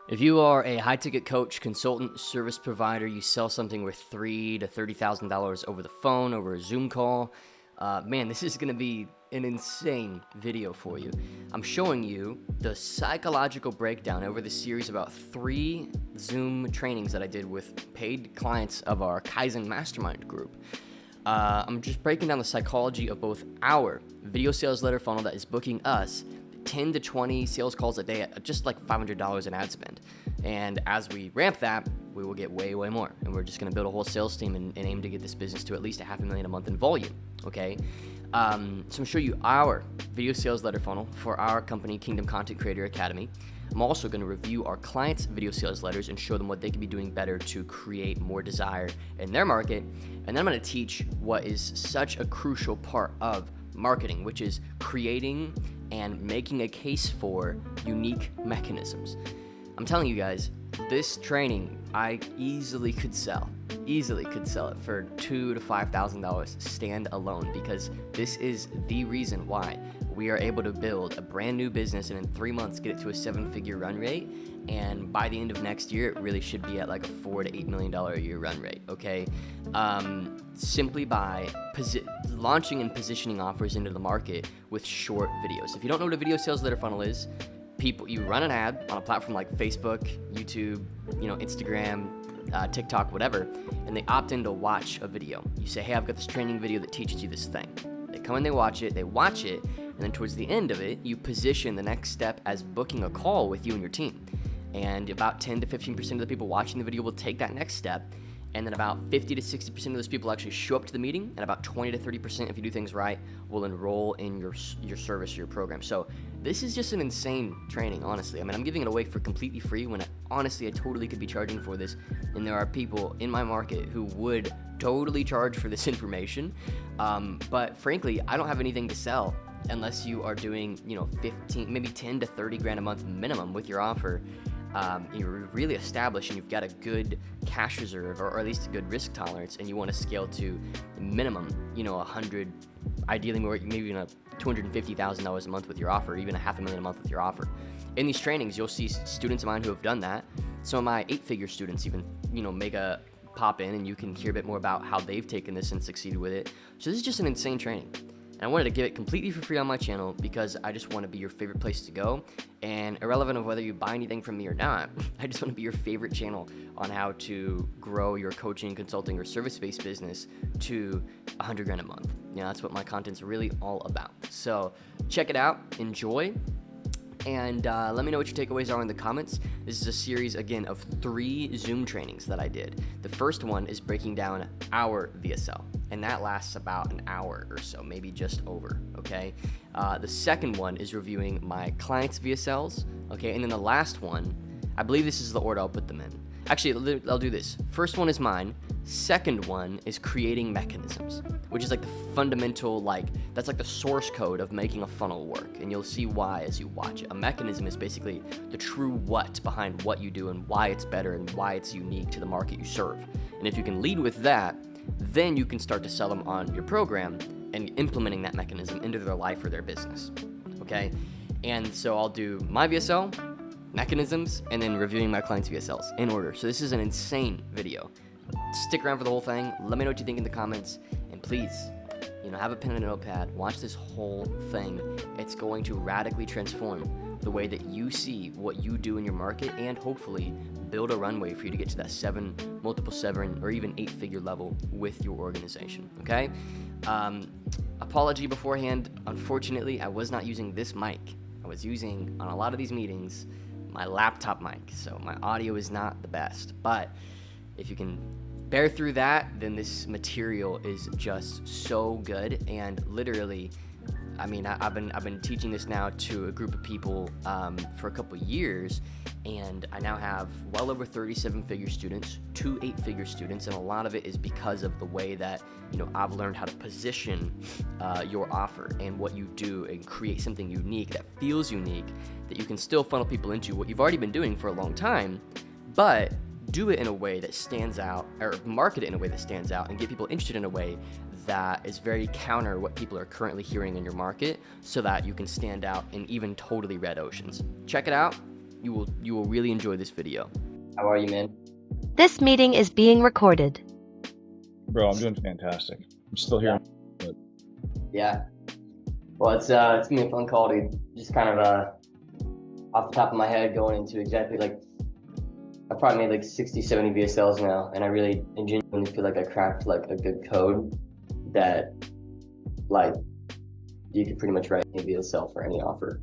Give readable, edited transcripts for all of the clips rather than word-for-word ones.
If you are a high-ticket coach, consultant, service provider, you sell something worth $3,000 to $30,000 over the phone, over a Zoom call, man, this is going to be an insane video for you. I'm showing you the psychological breakdown over the series about 3 Zoom trainings that I did with paid clients of our Kaizen Mastermind group. I'm just breaking down the psychology of both our video sales letter funnel that is booking us 10 to 20 sales calls a day at just like $500 in ad spend. And as we ramp that, we will get way more. And we're just going to build a whole sales team and aim to get this business to at least $500,000 a month in volume. Okay. So I'm going to show you our video sales letter funnel for our company, Kingdom Content Creator Academy. I'm also going to review our clients' video sales letters and show them what they can be doing better to create more desire in their market. And then I'm going to teach what is such a crucial part of marketing, which is creating and making a case for unique mechanisms. I'm telling you guys, this training I easily could sell it for $2,000 to $5,000 stand alone, because this is the reason why we are able to build a brand new business and in 3 months get it to a 7-figure run rate. And by the end of next year, it really should be at like a $4 to $8 million a year run rate, okay? Simply by launching and positioning offers into the market with short videos. If you don't know what a video sales letter funnel is, you run an ad on a platform like Facebook, YouTube, Instagram, TikTok, whatever, and they opt in to watch a video. You say, hey, I've got this training video that teaches you this thing. They come and they watch it, and then towards the end of it, you position the next step as booking a call with you and your team. And about 10 to 15% of the people watching the video will take that next step. And then about 50 to 60% of those people actually show up to the meeting, and about 20 to 30%, if you do things right, will enroll in your service or your program. So this is just an insane training, honestly. I mean, I'm giving it away for completely free when honestly I totally could be charging for this. And there are people in my market who would totally charge for this information. But frankly, I don't have anything to sell unless you are doing, 15, maybe 10 to 30 grand a month minimum with your offer. You're really established and you've got a good cash reserve, or at least a good risk tolerance, and you want to scale to minimum, 100, ideally more, maybe even $250,000 a month with your offer, or even $500,000 a month with your offer. In these trainings, you'll see students of mine who have done that. Some of my 8-figure students even, make a pop in, and you can hear a bit more about how they've taken this and succeeded with it. So this is just an insane training. And I wanted to give it completely for free on my channel because I just want to be your favorite place to go. And irrelevant of whether you buy anything from me or not, I just want to be your favorite channel on how to grow your coaching, consulting, or service-based business to $100,000 a month. That's what my content's really all about. So check it out, enjoy, and let me know what your takeaways are in the comments. This is a series, again, of 3 Zoom trainings that I did. The first one is breaking down our VSL, and that lasts about an hour or so, maybe just over, okay? The second one is reviewing my clients' VSLs, okay? And then the last one, I believe this is the order I'll put them in. Actually, I'll do this. First one is mine. Second one is creating mechanisms, which is like the fundamental, that's like the source code of making a funnel work. And you'll see why as you watch it. A mechanism is basically the true what behind what you do and why it's better and why it's unique to the market you serve. And if you can lead with that, then you can start to sell them on your program and implementing that mechanism into their life or their business, okay? And so I'll do my VSL, mechanisms, and then reviewing my clients' VSLs in order. So this is an insane video. Stick around for the whole thing. Let me know what you think in the comments, and please, have a pen and a notepad. Watch this whole thing. It's going to radically transform the way that you see what you do in your market, and hopefully build a runway for you to get to that multiple 7 or even 8-figure level with your organization, okay? Apology beforehand. Unfortunately, I was not using this mic. I was using, on a lot of these meetings, my laptop mic, so my audio is not the best. But if you can bear through that, then this material is just so good. And literally, I've been teaching this now to a group of people for a couple years, and I now have well over 37-figure students, 2 8-figure students, and a lot of it is because of the way that I've learned how to position your offer and what you do and create something unique that feels unique, that you can still funnel people into what you've already been doing for a long time, but do it in a way that stands out, or market it in a way that stands out, and get people interested in a way that is very counter what people are currently hearing in your market, so that you can stand out in even totally red oceans. Check it out. You will really enjoy this video. How are you, man? This meeting is being recorded. Bro, I'm doing fantastic. I'm still here. Yeah. Well, it's gonna be a fun call, dude. Just kind of off the top of my head, going into exactly like I've probably made like 60, 70 VSLs now, and I really and genuinely feel like I cracked like a good code that like you could pretty much write a VSL for any offer.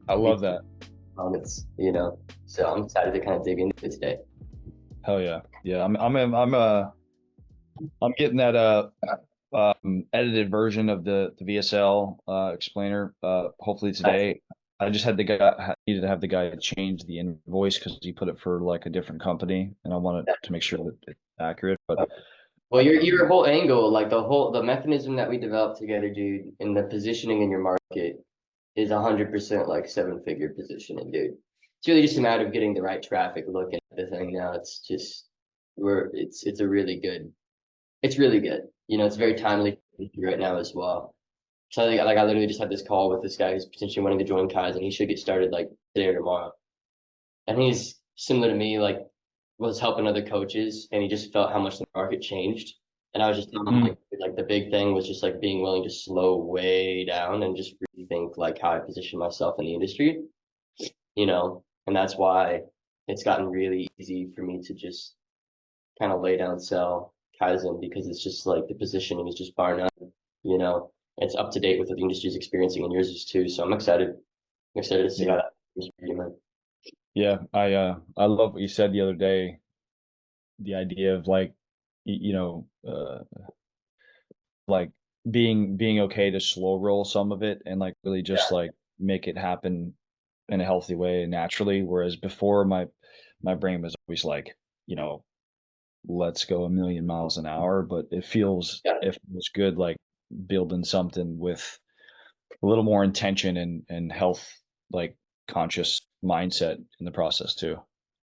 I love that. It's so I'm excited to kind of dig into it today. Hell yeah. Yeah, I'm getting that edited version of the VSL explainer hopefully today. I just had needed to have the guy change the invoice because he put it for like a different company, and I wanted to make sure that it's accurate. But well, your whole angle, like the mechanism that we developed together, dude, and the positioning in your market is 100% like 7-figure positioning, dude. It's really just a matter of getting the right traffic looking at the thing now. It's just it's really good. It's really good. It's very timely right now as well. So I literally just had this call with this guy who's potentially wanting to join Kai's, and he should get started like today or tomorrow. And he's similar to me, like was helping other coaches, and he just felt how much the market changed. And I was just telling him like the big thing was just like being willing to slow way down and just rethink like how I position myself in the industry, and that's why it's gotten really easy for me to just kind of lay down sell Kaizen, because it's just like the positioning is just bar none. It's up to date with what the industry is experiencing, and yours is too. So I'm excited. I'm excited to see how that goes for you, man. yeah, I love what you said the other day. The idea of like, like being okay to slow roll some of it and like really just like make it happen in a healthy way naturally. Whereas before my brain was always like, let's go a million miles an hour, but it feels good like building something with a little more intention and health, like conscious mindset in the process too.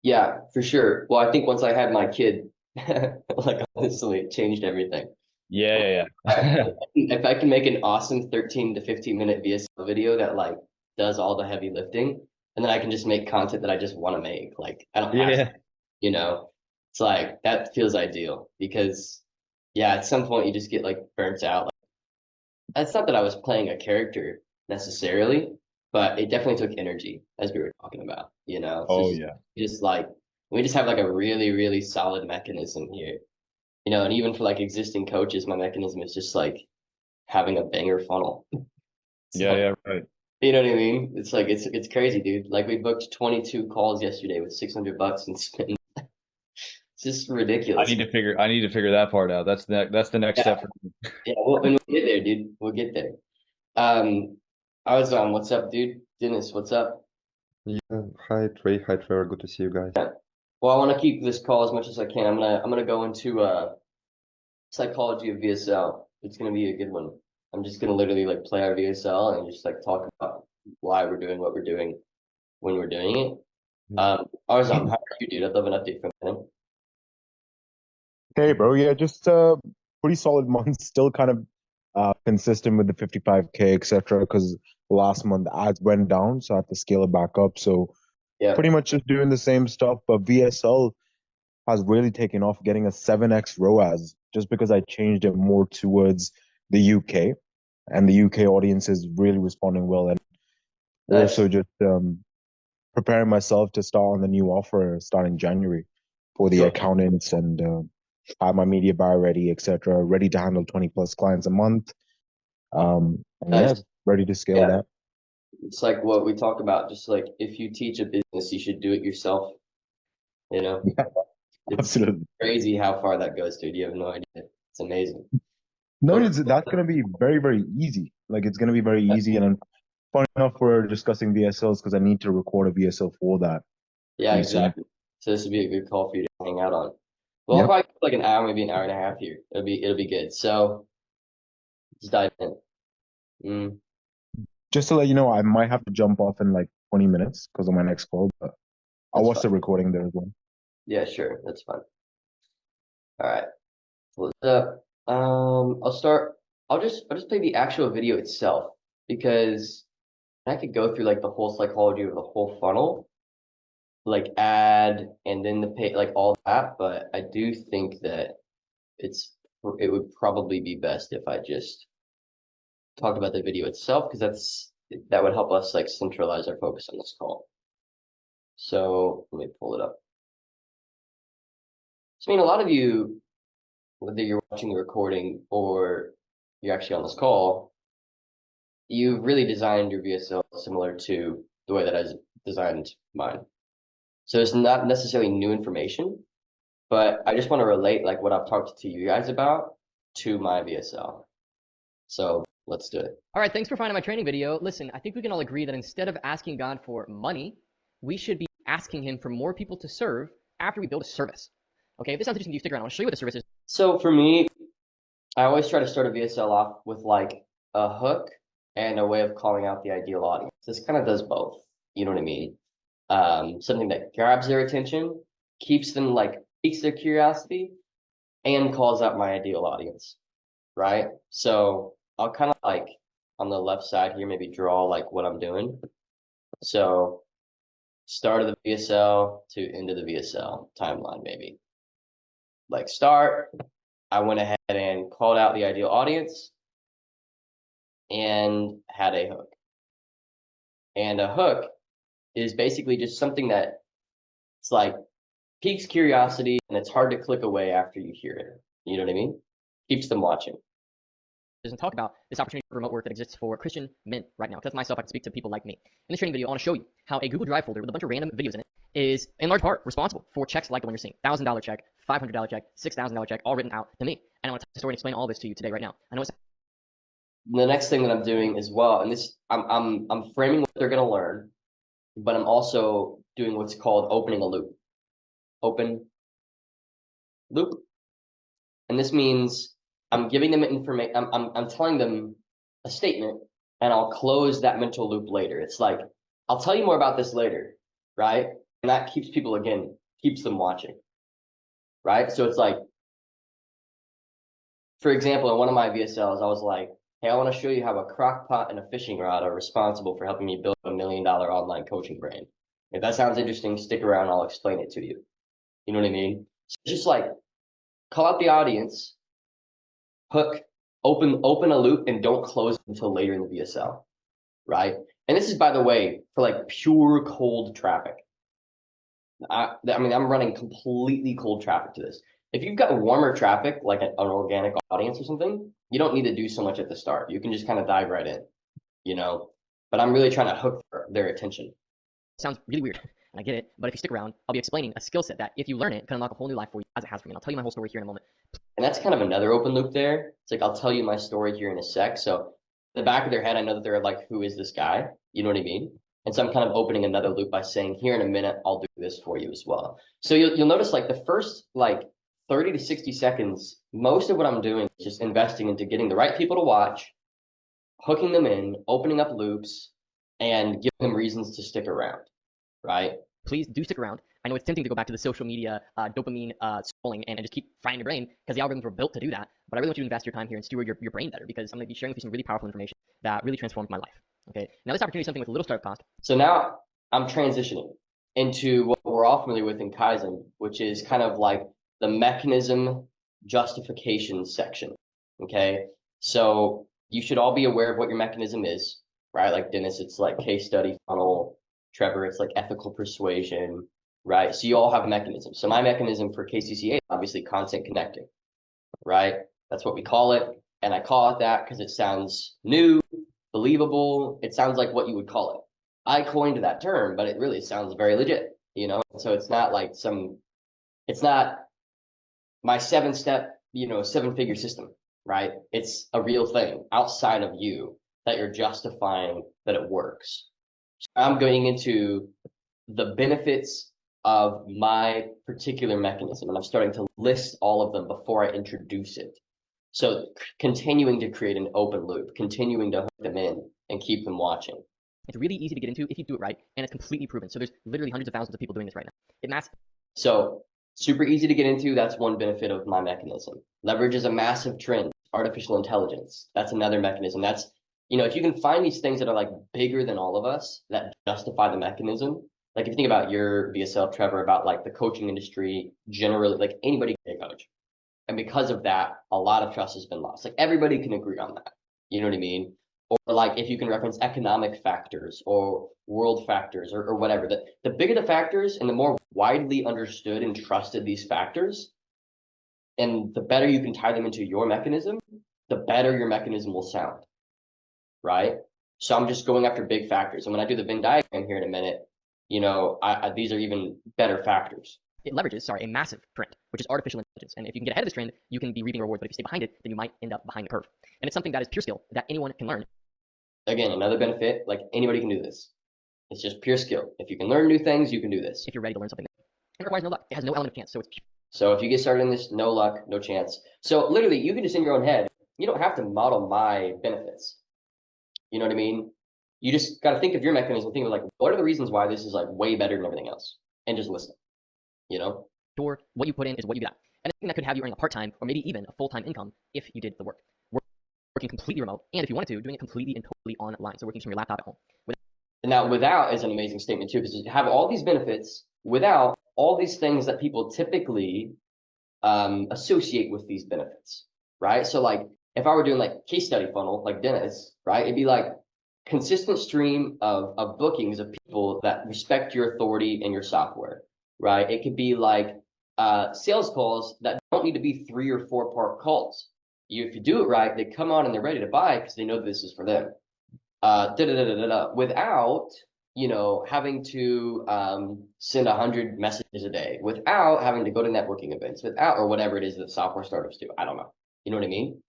Yeah, for sure. Well, I think once I had my kid, like honestly, it changed everything. Yeah. If I can make an awesome 13 to 15-minute VSL video that like does all the heavy lifting, and then I can just make content that I just want to make. Like I don't have to, it's like that feels ideal, because at some point you just get like burnt out. Like, it's not that I was playing a character necessarily, but it definitely took energy, as we were talking about, So just like we just have like a really, really solid mechanism here. And even for like existing coaches, my mechanism is just like having a banger funnel. Yeah, right. You know what I mean? It's like it's crazy, dude. Like we booked 22 calls yesterday with $600 and spent. It's just ridiculous. I need to figure that part out. That's the next step for me. Yeah, well, and we'll get there, dude. We'll get there. I was on. What's up, dude? Dennis, what's up? Yeah, hi Trey, hi Trevor, good to see you guys. Well, I want to keep this call as much as I can. I'm gonna go into psychology of VSL. It's gonna be a good one. I'm just gonna literally like play our VSL and just like talk about why we're doing what we're doing when we're doing it. Arzam, how are you, dude? I'd love an update from him. Hey, bro. Yeah, just pretty solid month. Still kind of consistent with the 55K, etc. Because last month ads went down, so I had to scale it back up. So pretty much just doing the same stuff. But VSL has really taken off, getting a 7x ROAS just because I changed it more towards the UK, and the UK audience is really responding well. And also just preparing myself to start on the new offer starting January for the accountants, and have my media buyer ready, etc. Ready to handle 20 plus clients a month. And ready to scale that. It's like what we talk about, just like if you teach a business, you should do it yourself. Yeah, it's absolutely crazy how far that goes, dude. You have no idea. It's amazing. No, that's going to be very, very easy. Like it's going to be very easy. And funny enough, we're discussing VSLs because I need to record a VSL for that. Yeah, exactly. So this would be a good call for you to hang out on. Well, I'll probably put like an hour, maybe an hour and a half here. It'll be good. So just dive in. Just to let you know, I might have to jump off in like 20 minutes because of my next call, but I'll watch the recording there as well. Yeah, sure. That's fine. All right. What's up? I'll just play the actual video itself, because I could go through like the whole psychology of the whole funnel, like ad and then the pay, like all that, but I do think that it would probably be best if I just talked about the video itself, because that would help us like centralize our focus on this call. So let me pull it up. So I mean, a lot of you, whether you're watching the recording or you're actually on this call, you've really designed your VSL similar to the way that I designed mine. So it's not necessarily new information, but I just want to relate like what I've talked to you guys about to my VSL. So let's do it. All right, thanks for finding my training video. Listen, I think we can all agree that instead of asking God for money, we should be asking him for more people to serve after we build a service. Okay, if this sounds interesting to you, stick around. I'll show you what the service is. So for me, I always try to start a VSL off with like a hook and a way of calling out the ideal audience. This kind of does both. You know what I mean? Something that grabs their attention, keeps them like, piques their curiosity, and calls out my ideal audience, right? So I'll kind of like on the left side here, maybe draw like what I'm doing. So start of the VSL to end of the VSL timeline, maybe. Like start, I went ahead and called out the ideal audience and had a hook. And a hook is basically just something that it's like piques curiosity and it's hard to click away after you hear it. You know what I mean? Keeps them watching. And talk about this opportunity for remote work that exists for Christian men right now. Because myself, I can speak to people like me. In this training video, I want to show you how a Google Drive folder with a bunch of random videos in it is, in large part, responsible for checks like the one you're seeing. $1,000 check, $500 check, $6,000 check, all written out to me. And I want to tell the story and explain all this to you today, right now. I know it's the next thing that I'm doing as well, and this I'm framing what they're gonna learn, but I'm also doing what's called opening a loop. Open loop. And this means I'm giving them information, I'm telling them a statement, and I'll close that mental loop later. It's like, I'll tell you more about this later, right? And that keeps people, again, keeps them watching, right? So it's like, for example, in one of my VSLs, I was like, hey, I want to show you how a crock pot and a fishing rod are responsible for helping me build $1 million online coaching brand. If that sounds interesting, stick around, I'll explain it to you. You know what I mean? So just like, call out the audience, hook, open a loop, and don't close until later in the VSL, right? And this is, by the way, for like pure cold traffic. I mean, I'm running completely cold traffic to this. If you've got warmer traffic, like an organic audience or something, you don't need to do so much at the start. You can just kind of dive right in, you know? But I'm really trying to hook their attention. sounds really weird, and I get it, but if you stick around, I'll be explaining a skill set that, if you learn it, can unlock a whole new life for you, as it has for me. And I'll tell you my whole story here in a moment. And that's kind of another open loop there. It's like, I'll tell you my story here in a sec. So in the back of their head, I know that they're like, who is this guy? You know what I mean? And so I'm kind of opening another loop by saying, here in a minute, I'll do this for you as well. So you'll notice like the first like 30 to 60 seconds, most of what I'm doing is just investing into getting the right people to watch, hooking them in, opening up loops, and giving them reasons to stick around, right? Please do stick around. I know it's tempting to go back to the social media dopamine scrolling and just keep frying your brain, because the algorithms were built to do that. But I really want you to invest your time here and steward your brain better, because I'm going to be sharing with you some really powerful information that really transformed my life. Okay, now this opportunity is something with a little startup cost. So now I'm transitioning into what we're all familiar with in Kaizen, which is kind of like the mechanism justification section. Okay, so you should all be aware of what your mechanism is, right? Like Dennis, it's like case study funnel. Trevor, it's like ethical persuasion, right? So you all have mechanisms. So my mechanism for KCCA is obviously content connecting, right? That's what we call it. And I call it that because it sounds new, believable. It sounds like what you would call it. I coined that term, but it really sounds very legit, you know? So it's not like it's not my 7-step, 7-figure system, right? It's a real thing outside of you that you're justifying that it works. So I'm going into the benefits of my particular mechanism, and I'm starting to list all of them before I introduce it. So continuing to create an open loop, continuing to hook them in and keep them watching. It's really easy to get into if you do it right, and it's completely proven. So there's literally hundreds of thousands of people doing this right now. So super easy to get into. That's one benefit of my mechanism. Leverage is a massive trend. Artificial intelligence, that's another mechanism. That's, if you can find these things that are like bigger than all of us that justify the mechanism, like if you think about your VSL, Trevor, about like the coaching industry generally, like anybody can be a coach. And because of that, a lot of trust has been lost. Like everybody can agree on that. You know what I mean? Or like if you can reference economic factors or world factors or whatever, the bigger the factors and the more widely understood and trusted these factors, and the better you can tie them into your mechanism, the better your mechanism will sound, right? So I'm just going after big factors. And when I do the Venn diagram here in a minute, you know, these are even better factors. It leverages, a massive trend, which is artificial intelligence. And if you can get ahead of this trend, you can be reaping rewards. But if you stay behind it, then you might end up behind the curve. And it's something that is pure skill that anyone can learn. Again, another benefit, like anybody can do this. It's just pure skill. If you can learn new things, you can do this. If you're ready to learn something. It requires no luck. It has no element of chance. So it's pure. So if you get started in this, no luck, no chance. So literally, you can just in your own head, you don't have to model my benefits. You know what I mean? You just got to think of your mechanism. Think of like, what are the reasons why this is like way better than everything else? And just listen, you know? Sure, what you put in is what you get out. And I think that could have you earning a part-time or maybe even a full-time income if you did the work. Working completely remote, and if you wanted to, doing it completely and totally online. So working from your laptop at home. And now without is an amazing statement too, because you have all these benefits without all these things that people typically associate with these benefits, right? So like if I were doing like case study funnel, like Dennis, right? It'd be like consistent stream of bookings of people that respect your authority and your software, right? It could be like sales calls that don't need to be 3 or 4 part calls. If you do it right, they come on and they're ready to buy because they know this is for them. Without, you know, having to send 100 messages a day, without having to go to networking events, without, or whatever it is that software startups do. I don't know. You know what I mean?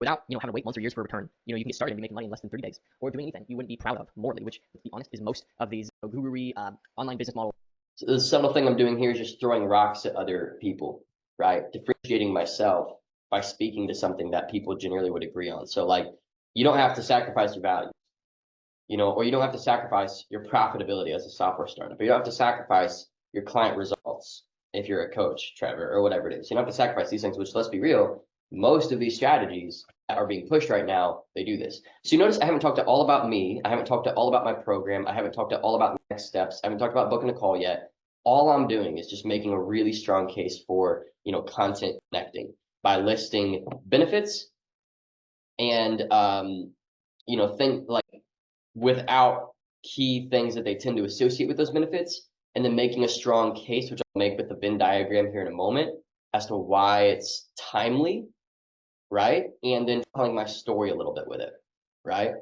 Without, having to wait months or years for a return. You can get started and be making money in less than 30 days, or doing anything you wouldn't be proud of morally, which, to be honest, is most of these guru-y online business models. So the subtle thing I'm doing here is just throwing rocks at other people, right? Differentiating myself by speaking to something that people generally would agree on. So like, you don't have to sacrifice your value, or you don't have to sacrifice your profitability as a software startup, but you don't have to sacrifice your client results if you're a coach, Trevor, or whatever it is. You don't have to sacrifice these things, which, let's be real, most of these strategies that are being pushed right now, they do this. So you notice I haven't talked to all about me. I haven't talked to all about my program. I haven't talked to all about next steps. I haven't talked about booking a call yet. All I'm doing is just making a really strong case for, content connecting by listing benefits and, think like without key things that they tend to associate with those benefits, and then making a strong case, which I'll make with the Venn diagram here in a moment, as to why it's timely, right? And then telling my story a little bit with it, right?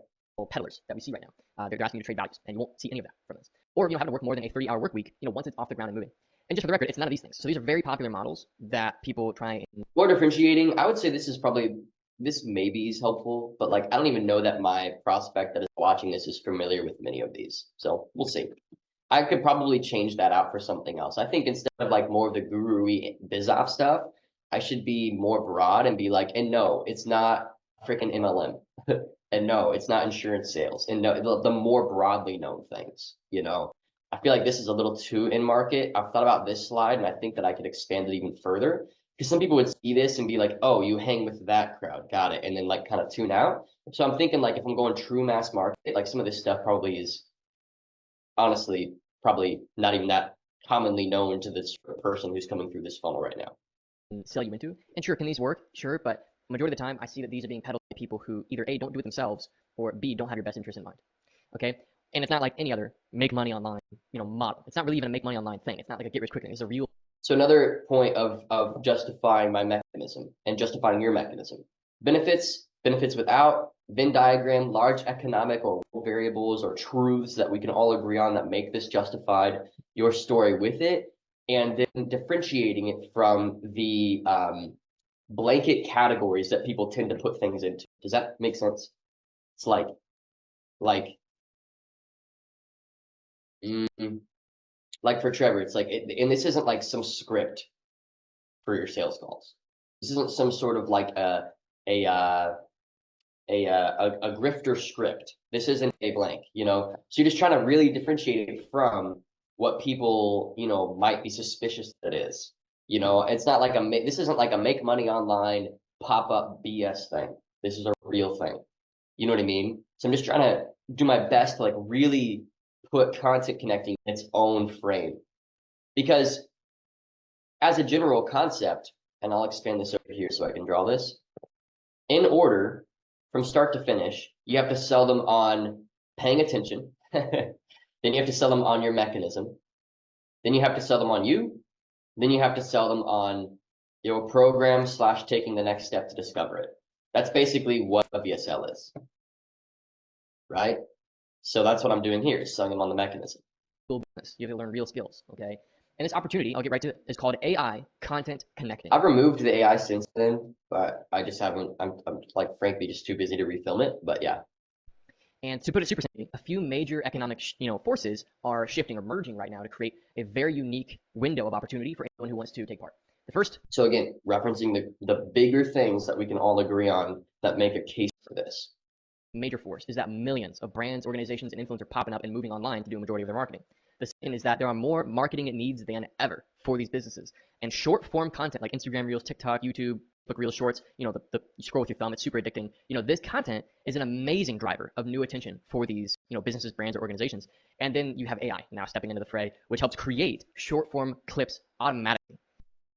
Peddlers that we see right now, they're asking you to trade values, and you won't see any of that from this. Or having to work more than a 30-hour work week, once it's off the ground and moving. And just for the record, it's none of these things. So these are very popular models that people try and... More differentiating, I would say this maybe is helpful, but like I don't even know that my prospect that is watching this is familiar with many of these. So we'll see. I could probably change that out for something else. I think instead of like more of the guru-y biz-off stuff, I should be more broad and be like, and no, it's not freaking MLM. And no, it's not insurance sales. And no, the more broadly known things, I feel like this is a little too in market. I've thought about this slide and I think that I could expand it even further. Because some people would see this and be like, oh, you hang with that crowd, got it, and then like kind of tune out. So I'm thinking like if I'm going true mass market, like some of this stuff probably is honestly probably not even that commonly known to this person who's coming through this funnel right now. Sell you into. And sure, can these work? Sure, but majority of the time I see that these are being peddled by people who either A, don't do it themselves, or B, don't have your best interest in mind. Okay? And it's not like any other make money online, model. It's not really even a make money online thing. It's not like a get rich quick thing. It's a real... So another point of justifying my mechanism and justifying your mechanism. Benefits without, Venn diagram, large economic or variables or truths that we can all agree on that make this justified, your story with it, and then differentiating it from the blanket categories that people tend to put things into. Does that make sense? It's like for Trevor, it's like, and this isn't like some script for your sales calls. This isn't some sort of like a grifter script. This isn't a blank, So you're just trying to really differentiate it from what people, might be suspicious that it is. It's not like this isn't like a make money online pop-up BS thing. This is a real thing. You know what I mean? So I'm just trying to do my best to like really put content connecting in its own frame. Because as a general concept, and I'll expand this over here so I can draw this, in order from start to finish, you have to sell them on paying attention. Then you have to sell them on your mechanism. Then you have to sell them on you. Then you have to sell them on your program / taking the next step to discover it. That's basically what a VSL is, right? So that's what I'm doing here, selling them on the mechanism. Business. You have to learn real skills, okay? And this opportunity, I'll get right to it, is called AI content connecting. I've removed the AI since then, but I just haven't. I'm like frankly just too busy to refilm it. But yeah. And to put it super simply, a few major economic forces are shifting or merging right now to create a very unique window of opportunity for anyone who wants to take part. The first. So again, referencing the bigger things that we can all agree on that make a case for this. Major force is that millions of brands, organizations, and influencers are popping up and moving online to do a majority of their marketing. The second is that there are more marketing needs than ever for these businesses. And short form content like Instagram Reels, TikTok, YouTube, Facebook Reels Shorts, you scroll with your thumb, it's super addicting. This content is an amazing driver of new attention for these, businesses, brands, or organizations. And then you have AI now stepping into the fray, which helps create short form clips automatically.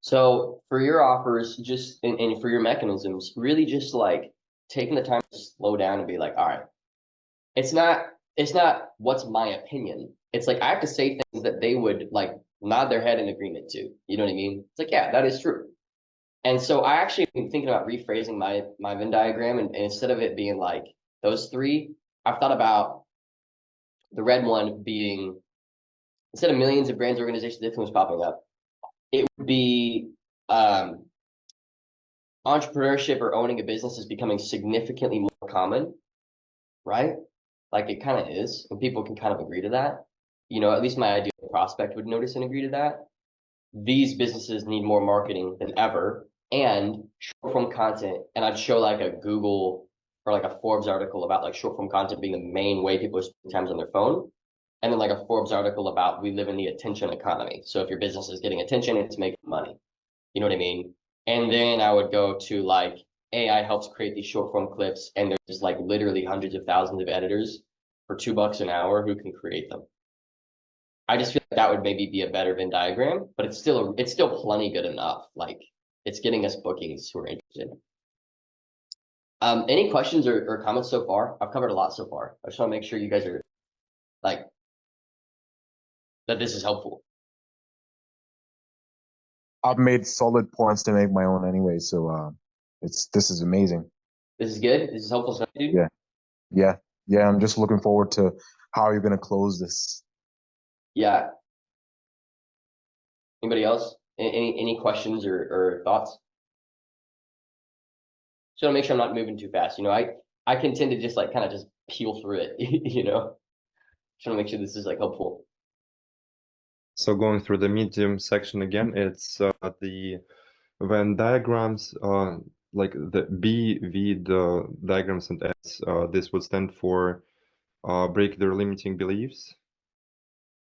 So for your offers, and for your mechanisms, really just like taking the time to slow down and be like, all right, it's not what's my opinion. It's like I have to say things that they would like nod their head in agreement to. You know what I mean? It's like, yeah, that is true. And so I actually been thinking about rephrasing my Venn diagram, and instead of it being like those three, I've thought about the red one being, instead of millions of brands, organizations, influence popping up, it would be entrepreneurship or owning a business is becoming significantly more common, right? Like it kind of is, and people can kind of agree to that. At least my ideal prospect would notice and agree to that. These businesses need more marketing than ever, and short form content. And I'd show like a Google or like a Forbes article about like short form content being the main way people are spending time on their phone. And then like a Forbes article about we live in the attention economy. So if your business is getting attention, it's making money. You know what I mean? And then I would go to like AI helps create these short form clips, and there's just like literally hundreds of thousands of editors for $2 an hour who can create them. I just feel like that would maybe be a better Venn diagram, but it's still plenty good enough. Like it's getting us bookings who are interested. Any questions or comments so far? I've covered a lot so far. I just want to make sure you guys are like that this is helpful. I've made solid points to make my own anyway, so this is amazing. This is good. This is helpful stuff, dude. Yeah. I'm just looking forward to how you're gonna close this. Yeah. Anybody else? Any questions or thoughts? Just want to make sure I'm not moving too fast. I can tend to just like kind of just peel through it. Just want to make sure this is like helpful. So going through the medium section again, it's the Venn diagrams, like the B, V, the diagrams and S. This would stand for break their limiting beliefs.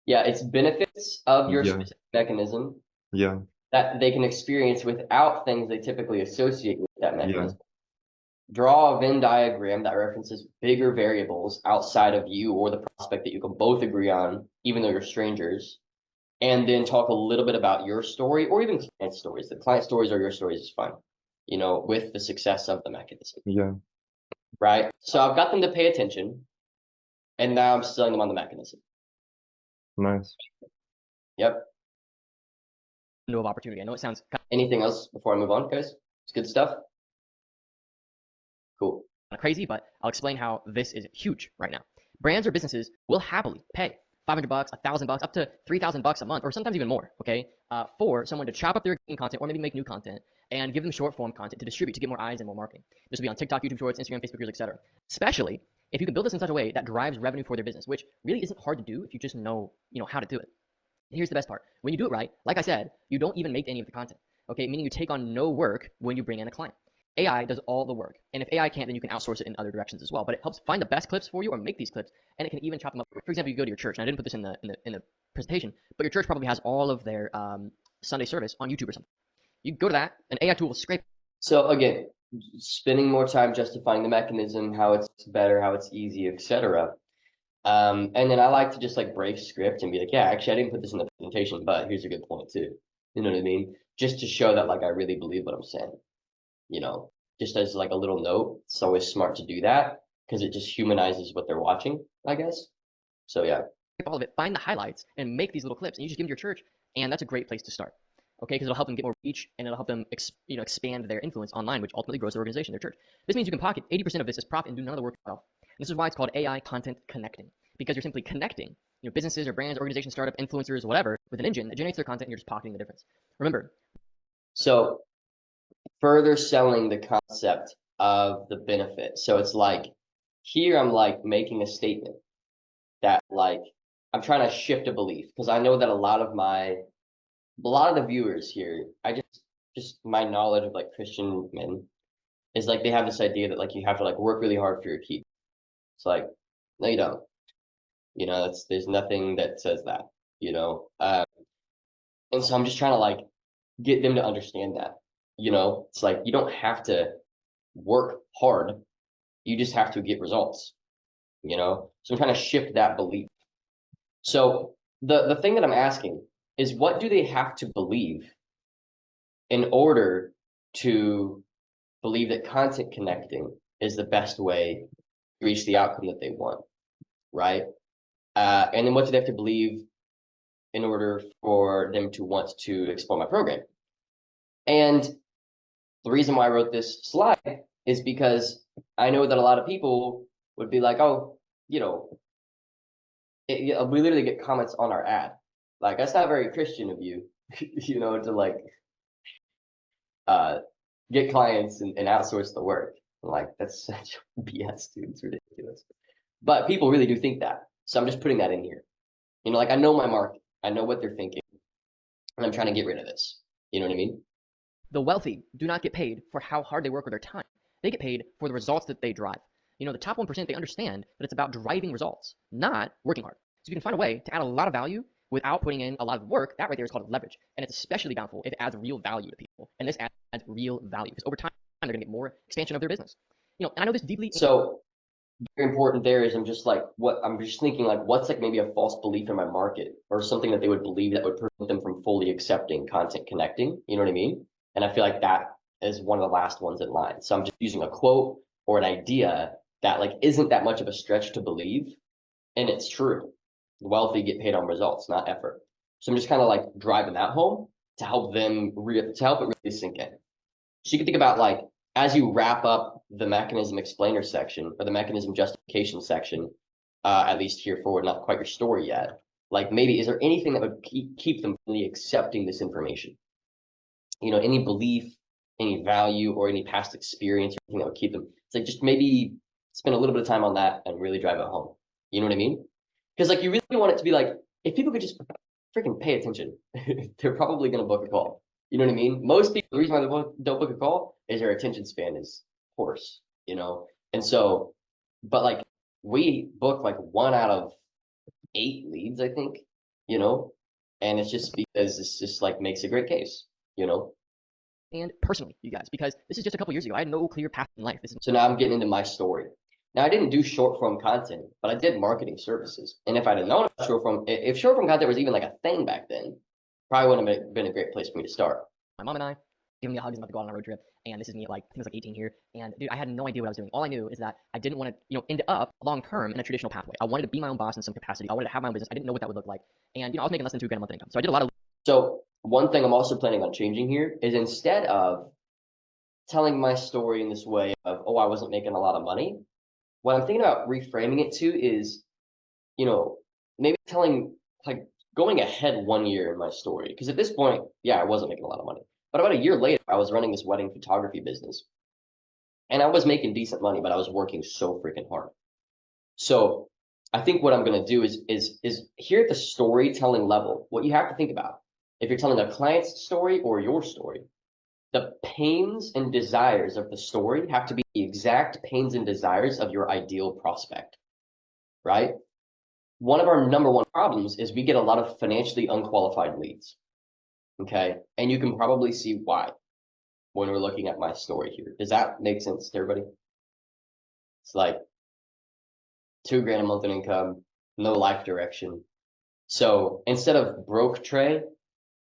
Yeah, it's benefits of your specific mechanism. Yeah. That they can experience without things they typically associate with that mechanism. Draw a Venn diagram that references bigger variables outside of you or the prospect that you can both agree on, even though you're strangers. And then talk a little bit about your story or even client stories. The client stories or your stories is fine, with the success of the mechanism. Yeah. Right? So I've got them to pay attention, and now I'm selling them on the mechanism. Nice. Yep. Window of opportunity. I know it sounds. Anything else before I move on, guys? It's good stuff. Cool. Crazy, but I'll explain how this is huge right now. Brands or businesses will happily pay $500, $1,000, up to $3,000 a month, or sometimes even more, okay, for someone to chop up their existing content or maybe make new content and give them short form content to distribute to get more eyes and more marketing. This will be on TikTok, YouTube Shorts, Instagram, Facebook Reels, etc. Especially if you can build this in such a way that drives revenue for their business, which really isn't hard to do if you just know, how to do it. Here's the best part. When you do it right, like I said, you don't even make any of the content, okay, meaning you take on no work when you bring in a client. AI does all the work, and if AI can't, then you can outsource it in other directions as well. But it helps find the best clips for you or make these clips, and it can even chop them up. For example, you go to your church, and I didn't put this in the presentation, but your church probably has all of their Sunday service on YouTube or something. You go to that, an AI tool will scrape. So again, spending more time justifying the mechanism, how it's better, how it's easy, etc. And then I like to just like break script and be like, yeah, actually, I didn't put this in the presentation, but here's a good point too. You know what I mean? Just to show that like I really believe what I'm saying. You know, just as like a little note. It's always smart to do that because it just humanizes what they're watching, I guess. So yeah. All of it, find the highlights and make these little clips, and you just give them to your church, and that's a great place to start. Okay, because it'll help them get more reach, and it'll help them expand their influence online, which ultimately grows their organization, their church. This means you can pocket 80% of this as profit and do none of the work yourself. And this is why it's called AI content connecting, because you're simply connecting businesses or brands, organizations, startup, influencers, whatever, with an engine that generates their content, and you're just pocketing the difference. Remember. So further selling the concept of the benefit. So it's like here I'm like making a statement that like I'm trying to shift a belief because I know that a lot of the viewers here, I just my knowledge of like Christian men is like they have this idea that like you have to like work really hard for your keep. It's like, no, you don't. You know, there's nothing that says that, you know. And so I'm just trying to like get them to understand that, you know, it's like you don't have to work hard, you just have to get results, you know. So I'm trying to shift that belief. So the thing that I'm asking is, what do they have to believe in order to believe that content connecting is the best way to reach the outcome that they want, right? And then what do they have to believe in order for them to want to explore my program? And the reason why I wrote this slide is because I know that a lot of people would be like, oh, you know, we literally get comments on our ad. Like, that's not very Christian of you, you know, to like get clients and outsource the work. I'm like, that's such BS, dude. It's ridiculous. But people really do think that. So I'm just putting that in here. You know, like I know my market. I know what they're thinking. And I'm trying to get rid of this. You know what I mean? The wealthy do not get paid for how hard they work with their time. They get paid for the results that they drive. You know, the top 1%, they understand that it's about driving results, not working hard. So you can find a way to add a lot of value without putting in a lot of work. That right there is called leverage. And it's especially bountiful if it adds real value to people. And this adds real value because over time, they're going to get more expansion of their business. You know, and I know this deeply. So very important there is I'm just thinking like, what's like maybe a false belief in my market or something that they would believe that would prevent them from fully accepting content connecting. You know what I mean? And I feel like that is one of the last ones in line. So I'm just using a quote or an idea that like isn't that much of a stretch to believe. And it's true. The wealthy get paid on results, not effort. So I'm just kind of like driving that home to help them it really sink in. So you can think about like, as you wrap up the mechanism explainer section or the mechanism justification section, at least here forward, not quite your story yet, like maybe is there anything that would keep them from accepting this information? You know, any belief, any value, or any past experience, or anything that would keep them. It's like just maybe spend a little bit of time on that and really drive it home. You know what I mean? Because like you really want it to be like, if people could just freaking pay attention, they're probably going to book a call. You know what I mean? Most people, the reason why they don't book a call is their attention span is hoarse, you know? And so, but like we book like 1 out of 8 leads, I think, you know? And it's just because this just like makes a great case, you know? And personally, you guys, because this is just a couple years ago. I had no clear path in life. So now I'm getting into my story. Now I didn't do short form content, but I did marketing services. And if I'd have known about if short form content was even like a thing back then, probably wouldn't have been a great place for me to start. My mom and I giving me a hug, is about to go on a road trip, and this is me at like, I think it was like 18 here, and dude, I had no idea what I was doing. All I knew is that I didn't want to, end up long term in a traditional pathway. I wanted to be my own boss in some capacity. I wanted to have my own business. I didn't know what that would look like, and I was making less than $2,000 a month income, so I did a lot of. So one thing I'm also planning on changing here is instead of telling my story in this way of, oh, I wasn't making a lot of money, what I'm thinking about reframing it to is, maybe telling, like, going ahead 1 year in my story. Because at this point, yeah, I wasn't making a lot of money. But about a year later, I was running this wedding photography business. And I was making decent money, but I was working so freaking hard. So I think what I'm going to do is here at the storytelling level, what you have to think about, if you're telling a client's story or your story, the pains and desires of the story have to be the exact pains and desires of your ideal prospect, right? One of our number one problems is we get a lot of financially unqualified leads, okay? And you can probably see why when we're looking at my story here. Does that make sense to everybody? It's like $2,000 a month in income, no life direction. So instead of broke Trey,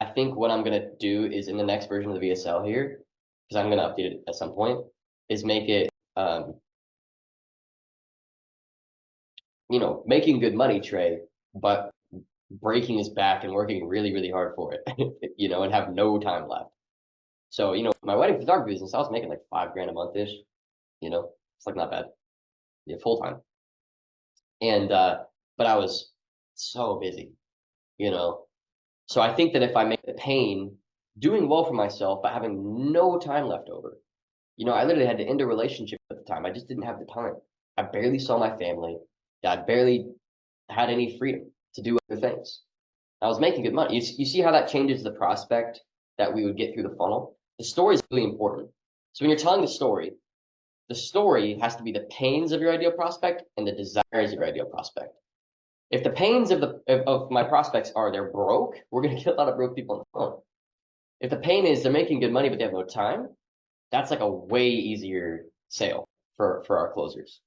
I think what I'm gonna do is in the next version of the VSL here, because I'm gonna update it at some point, is make it you know, making good money Trey, but breaking his back and working really, really hard for it, you know, and have no time left. So, you know, my wedding photography business, I was making like $5,000 a month-ish, you know, it's like not bad, yeah, full time. And, but I was so busy, you know. So I think that if I make the pain doing well for myself, but having no time left over, you know, I literally had to end a relationship at the time. I just didn't have the time. I barely saw my family. I barely had any freedom to do other things. I was making good money. You see how that changes the prospect that we would get through the funnel? The story is really important. So when you're telling the story has to be the pains of your ideal prospect and the desires of your ideal prospect. If the pains of my prospects are they're broke, we're going to get a lot of broke people on the phone. If the pain is they're making good money but they have no time, that's like a way easier sale for our closers,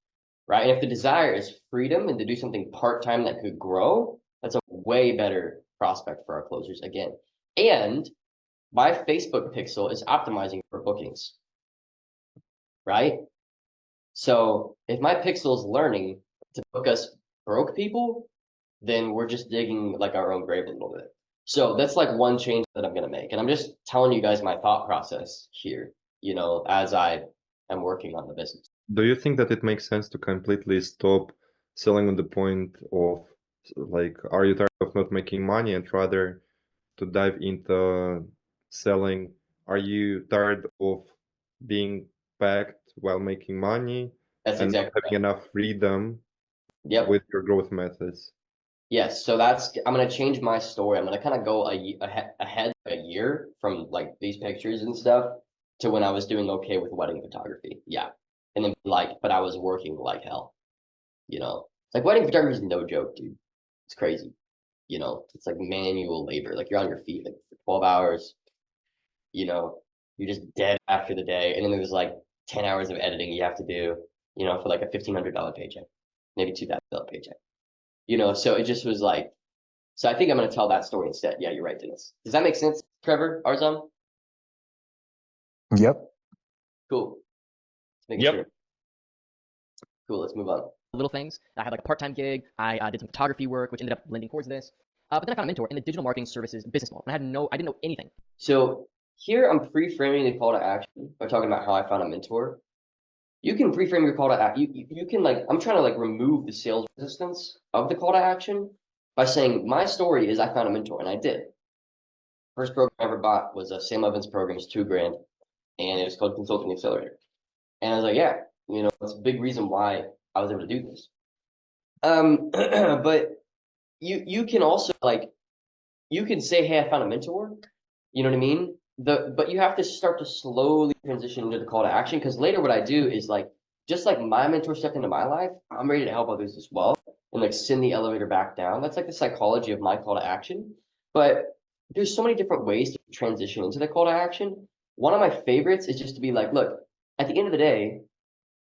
right? And if the desire is freedom and to do something part-time that could grow, that's a way better prospect for our closers again. And my Facebook pixel is optimizing for bookings, right? So if my pixel is learning to book us broke people, then we're just digging like our own grave a little bit. So that's like one change that I'm going to make. And I'm just telling you guys my thought process here, you know, as I am working on the business. Do you think that it makes sense to completely stop selling on the point of like, are you tired of not making money and rather to dive into selling? Are you tired of being packed while making money That's and not exactly having enough freedom Yep. with your growth methods? Yes. So I'm going to change my story. I'm going to kind of go ahead a year from like these pictures and stuff to when I was doing okay with wedding photography. Yeah. And then like, but I was working like hell, you know, like wedding photography is no joke, dude. It's crazy. You know, it's like manual labor. Like you're on your feet like for 12 hours, you know, you're just dead after the day. And then there's like 10 hours of editing you have to do, you know, for like a $1,500 paycheck, maybe $2,000 paycheck, you know? So it just was like, so I think I'm going to tell that story instead. Yeah, you're right, Dennis. Does that make sense, Trevor, Arzam? Yep. Cool. Making Yep. sure. Cool, let's move on. Little things. I had like a part-time gig. I did some photography work, which ended up lending towards this. But then I found a mentor in the digital marketing services business model. And I didn't know anything. So here I'm pre-framing the call to action by talking about how I found a mentor. You can pre-frame your call to action. You can like, I'm trying to like remove the sales resistance of the call to action by saying my story is I found a mentor, and I did. First program I ever bought was a Sam Evans program, it's $2,000, and it was called Consulting Accelerator. And I was like, yeah, you know, it's a big reason why I was able to do this. But you can also like, you can say, hey, I found a mentor. You know what I mean? But you have to start to slowly transition into the call to action, because later what I do is like, just like my mentor stepped into my life, I'm ready to help others as well and like send the elevator back down. That's like the psychology of my call to action. But there's so many different ways to transition into the call to action. One of my favorites is just to be like, look, at the end of the day,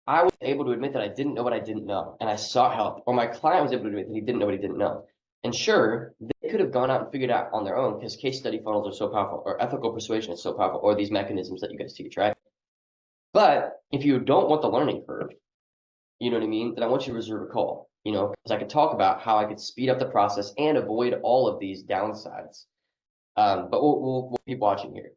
I was able to admit that I didn't know what I didn't know, and I sought help. Or my client was able to admit that he didn't know what he didn't know. And sure, they could have gone out and figured it out on their own because case study funnels are so powerful, or ethical persuasion is so powerful, or these mechanisms that you guys teach, right? But if you don't want the learning curve, you know what I mean, then I want you to reserve a call, you know, because I could talk about how I could speed up the process and avoid all of these downsides. But we'll keep watching here.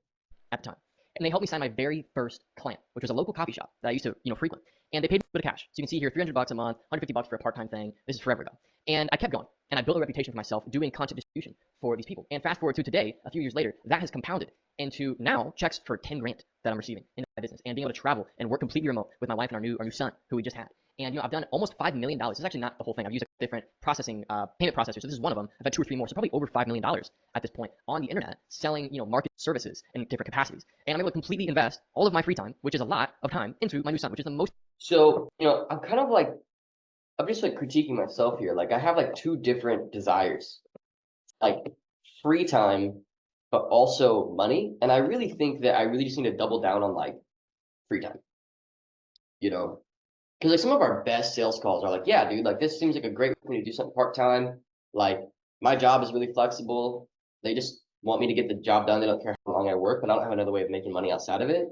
At the time. And they helped me sign my very first client, which was a local coffee shop that I used to, frequent. And they paid me a bit of cash. So you can see here, $300 a month, $150 for a part-time thing. This is forever ago. And I kept going. And I built a reputation for myself doing content distribution for these people. And fast forward to today, a few years later, that has compounded into now checks for 10 grand that I'm receiving in my business, and being able to travel and work completely remote with my wife and our new son, who we just had. And I've done almost $5 million. This is actually not the whole thing. I've used different processing payment processors. So this is one of them. I've had 2 or 3 more. So probably over $5 million at this point on the internet, selling market services in different capacities. And I'm able to completely invest all of my free time, which is a lot of time, into my new son, which is the most. So I'm kind of like, I'm just like critiquing myself here. Like I have like 2 different desires, like free time, but also money. And I really think that I really just need to double down on like free time. Because like some of our best sales calls are like, yeah, dude, like this seems like a great way for me to do something part-time. Like my job is really flexible. They just want me to get the job done. They don't care how long I work, but I don't have another way of making money outside of it.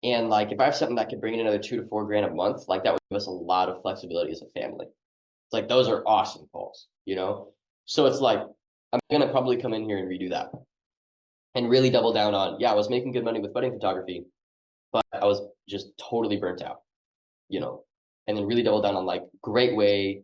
And like if I have something that could bring in another 2 to 4 grand a month, like that would give us a lot of flexibility as a family. It's like those are awesome calls, you know? So it's like I'm gonna probably come in here and redo that and really double down on, yeah, I was making good money with wedding photography, but I was just totally burnt out, you know, and then really double down on like great way.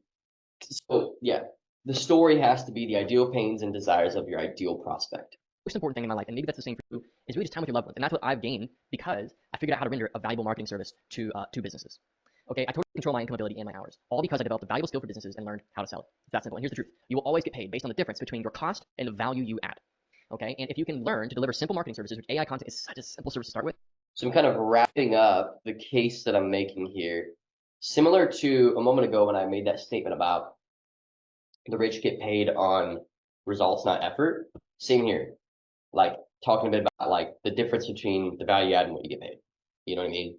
So yeah, the story has to be the ideal pains and desires of your ideal prospect. Most important thing in my life, and maybe that's the same for you, is really just time with your loved ones. And that's what I've gained because I figured out how to render a valuable marketing service to businesses. Okay, I totally control my income ability and my hours, all because I developed a valuable skill for businesses and learned how to sell it. It's that simple. And here's the truth. You will always get paid based on the difference between your cost and the value you add. Okay, and if you can learn to deliver simple marketing services, which AI content is such a simple service to start with. So I'm kind of wrapping up the case that I'm making here, similar to a moment ago when I made that statement about the rich get paid on results, not effort. Same here, like talking a bit about like the difference between the value add and what you get paid. You know what I mean?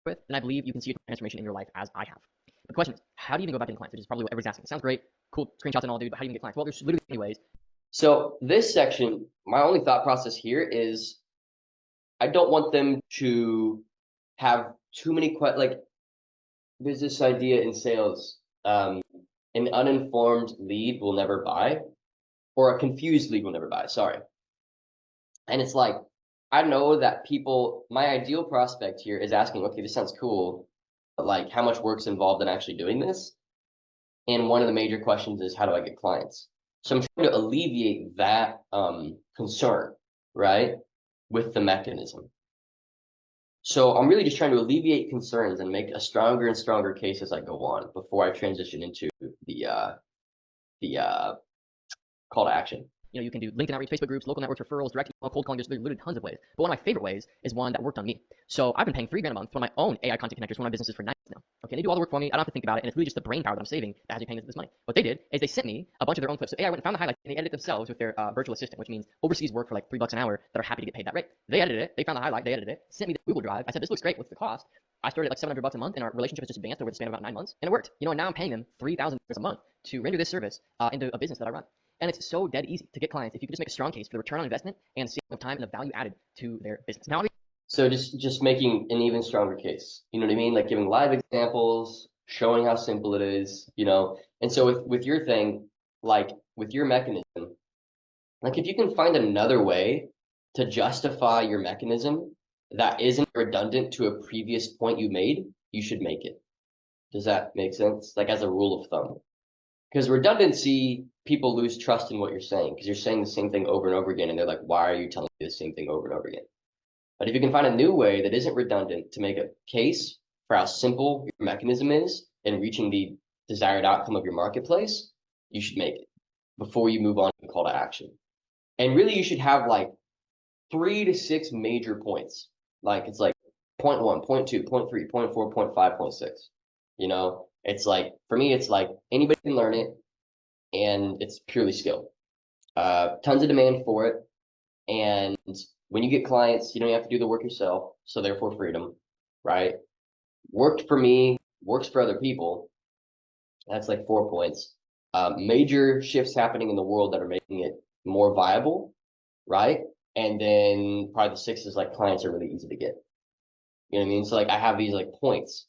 With, and I believe you can see a transformation in your life as I have. But the question is, how do you even go about getting clients? Which is probably what everyone's asking. It sounds great, cool screenshots and all, dude, but how do you even get clients? Well, there's literally many ways. So this section, my only thought process here is I don't want them to have too many like there's this idea in sales, an uninformed lead will never buy, or a confused lead will never buy, sorry. And it's like, I know that people, my ideal prospect here is asking, okay, this sounds cool, but like how much work's involved in actually doing this? And one of the major questions is, how do I get clients? So I'm trying to alleviate that concern, right, with the mechanism. So I'm really just trying to alleviate concerns and make a stronger and stronger case as I go on before I transition into the call to action. You know, you can do LinkedIn outreach, Facebook groups, local networks, referrals, direct email, cold calling. There's literally tons of ways. But one of my favorite ways is one that worked on me. So I've been paying $3 grand a month for my own AI content connectors, one of my businesses for 9 years now. Okay, they do all the work for me. I don't have to think about it, and it's really just the brain power that I'm saving that has me paying this money. What they did is they sent me a bunch of their own clips. So AI went and found the highlights, and they edited it themselves with their virtual assistant, which means overseas work for like $3 an hour that are happy to get paid that rate. They edited it. They found the highlight. They edited it. Sent me the Google Drive. I said, this looks great. What's the cost? I started at like $700 a month, and our relationship has just advanced over the span of about 9 months, and it worked. You know, and now I'm paying them $3,000 a month to render this service into a business that I run. And it's so dead easy to get clients if you can just make a strong case for the return on investment and the saving of time and the value added to their business. Now, so just making an even stronger case, you know what I mean? Like giving live examples, showing how simple it is, you know? And so with your thing, like with your mechanism, like if you can find another way to justify your mechanism that isn't redundant to a previous point you made, you should make it. Does that make sense? Like as a rule of thumb. Because redundancy, people lose trust in what you're saying because you're saying the same thing over and over again, and they're like, why are you telling me the same thing over and over again? But if you can find a new way that isn't redundant to make a case for how simple your mechanism is in reaching the desired outcome of your marketplace, you should make it before you move on to the call to action. And really, you should have like 3 to 6 major points. Like it's like point 1, point 2, point 3, point 4, point 5, point 6. You know, it's like, for me, it's like anybody can learn it, and it's purely skill. Tons of demand for it. And when you get clients, you don't have to do the work yourself. So therefore freedom, right? Worked for me, works for other people. That's like 4 points. Major shifts happening in the world that are making it more viable, right? And then probably the 6 is like clients are really easy to get. You know what I mean? So like I have these like points.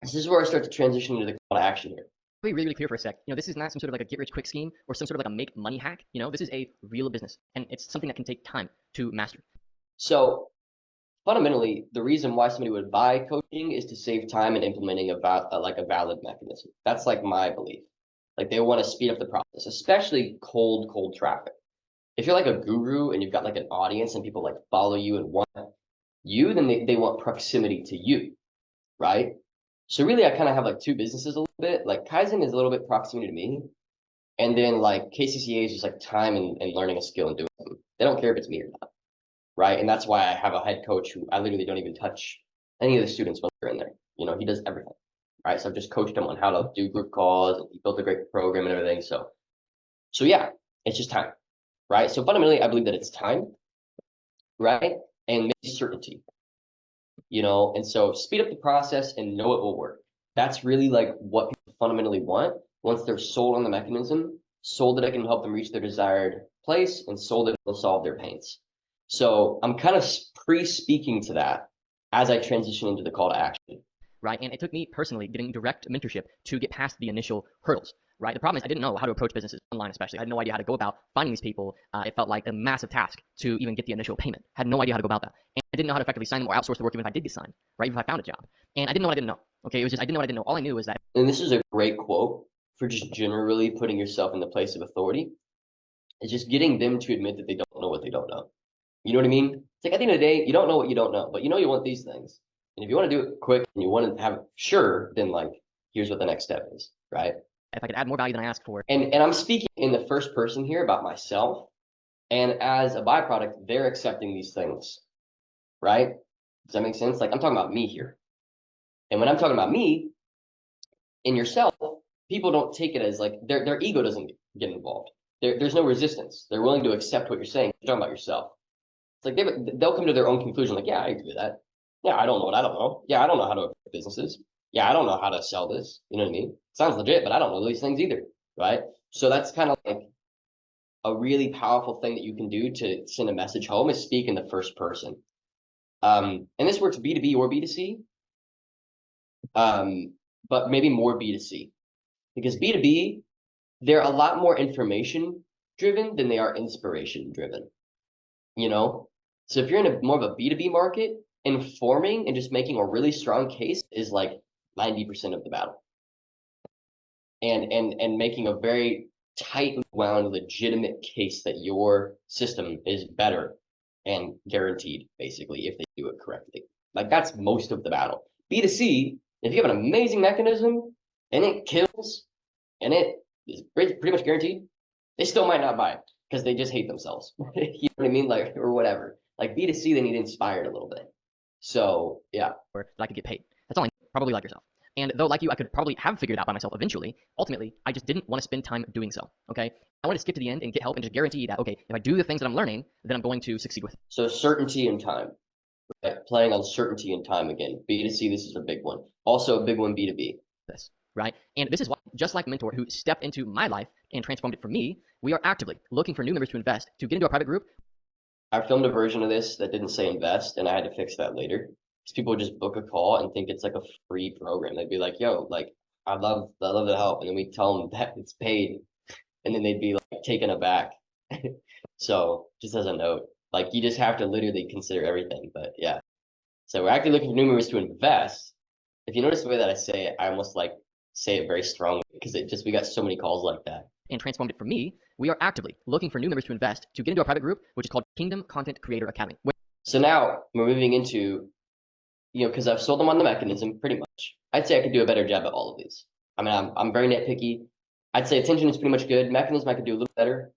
This is where I start to transition into the call to action here. Be really, really clear for a sec. You know, this is not some sort of like a get rich quick scheme or some sort of like a make money hack. You know, this is a real business, and it's something that can take time to master. So fundamentally, the reason why somebody would buy coaching is to save time in implementing a valid mechanism. That's like my belief. Like they want to speed up the process, especially cold traffic. If you're like a guru and you've got like an audience and people like follow you and want you, then they want proximity to you, right? So really, I kind of have like 2 businesses a little bit. Like Kaizen is a little bit proximity to me. And then like KCCA is just like time and learning a skill and doing something. They don't care if it's me or not, right? And that's why I have a head coach who I literally don't even touch any of the students when they're in there. You know, he does everything, right? So I've just coached him on how to do group calls, and he built a great program and everything. So yeah, it's just time, right? So fundamentally, I believe that it's time, right? And maybe certainty. you know? And so speed up the process and know it will work. That's really like what people fundamentally want once they're sold on the mechanism, sold that it can help them reach their desired place, and sold that it will solve their pains. So I'm kind of pre-speaking to that as I transition into the call to action. Right? And it took me personally getting direct mentorship to get past the initial hurdles. Right? The problem is I didn't know how to approach businesses online, especially. I had no idea how to go about finding these people. It felt like a massive task to even get the initial payment. Had no idea how to go about that. And I didn't know how to effectively sign them or outsource the work even if I did get signed, right? Even if I found a job. And I didn't know what I didn't know. Okay, it was just I didn't know what I didn't know. All I knew was that. And this is a great quote for just generally putting yourself in the place of authority. It's just getting them to admit that they don't know what they don't know. You know what I mean? It's like at the end of the day, you don't know what you don't know, but you know you want these things. And if you want to do it quick and you want to have it sure, then like here's what the next step is, right? If I could add more value than I asked for. And I'm speaking in the first person here about myself. And as a byproduct, they're accepting these things, right? Does that make sense? Like I'm talking about me here. And when I'm talking about me, in yourself, people don't take it as like their ego doesn't get involved. There's no resistance. They're willing to accept what you're saying. You're talking about yourself. It's like they'll come to their own conclusion. Like, yeah, I can do that. Yeah, I don't know what I don't know. Yeah, I don't know how to approach businesses. Yeah, I don't know how to sell this. You know what I mean? Sounds legit, but I don't know these things either, right? So that's kind of like a really powerful thing that you can do to send a message home is speak in the first person. And this works B2B or B2C, but maybe more B2C. Because B2B, they're a lot more information driven than they are inspiration driven, you know? So if you're in a more of a B2B market, informing and just making a really strong case is like 90% of the battle. And making a very tightly wound, legitimate case that your system is better and guaranteed, basically, if they do it correctly. Like that's most of the battle. B2C, if you have an amazing mechanism and it kills and it is pretty much guaranteed, they still might not buy it because they just hate themselves. You know what I mean? Like, or whatever. Like B2C, they need inspired a little bit. So yeah. Or that I could get paid. That's all I need. Probably like yourself. And though like you, I could probably have figured it out by myself eventually, ultimately, I just didn't want to spend time doing so, okay? I want to skip to the end and get help and just guarantee that, okay, if I do the things that I'm learning, then I'm going to succeed with it. So certainty and time, right? Playing on certainty and time again. B2C, this is a big one. Also a big one, B2B. This, right? And this is why, just like Mentor, who stepped into my life and transformed it for me, we are actively looking for new members to invest, to get into our private group. I filmed a version of this that didn't say invest, and I had to fix that later. Because people would just book a call and think it's like a free program. They'd be like, yo, like, I love the help. And then we tell them that it's paid. And then they'd be like taken aback. So just as a note, like you just have to literally consider everything. But yeah. So we're actually looking for new members to invest. If you notice the way that I say it, I almost like say it very strongly because we got so many calls like that. And transformed it for me, we are actively looking for new members to invest, to get into our private group, which is called Kingdom Content Creator Academy. So now we're moving into, you know, because I've sold them on the mechanism pretty much. I'd say I could do a better job at all of these. I mean, I'm very nitpicky. I'd say attention is pretty much good. Mechanism, I could do a little better.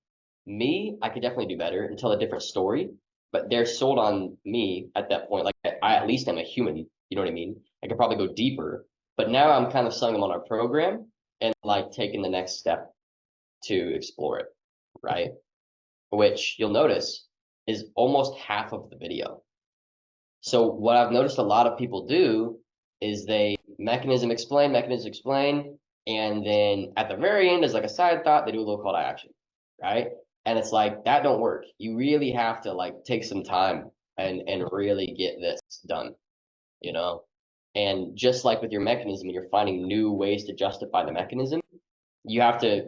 Me, I could definitely do better and tell a different story. But they're sold on me at that point. Like I at least am a human. You know what I mean? I could probably go deeper. But now I'm kind of selling them on our program and like taking the next step to explore it, right? Which you'll notice is almost half of the video. So what I've noticed a lot of people do is they mechanism explain, and then at the very end, as like a side thought, they do a little call to action, right? And it's like, that don't work. You really have to like take some time and really get this done, you know? And just like with your mechanism, you're finding new ways to justify the mechanism. You have to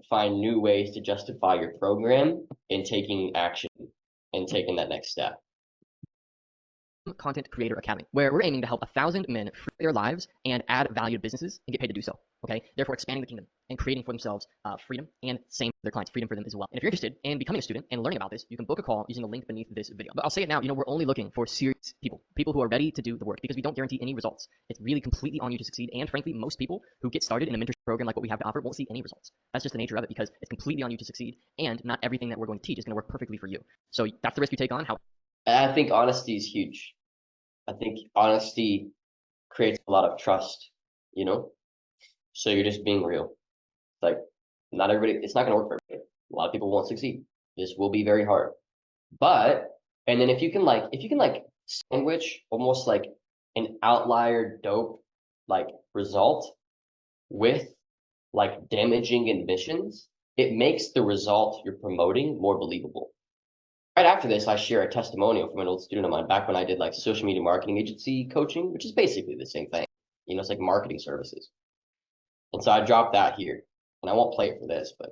find new ways to justify your program in taking action and taking that next step. Content Creator Academy, where we're aiming to help 1,000 men free their lives and add value to businesses and get paid to do so, okay? Therefore, expanding the kingdom and creating for themselves freedom, and same for their clients, freedom for them as well. And if you're interested in becoming a student and learning about this, you can book a call using the link beneath this video. But I'll say it now, you know, we're only looking for serious people who are ready to do the work, because we don't guarantee any results. It's really completely on you to succeed, and frankly, most people who get started in a mentorship program like what we have to offer won't see any results. That's just the nature of it, because it's completely on you to succeed, and not everything that we're going to teach is going to work perfectly for you. So that's the risk you take on. I think honesty is huge. I think honesty creates a lot of trust, you know? So you're just being real. Like, not everybody, it's not going to work for everybody. A lot of people won't succeed. This will be very hard. But, and then if you can sandwich almost like an outlier dope like result with like damaging admissions, it makes the result you're promoting more believable. Right after this, I share a testimonial from an old student of mine back when I did like social media marketing agency coaching, which is basically the same thing. You know, it's like marketing services. And so I dropped that here, and I won't play it for this, but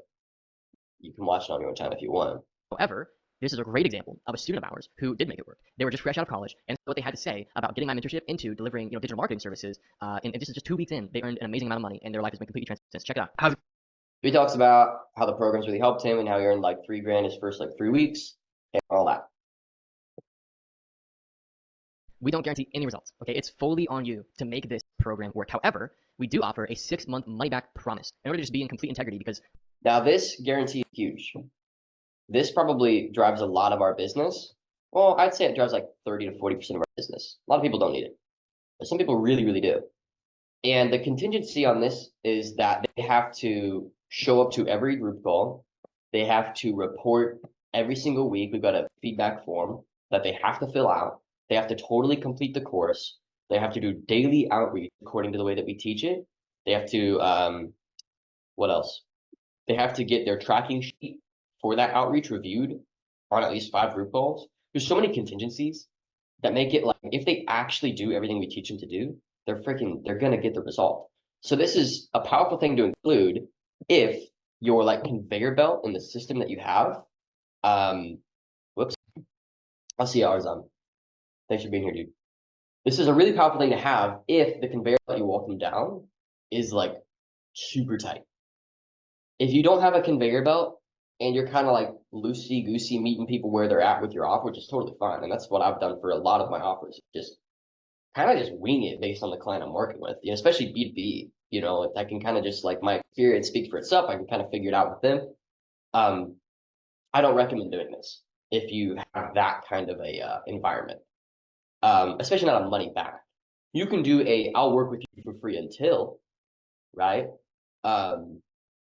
you can watch it on your own time if you want. However, this is a great example of a student of ours who did make it work. They were just fresh out of college, and what they had to say about getting my mentorship into delivering, digital marketing services, and this is just 2 weeks in, they earned an amazing amount of money, and their life has been completely transformed. Check it out. He talks about how the programs really helped him and how he earned like $3,000 his first like 3 weeks and all that. We don't guarantee any results, okay? It's fully on you to make this program work. However, we do offer a 6-month money-back promise in order to just be in complete integrity, because now this guarantee is huge. This probably drives a lot of our business. Well, I'd say it drives like 30 to 40% of our business. A lot of people don't need it, but some people really, really do. And the contingency on this is that they have to show up to every group call. They have to report every single week. We've got a feedback form that they have to fill out. They have to totally complete the course. They have to do daily outreach according to the way that we teach it. They have to, what else? They have to get their tracking sheet for that outreach reviewed on at least 5 group calls. There's so many contingencies that make it like, if they actually do everything we teach them to do, they're gonna get the result. So this is a powerful thing to include if your like conveyor belt in the system that you have, whoops, I'll see ours on. Thanks for being here, dude. This is a really powerful thing to have if the conveyor belt you walk them down is like super tight. If you don't have a conveyor belt and you're kind of like loosey-goosey meeting people where they're at with your offer, which is totally fine. And that's what I've done for a lot of my offers. Just kind of just wing it based on the client I'm working with, especially B2B. I can kind of just like my experience speaks for itself. I can kind of figure it out with them. I don't recommend doing this if you have that kind of a environment, especially not on money back. You can do I'll work with you for free until, right?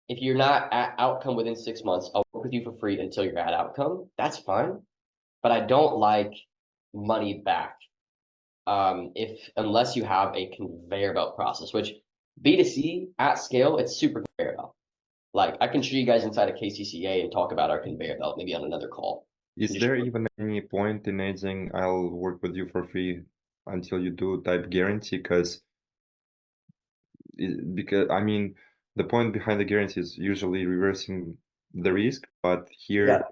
If you're not at outcome within 6 months, I'll work with you for free until you're at outcome. That's fine. But I don't like money back unless you have a conveyor belt process, which B2C at scale, it's super conveyor belt. Like I can show you guys inside of KCCA and talk about our conveyor belt maybe on another call. Is there even any point in adding I'll work with you for free until you do type guarantee? Because I mean, the point behind the guarantee is usually reversing the risk, but here,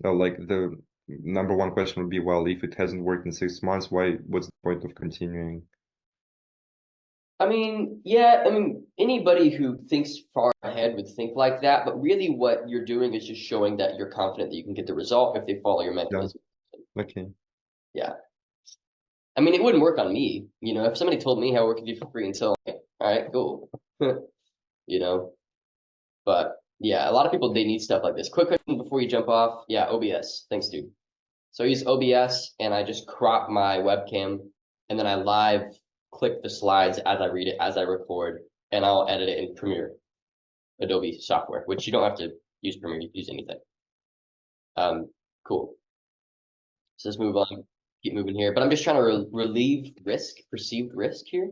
like the number one question would be, well, if it hasn't worked in 6 months, what's the point of continuing? I mean, yeah, anybody who thinks far ahead would think like that, but really what you're doing is just showing that you're confident that you can get the result if they follow your mechanism. Yeah. Okay. Yeah. I mean, it wouldn't work on me, if somebody told me how I work with you for free until, all right, cool. But yeah, a lot of people, they need stuff like this. Quick question before you jump off. Yeah, OBS. Thanks, dude. So I use OBS and I just crop my webcam and then I live click the slides as I read it, as I record, and I'll edit it in Premiere, Adobe software, which you don't have to use Premiere, you can use anything. Cool. So let's move on, keep moving here. But I'm just trying to relieve risk, perceived risk here.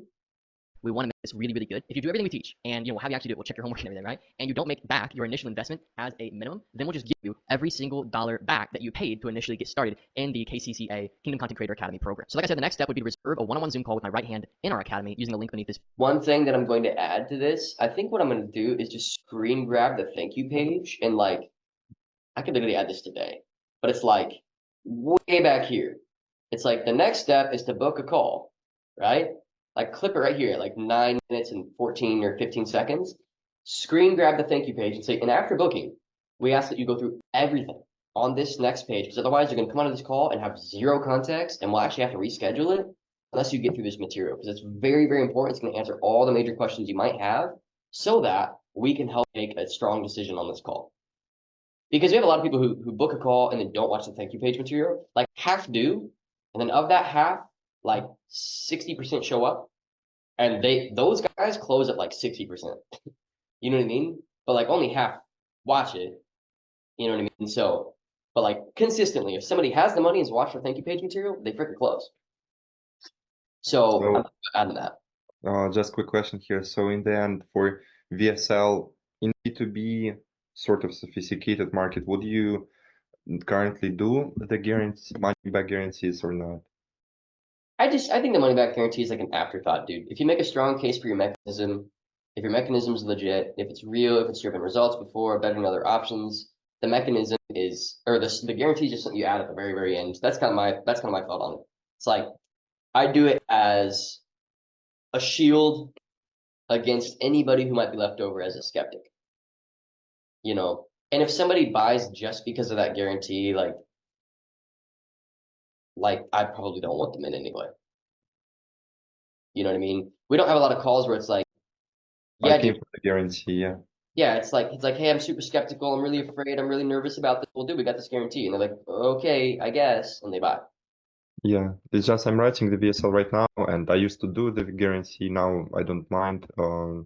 We want to make this really, really good. If you do everything we teach, and we'll have you actually do it, we'll check your homework and everything, right? And you don't make back your initial investment as a minimum, then we'll just give you every single dollar back that you paid to initially get started in the KCCA Kingdom Content Creator Academy program. So like I said, the next step would be to reserve a one-on-one Zoom call with my right hand in our academy using the link beneath this. One thing that I'm going to add to this, I think what I'm going to do is just screen grab the thank you page and like, I could literally add this today, but it's like way back here. It's like the next step is to book a call, right? Like clip it right here, like 9 minutes and 14 or 15 seconds. Screen grab the thank you page and say, and after booking, we ask that you go through everything on this next page, because otherwise you're going to come onto this call and have zero context, and we'll actually have to reschedule it unless you get through this material, because it's very, very important. It's going to answer all the major questions you might have so that we can help make a strong decision on this call. Because we have a lot of people who book a call and then don't watch the thank you page material, like half do, and then of that half, like 60% show up, and those guys close at like 60%. You know what I mean? But like only half watch it. You know what I mean? So, but like consistently, if somebody has the money and is watching the thank you page material, they freaking close. So I'm So adding that. just quick question here. So in the end, for VSL in B2B sort of sophisticated market, would you currently do the guarantee money back guarantees or not? I think the money back guarantee is like an afterthought, dude. If you make a strong case for your mechanism, if your mechanism is legit, if it's real, if it's driven results before, better than other options, the mechanism is, or the guarantee is just something you add at the very, very end. That's kind of my thought on it. It's like I do it as a shield against anybody who might be left over as a skeptic. You know, and if somebody buys just because of that guarantee, like I probably don't want them in anyway. You know what I mean? We don't have a lot of calls where it's like, I yeah, came dude, for the guarantee, yeah. yeah, it's like, hey, I'm super skeptical. I'm really afraid. I'm really nervous about this. Well, dude, we got this guarantee. And they're like, okay, I guess. And they buy. Yeah, it's just I'm writing the VSL right now, and I used to do the guarantee. Now I don't mind. I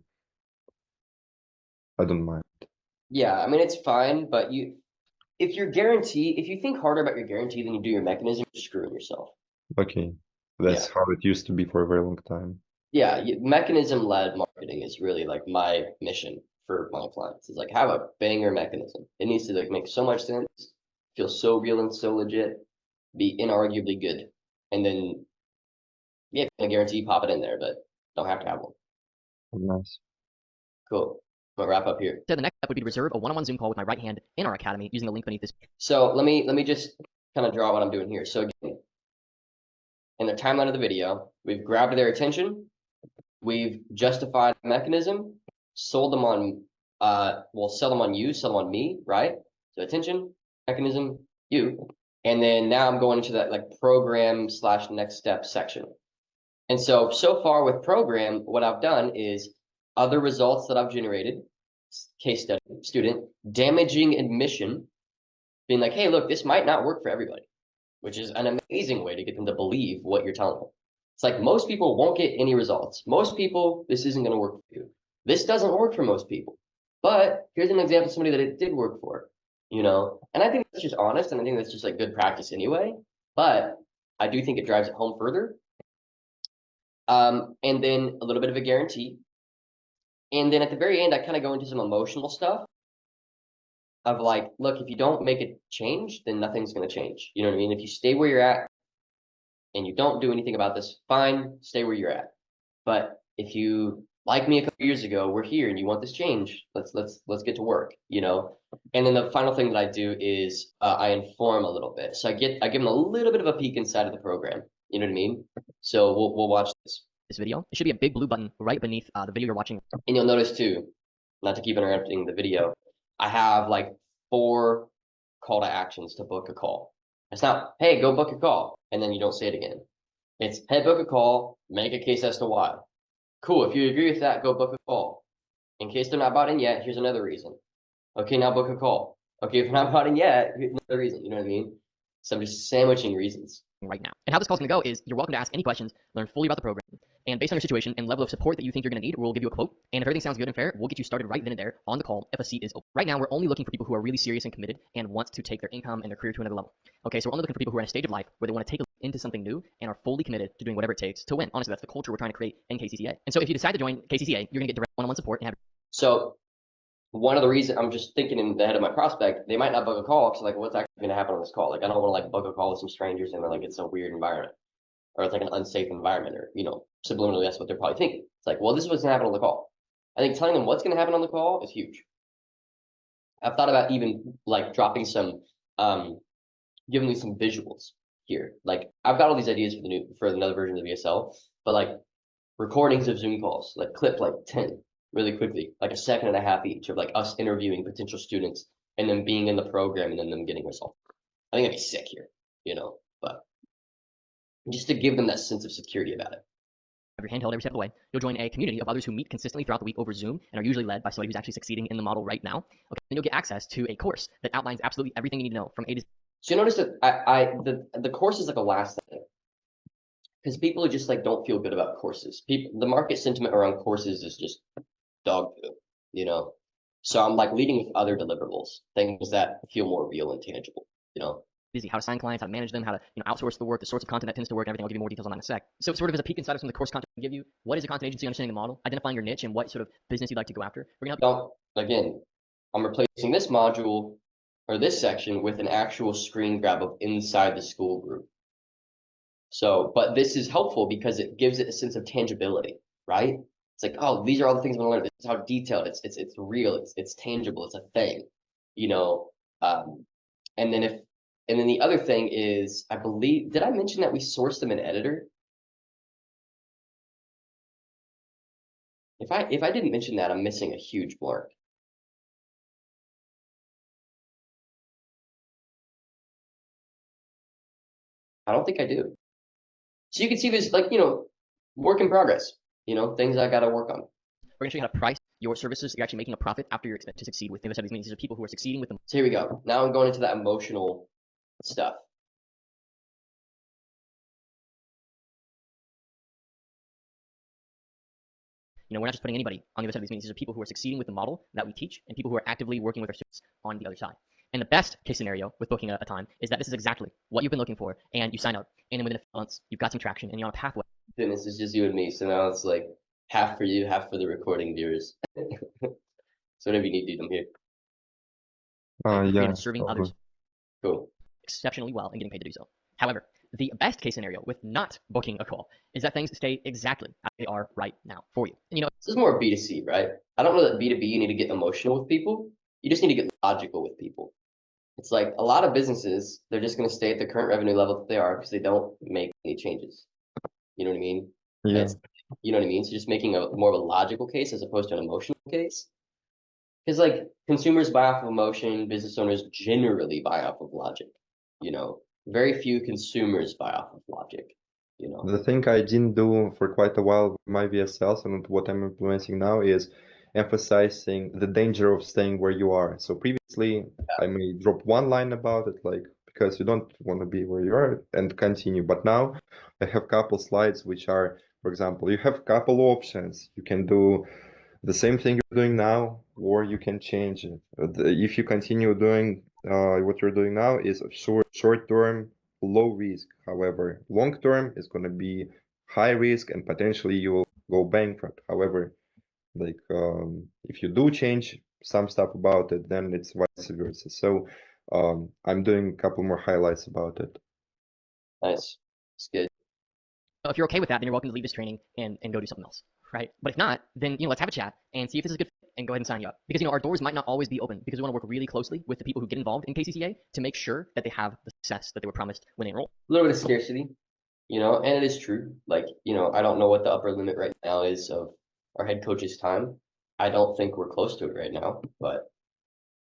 don't mind. Yeah, I mean, it's fine, but if you think harder about your guarantee than you do your mechanism, you're screwing yourself. Okay, Yeah. that's how it used to be for a very long time. Yeah, mechanism-led marketing is really like my mission for my clients. It's like have a banger mechanism. It needs to like make so much sense, feel so real and so legit, be inarguably good, and then yeah, I guarantee pop it in there, but don't have to have one. Nice. Cool. I'm gonna wrap up here. So the next step would be to reserve a one-on-one Zoom call with my right hand in our academy using the link beneath this. So let me just kind of draw what I'm doing here. So again, in the timeline of the video, we've grabbed their attention, we've justified the mechanism, sold them on we'll sell them on you, sell them on me, right? So attention, mechanism, you. And then now I'm going into that like program / next step section. And so far with program, what I've done is other results that I've generated, case study, student, damaging admission, being like, hey, look, this might not work for everybody, which is an amazing way to get them to believe what you're telling them. It's like most people won't get any results. Most people, this isn't going to work for you. This doesn't work for most people. But here's an example of somebody that it did work for, you know? And I think that's just honest, and I think that's just like good practice anyway. But I do think it drives it home further. And then a little bit of a guarantee. And then at the very end, I kind of go into some emotional stuff of like, look, if you don't make a change, then nothing's going to change. You know what I mean? If you stay where you're at and you don't do anything about this, fine, stay where you're at. But if you like me a couple years ago, we're here and you want this change, let's get to work, you know? And then the final thing that I do is I inform a little bit. So I give them a little bit of a peek inside of the program. You know what I mean? So we'll watch this video. It should be a big blue button right beneath the video you're watching. And you'll notice too, not to keep interrupting the video, I have like 4 call to actions to book a call. It's not, hey, go book a call, and then you don't say it again. It's, hey, book a call, make a case as to why. Cool, if you agree with that, go book a call. In case they're not bought in yet, here's another reason. Okay, now book a call. Okay, if they're not bought in yet, here's another reason. You know what I mean? So I'm just sandwiching reasons. Right now. And how this call's going to go is you're welcome to ask any questions, learn fully about the program, and based on your situation and level of support that you think you're going to need, we'll give you a quote. And if everything sounds good and fair, we'll get you started right then and there on the call if a seat is open. Right now, we're only looking for people who are really serious and committed and want to take their income and their career to another level. Okay, so we're only looking for people who are in a stage of life where they want to take a leap into something new and are fully committed to doing whatever it takes to win. Honestly, that's the culture we're trying to create in KCCA. And so if you decide to join KCCA, you're going to get direct one-on-one support and have. So one of the reasons I'm just thinking in the head of my prospect, they might not book a call because like, what's actually going to happen on this call? Like, I don't want to like book a call with some strangers and then like it's a weird environment, or it's like an unsafe environment, or you know, subliminally that's what they're probably thinking. It's like, well, this is what's going to happen on the call. I think telling them what's going to happen on the call is huge. I've thought about even like dropping some, giving me some visuals here. Like I've got all these ideas for another version of the VSL, but like recordings of Zoom calls, like clip like 10 really quickly, like a second and a half each of like us interviewing potential students and then being in the program and then them getting results. I think that'd be sick here, you know, but just to give them that sense of security about it. Have your hand held every step of the way. You'll join a community of others who meet consistently throughout the week over Zoom and are usually led by somebody who's actually succeeding in the model right now. Okay, then you'll get access to a course that outlines absolutely everything you need to know from A to Z. So you notice that the course is like a last thing, because people just like don't feel good about courses. The market sentiment around courses is just dog poo, you know. So I'm like leading with other deliverables, things that feel more real and tangible, you know. busy, how to sign clients, how to manage them, how to outsource the work, the sorts of content that tends to work, and everything. I'll give you more details on that in a sec. So sort of as a peek inside of some of the course content we give you, what is a content agency, understanding the model, identifying your niche, and what sort of business you'd like to go after. We're gonna help you. Again, I'm replacing this module or this section with an actual screen grab of inside the school group. So, but this is helpful because it gives it a sense of tangibility, right? It's like, oh, these are all the things I'm gonna learn. This is how detailed it's real, it's tangible, it's a thing, and then the other thing is, I believe, did I mention that we sourced them an editor? If I didn't mention that, I'm missing a huge mark. I don't think I do. So you can see there's like, work in progress, things I got to work on. We're going to show you how to price your services. You're actually making a profit after you're expected to succeed with them. These are people who are succeeding with them. So here we go. Now I'm going into that emotional stuff. We're not just putting anybody on the other side of these meetings. These are people who are succeeding with the model that we teach and people who are actively working with our students on the other side. And the best case scenario with booking a time is that this is exactly what you've been looking for, and you sign up, and then within a few months, you've got some traction, and you're on a pathway. Then this is just you and me, so now it's like half for you, half for the recording viewers. So whatever you need to do, I'm here. Yeah. Serving others. Cool. Exceptionally well and getting paid to do so. However, the best case scenario with not booking a call is that things stay exactly as they are right now for you. And this is more B2C, right? I don't know that B2B you need to get emotional with people. You just need to get logical with people. It's like a lot of businesses, they're just going to stay at the current revenue level that they are because they don't make any changes. You know what I mean? Yeah. You know what I mean? So just making a more of a logical case as opposed to an emotional case. Because like consumers buy off of emotion, business owners generally buy off of logic. Very few consumers buy off of logic. The thing I didn't do for quite a while with my VSLs and what I'm implementing now is emphasizing the danger of staying where you are. So previously, I may drop one line about it, like because you don't want to be where you are, and continue. But now I have a couple slides which are, for example, you have a couple options. You can do the same thing you're doing now, or you can change it. If you continue doing what you're doing now is short term, low risk. However, long term is going to be high risk and potentially you will go bankrupt. However, like if you do change some stuff about it, then it's vice versa. So I'm doing a couple more highlights about it. Nice. It's good. If you're okay with that, then you're welcome to leave this training and go do something else, right? But if not, then let's have a chat and see if this is good and go ahead and sign you up. Because our doors might not always be open because we want to work really closely with the people who get involved in KCCA to make sure that they have the success that they were promised when they enroll. A little bit of scarcity, and it is true. Like, I don't know what the upper limit right now is of our head coach's time. I don't think we're close to it right now, but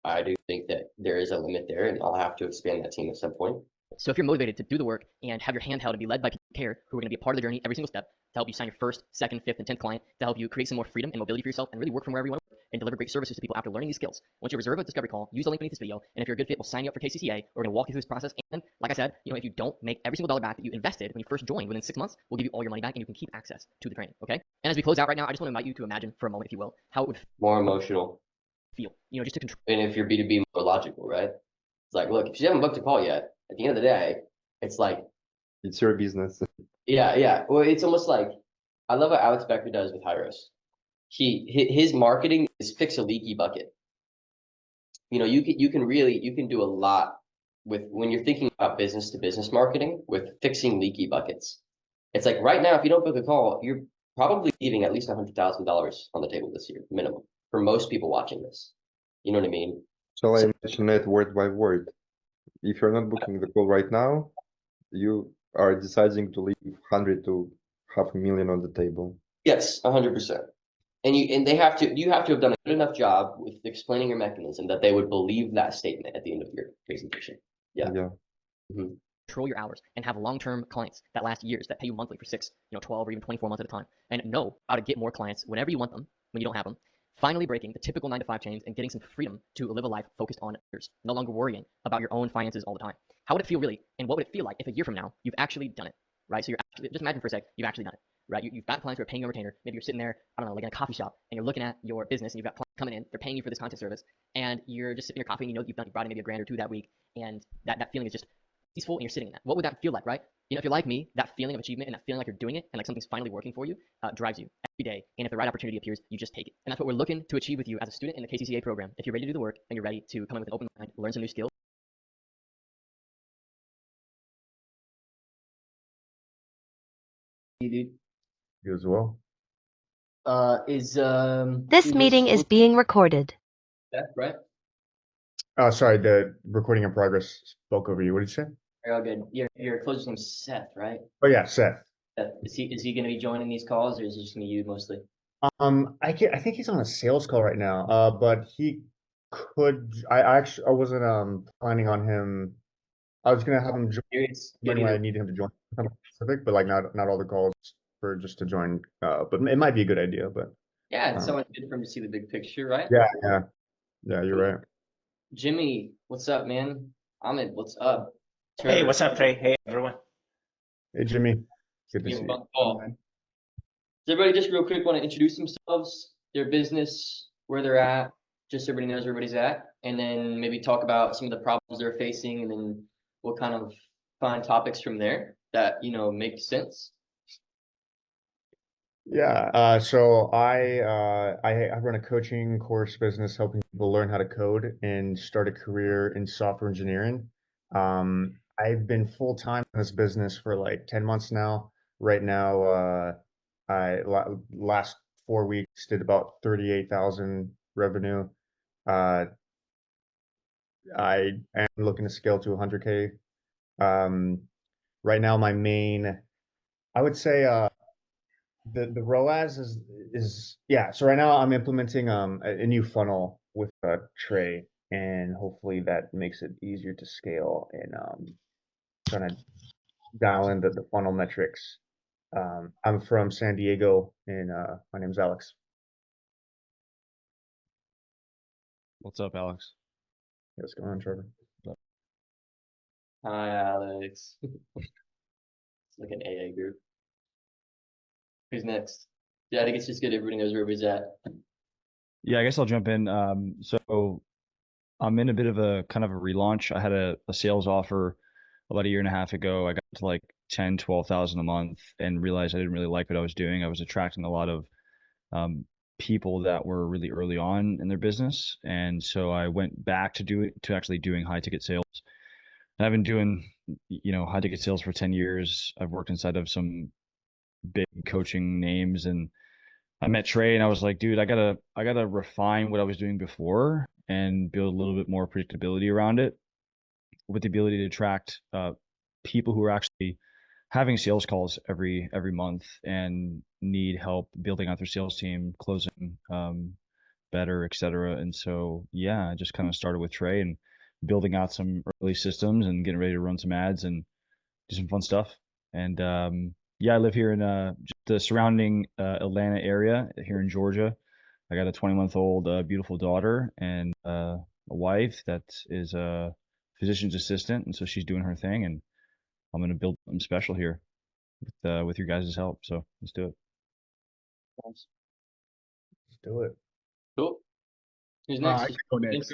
I do think that there is a limit there, and I'll have to expand that team at some point. So if you're motivated to do the work and have your hand held and be led by people who care, who are going to be a part of the journey every single step, to help you sign your first, second, fifth, and 10th client, to help you create some more freedom and mobility for yourself and really work from wherever you want to work and deliver great services to people after learning these skills. Once you reserve a discovery call, use the link beneath this video, and if you're a good fit, we'll sign you up for KCCA. We're going to walk you through this process, and like I said, if you don't make every single dollar back that you invested when you first joined within 6 months, we'll give you all your money back and you can keep access to the training, okay? And as we close out right now, I just want to invite you to imagine for a moment, if you will, how it would more emotional feel, just to control. And if you're B2B, more logical, right? It's like, look, if you haven't booked a call yet, at the end of the day, it's like, it's your business. Yeah. Well, it's almost like, I love what Alex Becker does with Hyros. His marketing is fix a leaky bucket. You can do a lot with when you're thinking about business to business marketing with fixing leaky buckets. It's like right now, if you don't book a call, you're probably leaving at least $100,000 on the table this year, minimum, for most people watching this. You know what I mean? Shall I mention it word by word? If you're not booking the call right now, you are deciding to leave 100 to $500,000 on the table. Yes, 100%. And you have to have done a good enough job with explaining your mechanism that they would believe that statement at the end of your presentation. Yeah. Mm-hmm. Control your hours and have long-term clients that last years, that pay you monthly for 6, 12, or even 24 months at a time, and know how to get more clients whenever you want them when you don't have them. Finally breaking the typical 9-to-5 chains and getting some freedom to live a life focused on others, no longer worrying about your own finances all the time. How would it feel really, and what would it feel like if a year from now you've actually done it, right? So just imagine for a sec, you've actually done it, right? You've got clients who are paying you a retainer. Maybe you're sitting there, I don't know, like in a coffee shop, and you're looking at your business, and you've got clients coming in, they're paying you for this content service, and you're just sipping your coffee, and you know that you've brought in maybe $1,000 or $2,000 that week, and that feeling is just peaceful and you're sitting in that. What would that feel like, right? You know, if you're like me, that feeling of achievement and that feeling like you're doing it and like something's finally working for you drives you every day. And if the right opportunity appears, you just take it. And that's what we're looking to achieve with you as a student in the KCCA program. If you're ready to do the work and you're ready to come in with an open mind, learn some new skills. Dude. You as well. This meeting is being recorded. Seth, right? Sorry, the recording in progress spoke over you. What did you say? You're all good. Your closer's name's Seth, right? Oh yeah, Seth. Seth, is he going to be joining these calls, or is it just going to be you mostly? I think he's on a sales call right now. But he could. I wasn't planning on him. I was gonna have him join when I need him to join something specific, but like not all the calls for just to join. But it might be a good idea. But yeah, it's so much good for him to see the big picture, right? yeah. You're right. Jimmy, what's up, man? Ahmed, what's up? Hey, what's up, Trey? Hey, everyone. Hey, Jimmy. Good to see you. Does everybody just real quick want to introduce themselves, their business, where they're at, just so everybody knows where everybody's at, and then maybe talk about some of the problems they're facing, and then we'll kind of find topics from there that, you know, make sense. Yeah, so I run a coaching course business helping people learn how to code and start a career in software engineering. I've been full time in this business for like 10 months now. Right now, last 4 weeks did about 38,000 revenue. I am looking to scale to 100K. Right now, my main, I would say, the ROAS is yeah. So right now I'm implementing a new funnel with Trey, and hopefully that makes it easier to scale and trying to dial in the funnel metrics. I'm from San Diego, and my name's Alex. What's up, Alex? Hey, what's going on, Trevor? Hi, Alex. It's like an AA group. Who's next? Yeah, I think it's just good everybody knows where everybody's at. Yeah, I guess I'll jump in. So I'm in a bit of a kind of a relaunch. I had a sales offer about a year and a half ago. I got to like 10, 12,000 a month and realized I didn't really like what I was doing. I was attracting a lot of people that were really early on in their business. And so I went back to actually doing high ticket sales. And I've been doing, high ticket sales for 10 years. I've worked inside of some big coaching names, and I met Trey and I was like, dude, I gotta refine what I was doing before and build a little bit more predictability around it with the ability to attract people who are actually having sales calls every month and need help building out their sales team, closing better, etc. And so yeah, I just kind of started with Trey and building out some early systems and getting ready to run some ads and do some fun stuff. And yeah, I live here in just the surrounding Atlanta area here in Georgia. I got a 20-month-old beautiful daughter and a wife that is a physician's assistant, and so she's doing her thing, and I'm gonna build something special here with your guys' help. So let's do it. Let's do it. Cool. Who's I next? can go next.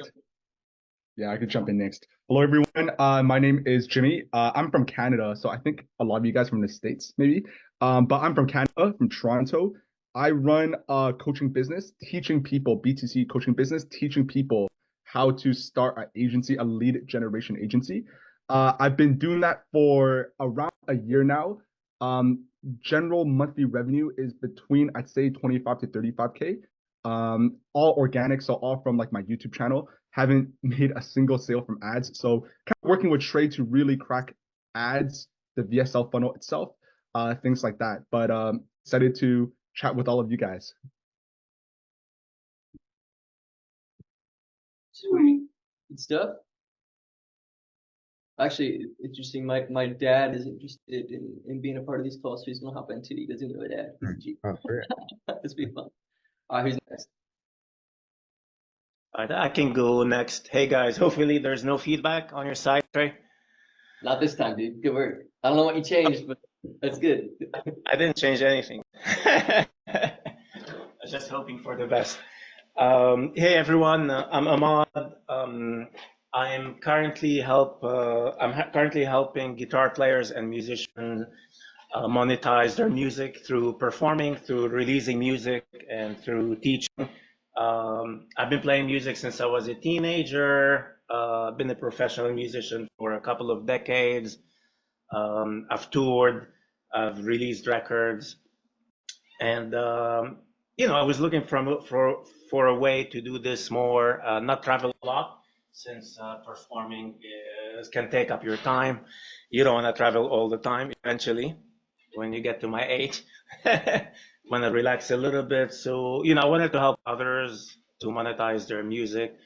Yeah, I could jump in next. Hello, everyone. My name is Jimmy. I'm from Canada, so I think a lot of you guys from the States, maybe. But I'm from Canada, from Toronto. I run a coaching business, teaching people, B2C coaching business, teaching people how to start an agency, a lead generation agency. I've been doing that for around a year now. General monthly revenue is between, I'd say, 25 to 35K. All organic, so all from like my YouTube channel. Haven't made a single sale from ads. So kind of working with Trey to really crack ads, the VSL funnel itself, things like that. But excited to chat with all of you guys. Sweet. Good stuff. Actually, interesting. My dad is interested in being a part of these calls, so he's gonna hop in too. He doesn't know that. He's a G. Oh, great. This be fun. All right, who's next? All right, I can go next. Hey guys, hopefully there's no feedback on your side, Trey. Not this time, dude. Good work. I don't know what you changed, but that's good. I didn't change anything. I was just hoping for the best. Hey everyone, I'm Ahmad. I'm currently currently helping guitar players and musicians monetize their music through performing, through releasing music, and through teaching. I've been playing music since I was a teenager. Been a professional musician for a couple of decades. I've toured, I've released records, and I was looking for a way to do this more, not travel a lot, since performing can take up your time. You don't want to travel all the time. Eventually, when you get to my age, want to relax a little bit. So I wanted to help others to monetize their music.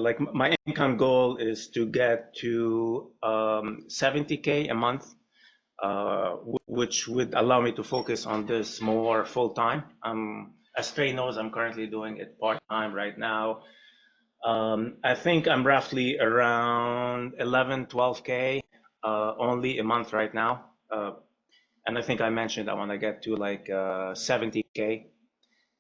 Like my income goal is to get to 70K a month, which would allow me to focus on this more full time. As Trey knows, I'm currently doing it part time right now. I think I'm roughly around 11, 12K only a month right now. And I think I mentioned I want to get to like 70K,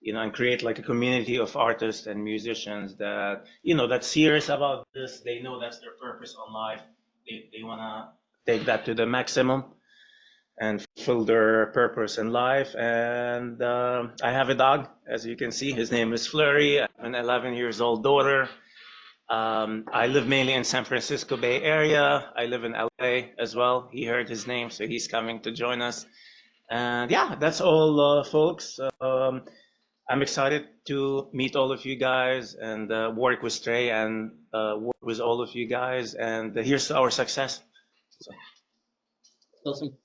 and create like a community of artists and musicians that, that's serious about this. They know that's their purpose on life. They want to take that to the maximum and fulfill their purpose in life. And I have a dog, as you can see. His name is Flurry. I have an 11 years old daughter. I live mainly in San Francisco Bay Area. I live in LA as well. He heard his name, so he's coming to join us. And yeah, that's all, folks. I'm excited to meet all of you guys and work with Trey and work with all of you guys. And here's to our success. So. Awesome.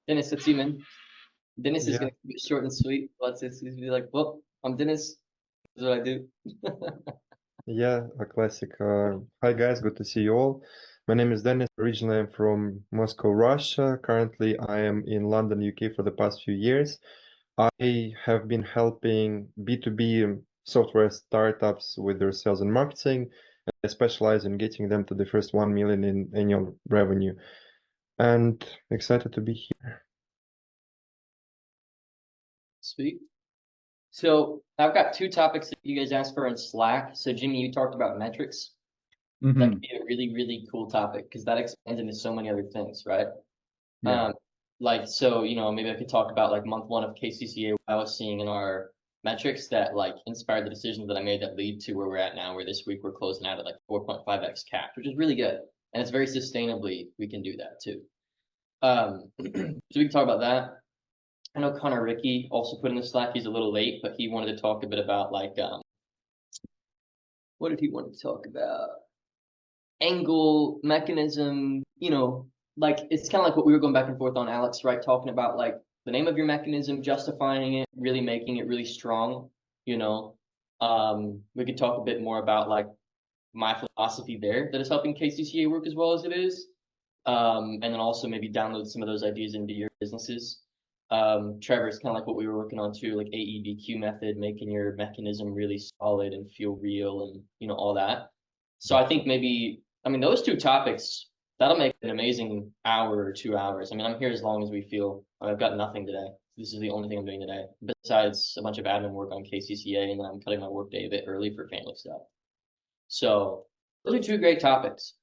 Dennis, that's you, man. Dennis is Yeah. going to keep it short and sweet. He's going to be like, well, I'm Dennis. This is what I do. Yeah, a classic. Hi guys, good to see you all. My name is Dennis. Originally, I'm from Moscow, Russia. Currently, I am in London, UK for the past few years. I have been helping B2B software startups with their sales and marketing. I specialize in getting them to the first 1 million in annual revenue. And excited to be here. Sweet. So I've got 2 topics that you guys asked for in Slack. So Jimmy, you talked about metrics. That could be a really, really cool topic because that expands into so many other things, right? Yeah. So, maybe I could talk about like month 1 of KCCA, what I was seeing in our metrics that like inspired the decisions that I made that lead to where we're at now, where this week we're closing out at like 4.5x CAC, which is really good. And it's very sustainably, we can do that too. So we can talk about that. I know Connor Ricky also put in the Slack. He's a little late, but he wanted to talk a bit about like, what did he want to talk about? Angle, mechanism, like it's kind of like what we were going back and forth on, Alex, right? Talking about like the name of your mechanism, justifying it, really making it really strong, We could talk a bit more about like my philosophy there that is helping KCCA work as well as it is. And then also maybe download some of those ideas into your businesses. Trevor, it's kind of like what we were working on too, like AEBQ method, making your mechanism really solid and feel real and, all that. So I think maybe, those 2 topics, that'll make an amazing hour or 2 hours. I'm here as long as we feel. I've got nothing today. This is the only thing I'm doing today, besides a bunch of admin work on KCCA, and then I'm cutting my work day a bit early for family stuff. So those are 2 great topics.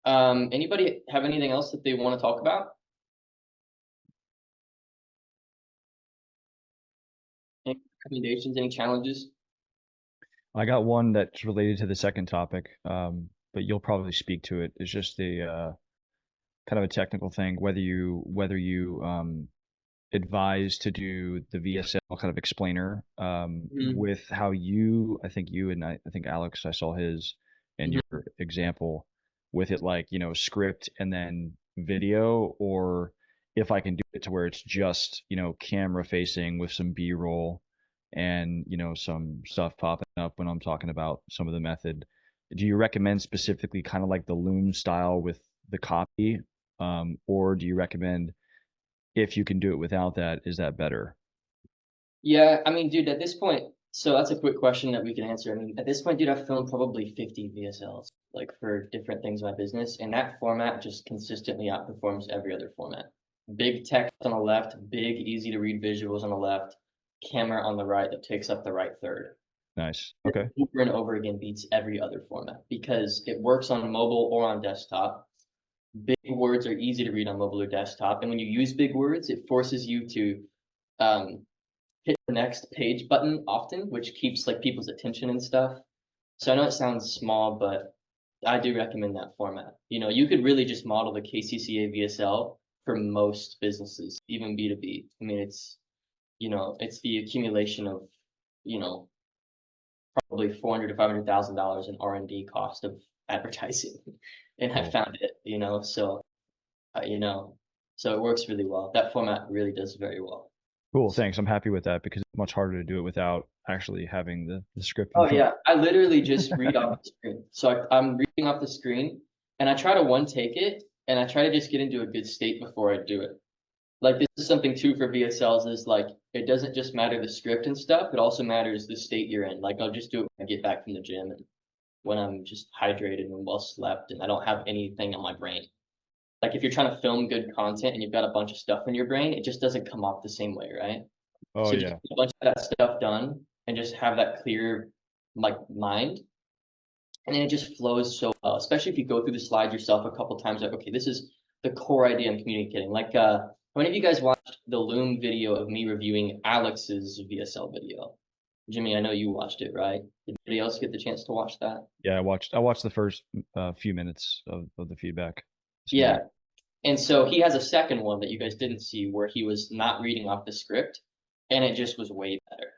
Anybody have anything else that they want to talk about? Any recommendations, any challenges? I got one that's related to the second topic, but you'll probably speak to it. It's just the kind of a technical thing, whether you advise to do the VSL kind of explainer with how I think Alex, I saw his and your example with it, like, script and then video, or if I can do it to where it's just, camera facing with some B-roll and, some stuff popping up when I'm talking about some of the method. Do you recommend specifically kind of like the Loom style with the copy, or do you recommend if you can do it without that, is that better? Yeah, dude, at this point, so that's a quick question that we can answer. At this point, dude, I've filmed probably 50 VSLs, like for different things in my business, and that format just consistently outperforms every other format. Big text on the left, big, easy to read visuals on the left, camera on the right that takes up the right third. Nice. Okay. Over and over again beats every other format because it works on mobile or on desktop. Big words are easy to read on mobile or desktop, and when you use big words, it forces you to hit the next page button often, which keeps like people's attention and stuff. So I know it sounds small, but I do recommend that format. You know, you could really just model the KCCA VSL for most businesses, even B2B. I mean, it's, you know, it's the accumulation of, you know, probably $400,000 to $500,000 in R&D cost of advertising, and I found it, you know, so you know, so it works really well. That format really does very well. Cool. Thanks. I'm happy with that because it's much harder to do it without actually having the script. Oh yeah, I literally just read off the screen. So I'm reading off the screen, and I try to one take it, and I try to just get into a good state before I do it. Like this is something too for VSLs is like, it doesn't just matter the script and stuff, it also matters the state you're in. Like I'll just do it when I get back from the gym and when I'm just hydrated and well slept and I don't have anything on my brain. Like if you're trying to film good content and you've got a bunch of stuff in your brain, it just doesn't come off the same way, right? Oh So yeah. just get a bunch of that stuff done and just have that clear like mind. And then it just flows so well, especially if you go through the slides yourself a couple times, like, okay, this is the core idea I'm communicating. Like how many of you guys watched the Loom video of me reviewing Alex's VSL video? Jimmy, I know you watched it, right? Did anybody else get the chance to watch that? Yeah, I watched the first few minutes of the feedback. Yeah. And so he has a second one that you guys didn't see where he was not reading off the script and it just was way better.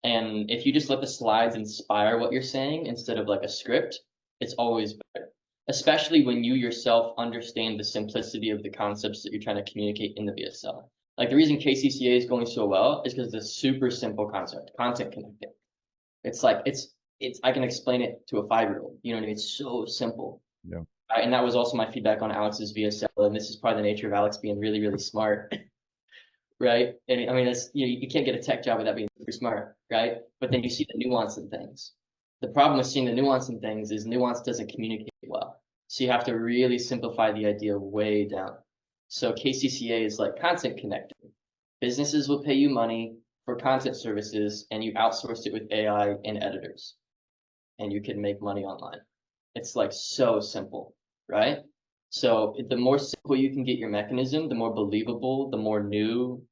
And if you just let the slides inspire what you're saying instead of like a script, it's always better. Especially when you yourself understand the simplicity of the concepts that you're trying to communicate in the VSL. Like the reason KCCA is going so well is because it's a super simple concept, content connecting. It's like, it's I can explain it to a 5-year-old, you know what I mean? It's so simple. Yeah. And that was also my feedback on Alex's VSL. And this is probably the nature of Alex being really, really smart. Right? And I mean, that's, you can't get a tech job without being super smart, right? But then you see the nuance in things. The problem with seeing the nuance in things is nuance doesn't communicate well. So you have to really simplify the idea way down. So KCCA is like content connecting. Businesses will pay you money for content services and you outsource it with AI and editors. And you can make money online. It's like so simple, right? So the more simple you can get your mechanism, the more believable, the more new,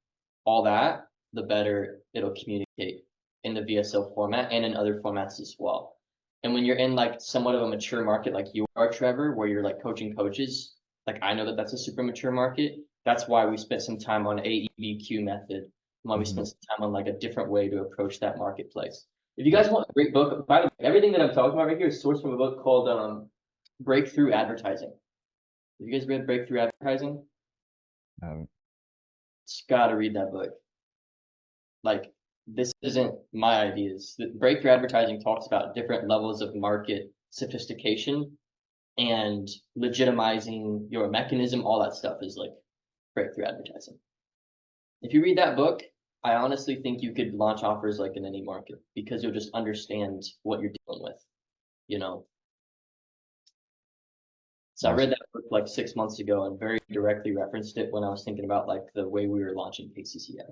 all that, the better it'll communicate in the VSL format and in other formats as well. And when you're in like somewhat of a mature market like you are, Trevor, where you're like coaching coaches, like I know that that's a super mature market. That's why we spent some time on AEBQ method, why we spent some time on like a different way to approach that marketplace. If you guys want a great book, by the way, everything that I'm talking about right here is sourced from a book called Breakthrough Advertising. Have you guys read Breakthrough Advertising? Just gotta read that book. Like, this isn't my ideas. Breakthrough Advertising talks about different levels of market sophistication and legitimizing your mechanism. All that stuff is like breakthrough advertising. If you read that book, I honestly think you could launch offers like in any market because you'll just understand what you're dealing with, you know? So I read that book like 6 months ago and very directly referenced it when I was thinking about like the way we were launching KCCA.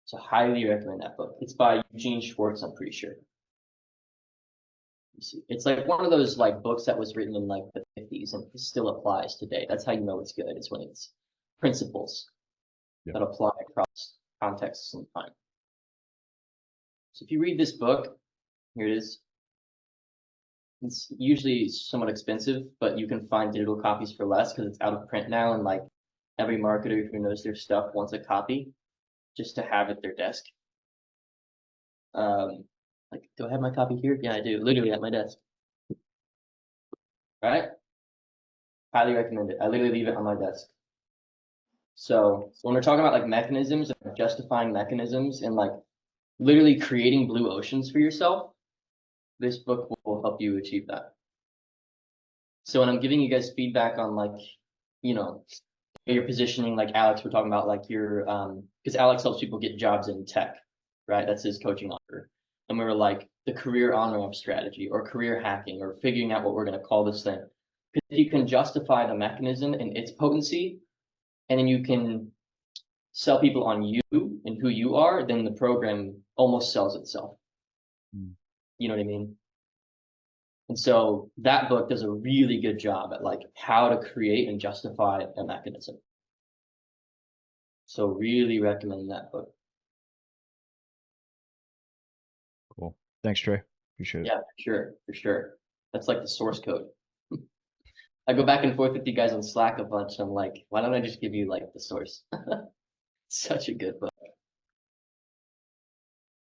So highly recommend that book. It's by Eugene Schwartz, I'm pretty sure. It's like one of those like books that was written in like the 50s and still applies today. That's how you know it's good. It's when it's principles that apply across contexts and time. So if you read this book, here it is. It's usually somewhat expensive, but you can find digital copies for less because it's out of print now. And like every marketer who knows their stuff wants a copy just to have at their desk. Like, do I have my copy here? Yeah, I do. Literally at my desk. Right? Highly recommend it. I literally leave it on my desk. So when we're talking about like mechanisms, and justifying mechanisms, and like literally creating blue oceans for yourself, this book will help you achieve that. So when I'm giving you guys feedback on like, you know, your positioning, like Alex, we're talking about like your, because Alex helps people get jobs in tech, right? That's his coaching offer. And we were like the career on-ramp strategy or career hacking or figuring out what we're going to call this thing. Because if you can justify the mechanism and its potency, and then you can sell people on you and who you are, then the program almost sells itself. You know what I mean? And so that book does a really good job at like how to create and justify a mechanism. So really recommend that book. Cool. Thanks, Trey. Appreciate it. Yeah, for sure. That's like the source code. I go back and forth with you guys on Slack a bunch. I'm like, why don't I just give you like the source? Such a good book.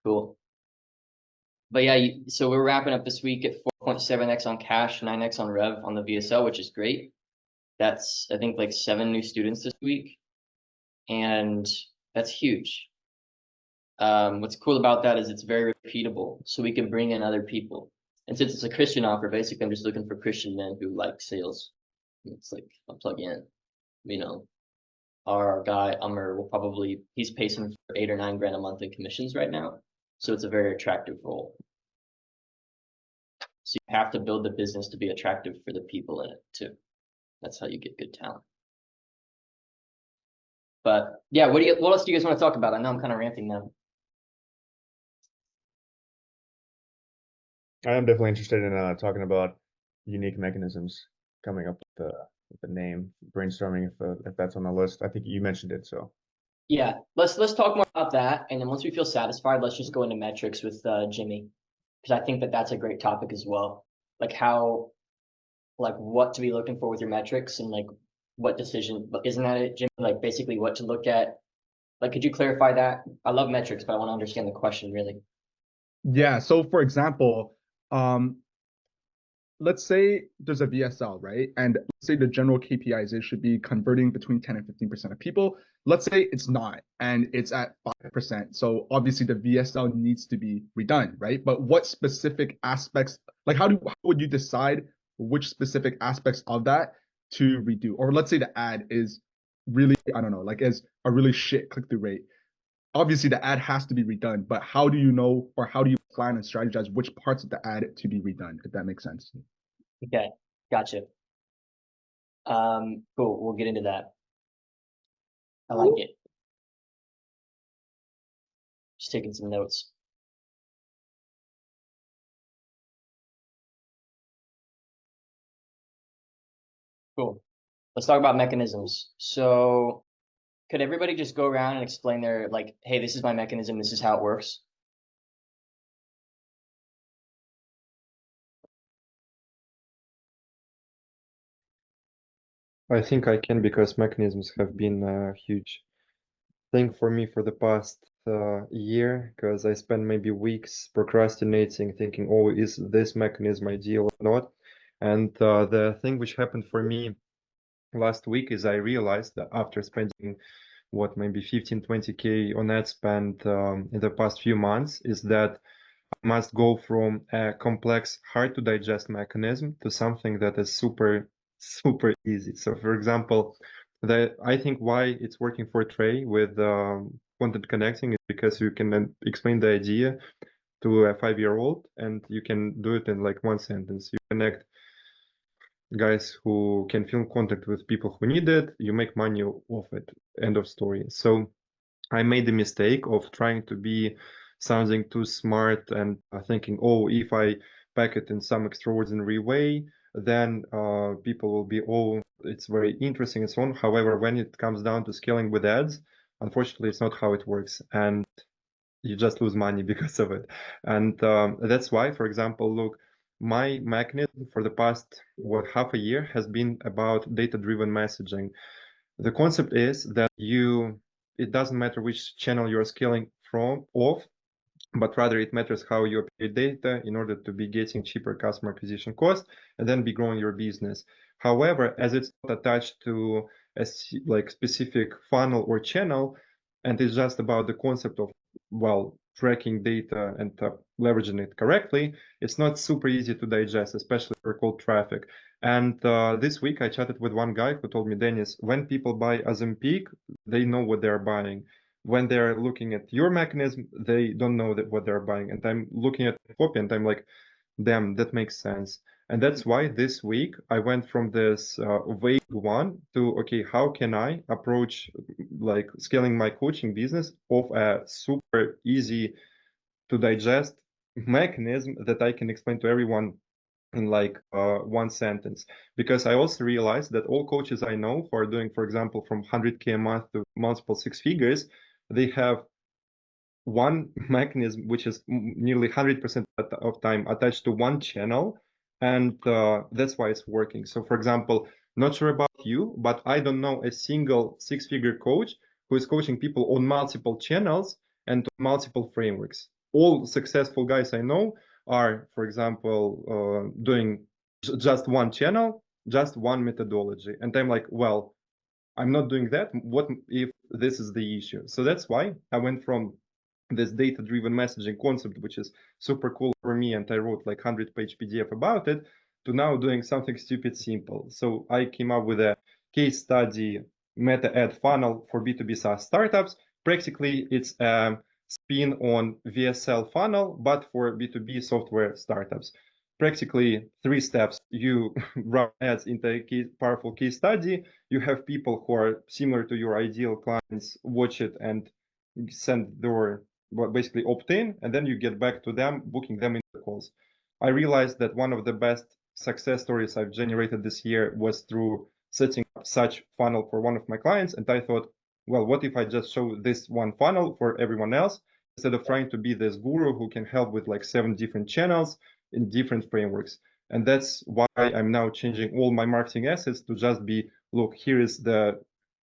Cool. But yeah, so we're wrapping up this week at 4.7x on cash, 9x on rev on the VSL, which is great. That's, I think, like 7 new students this week. And that's huge. What's cool about that is it's very repeatable. So we can bring in other people. And since it's a Christian offer, basically I'm just looking for Christian men who like sales. It's like I'll plug in, you know. Our guy, Ummer, will probably, he's pacing for 8 or 9 grand a month in commissions right now. So it's a very attractive role. So you have to build the business to be attractive for the people in it too. That's how you get good talent. But yeah, what else do you guys want to talk about? I know I'm kind of ranting now. I am definitely interested in talking about unique mechanisms coming up with the name, brainstorming if that's on the list. I think you mentioned it, so. Yeah, let's talk more about that, and then once we feel satisfied, let's just go into metrics with Jimmy, because I think that's a great topic as well. Like how, like what to be looking for with your metrics, and like what decision. Isn't that it, Jimmy? Like basically what to look at. Like, could you clarify that? I love metrics, but I want to understand the question really. Yeah. So for example, let's say there's a VSL, right? And let's say the general KPIs, it should be converting between 10 and 15% of people. Let's say it's not, and it's at 5%. So obviously the VSL needs to be redone, right? But what specific aspects, like how would you decide which specific aspects of that to redo? Or let's say the ad is really, I don't know, like is a really shit click-through rate. Obviously the ad has to be redone, but how do you know, or how do you plan and strategize which parts of the ad to be redone, if that makes sense? Okay, gotcha. Cool. We'll get into that. I like it. Just taking some notes. Cool. Let's talk about mechanisms. So could everybody just go around and explain their, like, hey, this is my mechanism, this is how it works? I think I can, because mechanisms have been a huge thing for me for the past year, because I spent maybe weeks procrastinating, thinking, oh, is this mechanism ideal or not? And the thing which happened for me last week is I realized that after spending maybe 15, 20K on ad spend in the past few months, is that I must go from a complex, hard to digest mechanism to something that is super, super easy. So for example, I think why it's working for Trey with content connecting is because you can then explain the idea to a 5-year-old and you can do it in like one sentence. You connect guys who can film content with people who need it, you make money off it, end of story. So I made the mistake of trying to be sounding too smart and thinking, oh, if I pack it in some extraordinary way, then people will be, oh, it's very interesting and so on. However, when it comes down to scaling with ads, unfortunately, it's not how it works. And you just lose money because of it. And that's why, for example, look, my mechanism for the past, half a year has been about data-driven messaging. The concept is that it doesn't matter which channel you're scaling off, but rather it matters how you apply data in order to be getting cheaper customer acquisition cost and then be growing your business. However, as it's not attached to a specific funnel or channel, and it's just about the concept of, tracking data and leveraging it correctly, it's not super easy to digest, especially for cold traffic. And this week I chatted with one guy who told me, Dennis, when people buy Ozempic, they know what they're buying. When they're looking at your mechanism, they don't know what they're buying. And I'm looking at the copy and I'm like, damn, that makes sense. And that's why this week I went from this vague one to, okay, how can I approach like scaling my coaching business of a super easy to digest mechanism that I can explain to everyone in like one sentence, because I also realized that all coaches I know who are doing, for example, from 100K a month to multiple six figures, they have one mechanism which is nearly 100% of time attached to one channel, and that's why it's working. So for example, not sure about you, but I don't know a single six-figure coach who is coaching people on multiple channels and multiple frameworks. All successful guys I know are, for example, doing just one channel, just one methodology. And I'm like, well, I'm not doing that. What if this is the issue? So that's why I went from this data-driven messaging concept, which is super cool for me, and I wrote like 100-page PDF about it, to now doing something stupid simple. So I came up with a case study meta ad funnel for B2B SaaS startups. Practically, it's a spin on VSL funnel, but for B2B software startups. Practically 3 steps. You run ads into a powerful case study. You have people who are similar to your ideal clients watch it and send their basically opt in, and then you get back to them, booking them into calls. I realized that one of the best success stories I've generated this year was through setting up such funnel for one of my clients. And I thought, well, what if I just show this one funnel for everyone else instead of trying to be this guru who can help with like 7 different channels in different frameworks? And that's why I'm now changing all my marketing assets to just be, look, here is the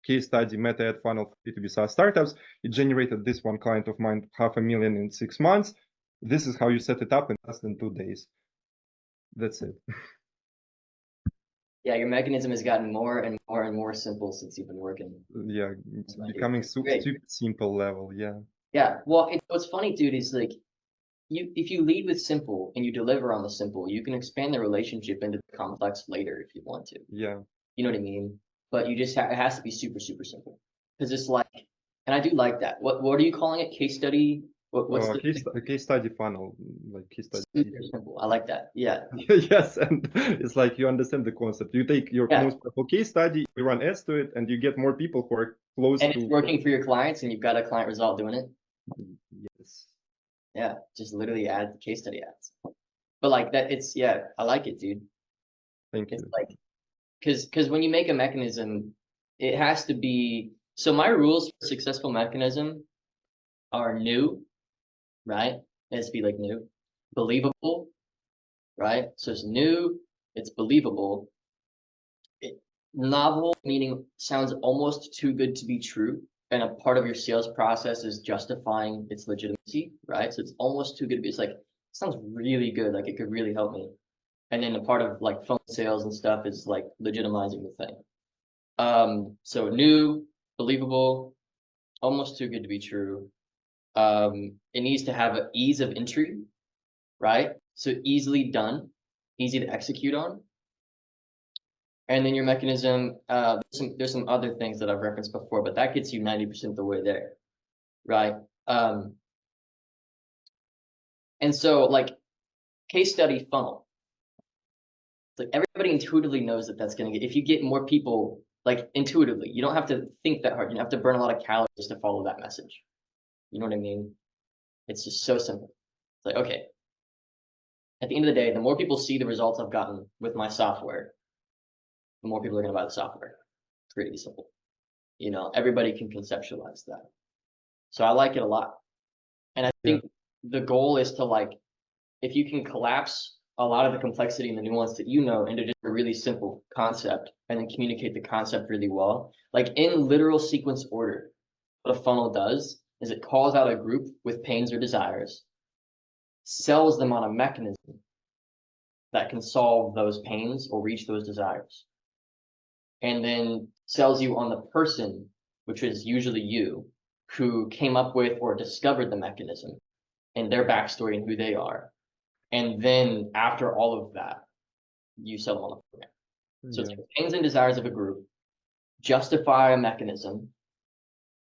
case study meta ad funnel for B2B SaaS startups. It generated this one client of mine $500,000 in 6 months. This is how you set it up in less than 2 days. That's it. Yeah, your mechanism has gotten more and more and more simple since you've been working. Yeah, it's becoming super simple level. Yeah. Yeah. Well, what's funny, dude, is like if you lead with simple and you deliver on the simple, you can expand the relationship into the complex later if you want to. Yeah. You know what I mean? But you just it has to be super, super simple. Because it's like, and I do like that. What are you calling it? Case study? What's the case study funnel? Like case study. Super simple. I like that. Yeah. Yes, and it's like you understand the concept. You take your most powerful case study, you run ads to it, and you get more people who are close and to. it's working for your clients, and you've got a client result doing it. Yes. Yeah, just literally add the case study ads. But like that, I like it, dude. Thank you. It's like, because when you make a mechanism, it has to be. So my rules for successful mechanism are new, right? It has to be like new, believable, right? So it's new, it's believable. Novel, meaning sounds almost too good to be true. And a part of your sales process is justifying its legitimacy, right? So it's almost too good to be, it's like, it sounds really good, like it could really help me. And then a part of like phone sales and stuff is like legitimizing the thing. So new, believable, almost too good to be true. It needs to have an ease of entry, right? So easily done, easy to execute on. And then your mechanism, there's some other things that I've referenced before, but that gets you 90% of the way there, right? And so like case study funnel, like everybody intuitively knows that that's going to get, if you get more people like intuitively, you don't have to think that hard. You don't have to burn a lot of calories to follow that message. You know what I mean? It's just so simple. It's like, okay, at the end of the day, the more people see the results I've gotten with my software, the more people are going to buy the software. It's pretty simple. You know, everybody can conceptualize that. So I like it a lot. And I think the goal is to like, if you can collapse a lot of the complexity and the nuance that you know into just a really simple concept and then communicate the concept really well, like in literal sequence order, what a funnel does is it calls out a group with pains or desires, sells them on a mechanism that can solve those pains or reach those desires, and then sells you on the person, which is usually you, who came up with or discovered the mechanism and their backstory and who they are. And then after all of that, you sell them on the program. So it's the pains and desires of a group, justify a mechanism.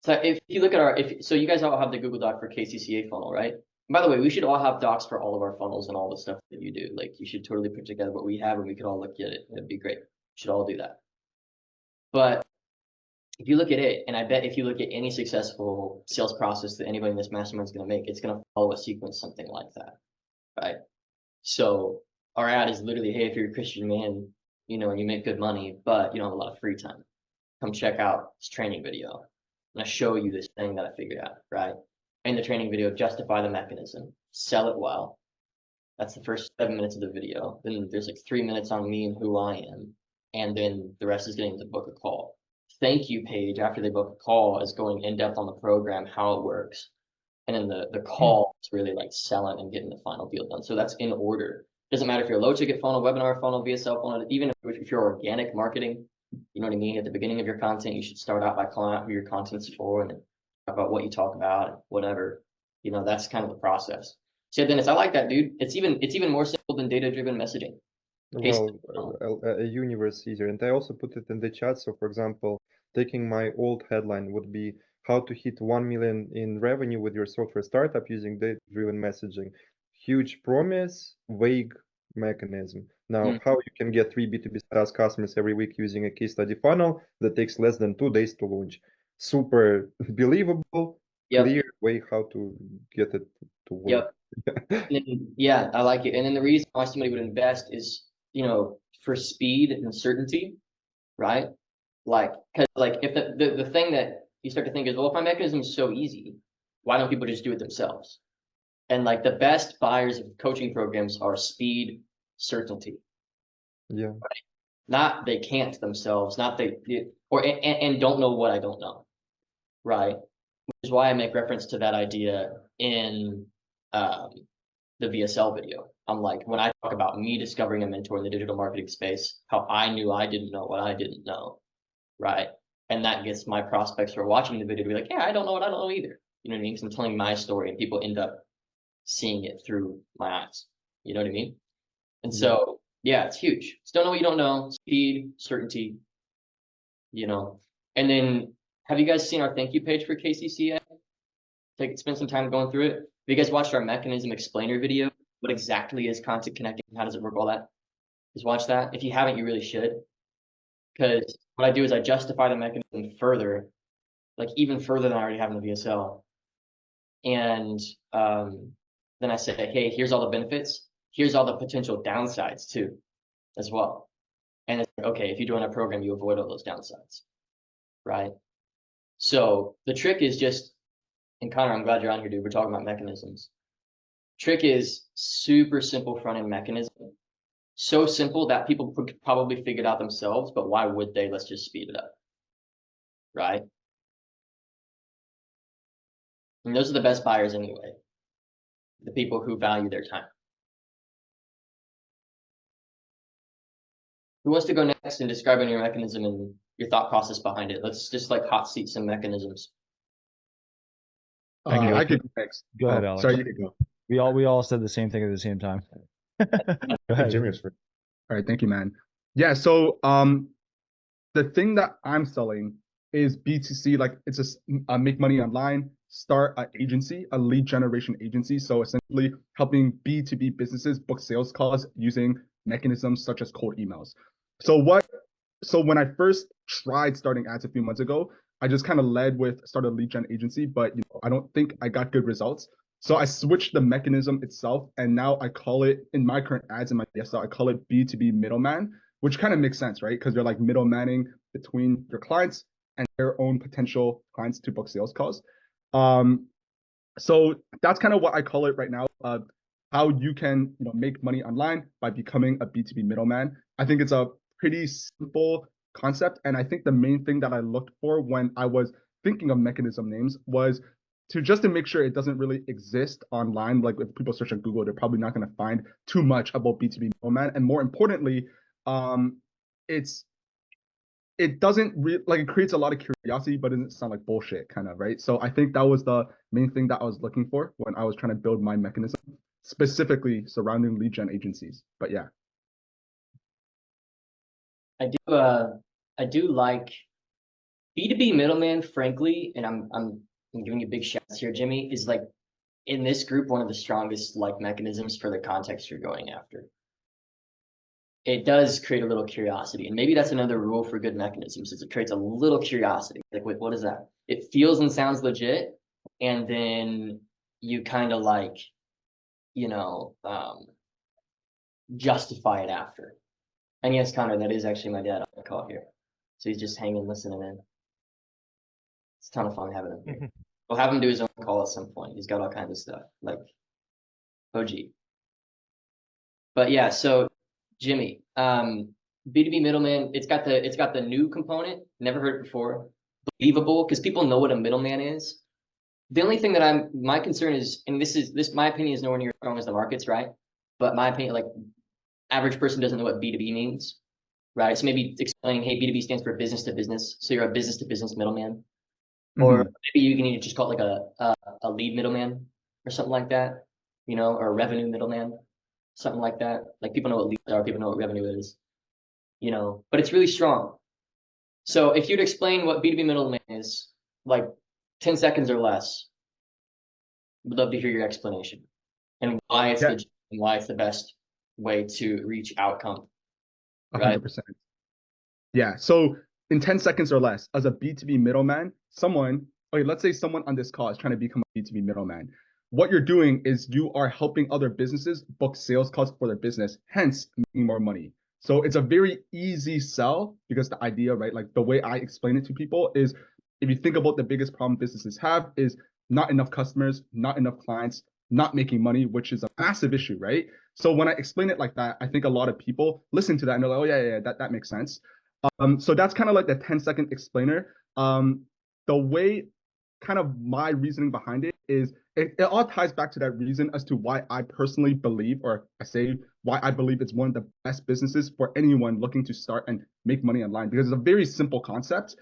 So if you look at so you guys all have the Google Doc for KCCA funnel, right? And by the way, we should all have docs for all of our funnels and all the stuff that you do. Like you should totally put together what we have and we could all look at it. It'd be great. We should all do that. But if you look at it, and I bet if you look at any successful sales process that anybody in this mastermind is going to make, it's going to follow a sequence, something like that. right? So our ad is literally, hey, if you're a Christian man, you know, and you make good money, but you don't have a lot of free time, come check out this training video. And I show you this thing that I figured out, right? In the training video, justify the mechanism, sell it well. That's the first 7 minutes of the video. Then there's like 3 minutes on me and who I am. And then the rest is getting to book a call. Thank you page after they book a call is going in depth on the program, how it works. And then the call is really like selling and getting the final deal done. So that's in order. Doesn't matter if you're a low ticket funnel, webinar funnel, VSL funnel, even if you're organic marketing, you know what I mean? At the beginning of your content, you should start out by calling out who your content's for and then talk about what you talk about and whatever. You know, that's kind of the process. So Dennis, I like that, dude. It's even more simple than data-driven messaging. Well, a universe easier. And I also put it in the chat. So for example, taking my old headline would be how to hit 1 million in revenue with your software startup using data-driven messaging. Huge promise, vague mechanism. Now, how you can get 3 B2B SaaS customers every week using a case study funnel that takes less than 2 days to launch. Super believable, clear way how to get it to work. Yeah, I like it. And then the reason why somebody would invest is, you know, for speed and certainty, right? Like, because like if the thing that you start to think is, well, if my mechanism is so easy, why don't people just do it themselves? And like the best buyers of coaching programs are speed, certainty. Yeah. Right? Not they can't themselves, not they or and don't know what I don't know. Right. Which is why I make reference to that idea in the VSL video. I'm like, when I talk about me discovering a mentor in the digital marketing space, how I knew I didn't know what I didn't know, right? And that gets my prospects who are watching the video to be like, yeah, I don't know what I don't know either. You know what I mean? Because I'm telling my story and people end up seeing it through my eyes. You know what I mean? And so, yeah, it's huge. Just don't know what you don't know. Speed, certainty, you know. And then, have you guys seen our thank you page for KCC? Spend some time going through it. Have you guys watched our mechanism explainer video? What exactly is content connecting? How does it work? All that. Just watch that. If you haven't, you really should. Because what I do is I justify the mechanism further, like even further than I already have in the VSL. And then I say, hey, here's all the benefits. Here's all the potential downsides too, as well. And it's like, okay, if you join a program, you avoid all those downsides, right? So the trick is just, and Connor, I'm glad you're on here, dude. We're talking about mechanisms. Trick is super simple front-end mechanism. So simple that people could probably figure it out themselves, but why would they? Let's just speed it up, right? And those are the best buyers anyway, the people who value their time. Who wants to go next and describing your mechanism and your thought process behind it? Let's just like hot seat some mechanisms. I could go next. Go ahead, Alex. Sorry, you could go. We all said the same thing at the same time. Go ahead. Jimmy was first. All right, thank you, man. Yeah, so the thing that I'm selling is B2C, like it's a make money online, start an agency, a lead generation agency. So essentially helping B2B businesses book sales calls using mechanisms such as cold emails. So when I first tried starting ads a few months ago, I just kind of started a lead gen agency, but I don't think I got good results. So I switched the mechanism itself, and now I call it, in my current ads in my VSL, I call it B2B middleman, which kind of makes sense, right? Because you're like middlemaning between your clients and their own potential clients to book sales calls. So that's kind of what I call it right now. How you can make money online by becoming a B2B middleman. I think it's a pretty simple concept, and I think the main thing that I looked for when I was thinking of mechanism names was to make sure it doesn't really exist online. Like if people search on Google, they're probably not going to find too much about B2B middleman, and more importantly, it doesn't it creates a lot of curiosity, but it doesn't sound like bullshit, kind of, right? So I think that was the main thing that I was looking for when I was trying to build my mechanism, specifically surrounding lead gen agencies. But yeah, I do like B2B middleman, frankly, and I'm giving you big shouts here, Jimmy, is like in this group one of the strongest like mechanisms for the context you're going after. It does create a little curiosity, and maybe that's another rule for good mechanisms, is it creates a little curiosity. Like, wait, what is that? It feels and sounds legit, and then you kind of like you know, justify it after. And yes, Connor, that is actually my dad on the call here. So he's just hanging, listening in. It's a ton of fun having him here. We'll have him do his own call at some point. He's got all kinds of stuff, like OG. But yeah, so Jimmy, B2B middleman, it's got the new component, never heard it before. Believable, because people know what a middleman is. The only thing that my concern is, and my opinion is nowhere near as strong as the market's, right? But my opinion, like, average person doesn't know what B2B means, right? So maybe explaining, hey, B2B stands for business to business. So you're a business to business middleman. Or maybe you can even just call it like a lead middleman or something like that, you know, or a revenue middleman, something like that. Like, people know what leads are, people know what revenue is, you know, but it's really strong. So if you'd explain what B2B middleman is, like 10 seconds or less, would love to hear your explanation and why it's legit and why it's the best way to reach outcome. 100%. Yeah. So in 10 seconds or less, as a B2B middleman, let's say someone on this call is trying to become a B2B middleman. What you're doing is you are helping other businesses book sales calls for their business, hence making more money. So it's a very easy sell, because the idea, right, like the way I explain it to people is, if you think about the biggest problem businesses have is not enough customers, not enough clients, not making money, which is a massive issue, right? So when I explain it like that, I think a lot of people listen to that and they're like, oh yeah, that makes sense. So that's kind of like the 10-second explainer. The way, kind of my reasoning behind it is, it all ties back to that reason as to why I personally believe, or I say why I believe it's one of the best businesses for anyone looking to start and make money online, because it's a very simple concept.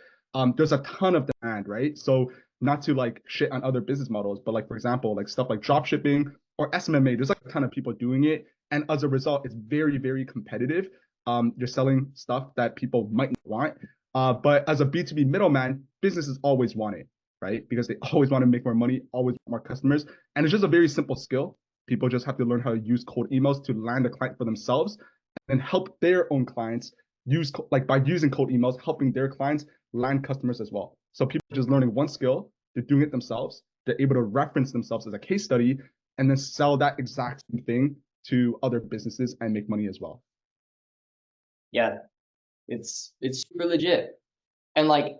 There's a ton of demand, right? So not to like shit on other business models, but like, for example, like stuff like drop shipping or SMMA, there's like a ton of people doing it. And as a result, it's very, very competitive. You're selling stuff that people might not want. But as a B2B middleman, businesses always want it, right? Because they always want to make more money, always want more customers. And it's just a very simple skill. People just have to learn how to use cold emails to land a client for themselves and help their own clients by using cold emails, helping their clients land customers as well. So people are just learning one skill, they're doing it themselves, they're able to reference themselves as a case study, and then sell that exact same thing to other businesses and make money as well. Yeah, it's super legit. And like,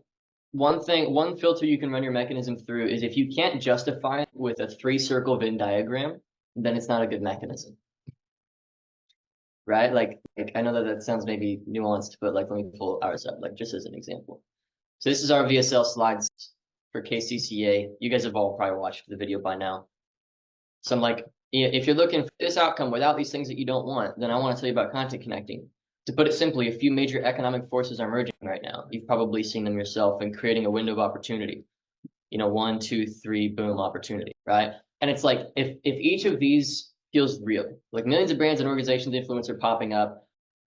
one filter you can run your mechanism through is, if you can't justify it with a 3-circle Venn diagram, then it's not a good mechanism. Right? Like I know that sounds maybe nuanced, but like, let me pull ours up, like just as an example. So this is our VSL slides for KCCA. You guys have all probably watched the video by now. So I'm like, if you're looking for this outcome without these things that you don't want, then I want to tell you about content connecting. To put it simply, a few major economic forces are merging right now. You've probably seen them yourself, and creating a window of opportunity. You know, 1, 2, 3, boom, opportunity, right? And it's like, if each of these feels real, like millions of brands and organizations, influencers popping up,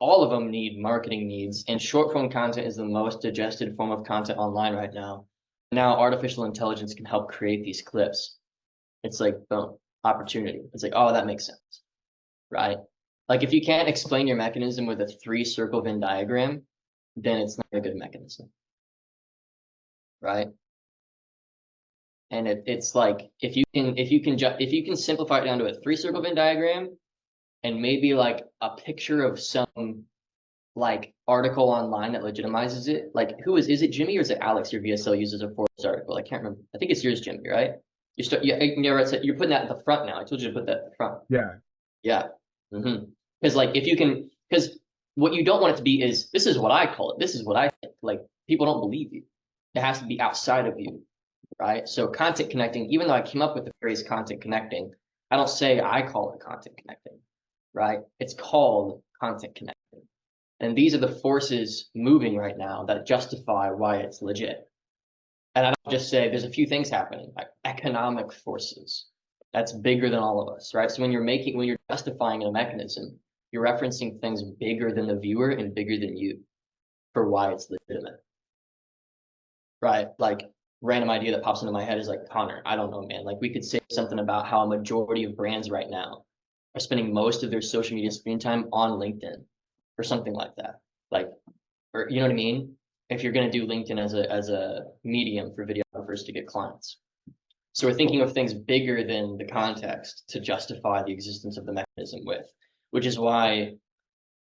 all of them need marketing needs, and short form content is the most digested form of content online right now. Now artificial intelligence can help create these clips. It's like, boom, opportunity. It's like, oh, that makes sense, right? Like, if you can't explain your mechanism with a 3-circle Venn diagram, then it's not a good mechanism, right? And it's like, if you can simplify it down to a 3-circle Venn diagram, and maybe like a picture of some like article online that legitimizes it. Like, is it Jimmy or is it Alex? Your VSL uses a Forbes article. I can't remember. I think it's yours, Jimmy, right? You're putting that at the front now. I told you to put that at the front. Yeah. Yeah. Because like, because what you don't want it to be is, this is what I call it. This is what I think. Like, people don't believe you. It has to be outside of you, right? So content connecting, even though I came up with the phrase content connecting, I don't say I call it content connecting, right? It's called content connecting. And these are the forces moving right now that justify why it's legit. And I don't just say, there's a few things happening, like economic forces. That's bigger than all of us, right? So when you're justifying a mechanism, you're referencing things bigger than the viewer and bigger than you for why it's legitimate, right? Like, random idea that pops into my head is like, Connor, I don't know, man. Like, we could say something about how a majority of brands right now are spending most of their social media screen time on LinkedIn or something like that. Like, or you know what I mean? If you're going to do LinkedIn as a medium for videographers to get clients, So we're thinking of things bigger than the context to justify the existence of the mechanism with, which is why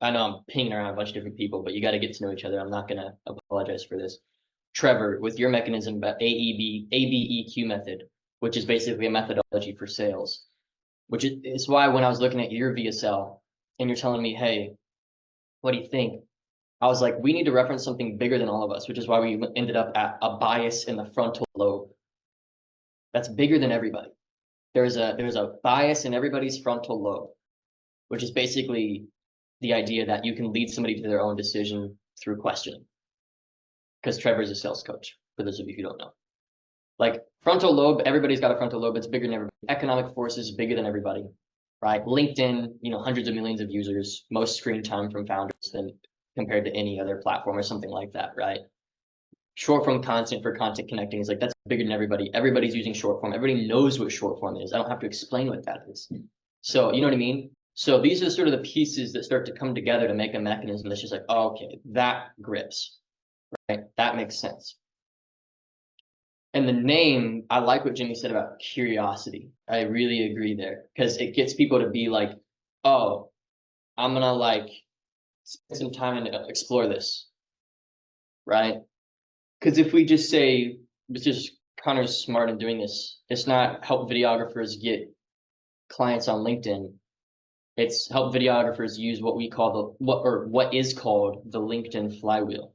I know I'm pinging around a bunch of different people, but you got to get to know each other. I'm not going to apologize for this. Trevor, with your mechanism about ABEQ method, which is basically a methodology for sales, which is why when I was looking at your VSL and you're telling me, hey, what do you think? I was like, we need to reference something bigger than all of us, which is why we ended up at a bias in the frontal lobe. That's bigger than everybody. There's a bias in everybody's frontal lobe, which is basically the idea that you can lead somebody to their own decision through questioning. Because Trevor's a sales coach, for those of you who don't know. Like frontal lobe, everybody's got a frontal lobe. It's bigger than everybody. Economic forces bigger than everybody, right? LinkedIn, hundreds of millions of users, most screen time from founders than compared to any other platform or something like that, right? Short form content for content connecting is like, that's bigger than everybody. Everybody's using short form. Everybody knows what short form is. I don't have to explain what that is. So, you know what I mean? So these are sort of the pieces that start to come together to make a mechanism that's just like, oh, okay, that grips, right? That makes sense. And the name, I like what Jimmy said about curiosity. I really agree there because it gets people to be like, oh, I'm going to like spend some time and explore this, right? Because if we just say, it's just Connor's smart in doing this, it's not help videographers get clients on LinkedIn. It's help videographers use what we call what is called the LinkedIn flywheel.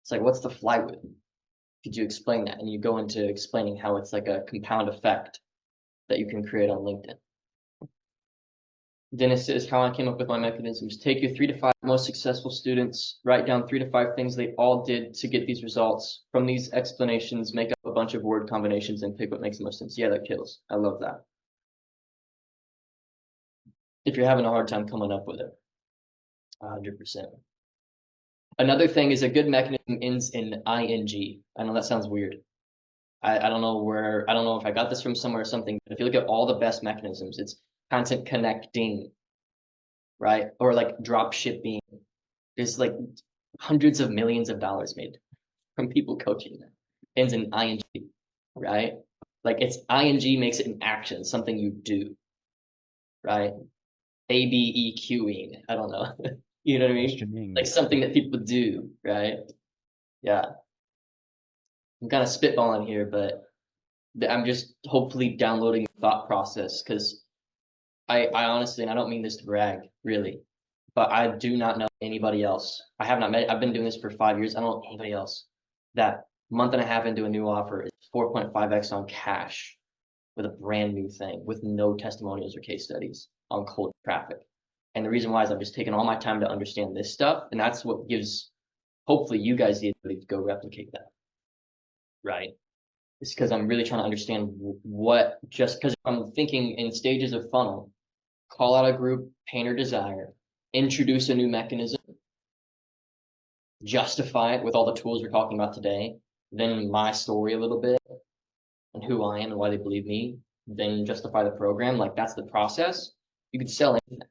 It's like, what's the flywheel? Could you explain that? And you go into explaining how it's like a compound effect that you can create on LinkedIn. Dennis says, how I came up with my mechanisms. Take your 3 to 5 most successful students, write down 3 to 5 things they all did to get these results. From these explanations, make up a bunch of word combinations and pick what makes the most sense. Yeah, that kills. I love that. If you're having a hard time coming up with it, 100%. Another thing is a good mechanism ends in ing. I know that sounds weird. I don't know if I got this from somewhere or something, but if you look at all the best mechanisms, it's content connecting, right? Or like drop shipping. There's like hundreds of millions of dollars made from people coaching that. Ends in ing, right? Like it's ing makes it an action, something you do, right? ABEQing, I don't know. You know what I mean? Like something that people do, right? Yeah. I'm kind of spitballing here, but I'm just hopefully downloading the thought process because I honestly, and I don't mean this to brag, really, but I do not know anybody else. I've been doing this for 5 years. I don't know anybody else that month and a half into a new offer is 4.5x on cash with a brand new thing with no testimonials or case studies on cold traffic. And the reason why is I'm just taking all my time to understand this stuff. And that's what gives, hopefully, you guys the ability to go replicate that. Right? It's because I'm really trying to understand just because I'm thinking in stages of funnel, call out a group, pain or desire, introduce a new mechanism, justify it with all the tools we're talking about today, then my story a little bit and who I am and why they believe me, then justify the program. Like that's the process. You could sell anything.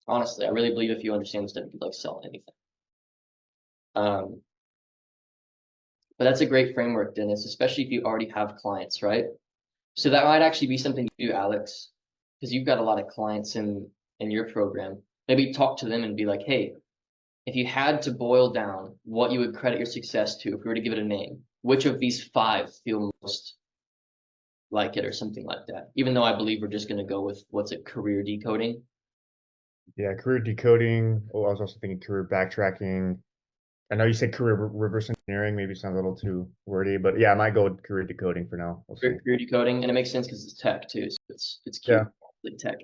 Honestly, I really believe if you understand this stuff, you could like sell anything. But that's a great framework, Dennis, especially if you already have clients, right? So that might actually be something you do, Alex, because you've got a lot of clients in your program. Maybe talk to them and be like, hey, if you had to boil down what you would credit your success to, if we were to give it a name, which of these 5 feel most like it or something like that? Even though I believe we're just going to go with, what's it, career decoding? Yeah, career decoding. Oh, I was also thinking career backtracking. I know you said career reverse engineering. Maybe sounds a little too wordy, but yeah, I might go with career decoding for now. We'll see. Career decoding, and it makes sense because it's tech too. So it's cute, like tech.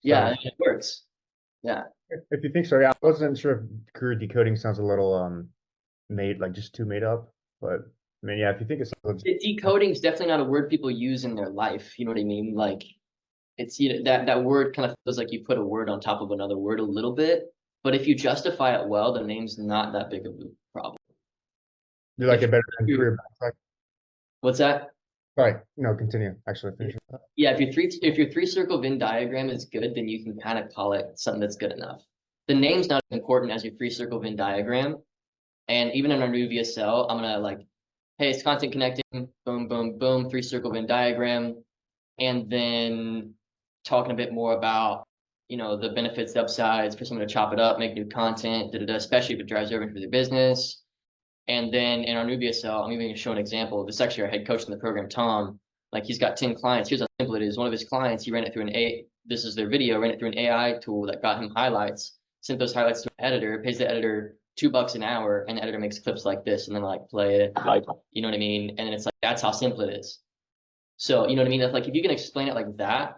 Yeah, it works. Yeah. If you think so, yeah, I wasn't sure if career decoding sounds a little just too made up, but I mean, yeah, if you think it's decoding is definitely not a word people use in their life. You know what I mean? Like it's that word kind of feels like you put a word on top of another word a little bit. But if you justify it well, the name's not that big of a problem. You like it better than career backtrack? What's that? Sorry, no, continue. Actually, finish it. Yeah, if your 3-circle Venn diagram is good, then you can kind of call it something that's good enough. The name's not as important as your 3-circle Venn diagram. And even in our new VSL, I'm gonna like hey, it's content connecting, boom, boom, boom, 3-circle Venn diagram, and then talking a bit more about, you know, the benefits, the upsides for someone to chop it up, make new content, especially if it drives revenue for their business. And then in our new VSL, I'm even going to show an example. This is actually our head coach in the program, Tom. Like, he's got 10 clients. Here's how simple it is. One of his clients, he ran it through this is their video, ran it through an AI tool that got him highlights, sent those highlights to an editor, pays the editor $2 an hour, and the editor makes clips like this, and then like play it, like, you know what I mean? And then it's like, that's how simple it is. So, you know what I mean? That's like, if you can explain it like that,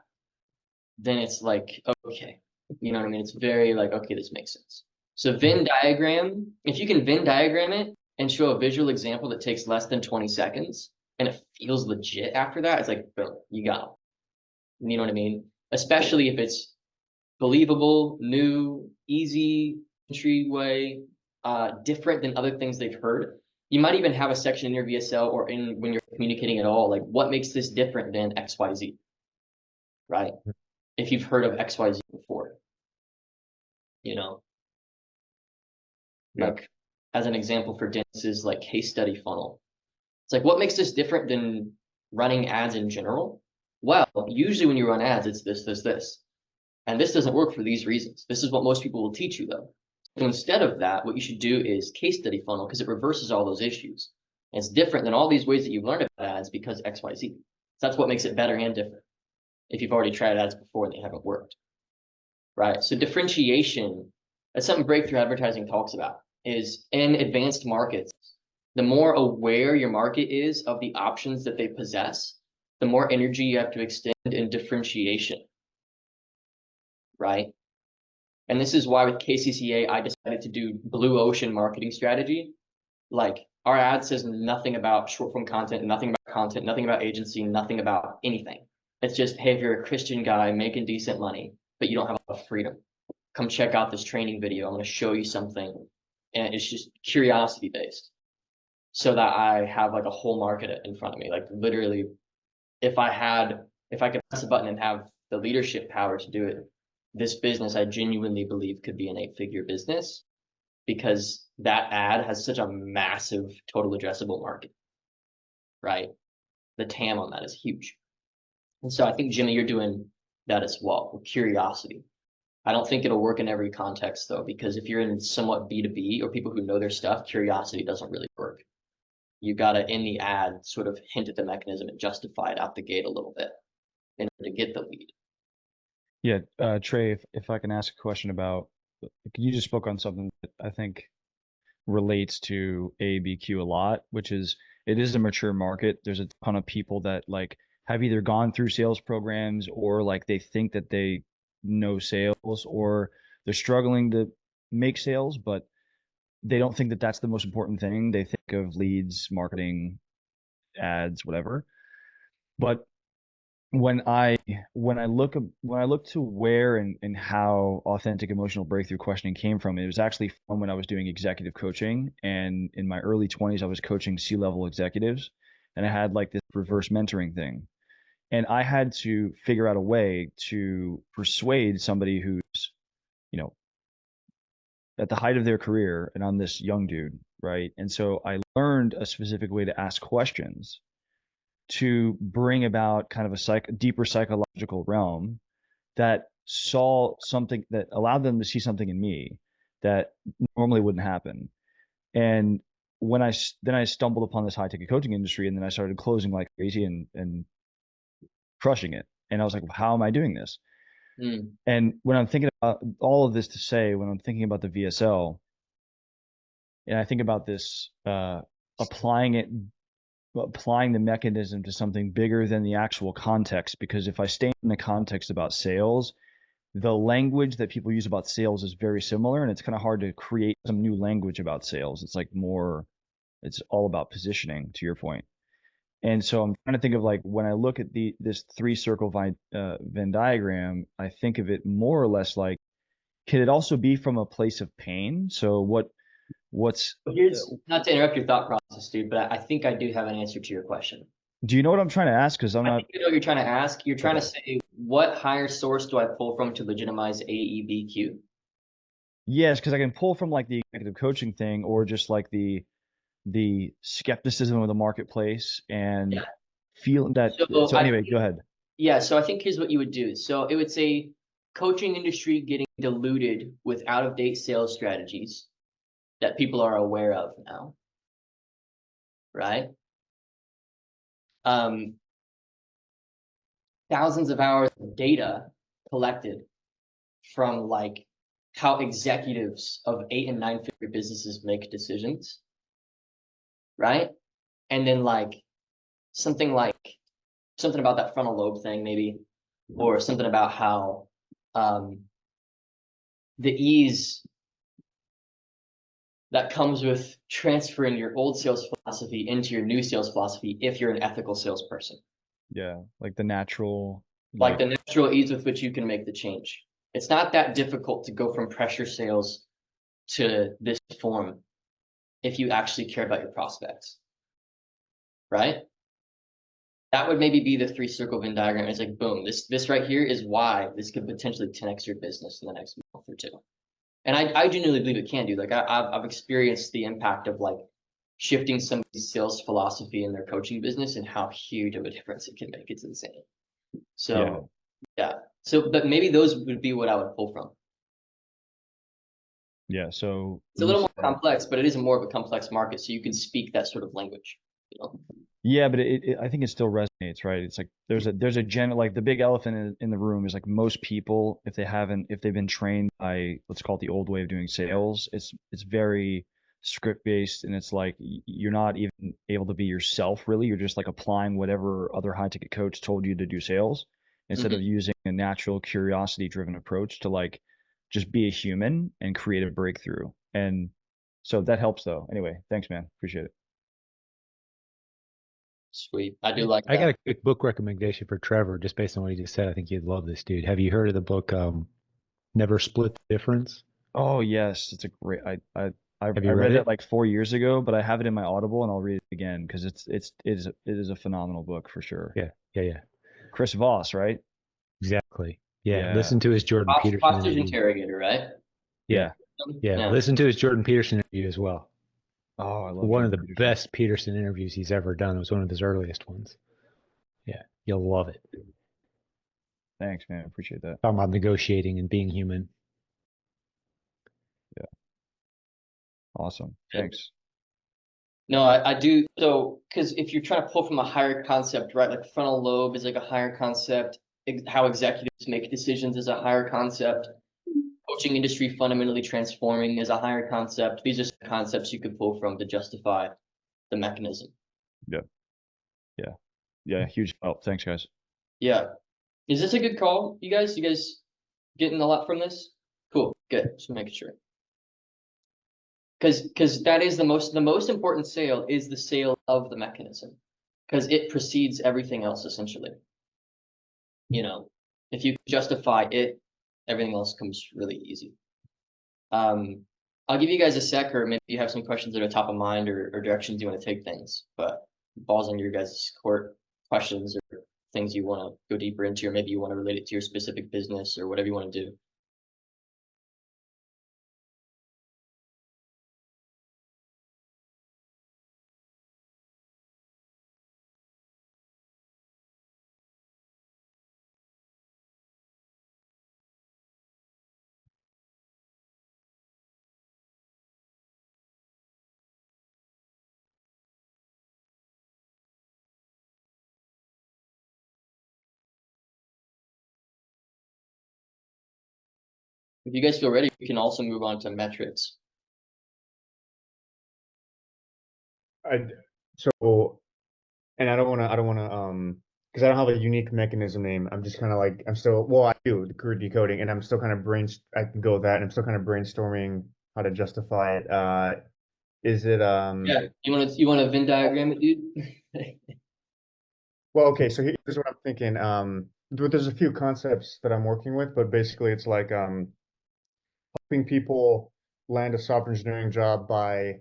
then it's like, okay, you know what I mean? It's very like, okay, this makes sense. So Venn diagram, if you can Venn diagram it and show a visual example that takes less than 20 seconds and it feels legit after that, it's like, boom, you got it. You know what I mean? Especially if it's believable, new, easy, entryway, different than other things they've heard. You might even have a section in your VSL or when you're communicating at all, like, what makes this different than XYZ, right? If you've heard of XYZ before, you know, like as an example for Dennis's like case study funnel, it's like, what makes this different than running ads in general? Well, usually when you run ads, it's this, this, this, and this doesn't work for these reasons. This is what most people will teach you though. So instead of that, what you should do is case study funnel, because it reverses all those issues. And it's different than all these ways that you've learned about ads because XYZ. So that's what makes it better and different if you've already tried ads before and they haven't worked, right? So differentiation, that's something breakthrough advertising talks about, is in advanced markets, the more aware your market is of the options that they possess, the more energy you have to extend in differentiation, right? And this is why with KCCA, I decided to do blue ocean marketing strategy. Like, our ad says nothing about short form content, nothing about agency, nothing about anything. It's just, hey, if you're a Christian guy making decent money, but you don't have a lot of freedom, come check out this training video. I'm going to show you something. And it's just curiosity based, so that I have like a whole market in front of me. Like, literally, if I could press a button and have the leadership power to do it, this business I genuinely believe could be an 8-figure business, because that ad has such a massive total addressable market, right? The TAM on that is huge. And so I think, Jimmy, you're doing that as well with curiosity. I don't think it'll work in every context though, because if you're in somewhat B2B or people who know their stuff, curiosity doesn't really work. You gotta, in the ad, sort of hint at the mechanism and justify it out the gate a little bit in order to get the lead. Yeah, Trey, if I can ask a question about, you just spoke on something that I think relates to ABQ a lot, which is, it is a mature market. There's a ton of people that like have either gone through sales programs, or like they think that they know sales, or they're struggling to make sales, but they don't think that that's the most important thing. They think of leads, marketing, ads, whatever. But when I look to where and how authentic emotional breakthrough questioning came from, it was actually from when I was doing executive coaching, and in my early 20s I was coaching C-level executives, and I had like this reverse mentoring thing, and I had to figure out a way to persuade somebody who's, you know, at the height of their career, and I'm this young dude, right? And so I learned a specific way to ask questions to bring about kind of a deeper psychological realm that saw something, that allowed them to see something in me that normally wouldn't happen. And when then I stumbled upon this high ticket coaching industry, and then I started closing like crazy and crushing it. And I was like, well, how am I doing this? And when I'm thinking about all of this to say, when I'm thinking about the VSL, and I think about this, applying the mechanism to something bigger than the actual context, because if I stay in the context about sales, the language that people use about sales is very similar, and it's kind of hard to create some new language about sales. It's like it's all about positioning, to your point. And so I'm trying to think of, like, when I look at this 3-circle Venn diagram, I think of it more or less like, can it also be from a place of pain? So what's Here's, not to interrupt your thought process, dude, but I think I do have an answer to your question. Do you know what I'm trying to ask? Because I think you know what you're trying to ask. You're trying to say, what higher source do I pull from to legitimize AEBQ? Yes, because I can pull from like the executive coaching thing, or just like the the skepticism of the marketplace and Yeah. feeling that. So anyway, go ahead. Yeah, so I think here's what you would do. So it would say coaching industry getting diluted with out-of-date sales strategies that people are aware of now, right? Thousands of hours of data collected from like how executives of 8 and 9 figure businesses make decisions, right? And then like something about that frontal lobe thing maybe, or something about how the ease that comes with transferring your old sales philosophy into your new sales philosophy if you're an ethical salesperson. Yeah, like the natural, like the natural ease with which you can make the change. It's not that difficult to go from pressure sales to this form if you actually care about your prospects, right? That would maybe be the 3-circle Venn diagram. It's like, boom, this right here is why this could potentially 10x your business in the next month or two. And I genuinely believe it can do. Like I've experienced the impact of like shifting somebody's sales philosophy in their coaching business and how huge of a difference it can make. It's insane. So yeah. So, but maybe those would be what I would pull from. Yeah. So it's a little more complex, but it is more of a complex market. So you can speak that sort of language, you know? Yeah, but I think it still resonates, right? It's like there's a general, like the big elephant in the room is like most people, if they've been trained by, let's call it the old way of doing sales, it's very script based, and it's like you're not even able to be yourself really. You're just like applying whatever other high ticket coach told you to do sales instead of using a natural curiosity driven approach to like just be a human and create a breakthrough. And so that helps though. Anyway, thanks, man. Appreciate it. Sweet. I do like that. I got a quick book recommendation for Trevor, just based on what he just said. I think you'd love this dude. Have you heard of the book Never Split the Difference? Oh yes, it's a great. I read it it like 4 years ago, but I have it in my Audible and I'll read it again because it is a phenomenal book for sure. Yeah. Chris Voss, right? Exactly. Yeah. Listen to his Jordan Peterson hostage interview. interrogator, right? Yeah. Listen to his Jordan Peterson interview as well. Oh, I love one of the best Peterson interviews he's ever done. It was one of his earliest ones. Yeah, you'll love it. Thanks, man. Appreciate that. Talking about negotiating and being human. Yeah. Awesome. Thanks. No, I do. So, because if you're trying to pull from a higher concept, right? Like frontal lobe is like a higher concept. How executives make decisions is a higher concept. Coaching industry fundamentally transforming is a higher concept. These are some concepts you could pull from to justify the mechanism. Yeah. Huge help. Thanks, guys. Yeah. Is this a good call, you guys? You guys getting a lot from this? Cool. Good. Just making sure. Because that is the most important sale is the sale of the mechanism, because it precedes everything else essentially. You know, if you justify it, everything else comes really easy. I'll give you guys a sec, or maybe you have some questions that are top of mind or directions you want to take things, but balls in your guys' court, questions or things you want to go deeper into, or maybe you want to relate it to your specific business or whatever you want to do. If you guys feel ready, we can also move on to metrics. And I don't want to, because I don't have a unique mechanism name. I'm just kind of like, I do the career decoding, and I'm still kind of I can go with that, and I'm still kind of brainstorming how to justify it. Is it, Yeah, you want to Venn diagram it, dude? Well, okay, so here's what I'm thinking. There's a few concepts that I'm working with, but basically it's like helping people land a software engineering job by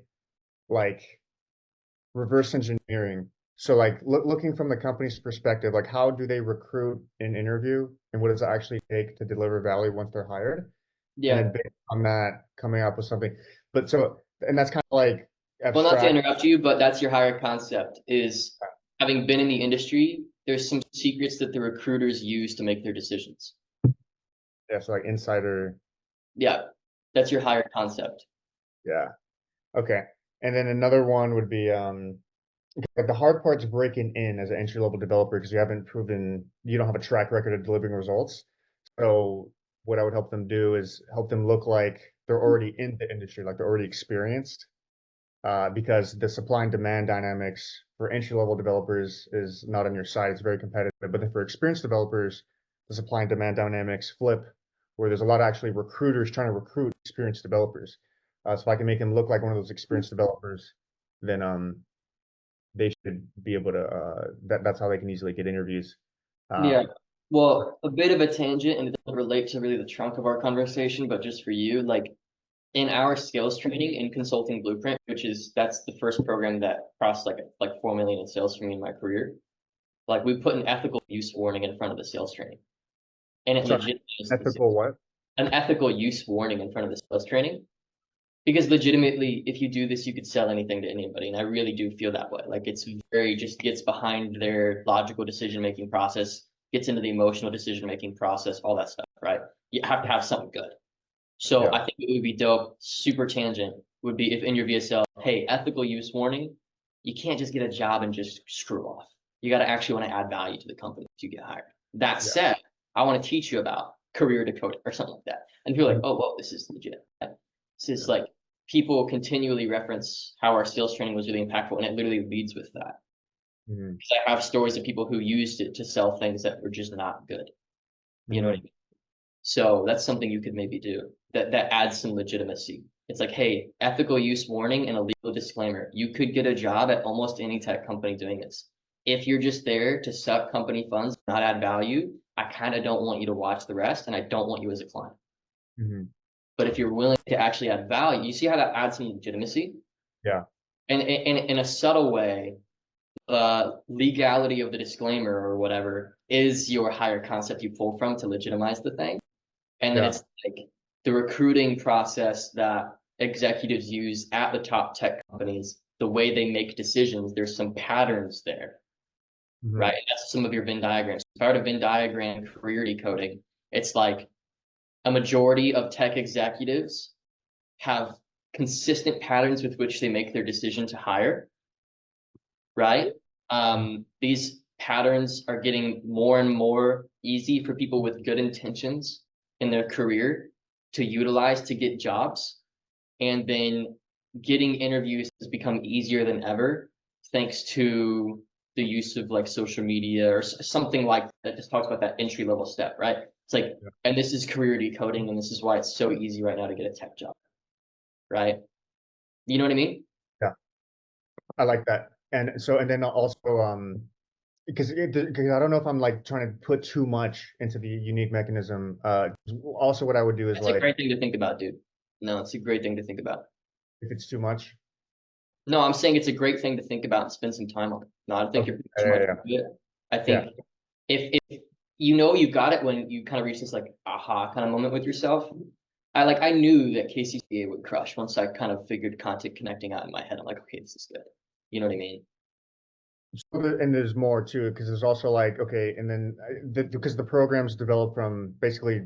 like reverse engineering. So like looking from the company's perspective, like how do they recruit an interview, and what does it actually take to deliver value once they're hired? Yeah. And then based on that, coming up with something. And that's kind of like Well, not to abstract. interrupt you, but that's your higher concept is having been in the industry, there's some secrets that the recruiters use to make their decisions. Yeah, so like insider. Yeah, that's your higher concept. Yeah. Okay. And then another one would be like the hard part's breaking in as an entry level developer because you don't have a track record of delivering results. So what I would help them do is help them look like they're already in the industry, like they're already experienced. Because the supply and demand dynamics for entry level developers is not on your side. It's very competitive. But then for experienced developers, the supply and demand dynamics flip, where there's a lot of actually recruiters trying to recruit experienced developers. So if I can make them look like one of those experienced developers, then they should be able to that's how they can easily get interviews. Yeah. Well, a bit of a tangent, and it doesn't relate to really the trunk of our conversation, but just for you, like in our skills training in Consulting Blueprint, that's the first program that crossed like 4 million in sales for me in my career. Like we put an ethical use warning in front of the sales training, and it Sorry, legitimized ethical what? an ethical use warning in front of the sales training. Because legitimately, if you do this, you could sell anything to anybody. And I really do feel that way. Like it's very just gets behind their logical decision-making process, gets into the emotional decision-making process, all that stuff, right? You have to have something good. So I think it would be dope, super tangent, would be if in your VSL, hey, ethical use warning, you can't just get a job and just screw off. You got to actually want to add value to the company to get hired. That said, I want to teach you about career decoding or something like that. And people are like, oh, whoa, this is legit. This is like people continually reference how our sales training was really impactful, and it literally leads with that. Because I have stories of people who used it to sell things that were just not good. You know what I mean? So that's something you could maybe do that adds some legitimacy. It's like, hey, ethical use warning and a legal disclaimer. You could get a job at almost any tech company doing this. If you're just there to suck company funds, not add value, I kind of don't want you to watch the rest, and I don't want you as a client. But if you're willing to actually add value, you see how that adds some legitimacy? Yeah. And in a subtle way, legality of the disclaimer or whatever is your higher concept you pull from to legitimize the thing. And then it's like the recruiting process that executives use at the top tech companies, the way they make decisions, there's some patterns there, right? And that's some of your Venn diagrams. If I were to Venn diagram career decoding, it's like a majority of tech executives have consistent patterns with which they make their decision to hire, right? These patterns are getting more and more easy for people with good intentions in their career to utilize to get jobs. And then getting interviews has become easier than ever thanks to the use of like social media or something like that. Just talks about that entry level step, right? It's like, and this is career decoding, and this is why it's so easy right now to get a tech job, right? You know what I mean? Yeah, I like that. And so, and then also, because I don't know if I'm like trying to put too much into the unique mechanism. Also, what I would do is That's a great thing to think about, dude. No, it's a great thing to think about. If it's too much. No, I'm saying it's a great thing to think about and spend some time on. No, I don't think you're too much into it. I think if you know you got it when you kind of reach this like aha kind of moment with yourself. I knew that KCCA would crush once I kind of figured content connecting out in my head. I'm like, okay, this is good. You know what I mean? And there's more too, because there's also like, okay, and then because the programs develop from basically,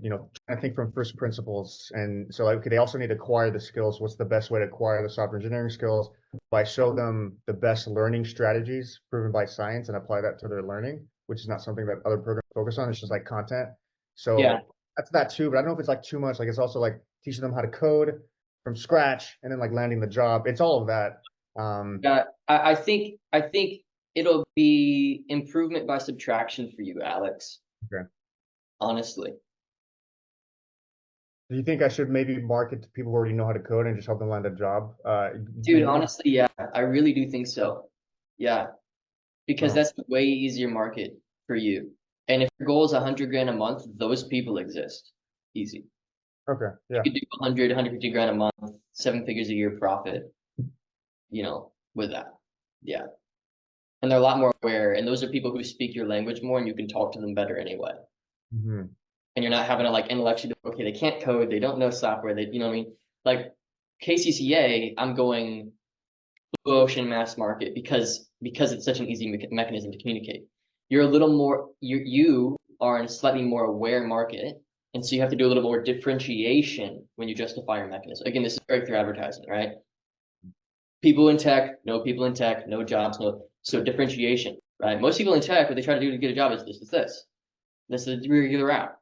I think from first principles. And so like, okay, they also need to acquire the skills. What's the best way to acquire the software engineering skills? I show them the best learning strategies proven by science and apply that to their learning, which is not something that other programs focus on. It's just like content. So that's that too, but I don't know if it's like too much. Like it's also like teaching them how to code from scratch and then like landing the job. It's all of that. I think it'll be improvement by subtraction for you, Alex. Okay. Honestly. Do you think I should maybe market to people who already know how to code and just help them land a job? Dude, honestly, yeah, I really do think so. Yeah, because that's a way easier market for you. And if your goal is 100 grand a month, those people exist. Easy. Okay. Yeah. You could do 100, 150 grand a month, 7 figures a year profit, with that. Yeah. And they're a lot more aware. And those are people who speak your language more and you can talk to them better anyway. And you're not having to like intellectually, okay, they can't code, they don't know software, you know what I mean? Like KCCA, I'm going, blue ocean mass market because it's such an easy mechanism to communicate. You're a little more you are in a slightly more aware market, and so you have to do a little more differentiation when you justify your mechanism. Again, this is breakthrough advertising, right? People in tech, no people in tech, no jobs, so differentiation, right? Most people in tech, what they try to do to get a job is this. This is the regular route.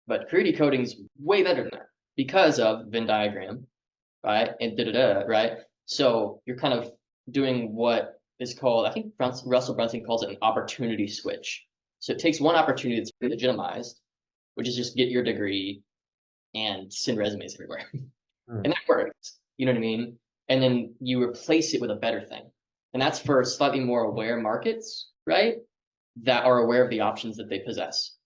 But career decoding is way better than that because of Venn diagram, right? And right? So you're kind of doing what is called, I think Russell Brunson calls it an opportunity switch. So it takes one opportunity that's legitimized, which is just get your degree and send resumes everywhere. And that works. You know what I mean? And then you replace it with a better thing. And that's for slightly more aware markets, right? That are aware of the options that they possess.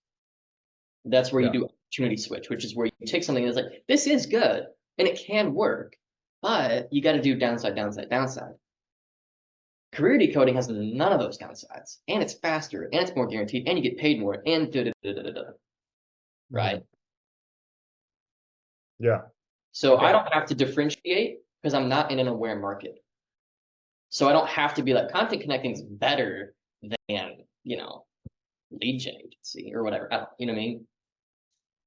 That's where you do opportunity switch, which is where you take something that's like, this is good and it can work, but you got to do downside, downside, downside. Career decoding has none of those downsides, and it's faster, and it's more guaranteed, and you get paid more, and right? Yeah. So I don't have to differentiate because I'm not in an aware market. So I don't have to be like, content connecting is better than, lead gen agency or whatever. You know what I mean?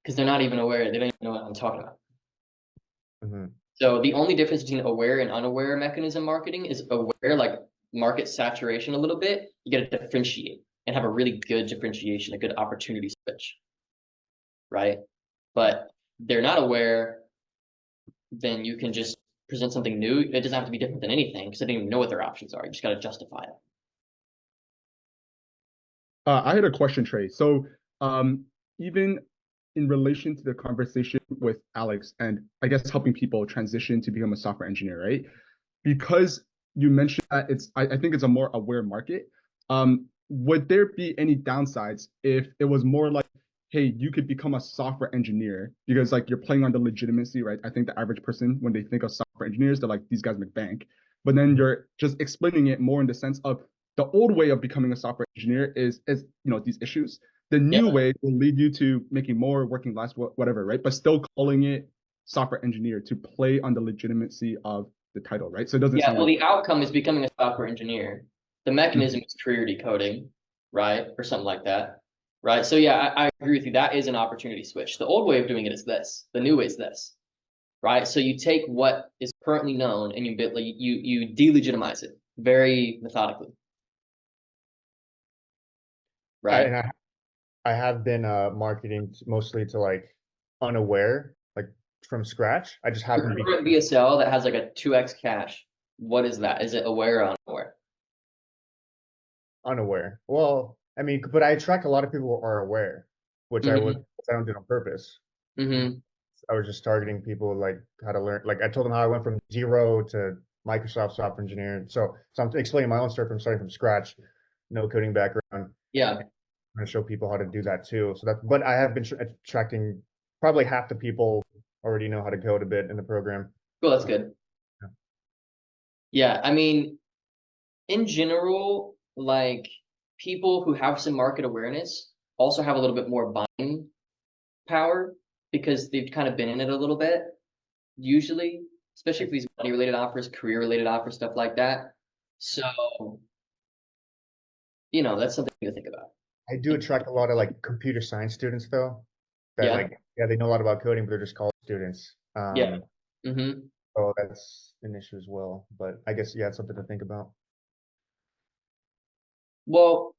Because they're not even aware. They don't even know what I'm talking about. So the only difference between aware and unaware mechanism marketing is aware, like market saturation a little bit. You got to differentiate and have a really good differentiation, a good opportunity switch, right? But they're not aware, then you can just present something new. It doesn't have to be different than anything because they don't even know what their options are. You just got to justify it. I had a question, Trey. So even in relation to the conversation with Alex and I guess helping people transition to become a software engineer, right? Because you mentioned that I think it's a more aware market. Would there be any downsides if it was more like, hey, you could become a software engineer because like you're playing on the legitimacy, right? I think the average person, when they think of software engineers, they're like, these guys make bank. But then you're just explaining it more in the sense of the old way of becoming a software engineer is these issues. The new way will lead you to making more, working less, whatever, right? But still calling it software engineer to play on the legitimacy of the title, right? So it doesn't sound well, like the outcome is becoming a software engineer. The mechanism is career decoding, right? Or something like that, right? So yeah, I agree with you. That is an opportunity switch. The old way of doing it is this. The new way is this, right? So you take what is currently known and you delegitimize it very methodically, right? And I have been marketing mostly to like unaware, like from scratch. I just happen to be VSL that has like a 2x cash. What is that? Is it aware or unaware? Unaware. Well, I mean, but I attract a lot of people who are aware, which I don't do it on purpose. I was just targeting people like how to learn. Like I told them how I went from 0 to Microsoft software engineer. So I'm explaining my own story from starting from scratch, no coding background. Yeah. I'm going to show people how to do that too. So but I have been attracting probably half the people already know how to code a bit in the program. Cool, that's good. Yeah, I mean, in general, like people who have some market awareness also have a little bit more buying power because they've kind of been in it a little bit, usually, especially for these money-related offers, career-related offers, stuff like that. So, that's something to think about. I do attract a lot of like computer science students though. That they know a lot about coding, but they're just college students. So that's an issue as well. But I guess it's something to think about. Well,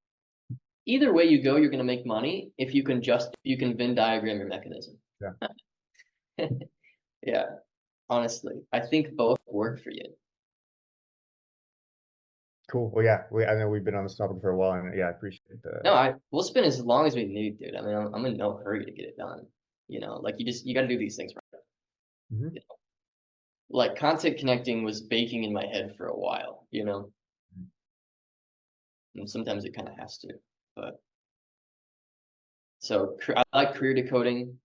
either way you go, you're gonna make money if you can Venn diagram your mechanism. Yeah. Yeah. Honestly, I think both work for you. Cool. Well, yeah, I know we've been on this topic for a while, and I appreciate that. No, we'll spend as long as we need, dude. I mean, I'm in no hurry to get it done. Like you got to do these things right. Like content connecting was baking in my head for a while, and sometimes it kind of has to. But so I like career decoding.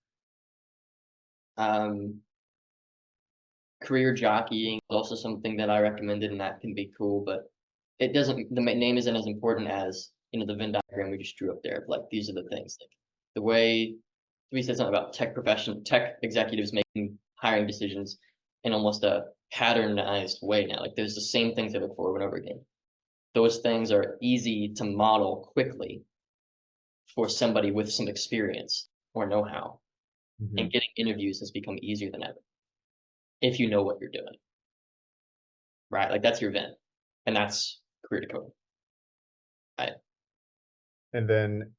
Career jockeying is also something that I recommended, and that can be cool, but it doesn't. The name isn't as important as the Venn diagram we just drew up there. Like these are the things. Like the way we said something about tech executives making hiring decisions in almost a patternized way now. Like there's the same things I look for over and over again. Those things are easy to model quickly for somebody with some experience or know-how. And getting interviews has become easier than ever if you know what you're doing. Right? Like that's your vent. And that's career to code. Right. And then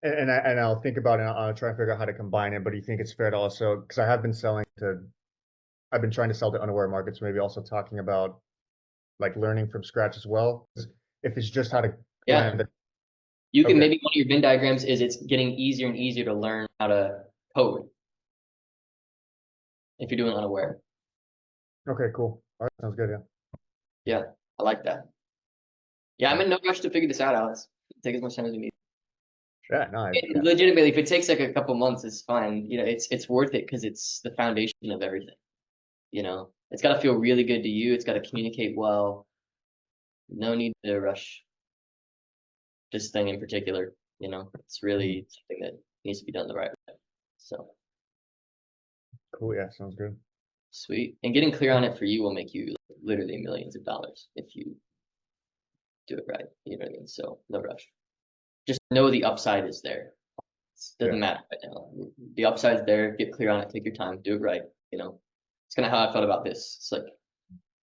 and I'll think about it, I'll try and figure out how to combine it, but do you think it's fair to also, because I've been trying to sell to unaware markets, maybe also talking about like learning from scratch as well. If it's just how to plan you can maybe one of your Venn diagrams is it's getting easier and easier to learn how to code if you're doing unaware. Okay, cool. All right, sounds good. Yeah, I like that. Yeah, I'm in no rush to figure this out, Alex. Take as much time as you need. Yeah, no. Legitimately, if it takes like a couple months, it's fine. You know, it's worth it because it's the foundation of everything. You know, it's got to feel really good to you. It's got to communicate well. No need to rush this thing in particular. You know, it's really something that needs to be done the right way. So cool. Yeah, sounds good. Sweet. And getting clear on it for you will make you literally millions of dollars if you do it right. You know what I mean? So no rush. Just know the upside is there. It doesn't matter right now. The upside's there. Get clear on it. Take your time. Do it right. You know, it's kind of how I felt about this. It's like,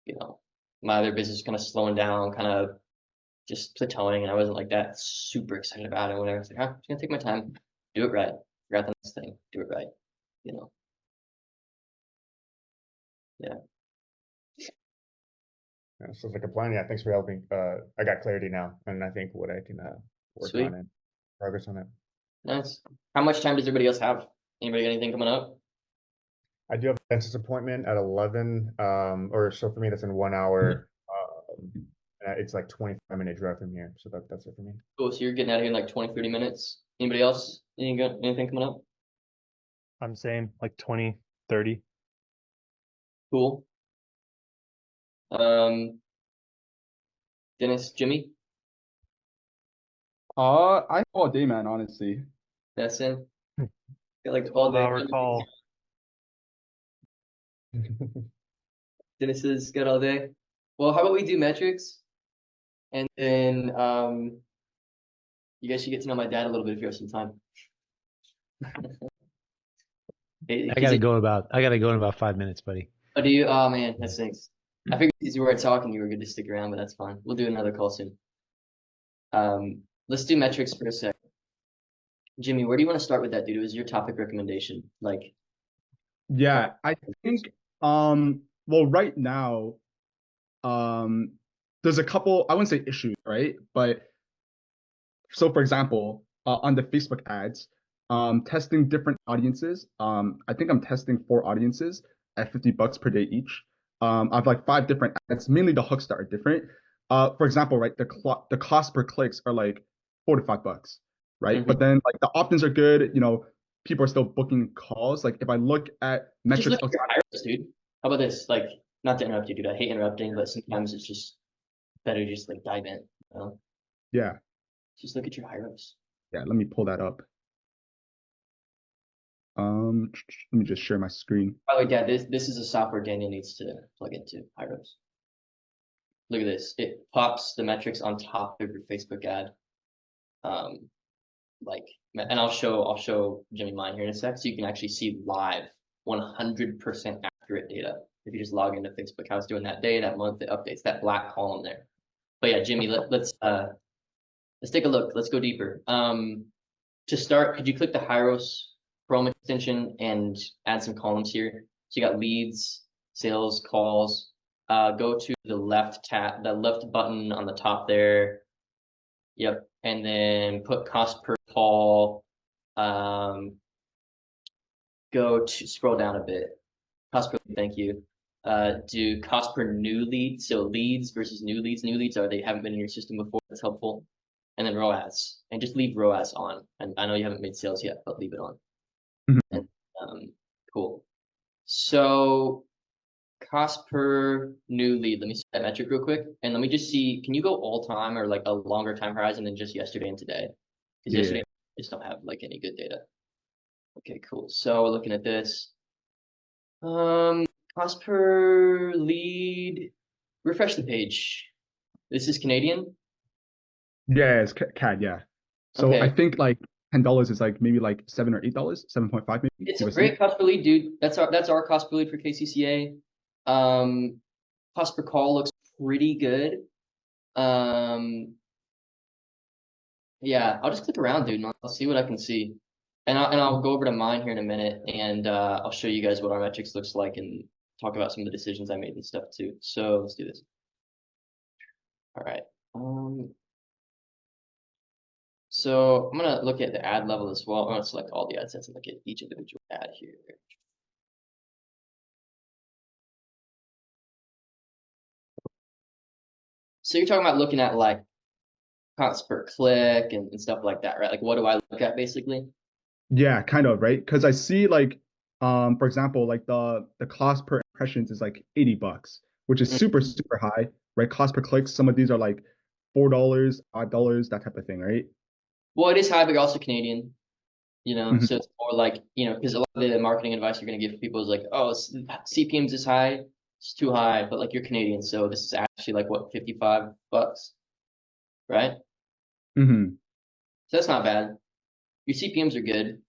you know, my other business is kind of slowing down, kind of just plateauing, and I wasn't like that super excited about it. Whatever. I was like, I'm just gonna take my time. Do it right. Figure out the next thing. Do it right. You know. Yeah. Yeah, sounds like a plan. Yeah, thanks for helping. I got clarity now, and I think what I can work on and progress on it. Nice. How much time does everybody else have? Anybody got anything coming up? I do have a dentist appointment at 11. Or so for me, that's in 1 hour. It's like 25-minute drive from here, so that's it for me. Cool. So you're getting out of here in like 20, 30 minutes. Anybody else? Anything coming up? I'm saying like 20, 30. Cool. Dennis, Jimmy? I all day, man, honestly. That's it. Got like all day. 12-hour call. Dennis has got all day. Well, how about we do metrics? And then you guys should get to know my dad a little bit if you have some time. I gotta go in about 5 minutes, buddy. Oh, do you? Oh man, that stinks. I figured since you were talking, you were good to stick around, but that's fine. We'll do another call soon. Let's do metrics for a sec. Jimmy, where do you want to start with that, dude? It was your topic recommendation. Like, yeah, I think well, right now, there's a couple, I wouldn't say issues, right? But so for example, on the Facebook ads, testing different audiences. I think I'm testing 4 audiences at $50 per day each. I have like 5 different ads, mainly the hooks that are different. For example, right, the cost per clicks are like $4 to $5, right? But then like the opt-ins are good, you know, people are still booking calls. Like if I look at metrics, just look at your hires, dude. How about this? Like, not to interrupt you, dude. I hate interrupting, but sometimes it's just better to just like dive in. You know? Yeah. Just look at your hires. Yeah, let me pull that up. Let me just share my screen. By the way, Dad, this is a software Daniel needs to plug into Hyros. Look at this. It pops the metrics on top of your Facebook ad. And I'll show Jimmy mine here in a sec, so you can actually see live 100% accurate data. If you just log into Facebook, how it's doing that day, that month, it updates that black column there. But yeah, Jimmy, let's take a look. Let's go deeper. To start, could you click the Hyros Chrome extension and add some columns here? So you got leads, sales, calls. Go to the left button on the top there. Yep, and then put cost per call. Go to scroll down a bit. Cost per lead, thank you. Do cost per new lead. So leads versus new leads. New leads are they haven't been in your system before. That's helpful. And then ROAS, and just leave ROAS on. And I know you haven't made sales yet, but leave it on. And, cool. So cost per new lead. Let me see that metric real quick, and let me just see. Can you go all time or like a longer time horizon than just yesterday and today? Because yesterday I just don't have like any good data. Okay, cool. So looking at this, cost Cost per lead. Refresh the page. This is Canadian. Yeah, it's CAD. Yeah. So I Okay. think like $10 is like maybe like $7 or $8, 7.5 maybe. It's a USD. great cost per lead, dude. That's our cost per lead for KCCA. Cost per call looks pretty good. Yeah, I'll just click around, dude, and I'll see what I can see. And I'll go over to mine here in a minute, and I'll show you guys what our metrics looks like and talk about some of the decisions I made and stuff too. So let's do this. All right. So I'm gonna look at the ad level as well. I'm gonna select all the ad sets and look at each individual ad here. So you're talking about looking at like cost per click and stuff like that, right? Like what do I look at basically? Yeah, kind of, right? Because I see like, for example, like the cost per impressions is like $80, which is super high, right? Cost per click, some of these are like $4, $5, that type of thing, right? Well, it is high, but you're also Canadian, you know, so it's more like, you know, because a lot of the marketing advice you're going to give people is like, oh, CPMs is high, it's too high, but like you're Canadian, so this is actually like what, $55, right? Mm-hmm. So that's not bad. Your CPMs are good.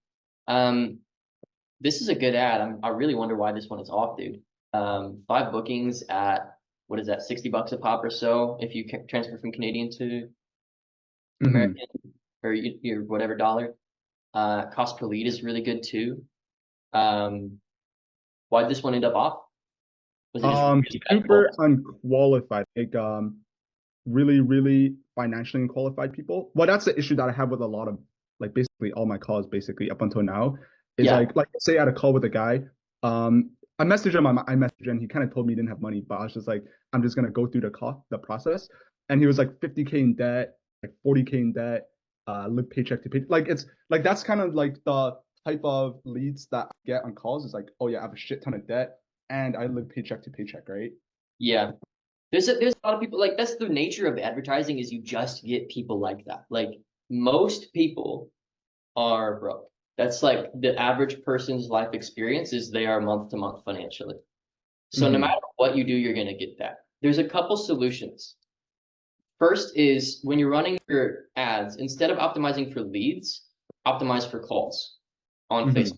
This is a good ad. I really wonder why this one is off, dude. 5 bookings at, what is that, $60 a pop or so if you transfer from Canadian to American or your whatever dollar. Cost per lead is really good too. Why'd this one end up off? Was it just really bad Super calls? unqualified, like really financially unqualified people. Well, that's the issue that I have with a lot of like basically all my calls basically up until now is Yeah. like say I had a call with a guy. I messaged him on my iMessage and he kind of told me he didn't have money, but I was just like, I'm just gonna go through the process. And he was like 50K in debt, like 40K in debt, live paycheck to paycheck. Like it's like that's kind of like the type of leads that I get on calls is like, oh yeah, I have a shit ton of debt and I live paycheck to paycheck, right? Yeah. There's a lot of people like that's the nature of advertising is you just get people like that. Like most people are broke. That's like the average person's life experience is they are month to month financially. So no matter what you do, you're gonna get that. There's a couple solutions. First is when you're running your ads, instead of optimizing for leads, optimize for calls on Facebook.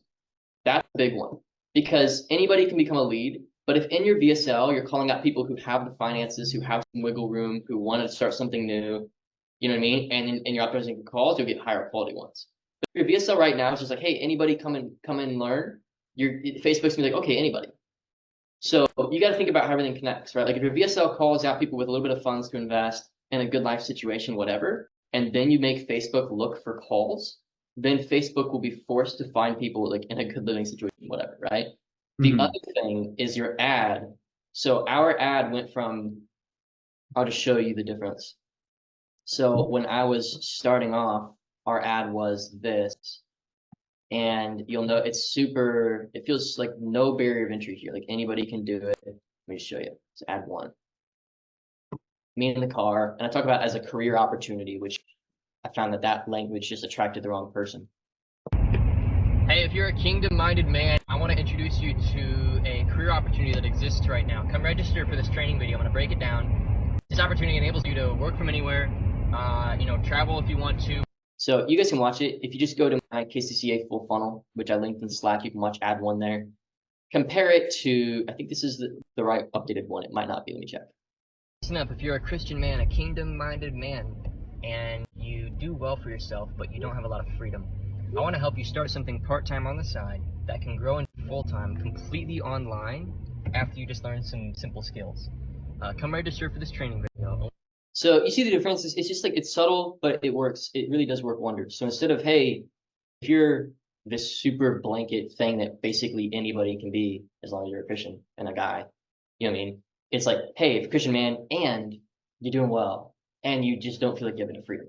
That's a big one because anybody can become a lead. But if in your VSL, you're calling out people who have the finances, who have some wiggle room, who want to start something new, you know what I mean? And you're optimizing for calls, you'll get higher quality ones. But your VSL right now is just like, hey, anybody come and learn. Facebook's gonna be like, okay, anybody. So you got to think about how everything connects, right? Like if your VSL calls out people with a little bit of funds to invest in a good life situation, whatever, and then you make Facebook look for calls, then Facebook will be forced to find people like in a good living situation, whatever, right? The other thing is your ad. So our ad went from, I'll just show you the difference. So when I was starting off, our ad was this. And you'll know it's super, it feels like no barrier of entry here. Like anybody can do it. Let me show you. It's ad 1. Me in the car. And I talk about it as a career opportunity, which I found that language just attracted the wrong person. Hey, if you're a kingdom-minded man, I want to introduce you to a career opportunity that exists right now. Come register for this training video. I'm going to break it down. This opportunity enables you to work from anywhere, travel if you want to. So you guys can watch it. If you just go to my KCCA full funnel, which I linked in Slack, you can watch ad 1 there. Compare it to, I think this is the right updated one. It might not be. Let me check. Listen up. If you're a Christian man, a kingdom-minded man, and you do well for yourself, but you don't have a lot of freedom, I want to help you start something part-time on the side that can grow into full-time completely online after you just learn some simple skills. Come register for this training video. So you see the difference? It's just like, it's subtle, but it works. It really does work wonders. So instead of, hey, if you're this super blanket thing that basically anybody can be as long as you're a Christian and a guy, you know what I mean? It's like, hey, if you're a Christian man and you're doing well and you just don't feel like you have any freedom.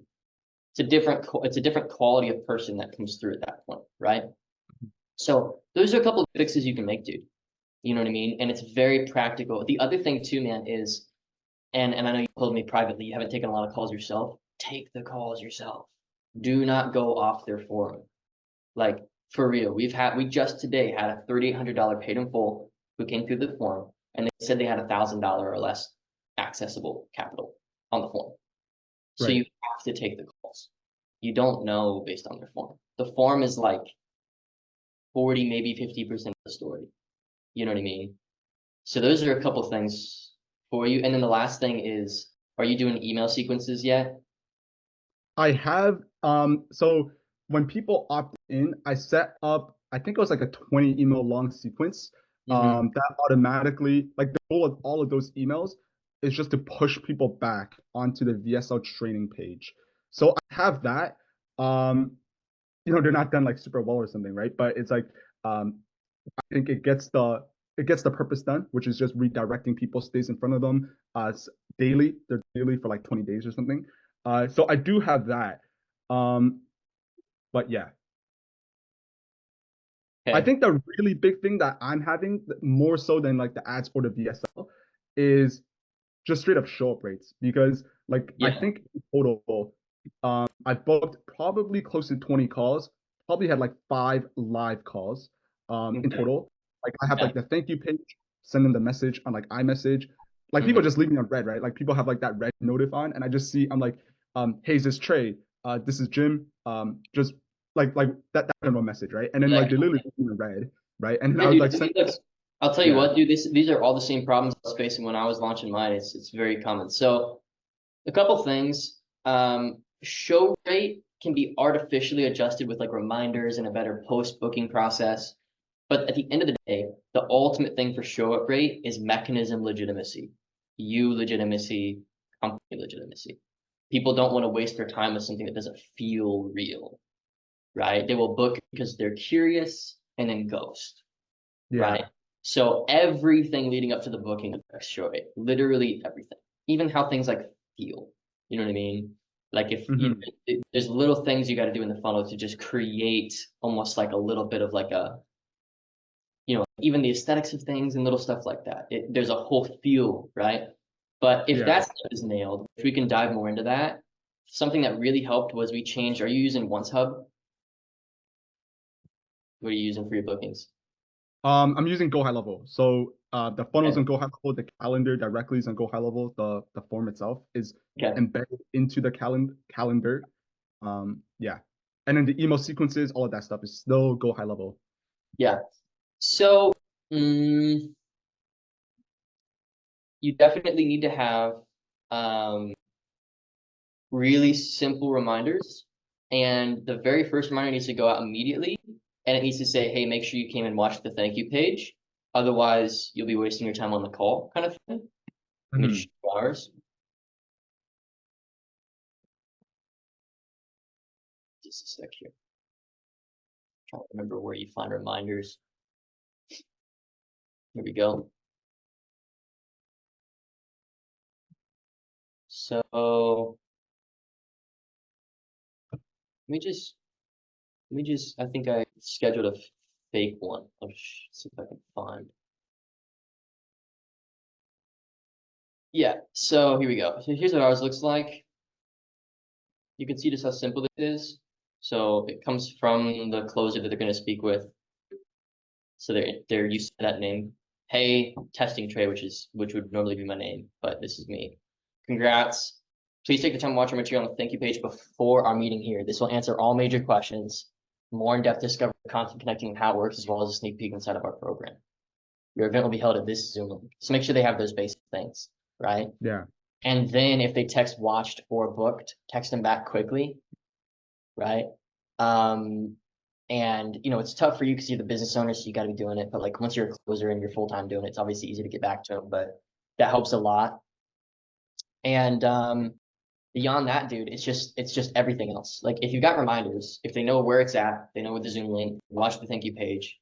It's a different quality of person that comes through at that point, right? So those are a couple of fixes you can make, dude. You know what I mean? And it's very practical. The other thing too, man, is, and I know you told me privately, you haven't taken a lot of calls yourself. Take the calls yourself. Do not go off their forum. Like for real, we just today had a $3,800 paid in full who came through the form and they said they had $1,000 or less accessible capital on the form. So Right. you have to take the calls. You don't know based on their form. The form is like 40, maybe 50% of the story. You know what I mean? So those are a couple things for you. And then the last thing is, are you doing email sequences yet? I have, so when people opt in, I set up, I think it was like a 20 email long sequence. That automatically, like the goal of all of those emails is just to push people back onto the VSL training page. So I have that. They're not done like super well or something, right? But it's like, I think it gets the purpose done, which is just redirecting people, stays in front of them daily. They're daily for like 20 days or something. So I do have that. But yeah. Okay. I think the really big thing that I'm having more so than like the ads for the VSL is just straight up show up rates, because like I think in total, I booked probably close to 20 calls, probably had like 5 live calls in total. Like I have like the thank you page, send them the message on like iMessage. Like people just leave me on red, right? Like people have like that red notif on, and I just see, I'm like, hey, this is Trey, this is Jim, just like that kind of message, right? And then like they literally leave me on red, right? And then I was like, I'll tell you what, dude, these are all the same problems I was facing when I was launching mine. It's very common. So a couple things. Show rate can be artificially adjusted with like reminders and a better post-booking process. But at the end of the day, the ultimate thing for show up rate is mechanism legitimacy. You legitimacy, company legitimacy. People don't want to waste their time with something that doesn't feel real, right? They will book because they're curious and then ghost, right? So everything leading up to the booking affects show rate, literally everything, even how things like feel. You know what I mean? Like if there's little things you got to do in the funnel to just create almost like a little bit of like a, even the aesthetics of things and little stuff like that. There's a whole feel, right? But if that stuff is nailed, if we can dive more into that, something that really helped was we changed. Are you using OnceHub? What are you using for your bookings? I'm using Go High Level. So the funnels on Go High Level, the calendar directly is on Go High Level. The form itself is embedded into the calendar. And then the email sequences, all of that stuff is still Go High Level. Yeah. So you definitely need to have really simple reminders. And the very first reminder needs to go out immediately. And it needs to say, hey, make sure you came and watched the thank you page. Otherwise, you'll be wasting your time on the call, kind of thing. Just 2 hours. Just a sec here. I'm trying to remember where you find reminders. Here we go. So let me just, I think I scheduled a fake one. I'll see if I can find. Yeah, so here we go. So here's what ours looks like. You can see just how simple it is. So it comes from the closer that they're going to speak with. So they're used to that name. Hey, testing Trey, which would normally be my name, but this is me. Congrats. Please take the time to watch our material on the thank you page before our meeting here. This will answer all major questions, more in-depth discovery, content connecting, and how it works, as well as a sneak peek inside of our program. Your event will be held at this Zoom link. So make sure they have those basic things, right? Yeah. And then if they text watched or booked, text them back quickly, right? And it's tough for you because you're the business owner, so you got to be doing it. But like once you're a closer and you're full time doing it, it's obviously easy to get back to them. But that helps a lot. And beyond that, dude, it's just everything else. Like if you've got reminders, if they know where it's at, they know with the Zoom link, watch the thank you page.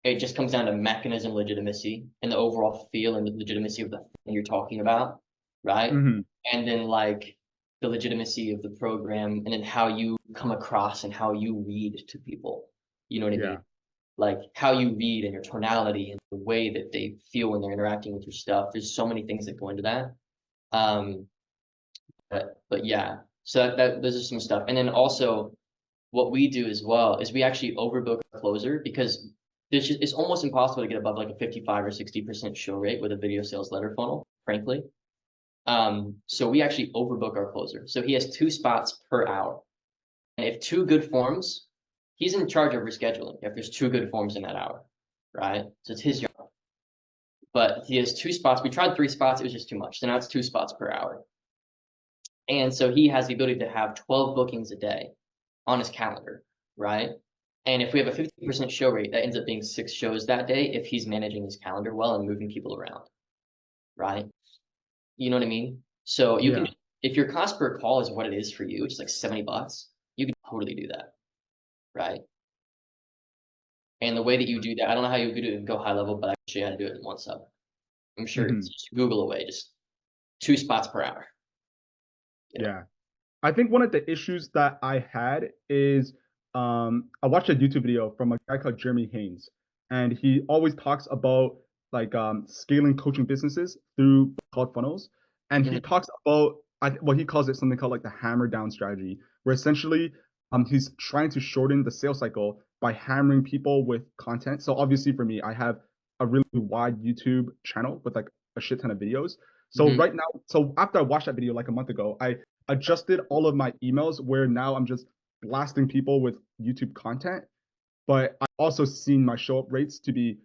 It just comes down to mechanism legitimacy and the overall feel and the legitimacy of the thing you're talking about, right? And then like the legitimacy of the program, and then how you come across and how you read to people. You know what I mean? Like how you read and your tonality and the way that they feel when they're interacting with your stuff. There's so many things that go into that. But yeah, so those are some stuff. And then also what we do as well is we actually overbook a closer, because it's almost impossible to get above like a 55 or 60% show rate with a video sales letter funnel, frankly. So we actually overbook our closer. So he has 2 spots per hour. And if 2 good forms, he's in charge of rescheduling if there's 2 good forms in that hour, right? So it's his job. But he has 2 spots. We tried 3 spots. It was just too much. So now it's 2 spots per hour. And so he has the ability to have 12 bookings a day on his calendar, right? And if we have a 50% show rate, that ends up being 6 shows that day if he's managing his calendar well and moving people around, right? You know what I mean? So you can, if your cost per call is what it is for you, which is like $70, you can totally do that, right? And the way that you do that, I don't know how you could do it and go high level, but I can show you how to do it in one sub. I'm sure it's just Google away, just 2 spots per hour. Yeah. I think one of the issues that I had is I watched a YouTube video from a guy called Jeremy Haynes, and he always talks about like scaling coaching businesses through called funnels. And he talks about what he calls it something called like the hammer down strategy, where essentially he's trying to shorten the sales cycle by hammering people with content. So obviously for me, I have a really wide YouTube channel with like a shit ton of videos. So right now, so after I watched that video like a month ago, I adjusted all of my emails where now I'm just blasting people with YouTube content. But I've also seen my show up rates to be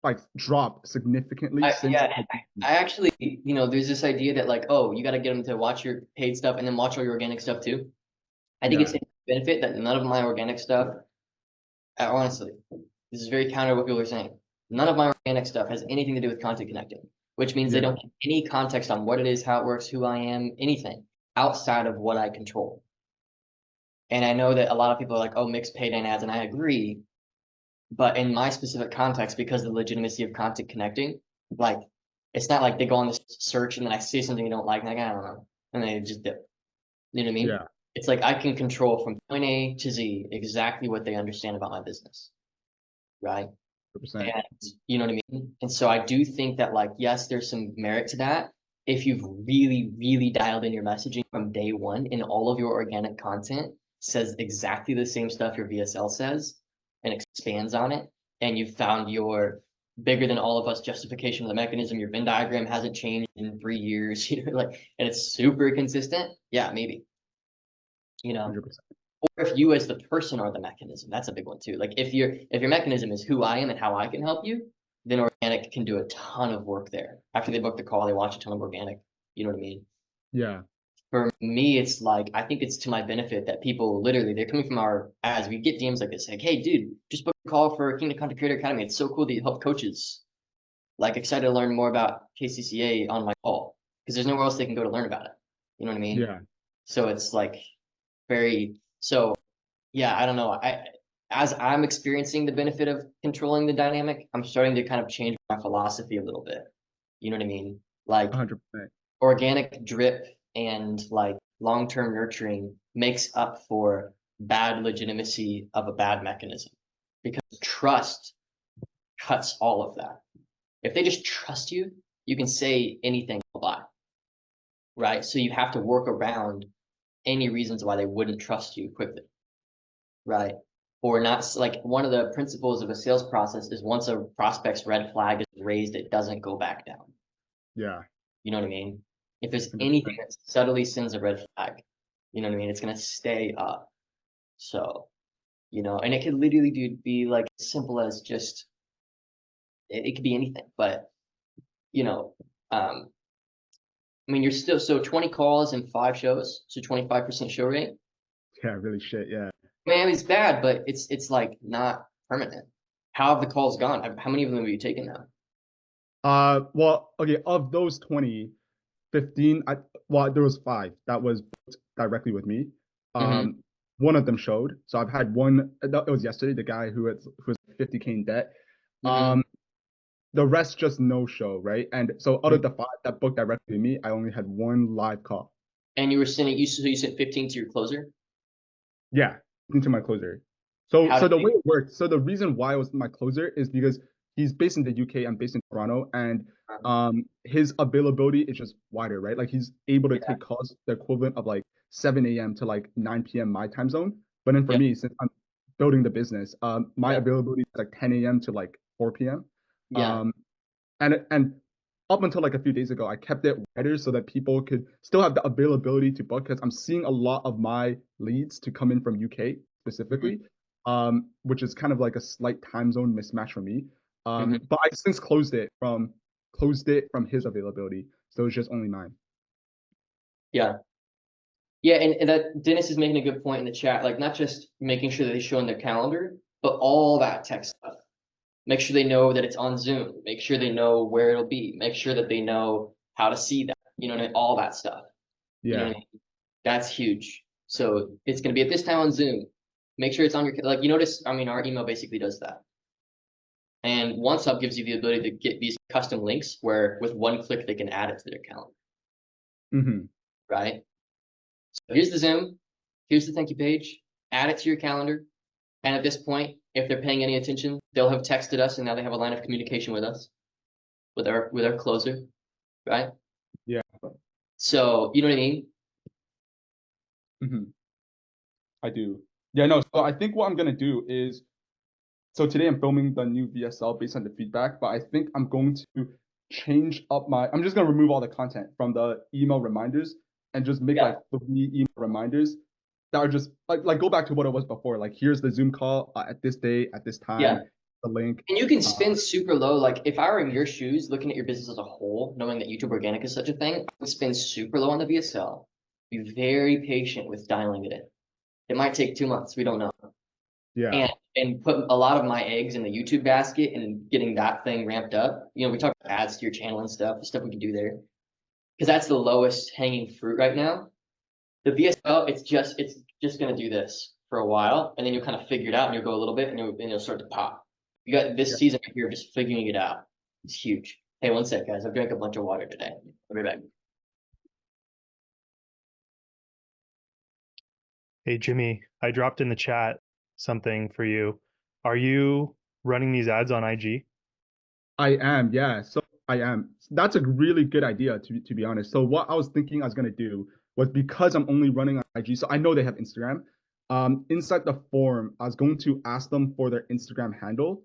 like drop significantly since. I actually, you know, there's this idea that like, oh, you got to get them to watch your paid stuff and then watch all your organic stuff too. I think it's a benefit that none of my organic stuff, honestly, this is very counter to what people are saying. None of my organic stuff has anything to do with content connecting, which means they don't have any context on what it is, how it works, who I am, anything outside of what I control. And I know that a lot of people are like, oh, mixed paid and ads, and I agree. But in my specific context, because of the legitimacy of content connecting, like, it's not like they go on this search and then I say something you don't like, and like, I don't know, and they just dip. You know what I mean? Yeah. It's like I can control from point A to Z exactly what they understand about my business, right? 100%. And you know what I mean? And so I do think that, like, yes, there's some merit to that. If you've really, really dialed in your messaging from day one and all of your organic content says exactly the same stuff your VSL says and expands on it, and you've found your bigger than all of us justification of the mechanism, your Venn diagram hasn't changed in 3 years, you know, like, and it's super consistent, yeah, maybe. You know, 100%. or if you as the person are the mechanism, that's a big one too. Like if your mechanism is who I am and how I can help you, then organic can do a ton of work there. After they book the call, they watch a ton of organic. You know what I mean? Yeah. For me, it's like, I think it's to my benefit that people literally, they're coming from our ads. We get DMs like this, like, hey, dude, just book a call for Kingdom Content Creator Academy. It's so cool that you help coaches. Like, excited to learn more about KCCA on my call because there's nowhere else they can go to learn about it. You know what I mean? Yeah. So it's like so yeah, I don't know. As I'm experiencing the benefit of controlling the dynamic, I'm starting to kind of change my philosophy a little bit. You know what I mean? Like 100%. organic drip and like long-term nurturing makes up for bad legitimacy of a bad mechanism because trust cuts all of that. If they just trust you, you can say anything a lot, right? So you have to work around any reasons why they wouldn't trust you quickly, right? Or not. Like one of the principles of a sales process is once a prospect's red flag is raised, it doesn't go back down. Yeah. You know what I mean? If there's anything that subtly sends a red flag, you know what I mean? It's going to stay up. So, you know, and it could literally be like as simple as just, it could be anything, but you know, I mean, you're still, so 20 calls and 5 shows, so 25% show rate. Yeah, really shit. Yeah. Man, it's bad, but it's like not permanent. How have the calls gone? How many of them have you taken now? Well, okay, of those 20, 15, there was 5 that was booked directly with me. One of them showed. So I've had one, it was yesterday, the guy who was 50K in debt. The rest just no show, right? And so out of the 5 that booked directly with me, I only had 1 live call. And you sent 15 to your closer? Yeah, into my closer. So the way it worked, so the reason why it was my closer is because he's based in the UK, I'm based in Toronto, and his availability is just wider, right? Like he's able to take calls the equivalent of like 7 a.m. to like 9 p.m. my time zone. But then for me, since I'm building the business. My Yeah. availability is like 10 a.m. to like 4 p.m. Yeah. And up until like a few days ago, I kept it wider so that people could still have the availability to book, because I'm seeing a lot of my leads to come in from UK specifically, which is kind of like a slight time zone mismatch for me. But I since closed it from his availability, so it's just only mine. Yeah. Yeah, and that Dennis is making a good point in the chat, like not just making sure that they show in their calendar, but all that tech stuff. Make sure they know that it's on Zoom. Make sure they know where it'll be. Make sure that they know how to see that. You know what I mean? All that stuff. You know Yeah. what I mean? That's huge. So it's going to be at this time on Zoom. Make sure it's on your, like, you notice, I mean, our email basically does that. And OneSub gives you the ability to get these custom links where with one click they can add it to their calendar. Right? So here's the Zoom. Here's the thank you page. Add it to your calendar. And at this point, if they're paying any attention, they'll have texted us, and now they have a line of communication with us, with our closer, right? Yeah. So you know what I mean? I do. Yeah, no. So I think what I'm gonna do is, so today I'm filming the new VSL based on the feedback, but I think I'm going to change up I'm just gonna remove all the content from the email reminders and just make like 3 email reminders that are just like go back to what it was before. Like, here's the Zoom call at this date, at this time, the link. And you can spin super low. Like if I were in your shoes, looking at your business as a whole, knowing that YouTube Organic is such a thing, I would spin super low on the VSL. Be very patient with dialing it in. It might take 2 months. We don't know. Yeah. And put a lot of my eggs in the YouTube basket and getting that thing ramped up. You know, we talk about ads to your channel and stuff, the stuff we can do there. Because that's the lowest hanging fruit right now. The VSL, it's just gonna do this for a while, and then you'll kind of figure it out, and you'll go a little bit, and you'll start to pop. You got this season right here, just figuring it out. It's huge. Hey, one sec, guys. I've drank a bunch of water today. I'll be back. Hey, Jimmy, I dropped in the chat something for you. Are you running these ads on IG? I am, yeah. So I am. That's a really good idea, to be honest. So what I was thinking I was gonna do was, because I'm only running on IG, so I know they have Instagram. Inside the form, I was going to ask them for their Instagram handle,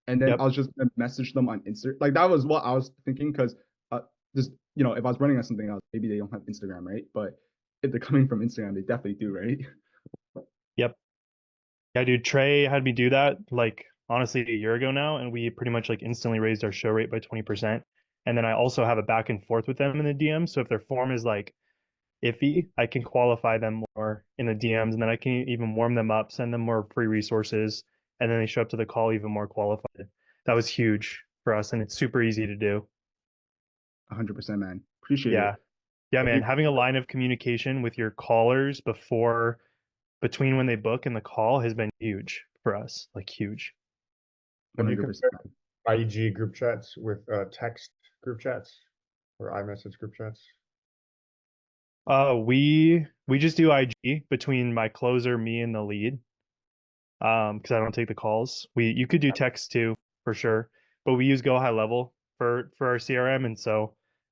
and then I was just gonna message them on Instagram. Like, that was what I was thinking, because just, you know, if I was running on something else, maybe they don't have Instagram, right? But if they're coming from Instagram, they definitely do, right? Yep. Yeah, dude, Trey had me do that like honestly a year ago now, and we pretty much like instantly raised our show rate by 20%. And then I also have a back and forth with them in the DM. So if their form is like iffy, I can qualify them more in the DMs, and then I can even warm them up, send them more free resources, and then they show up to the call even more qualified. That was huge for us, and it's super easy to do. 100%, man. Appreciate it. Yeah, man. Having a line of communication with your callers between when they book and the call has been huge for us, like huge. Have you compared IG group chats with text group chats or iMessage group chats? We just do IG between my closer, me, and the lead. Because I don't take the calls. You could do text too, for sure, but we use Go High Level for our CRM and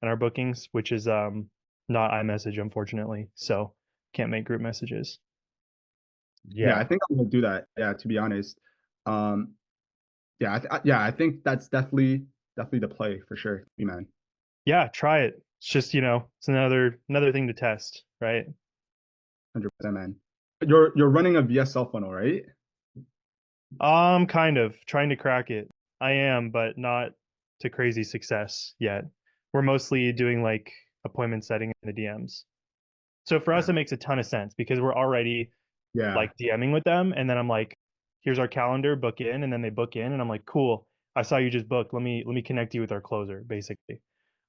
our bookings, which is not iMessage, unfortunately. So can't make group messages. Yeah, I think I'm gonna do that. Yeah, to be honest. I think that's definitely the play for sure, man. Yeah, try it. It's just, it's another thing to test, right? 100%, man. You're running a VSL funnel, right? Kind of trying to crack it. I am, but not to crazy success yet. We're mostly doing like appointment setting in the DMs. So for us, it makes a ton of sense because we're already like DMing with them, and then I'm like, here's our calendar, book in, and then they book in, and I'm like, cool, I saw you just booked. Let me connect you with our closer, basically.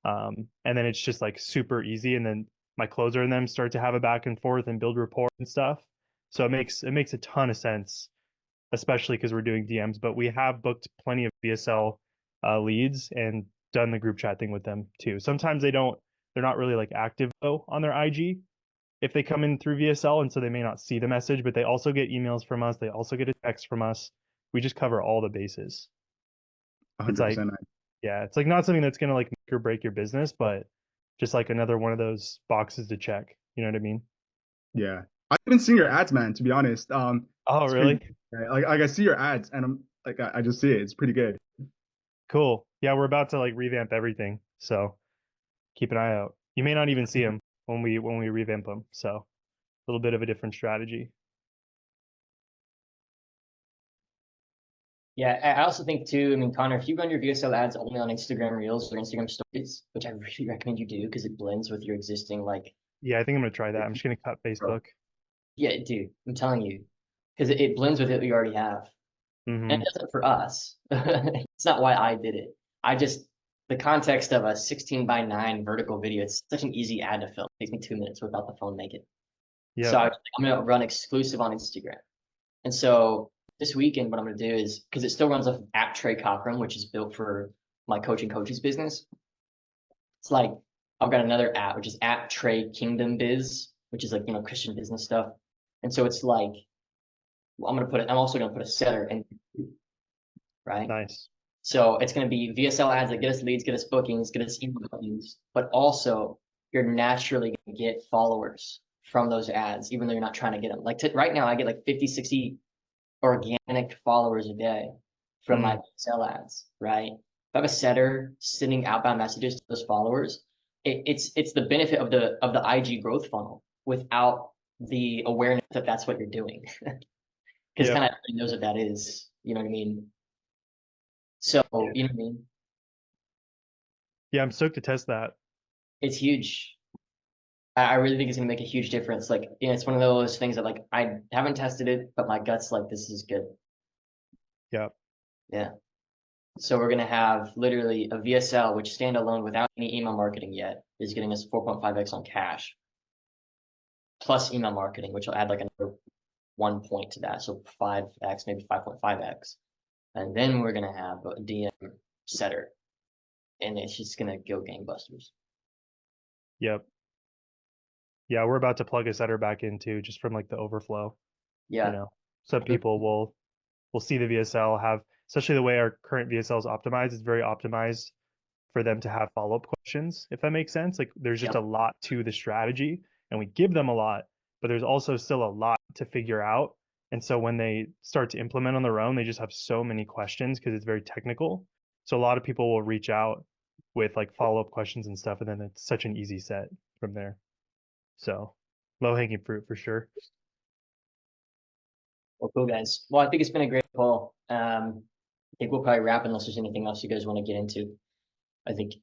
And then it's just like super easy, and then my closer and them start to have a back and forth and build rapport and stuff. So it makes a ton of sense, especially because we're doing DMs. But we have booked plenty of VSL leads and done the group chat thing with them too. Sometimes they're not really like active though on their IG if they come in through VSL, and so they may not see the message, but they also get emails from us. They also get a text from us. We just cover all the bases. 100%. It's like, yeah, it's like not something that's gonna like make or break your business, but just like another one of those boxes to check. You know what I mean? Yeah. I've been seeing your ads, man, to be honest. Oh, It's really? pretty, like I see your ads and I'm like, I just see it. It's pretty good. Cool. Yeah, we're about to like revamp everything, so keep an eye out. You may not even see them when we revamp them. So a little bit of a different strategy. Yeah, I also think too, I mean, Connor, if you run your VSL ads only on Instagram Reels or Instagram Stories, which I really recommend you do because it blends with your existing like, Yeah, I think I'm gonna try that. I'm just gonna cut Facebook. yeah, dude, I'm telling you, because it blends with it we already have. And Mm-hmm. it doesn't for us. It's not why I did it. I just the context of a 16:9 vertical video, it's such an easy ad to film. It takes me 2 minutes without the phone make it. So Yeah. I'm gonna run exclusive on Instagram. And so this weekend, what I'm gonna do is because it still runs off of app Trey Cockrum, which is built for my coaching coaches business. It's like I've got another app, which is app Trey Kingdom Biz, which is like Christian business stuff. And so it's like I'm also gonna put a setter in, right? Nice. So it's going to be VSL ads that get us leads, get us bookings, get us email bookings, but also you're naturally going to get followers from those ads, even though you're not trying to get them. Like right now, I get like 50, 60 organic followers a day from my VSL ads, right? If I have a setter sending outbound messages to those followers, it's the benefit of the IG growth funnel without the awareness that that's what you're doing. Because kind of everybody knows what that is. You know what I mean? So, you know what I mean? Yeah, I'm stoked to test that. It's huge. I really think it's gonna make a huge difference. Like, it's one of those things that like I haven't tested it, but my gut's like this is good. Yeah. Yeah. So we're gonna have literally a VSL, which standalone without any email marketing yet, is getting us 4.5x on cash, plus email marketing, which will add like another 1 point to that, so 5x, maybe 5.5x, and then we're gonna have a DM setter, and it's just gonna go gangbusters. Yep. Yeah, we're about to plug a setter back into just from like the overflow. Yeah. So people will see the VSL have, especially the way our current VSL is optimized, it's very optimized for them to have follow-up questions, if that makes sense. Like there's just a lot to the strategy and we give them a lot, but there's also still a lot to figure out. And so when they start to implement on their own, they just have so many questions because it's very technical. So a lot of people will reach out with like follow-up questions and stuff, and then it's such an easy set from there. So low-hanging fruit for sure. Well, cool guys. Well, I think it's been a great call. I think we'll probably wrap unless there's anything else you guys want to get into. I think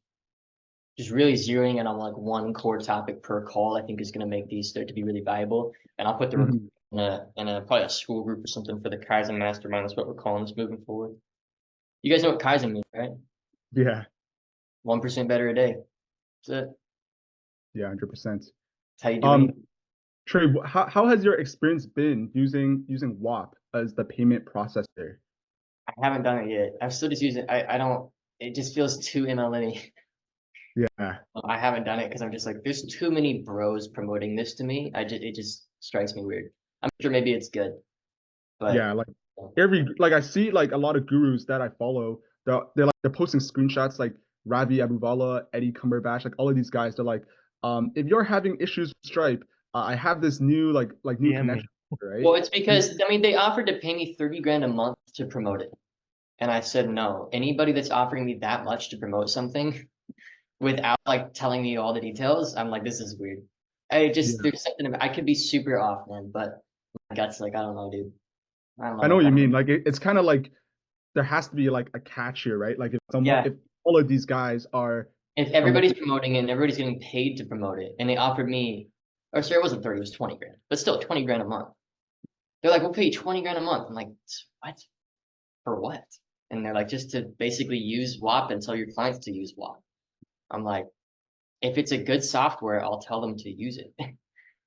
just really zeroing in on like one core topic per call, I think is going to make these start to be really valuable. And I'll put the in a probably a school group or something for the Kaizen Mastermind. That's what we're calling this moving forward. You guys know what Kaizen means, right? Yeah. 1% better a day. That's it. Yeah, 100%. That's how you do it. Trey, how has your experience been using WAP as the payment processor? I haven't done it yet. I'm still just using I don't it just feels too MLM-y. Yeah. I haven't done it because I'm just like, there's too many bros promoting this to me. It just strikes me weird. I'm sure maybe it's good, but Yeah, like I see like a lot of gurus that I follow, they're posting screenshots like Ravi Abuvala, Eddie Cumberbatch, like all of these guys. They're like, if you're having issues with Stripe, I have this new new connection, right? Well, it's because I mean they offered to pay me 30 grand a month to promote it, and I said no. Anybody that's offering me that much to promote something without like telling me all the details, I'm like, this is weird. There's something about, I could be super off, man, but my gut's like, I don't know, dude. I don't know. I know what you mean. Like it's kind of like there has to be like a catch here, right? Like if all of these guys are, if everybody's promoting it and everybody's getting paid to promote it, and they offered me, or sorry, it wasn't 30, it was 20 grand, but still 20 grand a month. They're like, we'll pay you 20 grand a month. I'm like, what? For what? And they're like, just to basically use WAP and tell your clients to use WAP. I'm like, if it's a good software, I'll tell them to use it.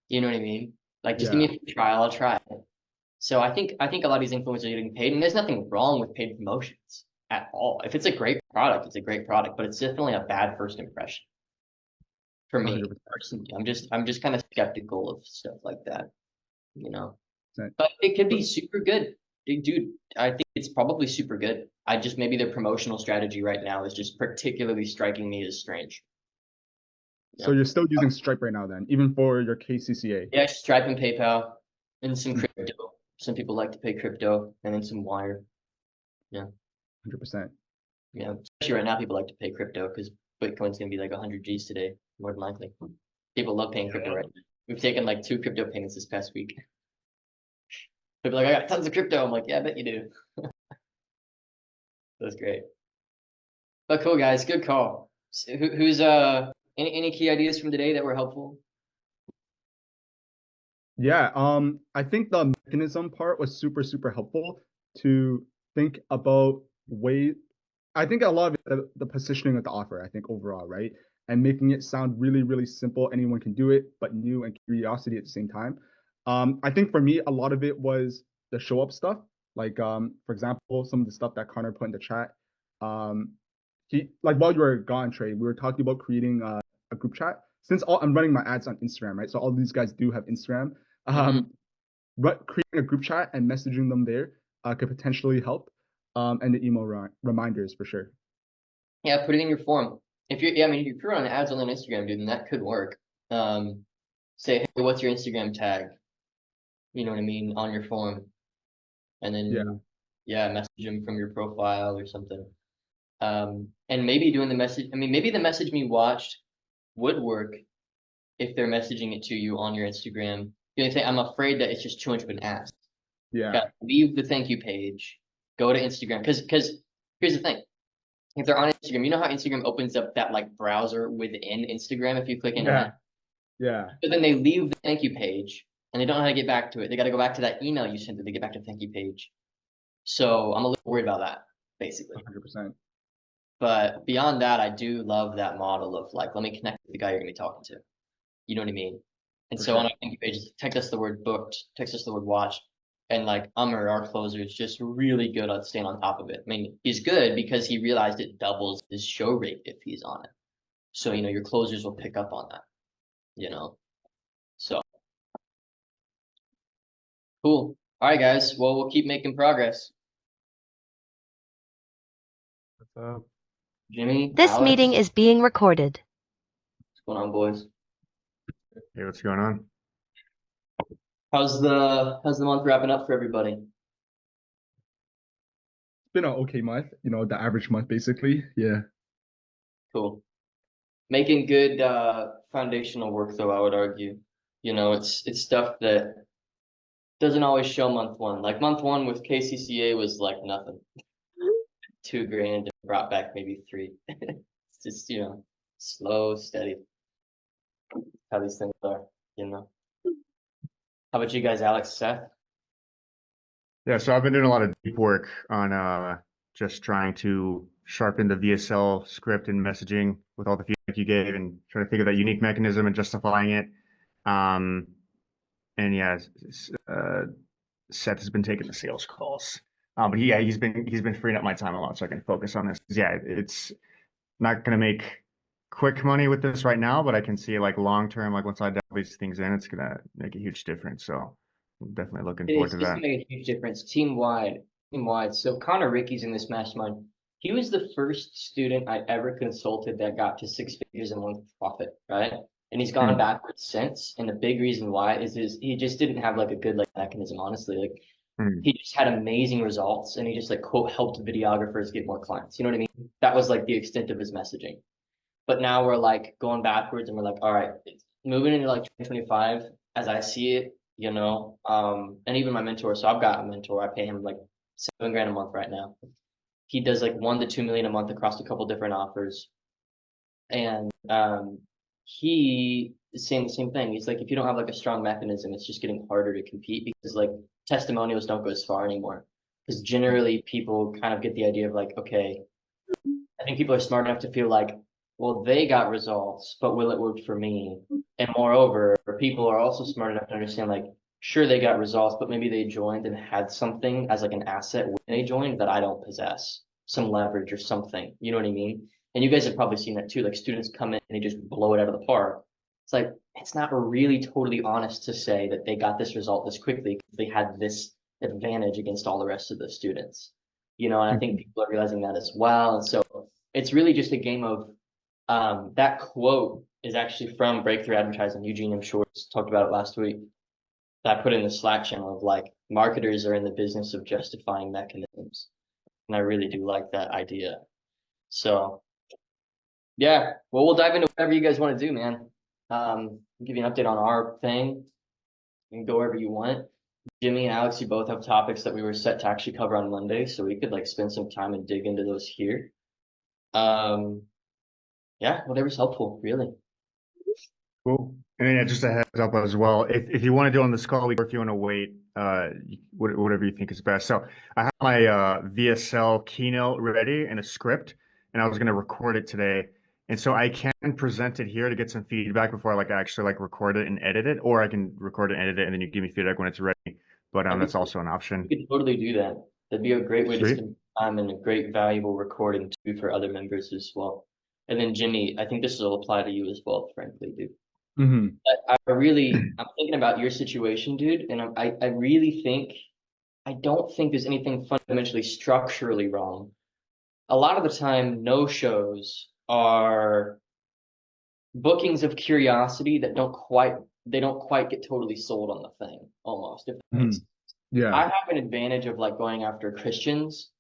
You know what I mean? Like, just give me a free trial, I'll try it. So I think a lot of these influencers are getting paid, and there's nothing wrong with paid promotions at all. If it's a great product, it's a great product, but it's definitely a bad first impression for me 100%. personally. I'm just kind of skeptical of stuff like that, you know. But it could be super good, dude. I think it's probably super good. Maybe their promotional strategy right now is just particularly striking me as strange. So you're still using Stripe right now then, even for your KCCA? Yeah, Stripe and PayPal and some crypto. Some people like to pay crypto and then some wire. Yeah. 100%. Yeah, especially right now, people like to pay crypto because Bitcoin's gonna be like 100 G's today, more than likely. People love paying crypto right now. We've taken like 2 crypto payments this past week. People are like, I got tons of crypto. I'm like, yeah, I bet you do. That's great. But cool, guys. Good call. So who's any key ideas from today that were helpful? Yeah, I think the mechanism part was super, super helpful to think about ways. I think a lot of it, the positioning of the offer, I think overall, right? And making it sound really, really simple. Anyone can do it, but new and curiosity at the same time. I think for me, a lot of it was the show up stuff. Like, for example, some of the stuff that Connor put in the chat. Like while you were gone, Trey, we were talking about creating a group chat. Since I'm running my ads on Instagram, right? So all these guys do have Instagram. But creating a group chat and messaging them there could potentially help. And the email reminders for sure. Yeah, put it in your form. If you're running ads on Instagram, dude, then that could work. Say, hey, what's your Instagram tag? You know what I mean, on your form, and then message them from your profile or something. And maybe doing the message. I mean, maybe the message me watched would work if they're messaging it to you on your Instagram. The only thing, I'm afraid that it's just too much of an ask. Yeah. Leave the thank you page. Go to Instagram because here's the thing. If they're on Instagram, you know how Instagram opens up that like browser within Instagram if you click in that? Yeah. But then they leave the thank you page and they don't know how to get back to it. They got to go back to that email you sent them to get back to the thank you page. So I'm a little worried about that, basically. 100%. But beyond that, I do love that model of like, let me connect with the guy you're gonna be talking to. You know what I mean? And so on our thank you page, text us the word booked, text us the word watched. And like our closer is just really good at staying on top of it. I mean, he's good because he realized it doubles his show rate if he's on it. So, your closers will pick up on that, So, cool. All right, guys. Well, we'll keep making progress. What's up? Jimmy, This Alex, meeting is being recorded. what's going on, boys? Hey, what's going on? How's the month wrapping up for everybody? It's been an okay month, the average month basically. Yeah. Cool. Making good foundational work, though, I would argue. It's stuff that doesn't always show month one. Like month one with KCCA was like nothing. $2,000 and brought back maybe 3. It's just, slow, steady. How these things are, How about you guys, Alex, Seth? Yeah, so I've been doing a lot of deep work on just trying to sharpen the VSL script and messaging with all the feedback you gave and trying to figure that unique mechanism and justifying it. And yeah, Seth has been taking the sales calls. But he's been freeing up my time a lot so I can focus on this. Yeah, it's not gonna make quick money with this right now, but I can see like long term, like once I dial these things in, it's gonna make a huge difference. So I'm definitely looking forward to that. It's just gonna make a huge difference, team wide. So Connor Ricky's in this mastermind. He was the first student I ever consulted that got to 6 figures a month profit, right? And he's gone backwards since. And the big reason why is he just didn't have like a good mechanism, honestly. Like he just had amazing results and he just like quote helped videographers get more clients. You know what I mean? That was like the extent of his messaging. But now we're like going backwards and we're like, all right, it's moving into like 2025 as I see it, and even my mentor. So I've got a mentor. I pay him like $7,000 a month right now. He does like 1 to 2 million a month across a couple different offers. And he is saying the same thing. He's like, if you don't have like a strong mechanism, it's just getting harder to compete because like testimonials don't go as far anymore. Because generally people kind of get the idea of like, okay, I think people are smart enough to feel like, well, they got results, but will it work for me? And moreover, people are also smart enough to understand like, sure, they got results, but maybe they joined and had something as like an asset when they joined that I don't possess, some leverage or something. You know what I mean? And you guys have probably seen that too. Like students come in and they just blow it out of the park. It's like, it's not really totally honest to say that they got this result this quickly because they had this advantage against all the rest of the students. And I think people are realizing that as well. And so it's really just a game of that quote is actually from Breakthrough Advertising. Eugene M. Shorts talked about it last week. That I put in the Slack channel of like marketers are in the business of justifying mechanisms. And I really do like that idea. So yeah, well, we'll dive into whatever you guys want to do, man. I'll give you an update on our thing. You can go wherever you want. Jimmy and Alex, you both have topics that we were set to actually cover on Monday, so we could like spend some time and dig into those here. Yeah, whatever's helpful, really. Cool. And then yeah, just a heads up as well. If you want to do on this call, or if you want to wait, whatever you think is best. So I have my VSL keynote ready and a script, and I was going to record it today. And so I can present it here to get some feedback before I like actually like record it and edit it, or I can record and edit it and then you give me feedback when it's ready. But that's also an option. You could totally do that. That'd be a great way to Sweet. spend time and a great valuable recording too for other members as well. And then Jimmy, I think this will apply to you as well, frankly, dude. Mm-hmm. I'm thinking about your situation, dude, and I really think, I don't think there's anything fundamentally structurally wrong. A lot of the time, no-shows are bookings of curiosity that don't quite get totally sold on the thing, almost. If that makes sense. Yeah. I have an advantage of like going after Christians,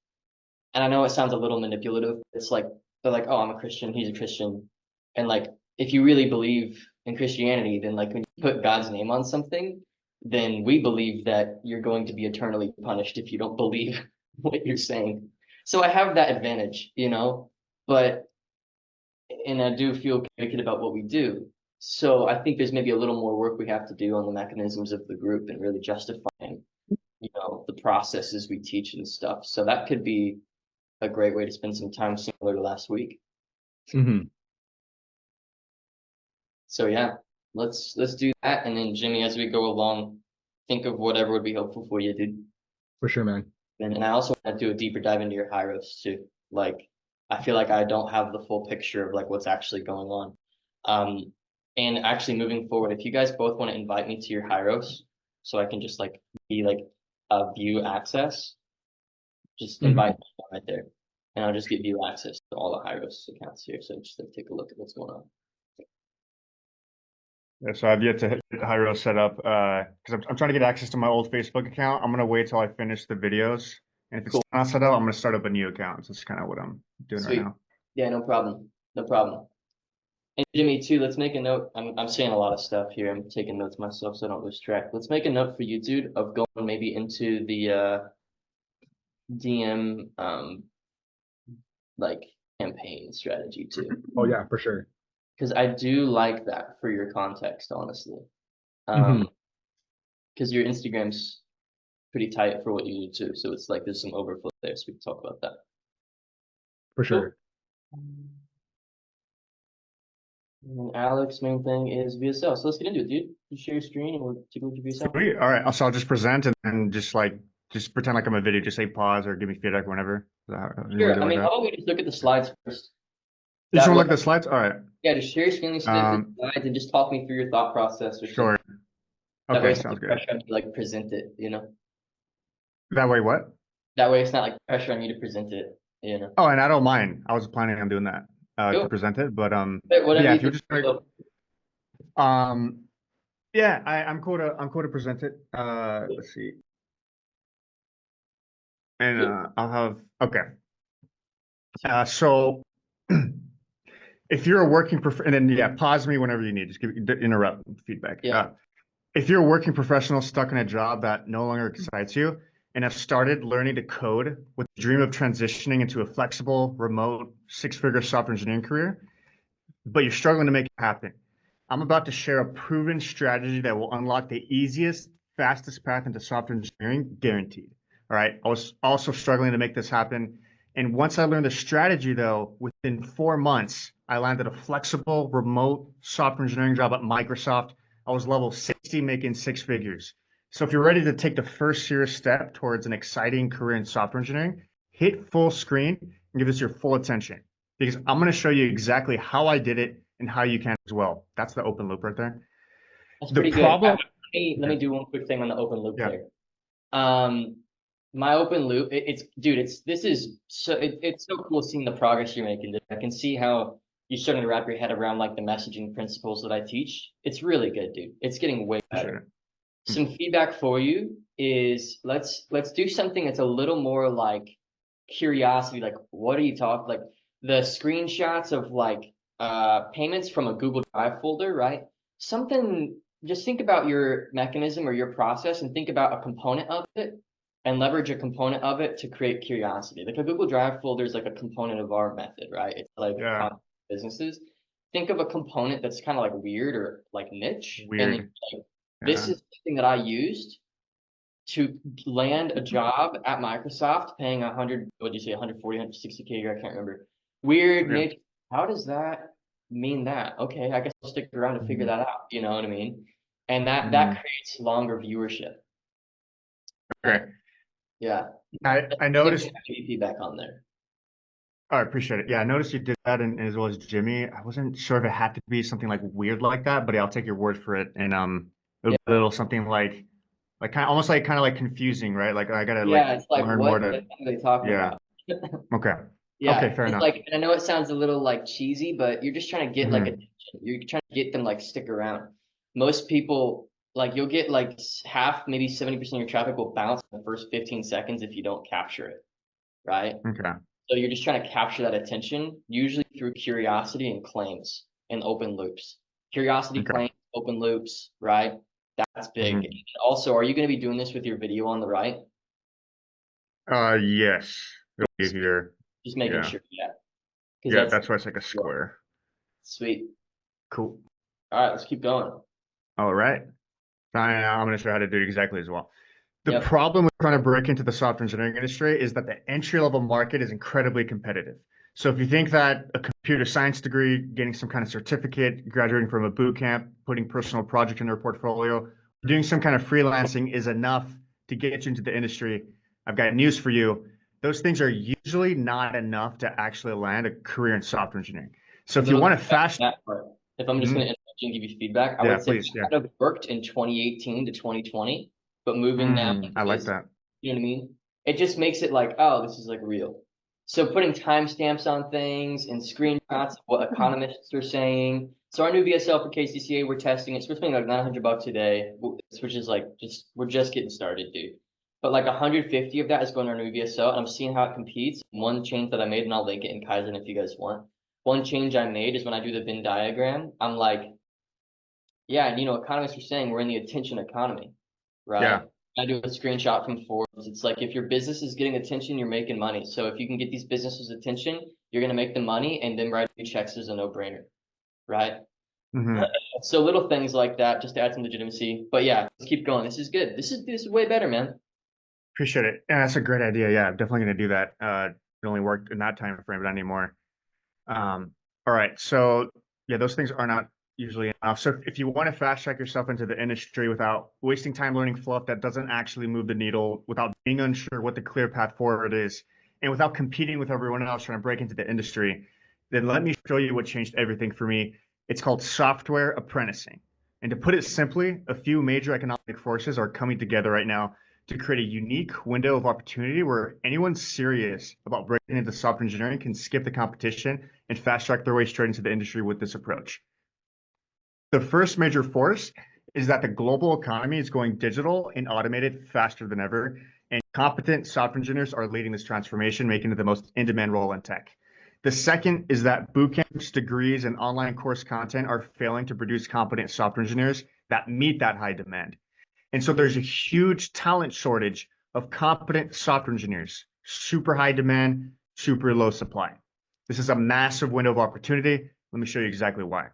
and I know it sounds a little manipulative. It's like they're like, oh, I'm a Christian, he's a Christian, and like if you really believe in Christianity, then like when you put God's name on something, then we believe that you're going to be eternally punished if you don't believe what you're saying. So I have that advantage, you know, and I do feel convicted about what we do. So I think there's maybe a little more work we have to do on the mechanisms of the group and really justifying, you know, the processes we teach and stuff. So that could be a great way to spend some time similar to last week. Mm-hmm. So yeah, let's do that. And then Jimmy, as we go along, think of whatever would be helpful for you, dude. For sure, man. And I also want to do a deeper dive into your Hyros too. Like, I feel like I don't have the full picture of like what's actually going on. And actually moving forward, if you guys both want to invite me to your Hyros, so I can just like be like a view access, just invite me right there, and I'll just get view access to all the Hyros accounts here. So just like take a look at what's going on. Yeah, so I've yet to get Hyro set up because I'm trying to get access to my old Facebook account. I'm gonna wait till I finish the videos, and if it's not set up, I'm gonna start up a new account. So that's kind of what I'm doing right now. Yeah, no problem. No problem. And Jimmy, too, let's make a note. I'm saying a lot of stuff here. I'm taking notes myself so I don't lose track. Let's make a note for you, dude, of going maybe into the DM like campaign strategy too. Oh yeah, for sure. Because I do like that for your context, honestly. Because your Instagram's pretty tight for what you do too. So it's like there's some overflow there, so we can talk about that. For sure. And Alex's main thing is VSL. So let's get into it, dude. You share your screen and we'll take a look at VSL. Sweet. All right. So I'll just present and just pretend like I'm a video. Just say pause or give me feedback whenever. Sure. I mean, how about we just look at the slides first? You just want to look at the slides? All right. Yeah, just share your screen, slides, and just talk me through your thought process. Sure. Okay, sounds good. Pressure on you to like present it, you know. That way, what? That way, it's not like pressure on you to present it, you know. Oh, and I don't mind. I was planning on doing that to present it, but yeah, if you just like, yeah, I'm cool to present it. Let's see, and I'll have so. If you're a working and then pause me whenever you need. Just interrupt feedback. Yeah. If you're a working professional stuck in a job that no longer excites you and have started learning to code with the dream of transitioning into a flexible, remote, six-figure software engineering career, but you're struggling to make it happen, I'm about to share a proven strategy that will unlock the easiest, fastest path into software engineering, guaranteed. All right. I was also struggling to make this happen. And once I learned the strategy, though, within 4 months, I landed a flexible, remote software engineering job at Microsoft. I was level 60, making 6 figures. So if you're ready to take the first serious step towards an exciting career in software engineering, hit full screen and give this your full attention, because I'm going to show you exactly how I did it and how you can as well. That's the open loop right there. That's pretty good. Let me do one quick thing on the open loop there. My open loop, it's so cool seeing the progress you're making. I can see how you're starting to wrap your head around like the messaging principles that I teach, it's really good, dude. It's getting way better. Some feedback for you is let's do something that's a little more like curiosity. Like, what are you talking? Like the screenshots of like payments from a Google Drive folder, right? Something. Just think about your mechanism or your process and think about a component of it and leverage a component of it to create curiosity. Like a Google Drive folder is like a component of our method, right? It's like businesses. Think of a component that's kind of like weird or like niche. And then, like, this is something that I used to land a job at Microsoft paying 100, what did you say, 140, 160K a year? I can't remember. Weird niche. How does that mean that? Okay, I guess I'll stick around to figure that out. You know what I mean? And that creates longer viewership. Okay. Yeah. I noticed feedback on there. Oh, I appreciate it. Yeah, I noticed you did that, and as well as Jimmy. I wasn't sure if it had to be something like weird like that, but yeah, I'll take your word for it. And a little something like kind of almost like confusing, right? Like I gotta it's like learn what more to. are they talking about? Okay. Yeah. Okay, fair enough. Like, I know it sounds a little like cheesy, but you're just trying to get like attention. You're trying to get them like stick around. Most people, like, you'll get like half, maybe 70% of your traffic will bounce in the first 15 seconds if you don't capture it, right? Okay. So you're just trying to capture that attention, usually through curiosity and claims and open loops. Curiosity, claims, open loops, right? That's big. And also, are you going to be doing this with your video on the right? Yes. It'll be here. Just making sure, Yeah, that's why it's like a square. Sweet. Cool. All right, let's keep going. All right. I'm going to show you how to do it exactly as well. The problem with trying to break into the software engineering industry is that the entry-level market is incredibly competitive. So if you think that a computer science degree, getting some kind of certificate, graduating from a boot camp, putting personal project in your portfolio, doing some kind of freelancing is enough to get you into the industry, I've got news for you. Those things are usually not enough to actually land a career in software engineering. So if you want to that part, if I'm just going to interrupt you and give you feedback, I would say it kind of worked in 2018 to 2020, but moving now, I like that. You know what I mean? It just makes it like, oh, this is like real. So putting timestamps on things and screenshots of what economists are saying. So our new VSL for KCCA, we're testing it. It's between like $900 a day, which is like we're just getting started, dude. But like 150 of that is going to our new VSL, and I'm seeing how it competes. One change that I made, and I'll link it in Kaizen if you guys want. One change I made is when I do the Venn diagram, I'm like, yeah, and economists are saying we're in the attention economy, right? Yeah. I do a screenshot from Forbes. It's like if your business is getting attention, you're making money. So if you can get these businesses attention, you're going to make the money, and then writing checks is a no-brainer, right? So little things like that just to add some legitimacy. But yeah, let's keep going. This is good. This is way better, man. Appreciate it. Yeah, that's a great idea. Yeah, I'm definitely going to do that. It only worked in that time frame, but not anymore. All right. So yeah, those things are not usually enough. So if you want to fast track yourself into the industry without wasting time learning fluff that doesn't actually move the needle, without being unsure what the clear path forward is, and without competing with everyone else trying to break into the industry, then let me show you what changed everything for me. It's called software apprenticing. And to put it simply, a few major economic forces are coming together right now to create a unique window of opportunity where anyone serious about breaking into software engineering can skip the competition and fast track their way straight into the industry with this approach. The first major force is that the global economy is going digital and automated faster than ever, and competent software engineers are leading this transformation, making it the most in-demand role in tech. The second is that boot camps, degrees, and online course content are failing to produce competent software engineers that meet that high demand. And so there's a huge talent shortage of competent software engineers, super high demand, super low supply. This is a massive window of opportunity. Let me show you exactly why.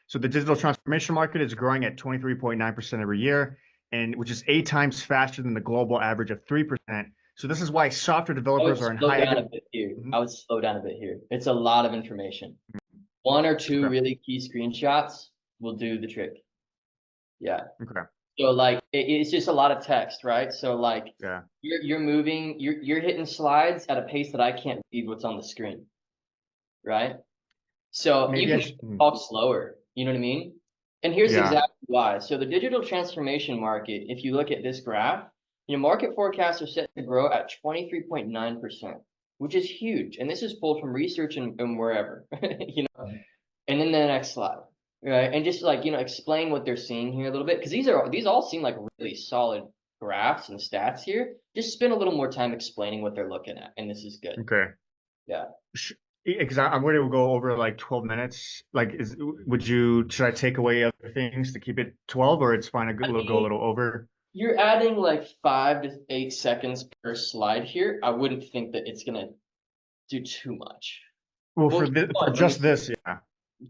So the digital transformation market is growing at 23.9% every year, and which is 8 times faster than the global average of 3%. So this is why software developers are in high. I would slow down a bit here. It's a lot of information. 1 or 2 really key screenshots will do the trick. Yeah. Okay. So like it's just a lot of text, right? So like you're moving, you're hitting slides at a pace that I can't read what's on the screen, right? So maybe you can talk slower. You know what I mean? And here's exactly why. So the digital transformation market, if you look at this graph, market forecasts are set to grow at 23.9%, which is huge. And this is pulled from research and wherever. and then the next slide, right? And just like, explain what they're seeing here a little bit, because these all seem like really solid graphs and stats here. Just spend a little more time explaining what they're looking at, and this is good. Okay. Yeah. Because I'm going to go over like 12 minutes. Like, should I take away other things to keep it 12, or it's fine to go a little over? You're adding like 5 to 8 seconds per slide here. I wouldn't think that it's gonna do too much. Well, for just this, yeah.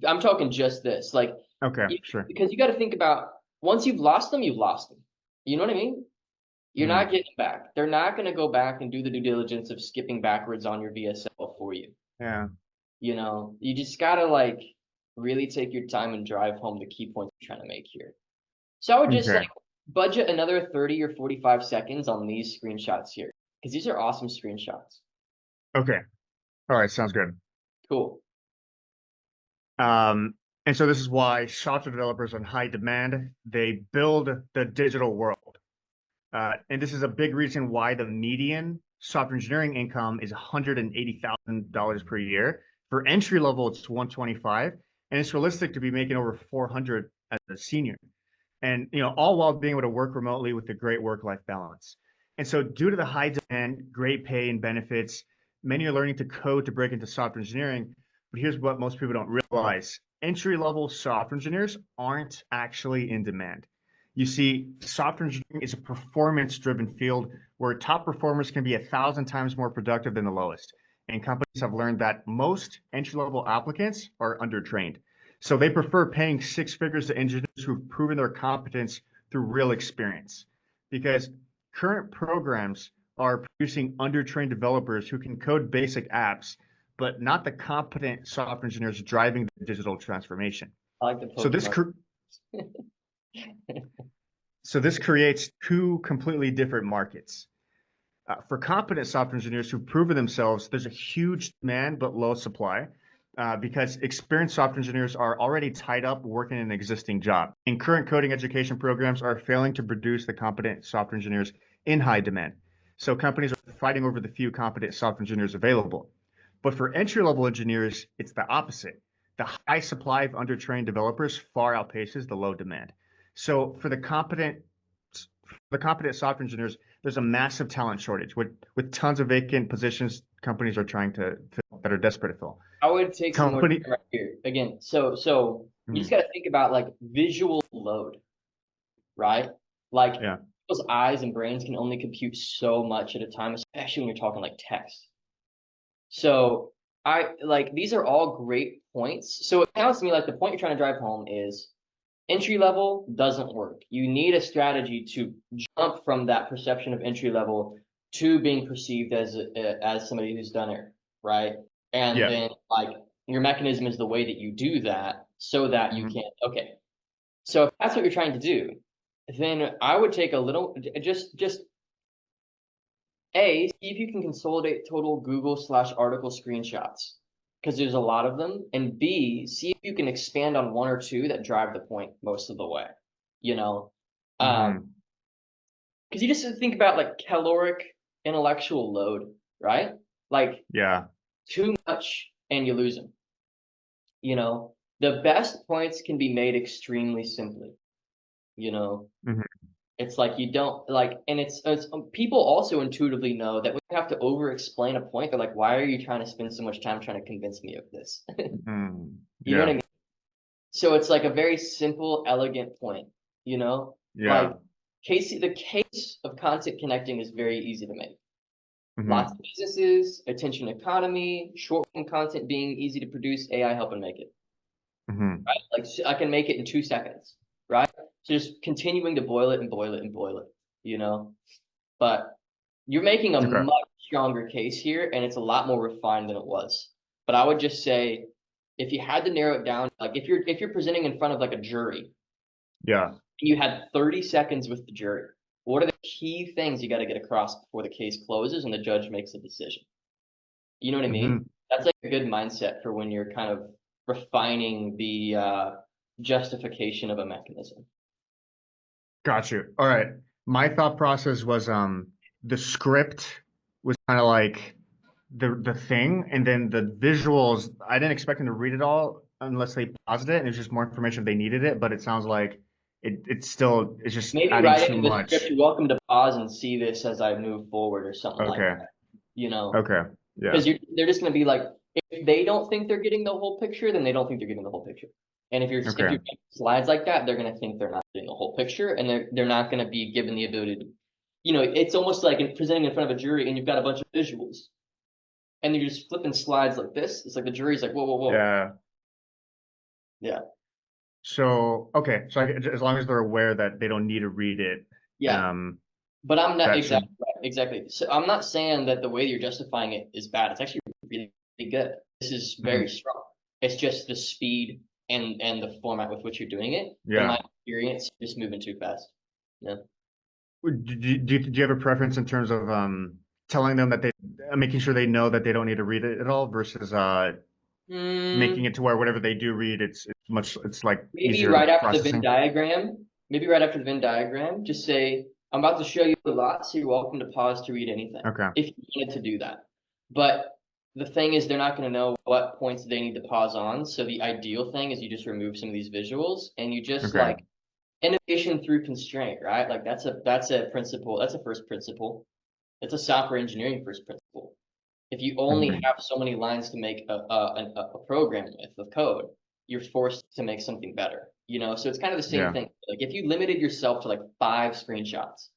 I'm talking just this. Like, okay, sure. Because you got to think about, once you've lost them, you've lost them. You know what I mean? You're not getting them back. They're not gonna go back and do the due diligence of skipping backwards on your VSL for you. Yeah. You just gotta like really take your time and drive home the key points you're trying to make here. So I would just like budget another 30 or 45 seconds on these screenshots here, because these are awesome screenshots. Okay. All right. Sounds good. Cool. And so this is why software developers are in high demand. They build the digital world. And this is a big reason why the median software engineering income is $180,000 per year. For entry level, it's $125,000, and it's realistic to be making over $400,000 as a senior. And all while being able to work remotely with a great work-life balance. And so, due to the high demand, great pay and benefits, many are learning to code to break into software engineering. But here's what most people don't realize: entry-level software engineers aren't actually in demand. You see, software engineering is a performance-driven field where top performers can be 1,000 times more productive than the lowest. And companies have learned that most entry-level applicants are undertrained. So they prefer paying 6 figures to engineers who've proven their competence through real experience. Because current programs are producing undertrained developers who can code basic apps, but not the competent software engineers driving the digital transformation. I like the Pokemon. So this creates 2 completely different markets. For competent software engineers who've proven themselves, there's a huge demand but low supply, because experienced software engineers are already tied up working in an existing job. And current coding education programs are failing to produce the competent software engineers in high demand. So companies are fighting over the few competent software engineers available. But for entry-level engineers, it's the opposite. The high supply of undertrained developers far outpaces the low demand. So for the competent software engineers, there's a massive talent shortage with tons of vacant positions companies are trying to fill, that are desperate to fill. I would take some more time right here. Again, so you just got to think about like visual load, right? Like people's eyes and brains can only compute so much at a time, especially when you're talking like text. So these are all great points. So it sounds to me like the point you're trying to drive home is entry level doesn't work. You need a strategy to jump from that perception of entry level to being perceived as somebody who's done it, right? And then like your mechanism is the way that you do that so that you can. Okay. So if that's what you're trying to do, then I would take a little just see if you can consolidate total Google/article screenshots, because there's a lot of them, and B, see if you can expand on 1 or 2 that drive the point most of the way, because you just think about like caloric intellectual load, right? Like too much and you lose them. The best points can be made extremely simply. It's like you don't like, and it's people also intuitively know that when you have to over explain a point, they're like, why are you trying to spend so much time trying to convince me of this? You know what I mean? So it's like a very simple, elegant point, like the case of content connecting is very easy to make. Lots of businesses, attention economy, short form content being easy to produce, AI helping make it. Right? Like I can make it in 2 seconds, right? So just continuing to boil it and boil it and boil it, But you're making a much stronger case here, and it's a lot more refined than it was. But I would just say, if you had to narrow it down, like if you're presenting in front of like a jury, and you had 30 seconds with the jury, what are the key things you got to get across before the case closes and the judge makes a decision? You know what I mean? That's like a good mindset for when you're kind of refining the justification of a mechanism. Got you. All right. My thought process was the script was kind of like the thing, and then the visuals, I didn't expect them to read it all. unless they paused it and it's just more information if they needed it, but it sounds like it's just Maybe adding write too into the much. script, you're welcome to pause and see this as I move forward or something like Okay. that. You know, Okay. Yeah. because they're just going to be like, if they don't think they're getting the whole picture, then they don't think they're getting the whole picture. And if you're Okay. making slides like that, they're going to think they're not getting the whole picture, and they're not going to be given the ability to, you know, it's almost like presenting in front of a jury and you've got a bunch of visuals, and you're just flipping slides like this. It's like the jury's like, whoa, whoa, whoa. Yeah. Yeah. So, okay. So as long as they're aware that they don't need to read it. Yeah. But I'm not that exactly right. Exactly. So I'm not saying that the way you're justifying it is bad. It's actually really good. This is very strong. It's just the speed and the format with which you're doing it. Yeah. In my experience, just moving too fast. Yeah. Do you have a preference in terms of telling them that making sure they know that they don't need to read it at all versus making it to where whatever they do read, it's like Maybe easier right after the processing? Venn diagram. Maybe right after the Venn diagram, just say, I'm about to show you a lot, so you're welcome to pause to read anything. Okay. If you wanted to do that. But the thing is, they're not going to know what points they need to pause on. So the ideal thing is you just remove some of these visuals and you just like innovation through constraint, right? Like that's a principle. That's a first principle. It's a software engineering first principle. If you only have so many lines to make a program with of code, you're forced to make something better. You know, so it's kind of the same thing. Like if you limited yourself to like 5 screenshots,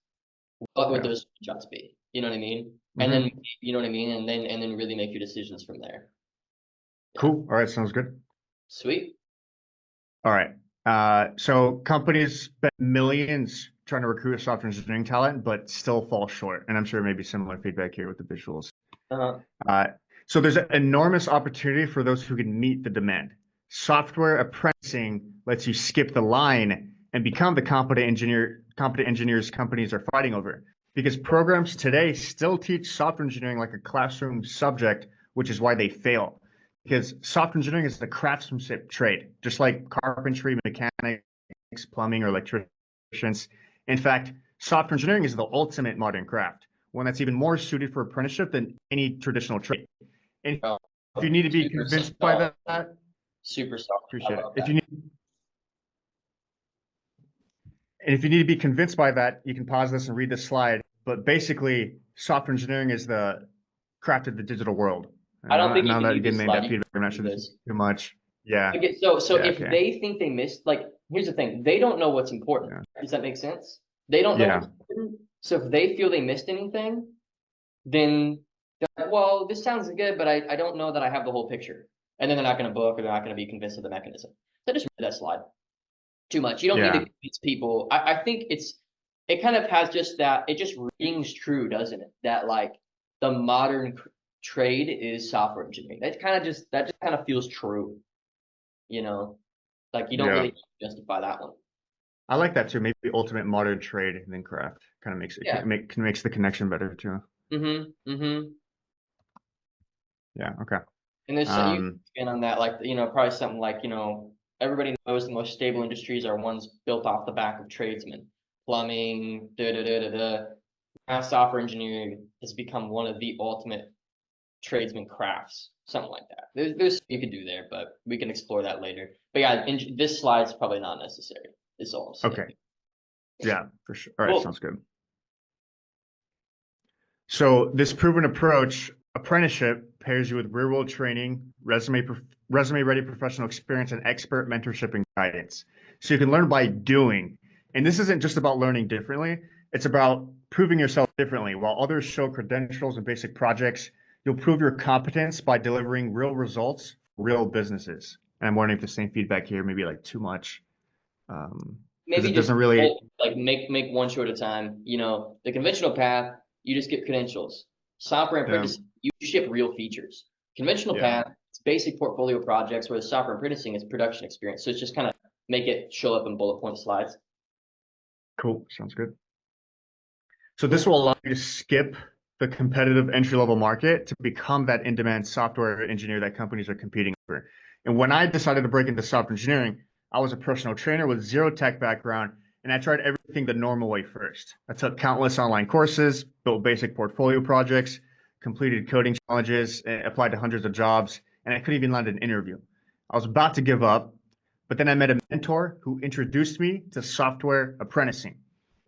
what would those screenshots be? You know what I mean? And then you know what I mean, and then really make your decisions from there. Yeah. Cool. All right, sounds good. Sweet. All right. So companies spend millions trying to recruit a software engineering talent, but still fall short. And I'm sure maybe similar feedback here with the visuals. So there's an enormous opportunity for those who can meet the demand. Software apprenticing lets you skip the line and become the competent engineers companies are fighting over. Because programs today still teach software engineering like a classroom subject, which is why they fail. Because software engineering is the craftsmanship trade, just like carpentry, mechanics, plumbing, or electricians. In fact, software engineering is the ultimate modern craft, one that's even more suited for apprenticeship than any traditional trade. And if you need to be convinced by that, super soft. Appreciate it. If you need to be convinced by that, you can pause this and read this slide. But basically, software engineering is the craft of the digital world. I don't think now you that can you're getting that feedback, I'm not sure this is too much. Yeah. Okay, so if they think they missed, like, here's the thing: they don't know what's important. Does that make sense? They don't know what's important. So if they feel they missed anything, then they're like, well, this sounds good, but I don't know that I have the whole picture. And then they're not going to book, or they're not going to be convinced of the mechanism. So just read that slide. Too much. You don't need to convince people. I think it kind of has just that. It just rings true, doesn't it? That like the modern trade is software engineering. That just kind of feels true. You know, like you don't really justify that one. I like that too. Maybe the ultimate modern trade and then craft kind of makes it makes the connection better too. Yeah. Okay. And there's you can on that, like, you know, probably something like, you know, everybody knows the most stable industries are ones built off the back of tradesmen. Plumbing, Now software engineering has become one of the ultimate tradesman crafts, something like that. There's you could do there, but we can explore that later. But yeah, this slide's probably not necessary. Is all I'm saying. Okay. Yeah, for sure. All right, sounds good. So this proven approach, apprenticeship, pairs you with real-world training, resume-ready professional experience, and expert mentorship and guidance. So you can learn by doing. And this isn't just about learning differently. It's about proving yourself differently. While others show credentials and basic projects, you'll prove your competence by delivering real results, real businesses. And I'm wondering if the same feedback here, maybe like too much. Maybe it doesn't really like make one show at a time. You know, the conventional path, you just get credentials. Software apprenticing, you ship real features. Conventional path, it's basic portfolio projects, where the software apprenticing is production experience. So it's just kind of make it show up in bullet point slides. Cool. Sounds good. So this will allow you to skip the competitive entry-level market to become that in-demand software engineer that companies are competing for. And when I decided to break into software engineering, I was a personal trainer with zero tech background, and I tried everything the normal way first. I took countless online courses, built basic portfolio projects, completed coding challenges, and applied to hundreds of jobs, and I couldn't even land an interview. I was about to give up, but then I met a mentor who introduced me to software apprenticing.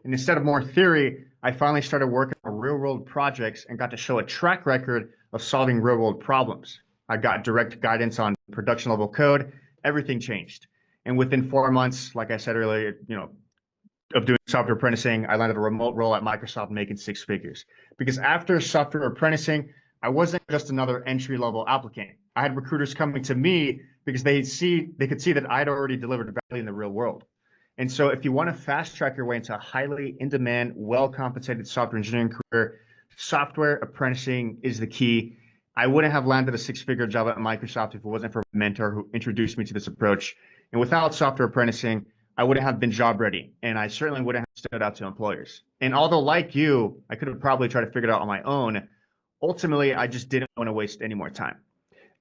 And instead of more theory, I finally started working on real world projects and got to show a track record of solving real world problems. I got direct guidance on production level code. Everything changed. And within 4 months, like I said earlier, of doing software apprenticing, I landed a remote role at Microsoft making 6 figures. Because after software apprenticing, I wasn't just another entry level applicant. I had recruiters coming to me because they could see that I'd already delivered value in the real world. And so if you want to fast track your way into a highly in demand, well compensated software engineering career, software apprenticing is the key. I wouldn't have landed a 6-figure job at Microsoft if it wasn't for a mentor who introduced me to this approach. And without software apprenticing, I wouldn't have been job ready, and I certainly wouldn't have stood out to employers. And although, like you, I could have probably tried to figure it out on my own, ultimately, I just didn't want to waste any more time.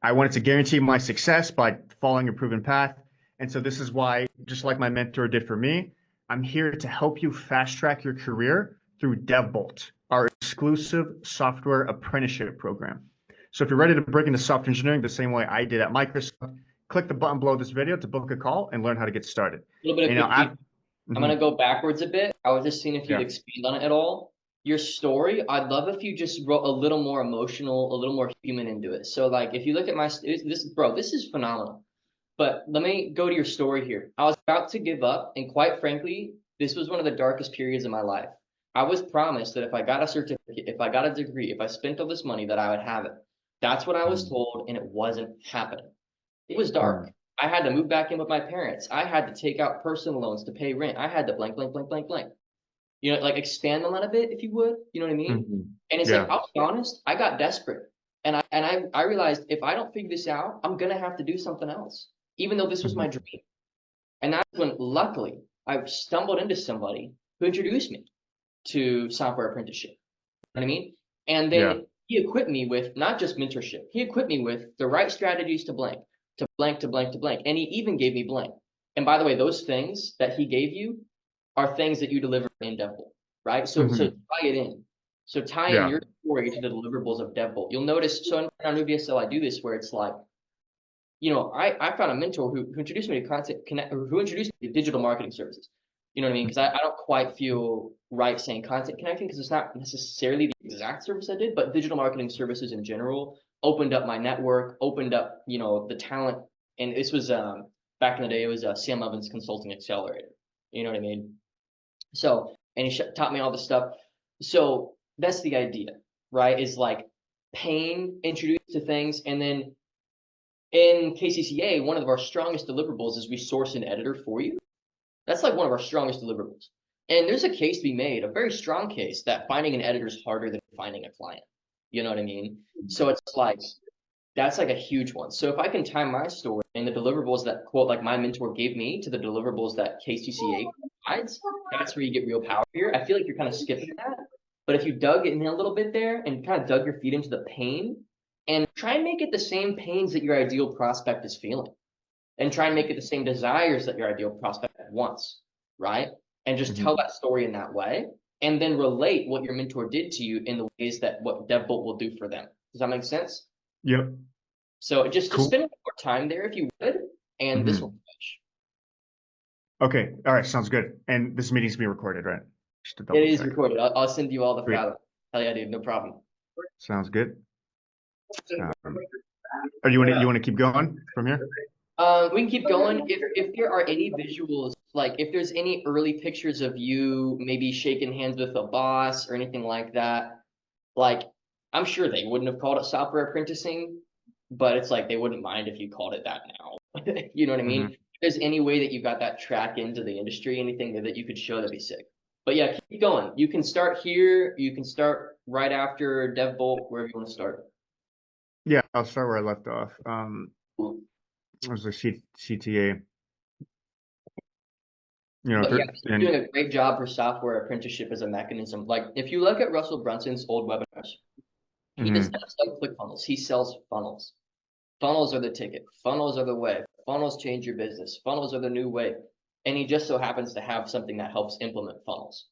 I wanted to guarantee my success by following a proven path. And so this is why, just like my mentor did for me, I'm here to help you fast track your career through DevBolt, our exclusive software apprenticeship program. So if you're ready to break into software engineering the same way I did at Microsoft, click the button below this video to book a call and learn how to get started. A little bit of I'm going to go backwards a bit. I was just seeing if you'd expand on it at all. Your story, I'd love if you just wrote a little more emotional, a little more human into it. So like if you look at this is phenomenal. But let me go to your story here. I was about to give up, and quite frankly, this was one of the darkest periods of my life. I was promised that if I got a certificate, if I got a degree, if I spent all this money, that I would have it. That's what I was told, and it wasn't happening. It was dark. I had to move back in with my parents. I had to take out personal loans to pay rent. I had to blank, blank, blank, blank, blank. Like expand on that a bit, if you would. You know what I mean? And it's like, I'll be honest, I got desperate. And I realized if I don't figure this out, I'm going to have to do something else, even though this was my dream. And that's when, luckily, I stumbled into somebody who introduced me to software apprenticeship. You know what I mean? And then he equipped me with not just mentorship. He equipped me with the right strategies to blank, to blank, to blank, to blank. And he even gave me blank. And by the way, those things that he gave you are things that you deliver in DevBolt, right? So tie it in. So tie in your story to the deliverables of DevBolt. You'll notice, so in our new VSL, I do this where it's like, I found a mentor who introduced me to who introduced me to digital marketing services. You know what I mean? Because I don't quite feel right saying content connecting because it's not necessarily the exact service I did, but digital marketing services in general opened up my network, opened up, the talent. And this was back in the day, it was Sam Levin's Consulting Accelerator. You know what I mean? So, and he taught me all this stuff. So that's the idea, right? Is like pain introduced to things. And then in KCCA, one of our strongest deliverables is we source an editor for you. That's like one of our strongest deliverables. And there's a case to be made, a very strong case, that finding an editor is harder than finding a client. You know what I mean? So it's like, that's like a huge one. So if I can tie my story and the deliverables that, quote, like my mentor gave me to the deliverables that KCCA provides, that's where you get real power here. I feel like you're kind of skipping that. But if you dug in a little bit there and kind of dug your feet into the pain and try and make it the same pains that your ideal prospect is feeling, and try and make it the same desires that your ideal prospect wants, right? And just tell that story in that way, and then relate what your mentor did to you in the ways that what DevBolt will do for them. Does that make sense? Yep. So just spend more time there if you would, and this will finish. Okay. All right. Sounds good. And this meeting's being recorded, right? Just to double It is check. recorded. I'll send you all the files. Hell yeah, dude. No problem. Sounds good. Or you want to keep going from here? We can keep going. If there are any visuals, like if there's any early pictures of you maybe shaking hands with a boss or anything like that, like I'm sure they wouldn't have called it software apprenticing, but it's like they wouldn't mind if you called it that now. You know what I mean? If there's any way that you got that track into the industry, anything that you could show, that'd be sick. But yeah, keep going. You can start here. You can start right after DevBolt, wherever you want to start. Yeah, I'll start where I left off. It was a CTA. But yeah, you're doing a great job for software apprenticeship as a mechanism. Like if you look at Russell Brunson's old webinars, he does not sell ClickFunnels. He sells funnels. Funnels are the ticket. Funnels are the way. Funnels change your business. Funnels are the new way. And he just so happens to have something that helps implement funnels.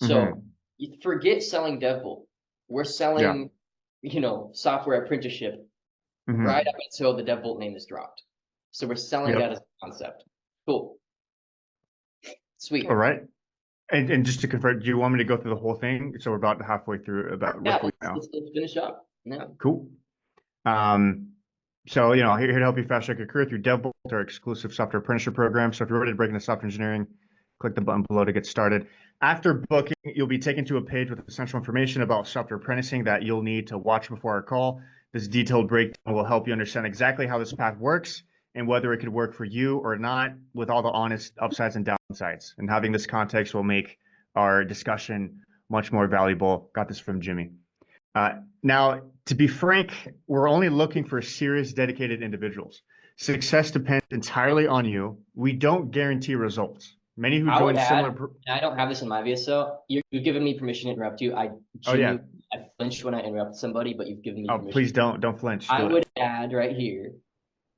So you forget selling DevBolt. We're selling, software apprenticeship right up until the DevBolt name is dropped. So we're selling that as a concept. Cool. Sweet. All right. And just to confirm, do you want me to go through the whole thing? So we're about halfway through, about Yeah, roughly now. let's finish up. Yeah. Cool. So, here to help you fast track your career through DevBolt, our exclusive software apprenticeship program. So if you're ready to break into software engineering, click the button below to get started. After booking, you'll be taken to a page with essential information about software apprenticing that you'll need to watch before our call. This detailed breakdown will help you understand exactly how this path works and whether it could work for you or not, with all the honest upsides and downsides. And having this context will make our discussion much more valuable. Got this from Jimmy. Now, to be frank, we're only looking for serious, dedicated individuals. Success depends entirely on you. We don't guarantee results. Many who join similar. I don't have this in my VSL. You've given me permission to interrupt you. I flinched when I interrupted somebody, but you've given me permission. Please don't flinch. I would add right here.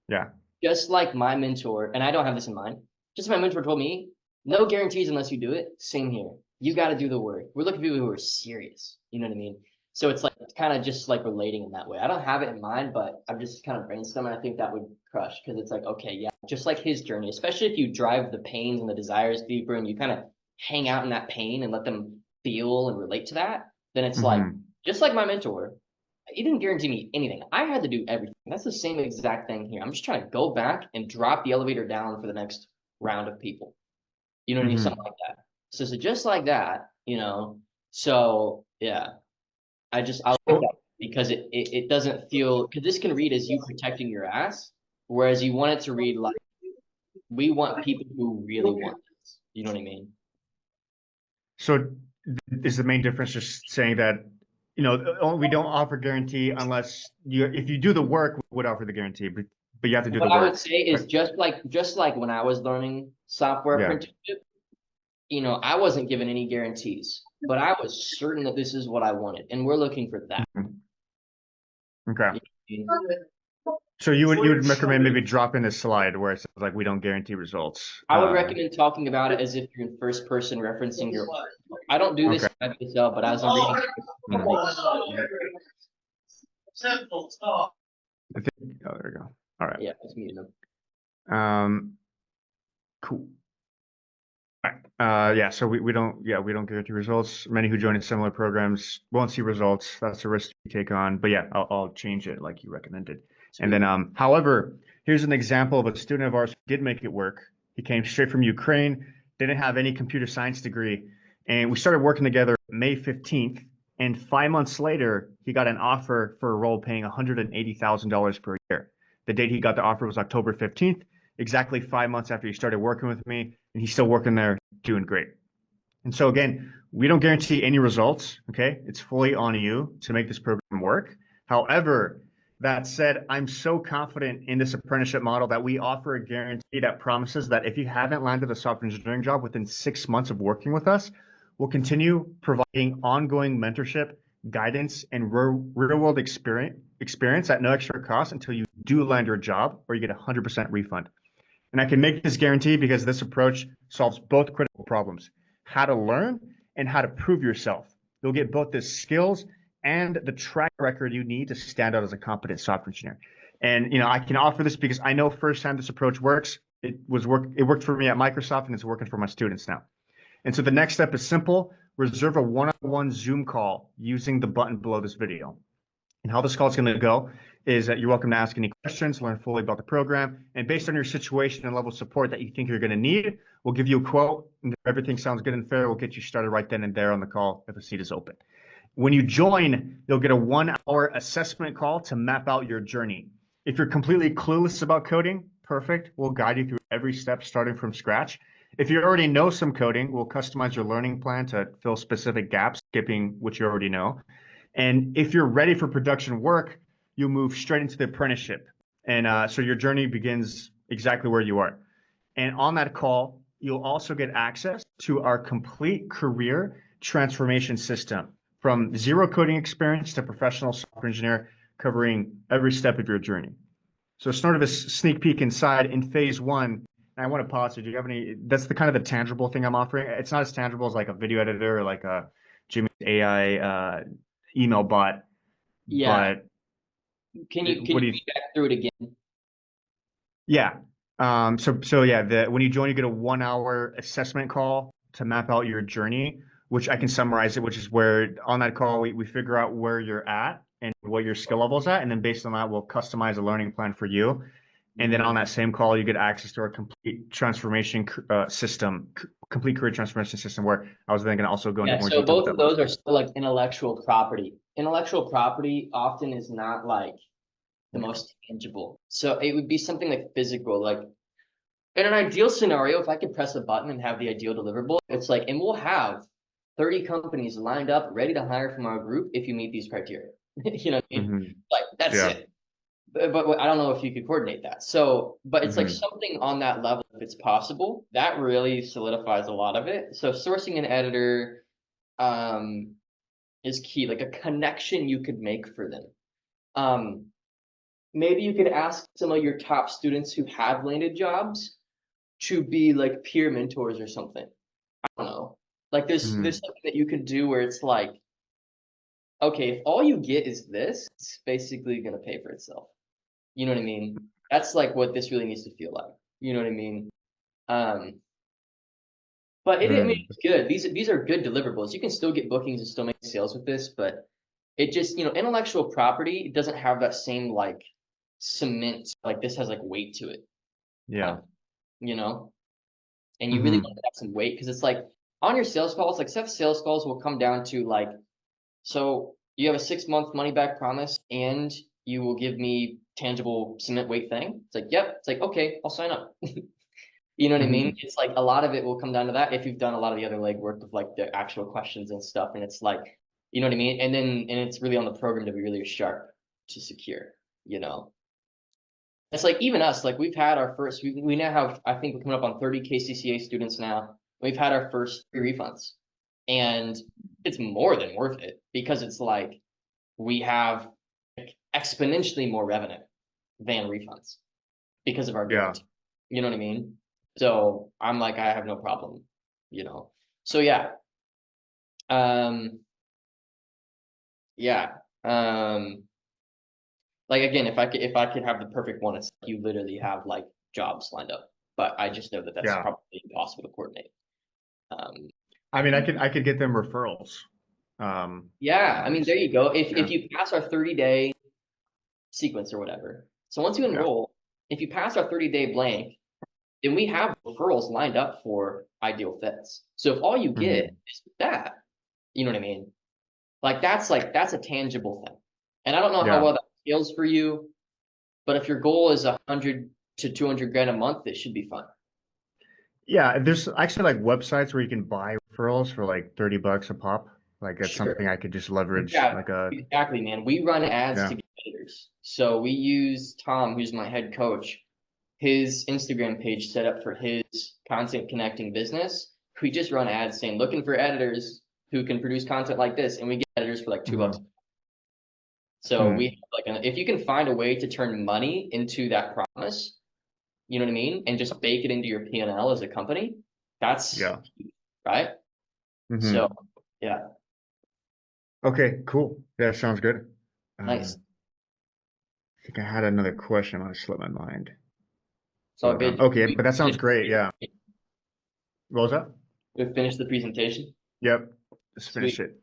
Yeah. Just like my mentor, and I don't have this in mind. Just my mentor told me, no guarantees unless you do it. Same here. You got to do the work. We're looking for people who are serious. You know what I mean? So it's like kind of just like relating in that way. I don't have it in mind, but I'm just kind of brainstorming. I think that would crush because it's like, okay, yeah, just like his journey, especially if you drive the pains and the desires deeper and you kind of hang out in that pain and let them feel and relate to that, then it's like, just like my mentor, he didn't guarantee me anything. I had to do everything. That's the same exact thing here. I'm just trying to go back and drop the elevator down for the next round of people. You know what I mean? Something like that. So just like that, so yeah. I like that because it doesn't feel, because this can read as you protecting your ass, whereas you want it to read like, we want people who really want this. You know what I mean? So is the main difference just saying that, we don't offer guarantee unless if you do the work, we would offer the guarantee, but you have to do the work. What I would say is just like when I was learning software apprenticeship, I wasn't given any guarantees, but I was certain that this is what I wanted, and we're looking for that. Okay. So you would recommend maybe dropping this slide where it says like we don't guarantee results. I would recommend talking about it as if you're in first person referencing your. I don't do this at VSL, but as I'm reading. I think. Oh, there we go. All right. Yeah, it's muted them. Cool. Yeah, so we don't guarantee results. Many who join in similar programs won't see results. That's a risk you take on. But yeah, I'll change it like you recommended. Sweet. And then, however, here's an example of a student of ours who did make it work. He came straight from Ukraine, didn't have any computer science degree, and we started working together May 15th. And 5 months later, he got an offer for a role paying $180,000 per year. The date he got the offer was October 15th, exactly 5 months after he started working with me, and he's still working there, doing great. And so again, we don't guarantee any results, okay? It's fully on you to make this program work. However, that said, I'm so confident in this apprenticeship model that we offer a guarantee that promises that if you haven't landed a software engineering job within 6 months of working with us, we'll continue providing ongoing mentorship, guidance, and real-world experience at no extra cost until you do land your job or you get a 100% refund. And I can make this guarantee because this approach solves both critical problems: how to learn and how to prove yourself. You'll get both the skills and the track record you need to stand out as a competent software engineer. And I can offer this because I know firsthand this approach works. It worked for me at Microsoft, and it's working for my students now. And so the next step is simple: reserve a one-on-one Zoom call using the button below this video. And how this call is going to go is that you're welcome to ask any questions, learn fully about the program, and based on your situation and level of support that you think you're going to need, we'll give you a quote, and if everything sounds good and fair, we'll get you started right then and there on the call if a seat is open. When you join, you'll get a 1-hour assessment call to map out your journey. If you're completely clueless about coding, perfect. We'll guide you through every step starting from scratch. If you already know some coding, we'll customize your learning plan to fill specific gaps, skipping what you already know. And if you're ready for production work, you'll move straight into the apprenticeship. And so your journey begins exactly where you are. And on that call, you'll also get access to our complete career transformation system, from zero coding experience to professional software engineer, covering every step of your journey. So sort of a sneak peek inside in phase one. And I want to pause. Do you have any? That's the kind of the tangible thing I'm offering. It's not as tangible as like a video editor or like a Jimmy's AI email bot. Yeah. But can you feedback through it again? Yeah. So yeah, when you join, you get a 1 hour assessment call to map out your journey, which I can summarize it, which is where on that call we figure out where you're at and what your skill level's at, and then based on that, we'll customize a learning plan for you. And then on that same call, you get access to our complete transformation system, complete career transformation system, where I was then going to also go into more so detail with both of that. those are still like intellectual property. Intellectual property often is not like the most tangible. So it would be something like physical, like in an ideal scenario, if I could press a button and have the ideal deliverable, it's like, and we'll have 30 companies lined up, ready to hire from our group if you meet these criteria. You know what I mean? Like, that's it. But I don't know if you could coordinate that. So, but it's like something on that level, if it's possible, that really solidifies a lot of it. So sourcing an editor is key, like a connection you could make for them. Maybe you could ask some of your top students who have landed jobs to be like peer mentors or something. I don't know. Like there's something that you can do where it's like, okay, if all you get is this, it's basically gonna pay for itself. You know what I mean? That's like what this really needs to feel like. You know what I mean? But I mean, it's good. These are good deliverables. You can still get bookings and still make sales with this, but it just, intellectual property doesn't have that same like cement, like this has like weight to it. Yeah. And you really want to have some weight because it's like on your sales calls, like sales calls will come down to like, so you have a 6-month money back promise and you will give me tangible cement weight thing. It's like, yep. It's like, okay, I'll sign up. You know what I mean? It's like a lot of it will come down to that if you've done a lot of the other legwork of like the actual questions and stuff. And it's like, you know what I mean? And it's really on the program to be really sharp to secure, It's like even us, like we've had our first, we now have, I think we're coming up on 30 KCCA students now. We've had our first 3 refunds and it's more than worth it because it's like we have exponentially more revenue than refunds because of our guarantee. You know what I mean? So I'm like, I have no problem, So yeah. Like again, if I could have the perfect one, it's like you literally have like jobs lined up. But I just know that that's probably impossible to coordinate. I mean, I could get them referrals. Yeah, I mean, there you go. If you pass our 30-day sequence or whatever, so once you enroll, if you pass our 30-day blank, then we have referrals lined up for ideal fits. So if all you get is that, you know what I mean? Like that's a tangible thing. And I don't know how well that scales for you, but if your goal is 100 to 200 grand a month, it should be fun. Yeah, there's actually like websites where you can buy referrals for like $30 a pop. Like that's something I could just leverage. Exactly, man. We run ads to get editors. So we use Tom, who's my head coach, his Instagram page set up for his content connecting business. We just run ads saying, looking for editors who can produce content like this, and we get editors for like $2. So we have like if you can find a way to turn money into that promise, you know what I mean, and just bake it into your P&L as a company, that's right. So yeah. Okay, cool. Yeah, sounds good. Nice. I think I had another question. I slipped my mind. So good. Okay, but that sounds great. Yeah. What was that? We finished the presentation. Yep. Just finish it.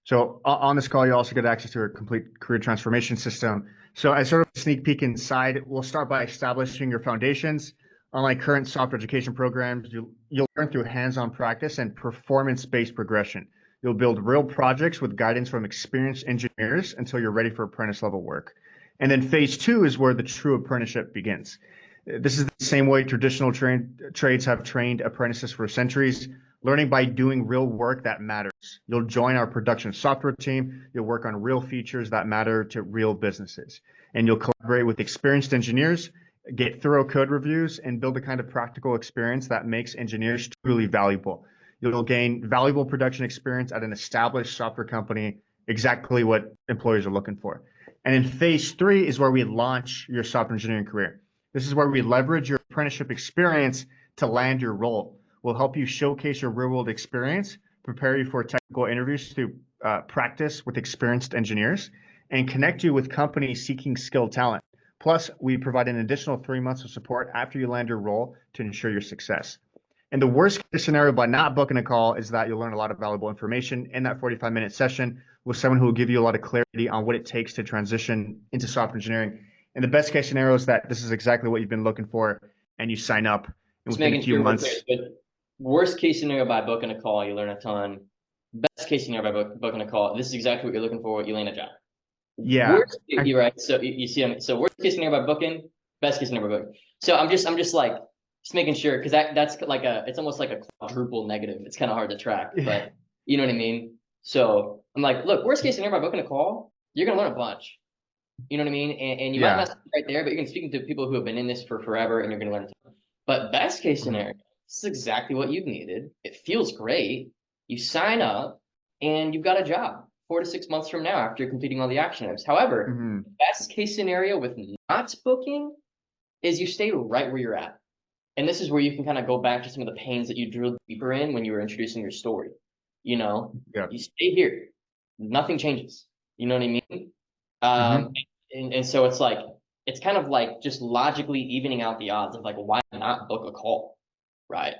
So on this call, you also get access to a complete career transformation system. So as sort of a sneak peek inside, we'll start by establishing your foundations. Unlike current software education programs, you'll learn through hands-on practice and performance-based progression. You'll build real projects with guidance from experienced engineers until you're ready for apprentice level work. And then phase 2 is where the true apprenticeship begins. This is the same way traditional trades have trained apprentices for centuries, learning by doing real work that matters. You'll join our production software team. You'll work on real features that matter to real businesses. And you'll collaborate with experienced engineers, get thorough code reviews, and build the kind of practical experience that makes engineers truly valuable. You'll gain valuable production experience at an established software company, exactly what employers are looking for. And in phase 3 is where we launch your software engineering career. This is where we leverage your apprenticeship experience to land your role. We'll help you showcase your real-world experience, prepare you for technical interviews through practice with experienced engineers, and connect you with companies seeking skilled talent. Plus, we provide an additional 3 months of support after you land your role to ensure your success. And the worst case scenario by not booking a call is that you'll learn a lot of valuable information in that 45-minute session with someone who will give you a lot of clarity on what it takes to transition into software engineering. And the best case scenario is that this is exactly what you've been looking for, and you sign up, and Just within a making few sure months. Worst case scenario by booking a call, you learn a ton. Best case scenario by booking a call, this is exactly what you're looking for. You land a job. Yeah, Worst, you're right. So you see, so worst case scenario by booking, best case scenario by booking. So I'm just like making sure, because that's like it's almost like a quadruple negative. It's kind of hard to track, but you know what I mean. So I'm like, look, worst case scenario by booking a call, you're gonna learn a bunch. You know what I mean? And you might not be right there, but you're gonna speaking to people who have been in this for forever, and you're gonna learn a ton. But best case scenario, this is exactly what you've needed. It feels great. You sign up, and you've got a job 4 to 6 months from now after completing all the action items. However, best case scenario with not booking is you stay right where you're at. And this is where you can kind of go back to some of the pains that you drilled deeper in when you were introducing your story. You know, you stay here, nothing changes. You know what I mean? And so it's like, it's kind of like just logically evening out the odds of like, why not book a call, right?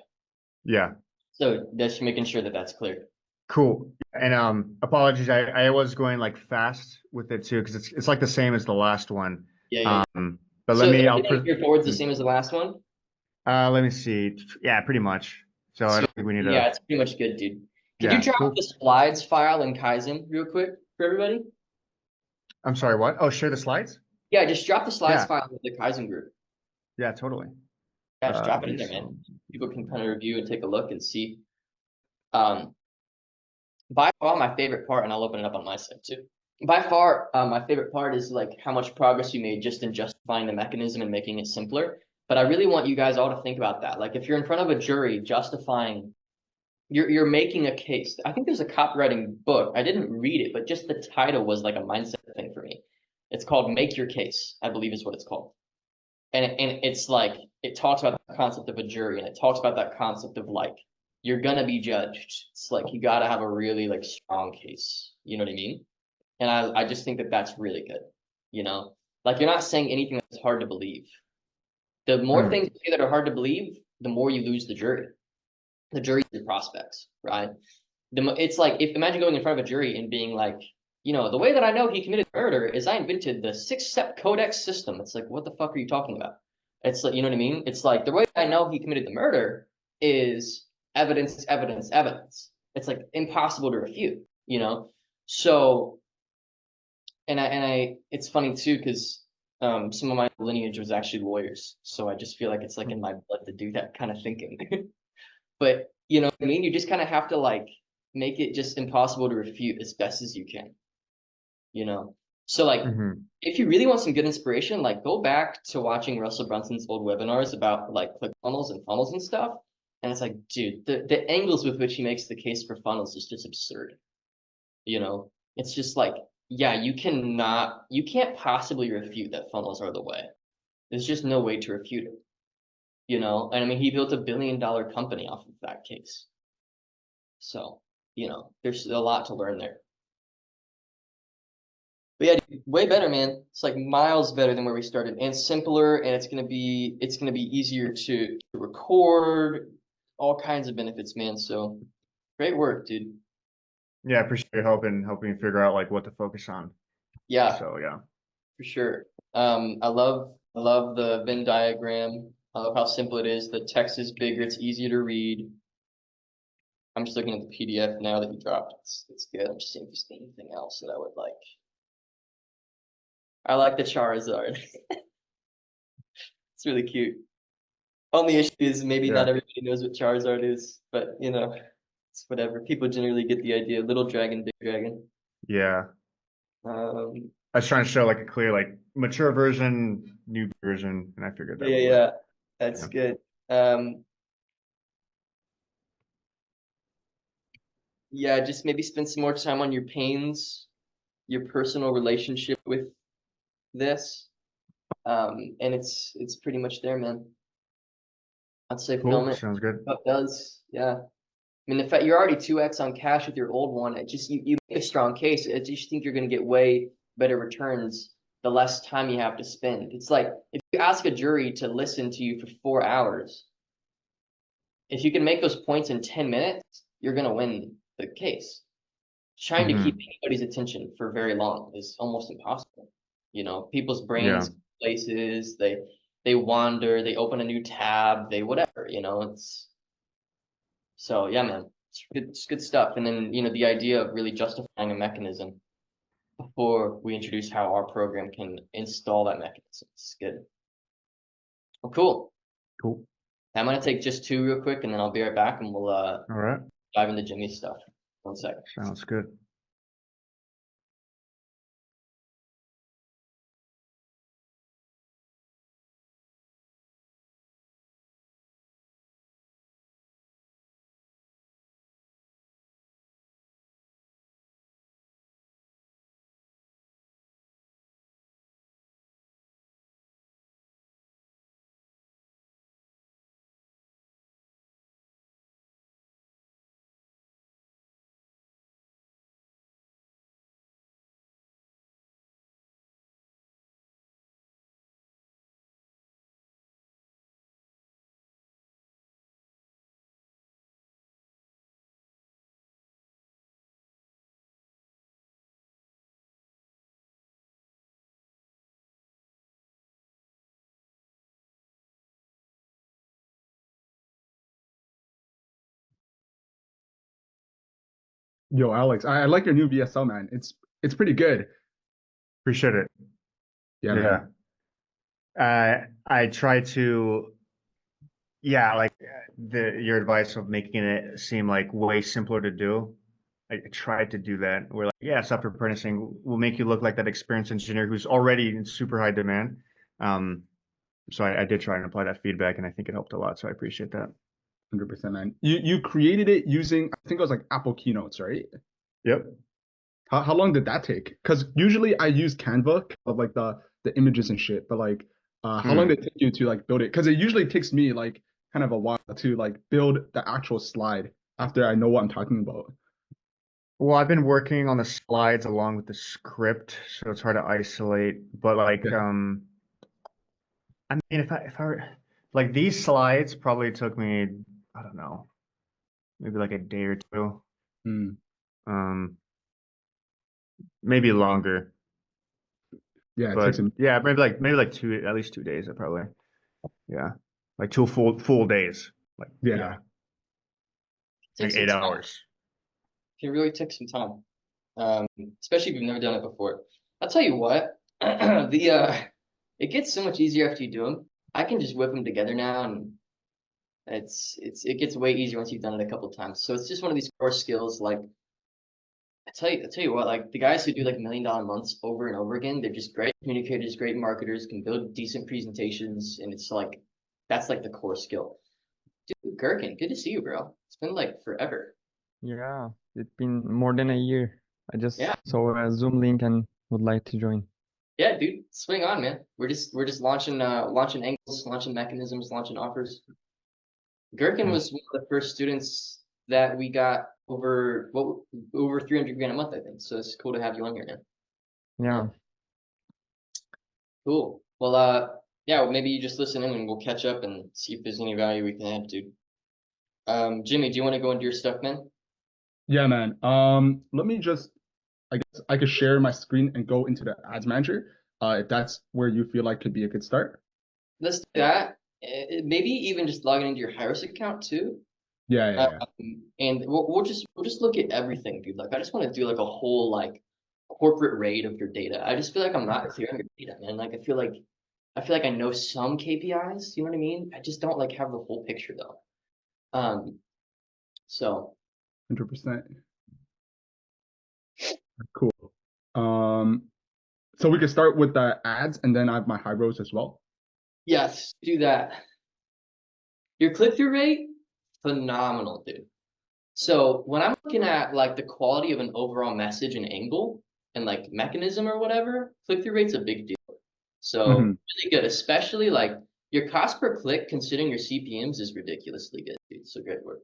Yeah. So just making sure that that's clear. Cool. And apologies, I was going like fast with it too, because it's like the same as the last one. Yeah. But so let me. Your forward's the same as the last one. Let me see. Yeah, pretty much. So I don't think we need to. Yeah, it's pretty much good, dude. Could you drop the slides file in Kaizen real quick for everybody? I'm sorry, what? Oh, share the slides? Yeah, just drop the slides file with the Kaizen group. Yeah, totally. Yeah, just drop it in there, man. People can kind of review and take a look and see. By far, my favorite part, and I'll open it up on my side too. By far, my favorite part is like how much progress you made just in justifying the mechanism and making it simpler. But I really want you guys all to think about that. Like if you're in front of a jury justifying, you're making a case. I think there's a copywriting book. I didn't read it, but just the title was like a mindset thing for me. It's called Make Your Case, I believe is what it's called. And it's like, it talks about the concept of a jury, and it talks about that concept of like, you're gonna be judged. It's like, you gotta have a really like strong case. You know what I mean? And I just think that that's really good. You know, like you're not saying anything that's hard to believe. The more things you say that are hard to believe, the more you lose the jury. The jury's your prospects, right? It's like, imagine going in front of a jury and being like, you know, the way that I know he committed murder is I invented the 6-step codex system. It's like, what the fuck are you talking about? It's like, you know what I mean? It's like, the way I know he committed the murder is evidence, evidence, evidence. It's like impossible to refute, you know? So, and it's funny too, because some of my lineage was actually lawyers. So I just feel like it's like in my blood to do that kind of thinking. But you know what I mean? You just kind of have to like make it just impossible to refute as best as you can. You know? So like, if you really want some good inspiration, like go back to watching Russell Brunson's old webinars about like ClickFunnels and funnels and stuff. And it's like, dude, the angles with which he makes the case for funnels is just absurd. You know? It's just like, yeah, you can't possibly refute that funnels are the way. There's just no way to refute it. You know, and I mean, he built $1 billion company off of that case. So, you know, there's a lot to learn there. But yeah, dude, way better, man. It's like miles better than where we started, and simpler, and it's gonna be easier to record, all kinds of benefits, man. So, great work, dude. Yeah, I appreciate your help in helping me figure out like what to focus on. Yeah. So yeah, for sure. I love the Venn diagram. I love how simple it is. The text is bigger. It's easier to read. I'm just looking at the PDF now that you dropped. It's good. I'm just seeing if there's anything else that I would like. I like the Charizard. It's really cute. Only issue is maybe not everybody knows what Charizard is, but you know, it's whatever. People generally get the idea. Little dragon, big dragon. Yeah. I was trying to show like a clear, like mature version, new version, and I figured that. Yeah, that's good. Yeah, just maybe spend some more time on your pains, your personal relationship with this, and it's pretty much there, man. I'd say film it. Sounds good. It does, yeah. I mean, the fact you're already 2x on cash with your old one, it just you make a strong case. I just think you're going to get way better returns the less time you have to spend. It's like if you ask a jury to listen to you for 4 hours, if you can make those points in 10 minutes, you're going to win the case. Trying to keep anybody's attention for very long is almost impossible. You know, people's brains places, they wander, they open a new tab, they whatever, you know, it's so yeah, man, it's good stuff. And then, you know, the idea of really justifying a mechanism before we introduce how our program can install that mechanism. It's good. Well, cool. Cool. I'm gonna take just 2 real quick, and then I'll be right back, and we'll All right. dive into Jimmy's stuff. 1 sec. Sounds good. Yo, Alex, I like your new VSL, man. It's pretty good. Appreciate it. Yeah, man. I try to, like your advice of making it seem like way simpler to do. I tried to do that. We're like, yeah, software apprenticing will make you look like that experienced engineer who's already in super high demand. So I did try and apply that feedback, and I think it helped a lot. So I appreciate that. 100%, man. You created it using, I think it was like Apple Keynotes, right? Yep. How long did that take? Because usually I use Canva of like the images and shit, but like how long did it take you to like build it? Because it usually takes me like kind of a while to like build the actual slide after I know what I'm talking about. Well, I've been working on the slides along with the script, so it's hard to isolate. But like, I mean, if I were like these slides probably took me, I don't know, maybe like a day or two. Maybe longer. Yeah, it But takes yeah, maybe like at least 2 days. I probably, like 2 full days. Like yeah. like 8 hours. It really took some time, especially if you've never done it before. I'll tell you what, it gets so much easier after you do them. I can just whip them together now, and it gets way easier once you've done it a couple times. So it's just one of these core skills. Like I tell you what, like the guys who do like $1 million months over and over again, they're just great communicators, great marketers, can build decent presentations, and it's like that's like the core skill. Dude, Gherkin, good to see you, bro. It's been like forever. Yeah, it's been more than a year. I just saw a Zoom link and would like to join. Yeah, dude, swing on, man. We're just launching angles, launching mechanisms, launching offers. Gherkin was one of the first students that we got over 300 grand a month, I think. So it's cool to have you on here, man. Yeah. Cool. Well, well, maybe you just listen in and we'll catch up and see if there's any value we can add, dude. Jimmy, do you want to go into your stuff, man? Yeah, man. Let me just, I guess I could share my screen and go into the ads manager. If that's where you feel like could be a good start. Let's do that. Maybe even just logging into your Hyros account too. Yeah. And we'll just look at everything, dude. Like I just want to do like a whole like corporate raid of your data. I just feel like I'm not clear on your data, man. Like I feel like I know some KPIs, you know what I mean? I just don't like have the whole picture though. So 100%. Cool. So we could start with the ads and then I have my high rows as well. Yes, do that. Your click-through rate, phenomenal, dude. So when I'm looking at like the quality of an overall message and angle and like mechanism or whatever, click-through rate's a big deal. So really good, especially like your cost per click considering your CPMs is ridiculously good, dude. So great work.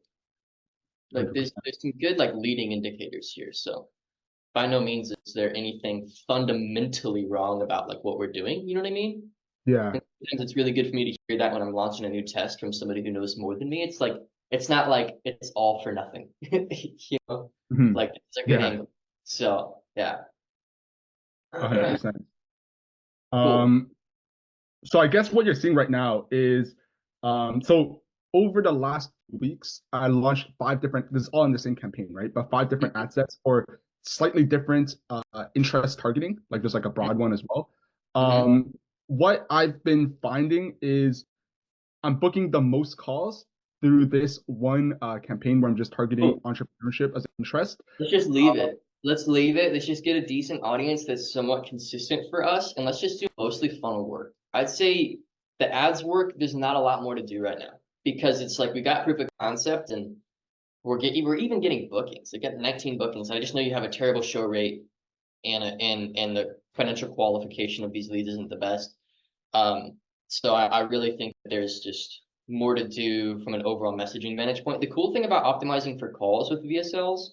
Like there's some good like leading indicators here. So by no means is there anything fundamentally wrong about like what we're doing. You know what I mean? Yeah. And sometimes it's really good for me to hear that when I'm launching a new test from somebody who knows more than me. It's like, it's not like it's all for nothing, you know, Mhm. like it's a good Yeah. angle. So yeah. 100%. Cool. So I guess what you're seeing right now is, so over the last weeks, I launched 5 different, this is all in the same campaign, right? But 5 different ad sets for slightly different interest targeting. Like there's like a broad one as well. What I've been finding is I'm booking the most calls through this one campaign where I'm just targeting Cool. entrepreneurship as an interest. Let's just leave it. Let's leave it. Let's just get a decent audience that's somewhat consistent for us, and let's just do mostly funnel work. I'd say the ads work, there's not a lot more to do right now because it's like we got proof of concept and we're even getting bookings. I got 19 bookings. I just know you have a terrible show rate and the financial qualification of these leads isn't the best. So I really think that there's just more to do from an overall messaging vantage point. The cool thing about optimizing for calls with VSLs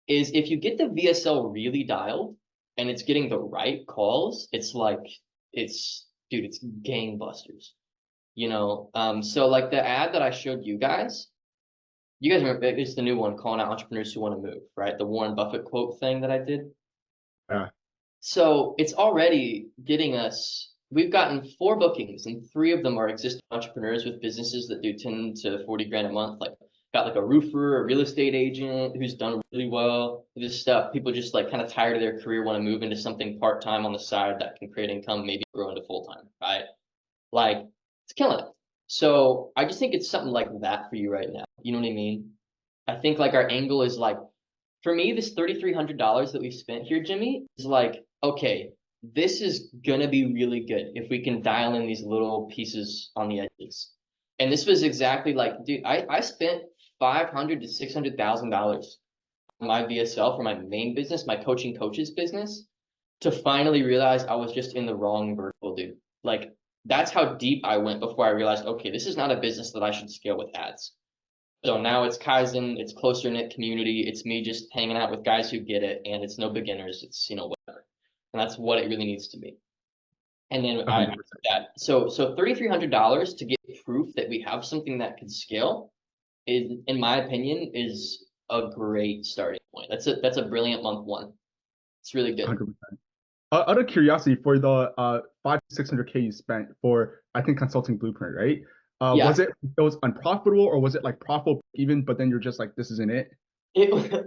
is if you get the VSL really dialed and it's getting the right calls, it's like it's gangbusters. You know, so like the ad that I showed you guys remember it's the new one calling out entrepreneurs who want to move, right? The Warren Buffett quote thing that I did. Yeah. So it's already getting us, we've gotten 4 bookings and 3 of them are existing entrepreneurs with businesses that do 10 to 40 grand a month. Like got like a roofer, a real estate agent who's done really well with this stuff. People just like kind of tired of their career, want to move into something part-time on the side that can create income, maybe grow into full-time, right? Like it's killing it. So I just think it's something like that for you right now. You know what I mean? I think like our angle is like, for me, this $3,300 that we've spent here, Jimmy, is like, okay, this is gonna be really good if we can dial in these little pieces on the edges. And this was exactly like, dude, I spent $500,000 to $600,000 on my VSL for my main business, my coaching coaches business, to finally realize I was just in the wrong vertical, dude. Like that's how deep I went before I realized, okay, this is not a business that I should scale with ads. So now it's Kaizen, it's closer knit community, it's me just hanging out with guys who get it, and it's no beginners, it's whatever. And that's what it really needs to be. And then I that. So $3,300 to get proof that we have something that could scale is, in my opinion, is a great starting point. That's a brilliant month 1. It's really good. 100%. Out of curiosity, for the 500 to 600K you spent for, I think, consulting blueprint, right? Yeah. Was it unprofitable, or was it like profitable even, but then you're just like, this isn't it?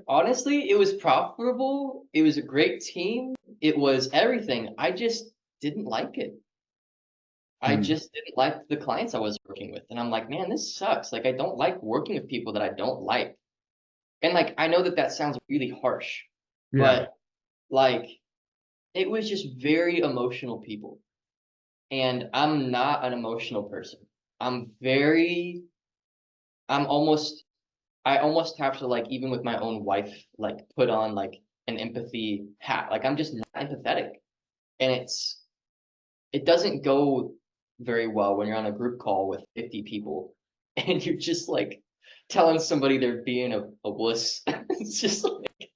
Honestly, it was profitable. It was a great team. It was everything. I just didn't like it. I just didn't like the clients I was working with. And I'm like, man, this sucks. Like, I don't like working with people that I don't like. And like, I know that sounds really harsh, but like, it was just very emotional people. And I'm not an emotional person. I almost have to, like, even with my own wife, like put on like an empathy hat. Like I'm just not empathetic. And it doesn't go very well when you're on a group call with 50 people and you're just like telling somebody they're being a wuss. It's just like,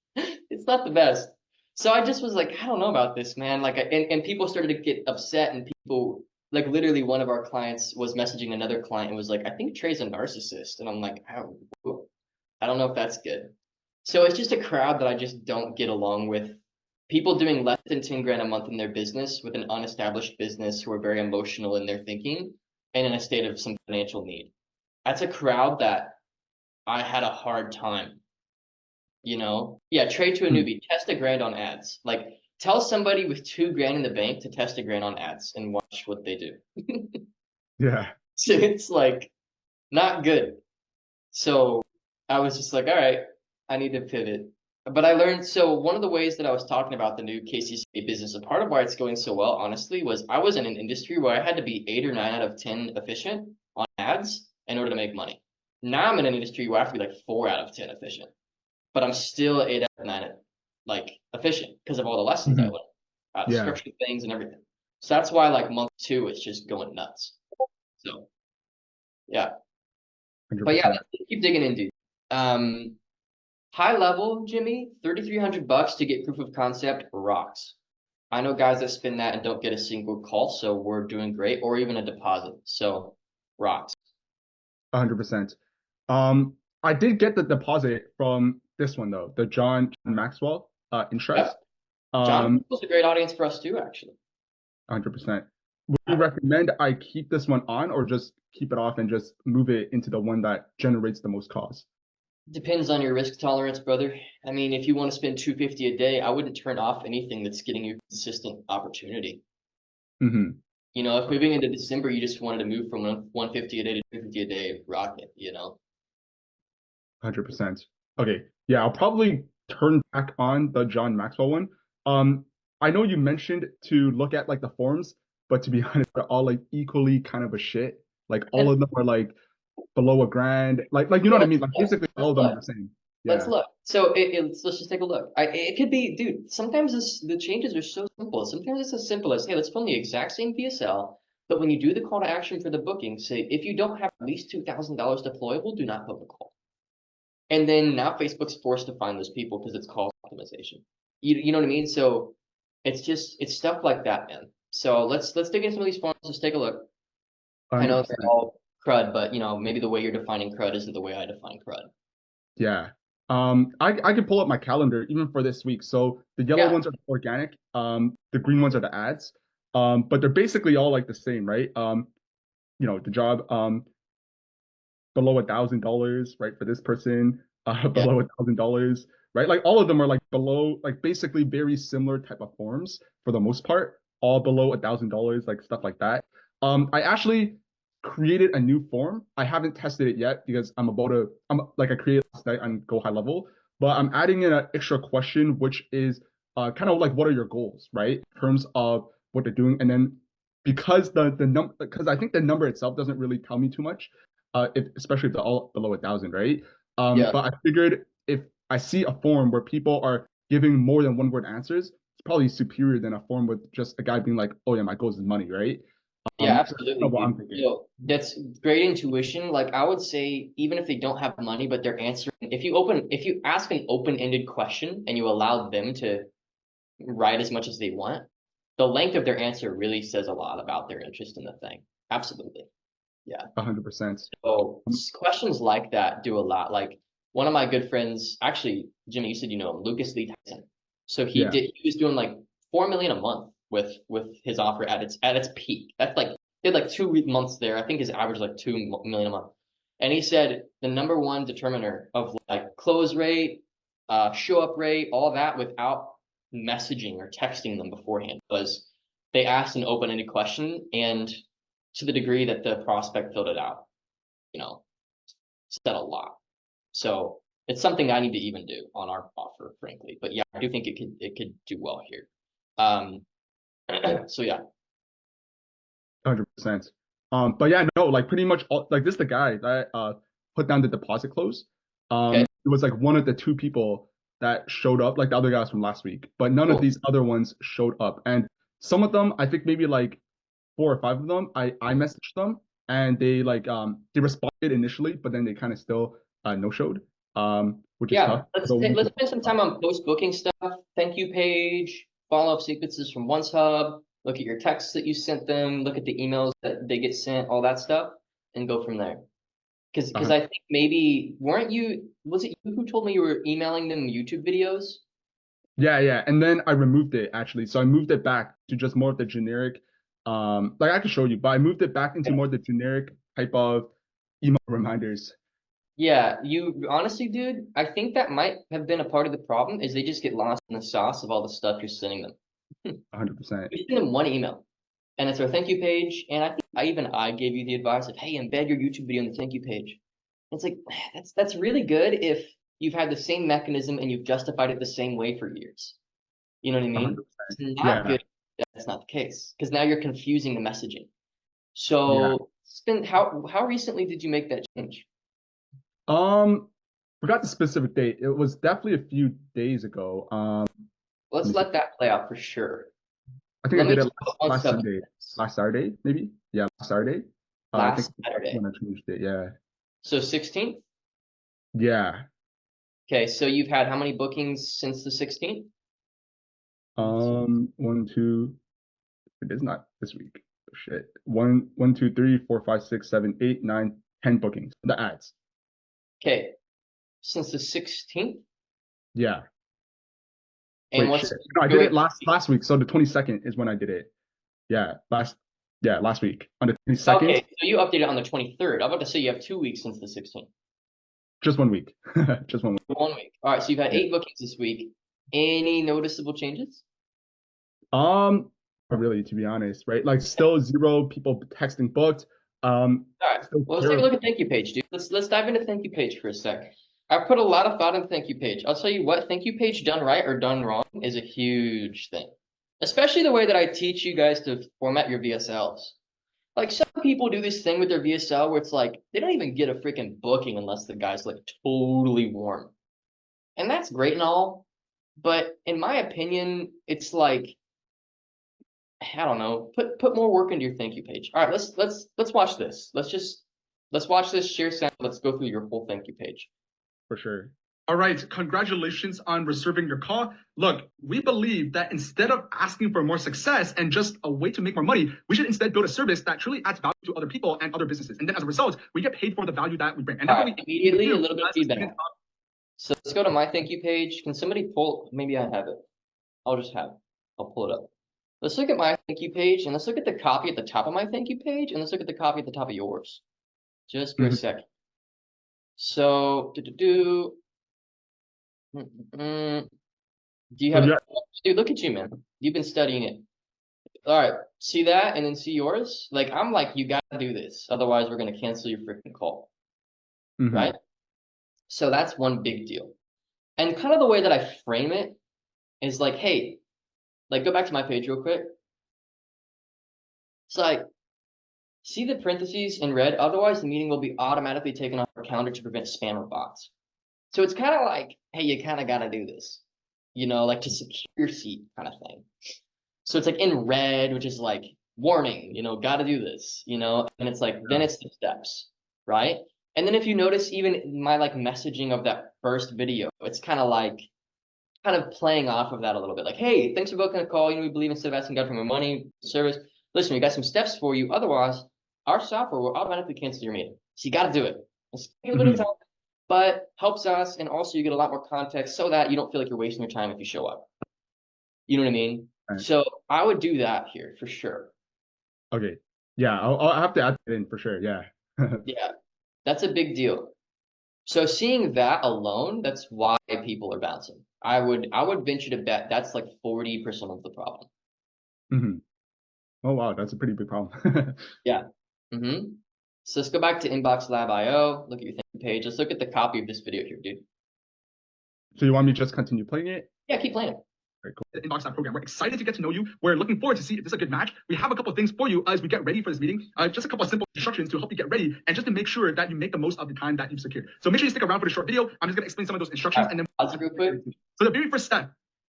it's not the best. So I just was like, I don't know about this, man. Like, and people started to get upset, and people, like, literally one of our clients was messaging another client and was like, I think Trey's a narcissist. And I'm like, I don't know if that's good. So it's just a crowd that I just don't get along with. People doing less than 10 grand a month in their business with an unestablished business who are very emotional in their thinking and in a state of some financial need. That's a crowd that I had a hard time, you know? Yeah, Trey to a newbie, test $1,000 on ads. Like, tell somebody with 2 grand in the bank to test $1,000 on ads and watch what they do. Yeah. So it's like not good. So I was just like, all right, I need to pivot. But I learned, so one of the ways that I was talking about the new KCCA business, a part of why it's going so well, honestly, was I was in an industry where I had to be 8 or 9 out of 10 efficient on ads in order to make money. Now I'm in an industry where I have to be like 4 out of 10 efficient, but I'm still 8 out of 9 like efficient because of all the lessons I learned, about structuring things and everything. So that's why like month 2, it's just going nuts. So yeah. 100%. But yeah, let's keep digging in, dude. High level, Jimmy, $3,300 to get proof of concept rocks. I know guys that spend that and don't get a single call, so we're doing great, or even a deposit. So rocks. 100%. I did get the deposit from this one though, the John Maxwell interest. Yep. John was a great audience for us too, actually. 100%. Would you recommend I keep this one on or just keep it off and just move it into the one that generates the most calls? Depends on your risk tolerance, brother. I mean, if you want to spend $250 a day, I wouldn't turn off anything that's getting you consistent opportunity. Mm-hmm. You know, if moving into December, you just wanted to move from 150 a day to 250 a day, rocket, you know? 100%. Okay. Yeah, I'll probably turn back on the John Maxwell one. I know you mentioned to look at like the forums, but to be honest, they're all like equally kind of a shit. Like all of them are like below $1,000. Like you know what I mean? Like basically all of them are the same. Yeah. Let's look. So let's just take a look. It could be, dude, sometimes the changes are so simple. Sometimes it's as simple as, hey, let's film the exact same VSL, but when you do the call to action for the booking, say, if you don't have at least $2,000 deployable, do not book a call. And then now Facebook's forced to find those people because it's call optimization. You know what I mean? So it's stuff like that, man. So let's dig into some of these forms. Let's take a look. 100%. I know they're all crud, but you know, maybe the way you're defining crud isn't the way I define crud. Yeah. I can pull up my calendar even for this week. So the yellow ones are organic. The green ones are the ads. But they're basically all like the same, right? You know, the job below $1,000, right, for this person, below $1,000, right? Like all of them are like below, like basically very similar type of forms for the most part, all below $1,000, like stuff like that. I actually created a new form. I haven't tested it yet because I created last night on Go High Level, but I'm adding in an extra question, which is kind of like, what are your goals, right? In terms of what they're doing. And then because because I think the number itself doesn't really tell me too much, especially if they're all below 1,000, right? But I figured if I see a form where people are giving more than one word answers, it's probably superior than a form with just a guy being like, oh yeah, my goal is money, right? Yeah, absolutely. You know, that's great intuition. Like I would say, even if they don't have money, but they're answering, if you ask an open-ended question and you allow them to write as much as they want, the length of their answer really says a lot about their interest in the thing. Absolutely. Yeah. 100%. So questions like that do a lot. Like one of my good friends, actually, Jimmy, you said you know him, Lucas Lee Tyson. So he was doing like 4 million a month with his offer at its peak. That's like he had like 2 months there. I think his average like 2 million a month. And he said the number one determiner of like close rate, show up rate, all that without messaging or texting them beforehand was they asked an open-ended question, and to the degree that the prospect filled it out, you know, said a lot. So it's something I need to even do on our offer, frankly. But yeah, I do think it could do well here. So yeah. 100%. But yeah, no, like pretty much all, like this is the guy that put down the deposit close. It was like one of the 2 people that showed up, like the other guys from last week, but none of these other ones showed up. And some of them, I think maybe like 4 or 5 of them, I messaged them and they like they responded initially, but then they kind of still no showed. Which is tough. Let's spend some time on post booking stuff, thank you page, follow up sequences from Once Hub, look at your texts that you sent them, look at the emails that they get sent, all that stuff, and go from there. Because I think maybe was it you who told me you were emailing them YouTube videos? Yeah. And then I removed it actually. So I moved it back to just more of the generic, like I can show you, but I moved it back into more of the generic type of email reminders. Yeah, you honestly, dude, I think that might have been a part of the problem is they just get lost in the sauce of all the stuff you're sending them. 100%. You send them one email and it's our thank you page. And I think I gave you the advice of, hey, embed your YouTube video on the thank you page. It's like, that's really good if you've had the same mechanism and you've justified it the same way for years. You know what I mean? 100%. It's not good if that's not the case because now you're confusing the messaging. So how recently did you make that change? Forgot the specific date. It was definitely a few days ago. Let's let that play out for sure. I think I did it last Sunday. Last Saturday, maybe? Yeah, last Saturday. I think Saturday. when I changed it, yeah. So 16th? Yeah. Okay, so you've had how many bookings since the 16th? 1, 2. It is not this week. Oh, shit. 1, 2, 3, 4, 5, 6, 7, 8, 9, 10 bookings. The ads. Okay, since the 16th? Yeah. And Wait, what's shit. No, I did it last week. So the 22nd is when I did it. Yeah, last week on the 22nd. Okay, so you updated on the 23rd. I'm about to say you have 2 weeks since the 16th. Just 1 week. Just 1 week. 1 week. All right, so you've had 8 bookings this week. Any noticeable changes? Not really, to be honest, right? Like still 0 people texting booked. All right, well, let's take a look at thank you page, dude. Let's dive into thank you page for a sec. I put a lot of thought in thank you page. I'll tell you what, thank you page done right or done wrong is a huge thing. Especially the way that I teach you guys to format your VSLs. Like some people do this thing with their VSL where it's like they don't even get a freaking booking unless the guy's like totally warm. And that's great and all, but in my opinion, it's like, I don't know, put more work into your thank you page. All right, let's watch this. Let's watch this, share sound. Let's go through your whole thank you page. For sure. All right, congratulations on reserving your call. Look, we believe that instead of asking for more success and just a way to make more money, we should instead build a service that truly adds value to other people and other businesses. And then as a result, we get paid for the value that we bring. And all right, immediately a little bit of feedback. So let's go to my thank you page. Can somebody pull, maybe I have it. I'll pull it up. Let's look at my thank you page and let's look at the copy at the top of my thank you page and let's look at the copy at the top of yours. Just for a second. So, do you have it? Dude, look at you, man. You've been studying it. All right, see that and then see yours? Like, I'm like, you gotta do this. Otherwise, we're gonna cancel your freaking call. Right? So that's one big deal. And kind of the way that I frame it is like, hey, like go back to my page real quick. It's like, see the parentheses in red, otherwise the meeting will be automatically taken off our calendar to prevent spam or bots. So it's kind of like, hey, you kind of got to do this, you know, like to secure your seat kind of thing. So it's like in red, which is like warning, you know, got to do this, you know, and it's like, then it's the steps, right? And then if you notice even my like messaging of that first video, it's kind of like, kind of playing off of that a little bit. Like, hey, thanks for booking a call. You know, we believe instead of asking God for more money, service, listen, we got some steps for you. Otherwise, our software will automatically cancel your meeting. So you got to do it. It's a little bit of time, but helps us. And also you get a lot more context so that you don't feel like you're wasting your time if you show up. You know what I mean? Right. So I would do that here for sure. Okay. Yeah, I'll have to add it in for sure. Yeah. Yeah, that's a big deal. So seeing that alone, that's why people are bouncing. I would venture to bet that's like 40% of the problem. Oh wow, that's a pretty big problem. Yeah. So let's go back to Inbox Lab IO. Look at your page. Let's look at the copy of this video here, dude. So you want me to just continue playing it? Yeah, keep playing it. Very cool. The Inbox Lab program. We're excited to get to know you. We're looking forward to see if this is a good match. We have a couple of things for you as we get ready for this meeting. Just a couple of simple instructions to help you get ready and just to make sure that you make the most of the time that you've secured. So make sure you stick around for the short video. I'm just going to explain some of those instructions and then pause it real quick. So the very first step.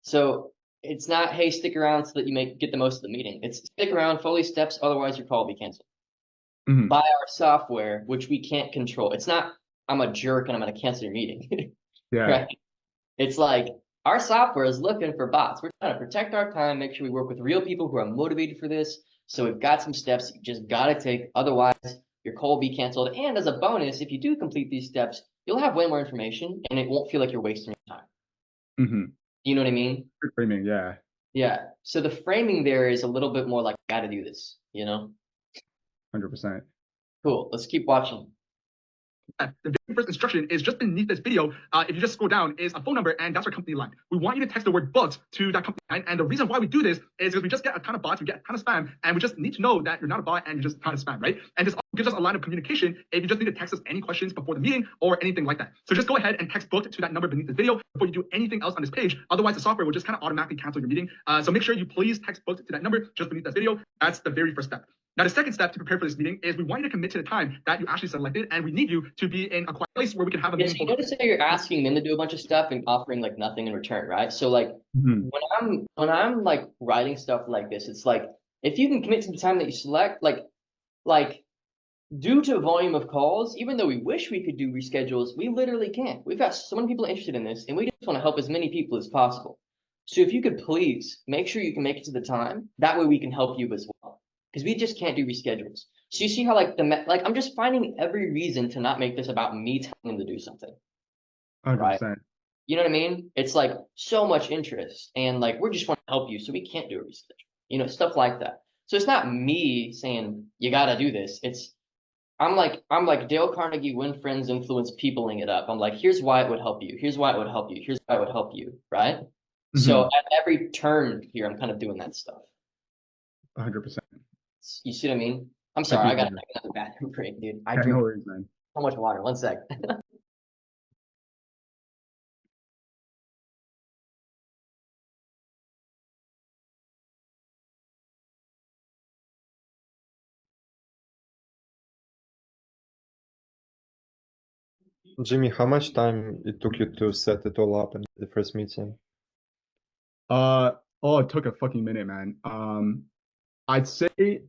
So it's not, hey, stick around so that you get the most of the meeting. It's stick around, follow these steps, otherwise your call will be canceled. By our software, which we can't control. It's not, I'm a jerk and I'm going to cancel your meeting. Yeah. Right? It's like, our software is looking for bots. We're trying to protect our time, make sure we work with real people who are motivated for this. So we've got some steps you just got to take. Otherwise, your call will be canceled. And as a bonus, if you do complete these steps, you'll have way more information and it won't feel like you're wasting your time. You know what I mean? Framing, yeah. Yeah. So the framing there is a little bit more like, got to do this, you know? 100%. Cool. Let's keep watching. The very first instruction is just beneath this video. If you just scroll down, is a phone number, and that's our company line. We want you to text the word booked to that company line. And the reason why we do this is because we just get a ton of bots, we get a ton of spam, and we just need to know that you're not a bot and you're just a ton of spam, right? And this gives us a line of communication if you just need to text us any questions before the meeting or anything like that. So just go ahead and text booked to that number beneath this video before you do anything else on this page. Otherwise, the software will just kind of automatically cancel your meeting. So make sure you please text booked to that number just beneath this video. That's the very first step. Now, the second step to prepare for this meeting is we want you to commit to the time that you actually selected, and we need you to be in a quiet place where we can have a meeting. So you notice that you're asking them to do a bunch of stuff and offering like nothing in return, right? So like when I'm like writing stuff like this, it's like if you can commit to the time that you select, like due to volume of calls, even though we wish we could do reschedules, we literally can't. We've got so many people interested in this, and we just want to help as many people as possible. So if you could please make sure you can make it to the time, that way we can help you as well. Because we just can't do reschedules. So you see how like I'm just finding every reason to not make this about me telling them to do something. 100%. Right? You know what I mean? It's like so much interest, and like we're just want to help you, so we can't do a reschedule. You know, stuff like that. So it's not me saying you gotta do this. It's I'm like Dale Carnegie, win friends, influence peopling it up. I'm like, here's why it would help you. Here's why it would help you. Here's why it would help you. Right? So at every turn here, I'm kind of doing that stuff. 100%. You see what I mean? I'm sorry, I gotta take another bathroom break, dude. I drink no worries, man. so much water. 1 sec. Jimmy, how much time it took you to set it all up in the first meeting? It took a fucking minute, man. I'd say,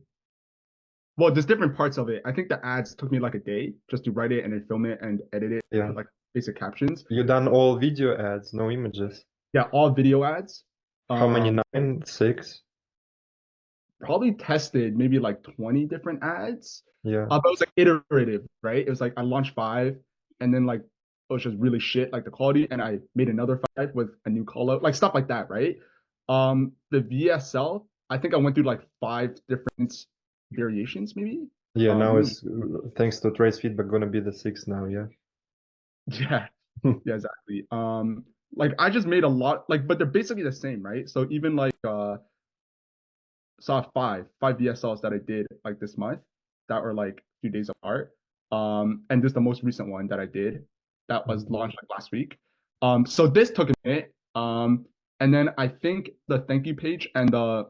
well, there's different parts of it. I think the ads took me like a day just to write it and then film it and edit it. Yeah. With like basic captions. You done all video ads, no images. Yeah, all video ads. How many? 9, 6? Probably tested maybe like 20 different ads. Yeah. But it was like iterative, right? It was like I launched 5 and then like it was just really shit, like the quality, and I made another 5 with a new call out, like stuff like that, right? The VSL, I think I went through like 5 different variations, maybe. Yeah, now it's thanks to Trey's feedback gonna be the 6th now, yeah. Yeah. Yeah, exactly. Like I just made a lot, like, but they're basically the same, right? So even like saw 5 VSLs that I did like this month that were like a few days apart. And this is the most recent one that I did that was launched like last week. So this took a minute. And then I think the thank you page and the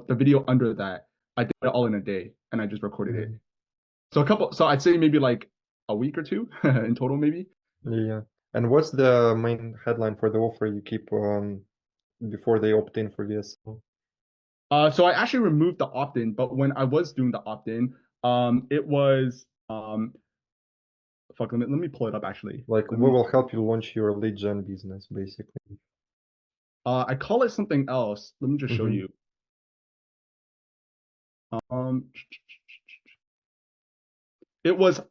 video under that, I did it all in a day and I just recorded it. So I'd say maybe like a week or 2 in total, maybe. Yeah. And what's the main headline for the offer you keep before they opt in for VSL? So I actually removed the opt-in, but when I was doing the opt-in, it was fuck, let me pull it up actually. Like we will help you launch your lead gen business, basically. I call it something else. Let me just show you. It was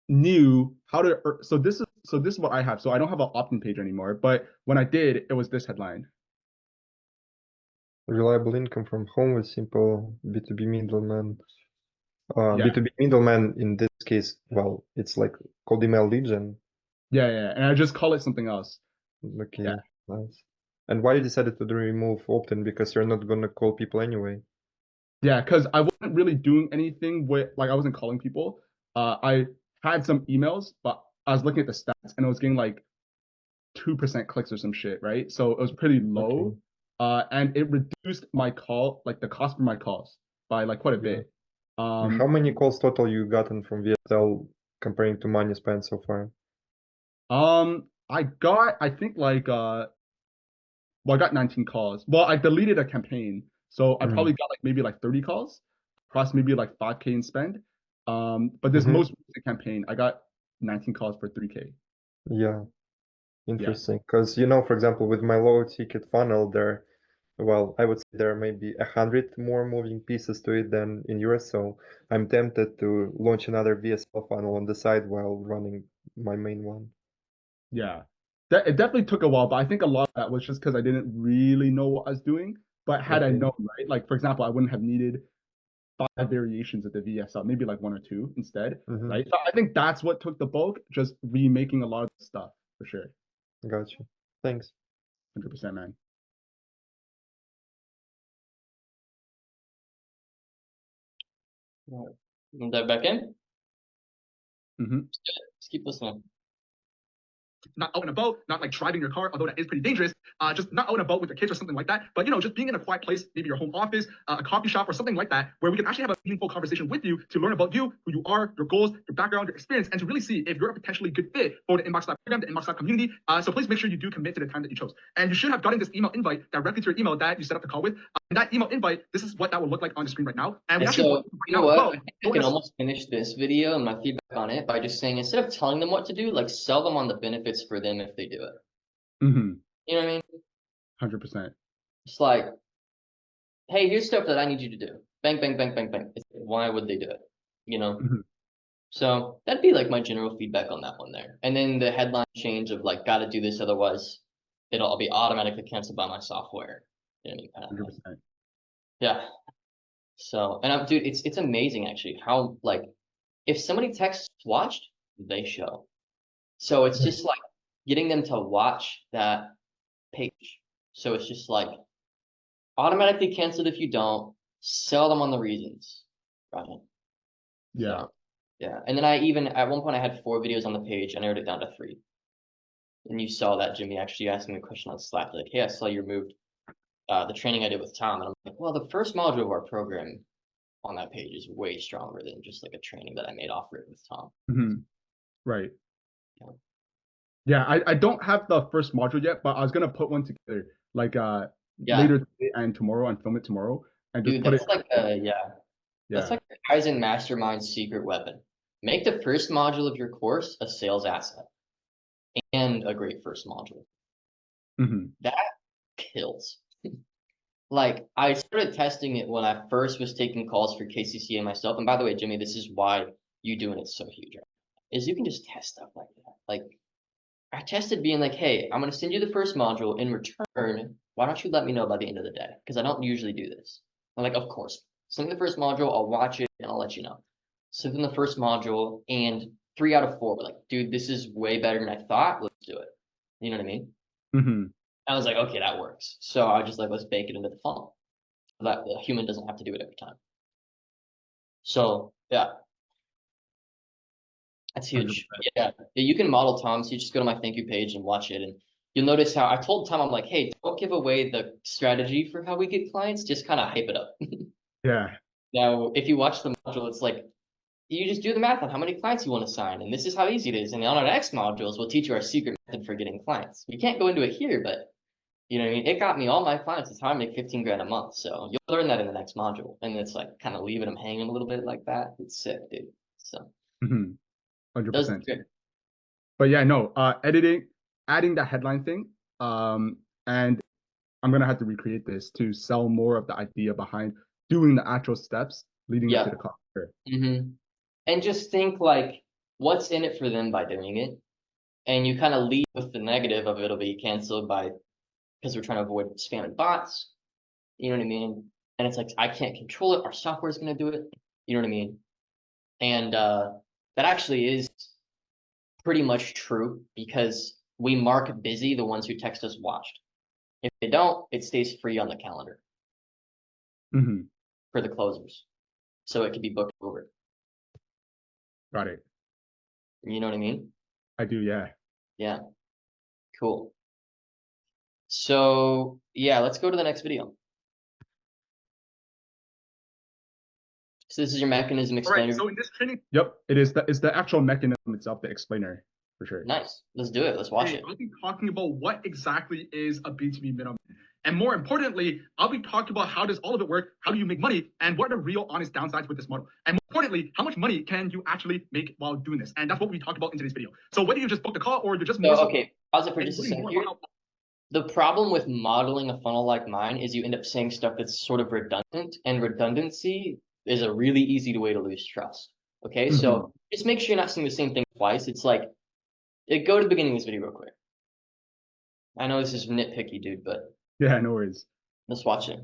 new how to so this is what I have. So I don't have an opt-in page anymore, but when I did, it was this headline. Reliable income from home with simple B2B middleman. B2B middleman in this case, well, it's like cold email lead gen. Yeah, and I just call it something else. Okay, nice. And why you decided to remove opt-in? Because you're not gonna call people anyway. Yeah, because I wasn't really doing anything with, like, I wasn't calling people. I had some emails, but I was looking at the stats and I was getting like 2% clicks or some shit, right? So it was pretty low. And it reduced my call, like the cost for my calls by like quite a bit. How many calls total you gotten from VSL comparing to money spent so far? I think like I got 19 calls. Well, I deleted a campaign, so I probably got like maybe like 30 calls across maybe like 5K in spend. But this most recent campaign, I got 19 calls for 3K. Yeah, interesting. Because for example, with my low ticket funnel, I would say there may be 100 more moving pieces to it than in yours. So I'm tempted to launch another VSL funnel on the side while running my main one. Yeah, it definitely took a while, but I think a lot of that was just because I didn't really know what I was doing. But had I known, right? Like for example, I wouldn't have needed 5 variations of the VSL, maybe like 1 or 2 instead, right? So I think that's what took the bulk, just remaking a lot of stuff for sure. Gotcha. Thanks. 100%, man. All right. Want to dive back in? Just keep listening. Not out and about, not like driving your car, although that is pretty dangerous. Just not out and about with your kids or something like that. But just being in a quiet place, maybe your home office, a coffee shop or something like that, where we can actually have a meaningful conversation with you to learn about you, who you are, your goals, your background, your experience, and to really see if you're a potentially good fit for the Inbox Live program, the Inbox Live community. So please make sure you do commit to the time that you chose. And you should have gotten this email invite directly to your email that you set up the call with. that email invite, this is what that would look like on the screen right now. And we And actually so, right you know now as what? well. I think I can almost finish this video and my feedback on it by just saying, instead of telling them what to do, like sell them on the benefits for them if they do it. Mm-hmm. You know what I mean? 100%. It's like, hey, here's stuff that I need you to do. Bang, bang, bang, bang, bang. Why would they do it? You know? Mm-hmm. So that'd be like my general feedback on that one there. And then the headline change of like, gotta do this, otherwise it'll be automatically canceled by my software. You know what I mean? 100%. Yeah. So, and dude, it's amazing actually how like, if somebody texts watched, they show. So it's just like getting them to watch that page. So it's just like automatically canceled if you don't, sell them on the reasons, right? Yeah. So, yeah. And then I even, at one point I had 4 videos on the page. I narrowed it down to 3. And you saw that, Jimmy, actually asking me a question on Slack, like, hey, I saw you removed the training I did with Tom. And I'm like, well, the first module of our program on that page is way stronger than just like a training that I made off it with Tom. Mm-hmm. Right. Yeah. Yeah, I don't have the first module yet, but I was gonna put one together like later today and tomorrow and film it tomorrow and just Dude, put that's it. like that's like the Kaizen Mastermind's secret weapon. Make the first module of your course a sales asset and a great first module. Mm-hmm. That kills. Like, I started testing it when I first was taking calls for KCCA myself. And by the way, Jimmy, this is why you doing it's so huge, right? Is you can just test stuff like that. Like, I tested being like, hey, I'm going to send you the first module. In return, why don't you let me know by the end of the day? Because I don't usually do this. I'm like, of course. Send me the first module. I'll watch it and I'll let you know. Send them the first module, and 3 out of 4 were like, dude, this is way better than I thought. Let's do it. You know what I mean? Mm-hmm. I was like, okay, that works. So I just like, let's bake it into the funnel. That the human doesn't have to do it every time. So yeah, that's huge. 100%. Yeah, you can model Tom. So you just go to my thank you page and watch it, and you'll notice how I told Tom, I'm like, hey, don't give away the strategy for how we get clients. Just kind of hype it up. Yeah. Now, if you watch the module, it's like you just do the math on how many clients you want to sign, and this is how easy it is. And on our next modules, we'll teach you our secret method for getting clients. We can't go into it here, but you know what I mean? It got me all my clients. It's how I make 15 grand a month. So you'll learn that in the next module. And it's like kind of leaving them hanging a little bit like that. It's sick, dude. So 100%. But yeah, no, adding that headline thing. And I'm gonna have to recreate this to sell more of the idea behind doing the actual steps leading up to the conference. And just think like, what's in it for them by doing it? And you kind of lead with the negative of it'll be canceled because we're trying to avoid spam and bots. You know what I mean? And it's like, I can't control it. Our software is going to do it. You know what I mean? And that actually is pretty much true, because we mark busy the ones who text us watched. If they don't, it stays free on the calendar for the closers. So it could be booked over. Got it. You know what I mean? I do, yeah. Yeah. Cool. So yeah, let's go to the next video. So this is your mechanism explainer. All right, so in this training, yep, it's the actual mechanism itself, the explainer, for sure. Nice. Let's do it. Let's watch it. I'll be talking about what exactly is a B2B middleman. And more importantly, I'll be talking about how does all of it work, how do you make money, and what are the real honest downsides with this model. And more importantly, how much money can you actually make while doing this? And that's what we talk about in today's video. So whether you just book the call or you're just more okay, pause it for just a second here. The problem with modeling a funnel like mine is you end up saying stuff that's sort of redundant, and redundancy is a really easy way to lose trust. Okay, so just make sure you're not saying the same thing twice. It's like, go to the beginning of this video real quick. I know this is nitpicky, dude, but yeah, no worries. Let's watch it.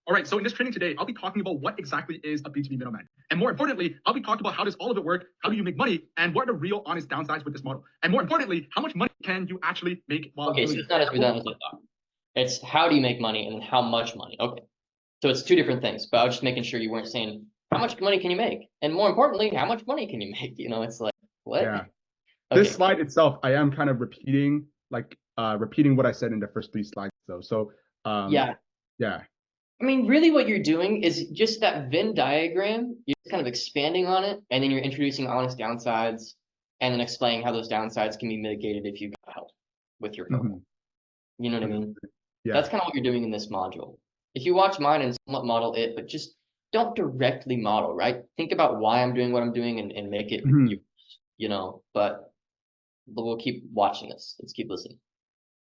All right, so in this training today, I'll be talking about what exactly is a B2B middleman. And more importantly, I'll be talking about how does all of it work, how do you make money, and what are the real honest downsides with this model. And more importantly, how much money can you actually make while doing so it's not as redundant as I thought. It's how do you make money and then how much money. Okay. So it's 2 different things, but I was just making sure you weren't saying how much money can you make? And more importantly, how much money can you make? You know, it's like, what? Yeah. Okay. This slide itself, I am kind of repeating what I said in the first 3 slides though. So yeah. I mean, really what you're doing is just that Venn diagram, you're kind of expanding on it, and then you're introducing honest downsides, and then explaining how those downsides can be mitigated if you got help with your program. You know what I mean? Yeah. That's kind of what you're doing in this module. if you watch mine and somewhat model it, but just don't directly model, right? Think about why I'm doing what I'm doing and make it yours, you know, but we'll keep watching this. Let's keep listening.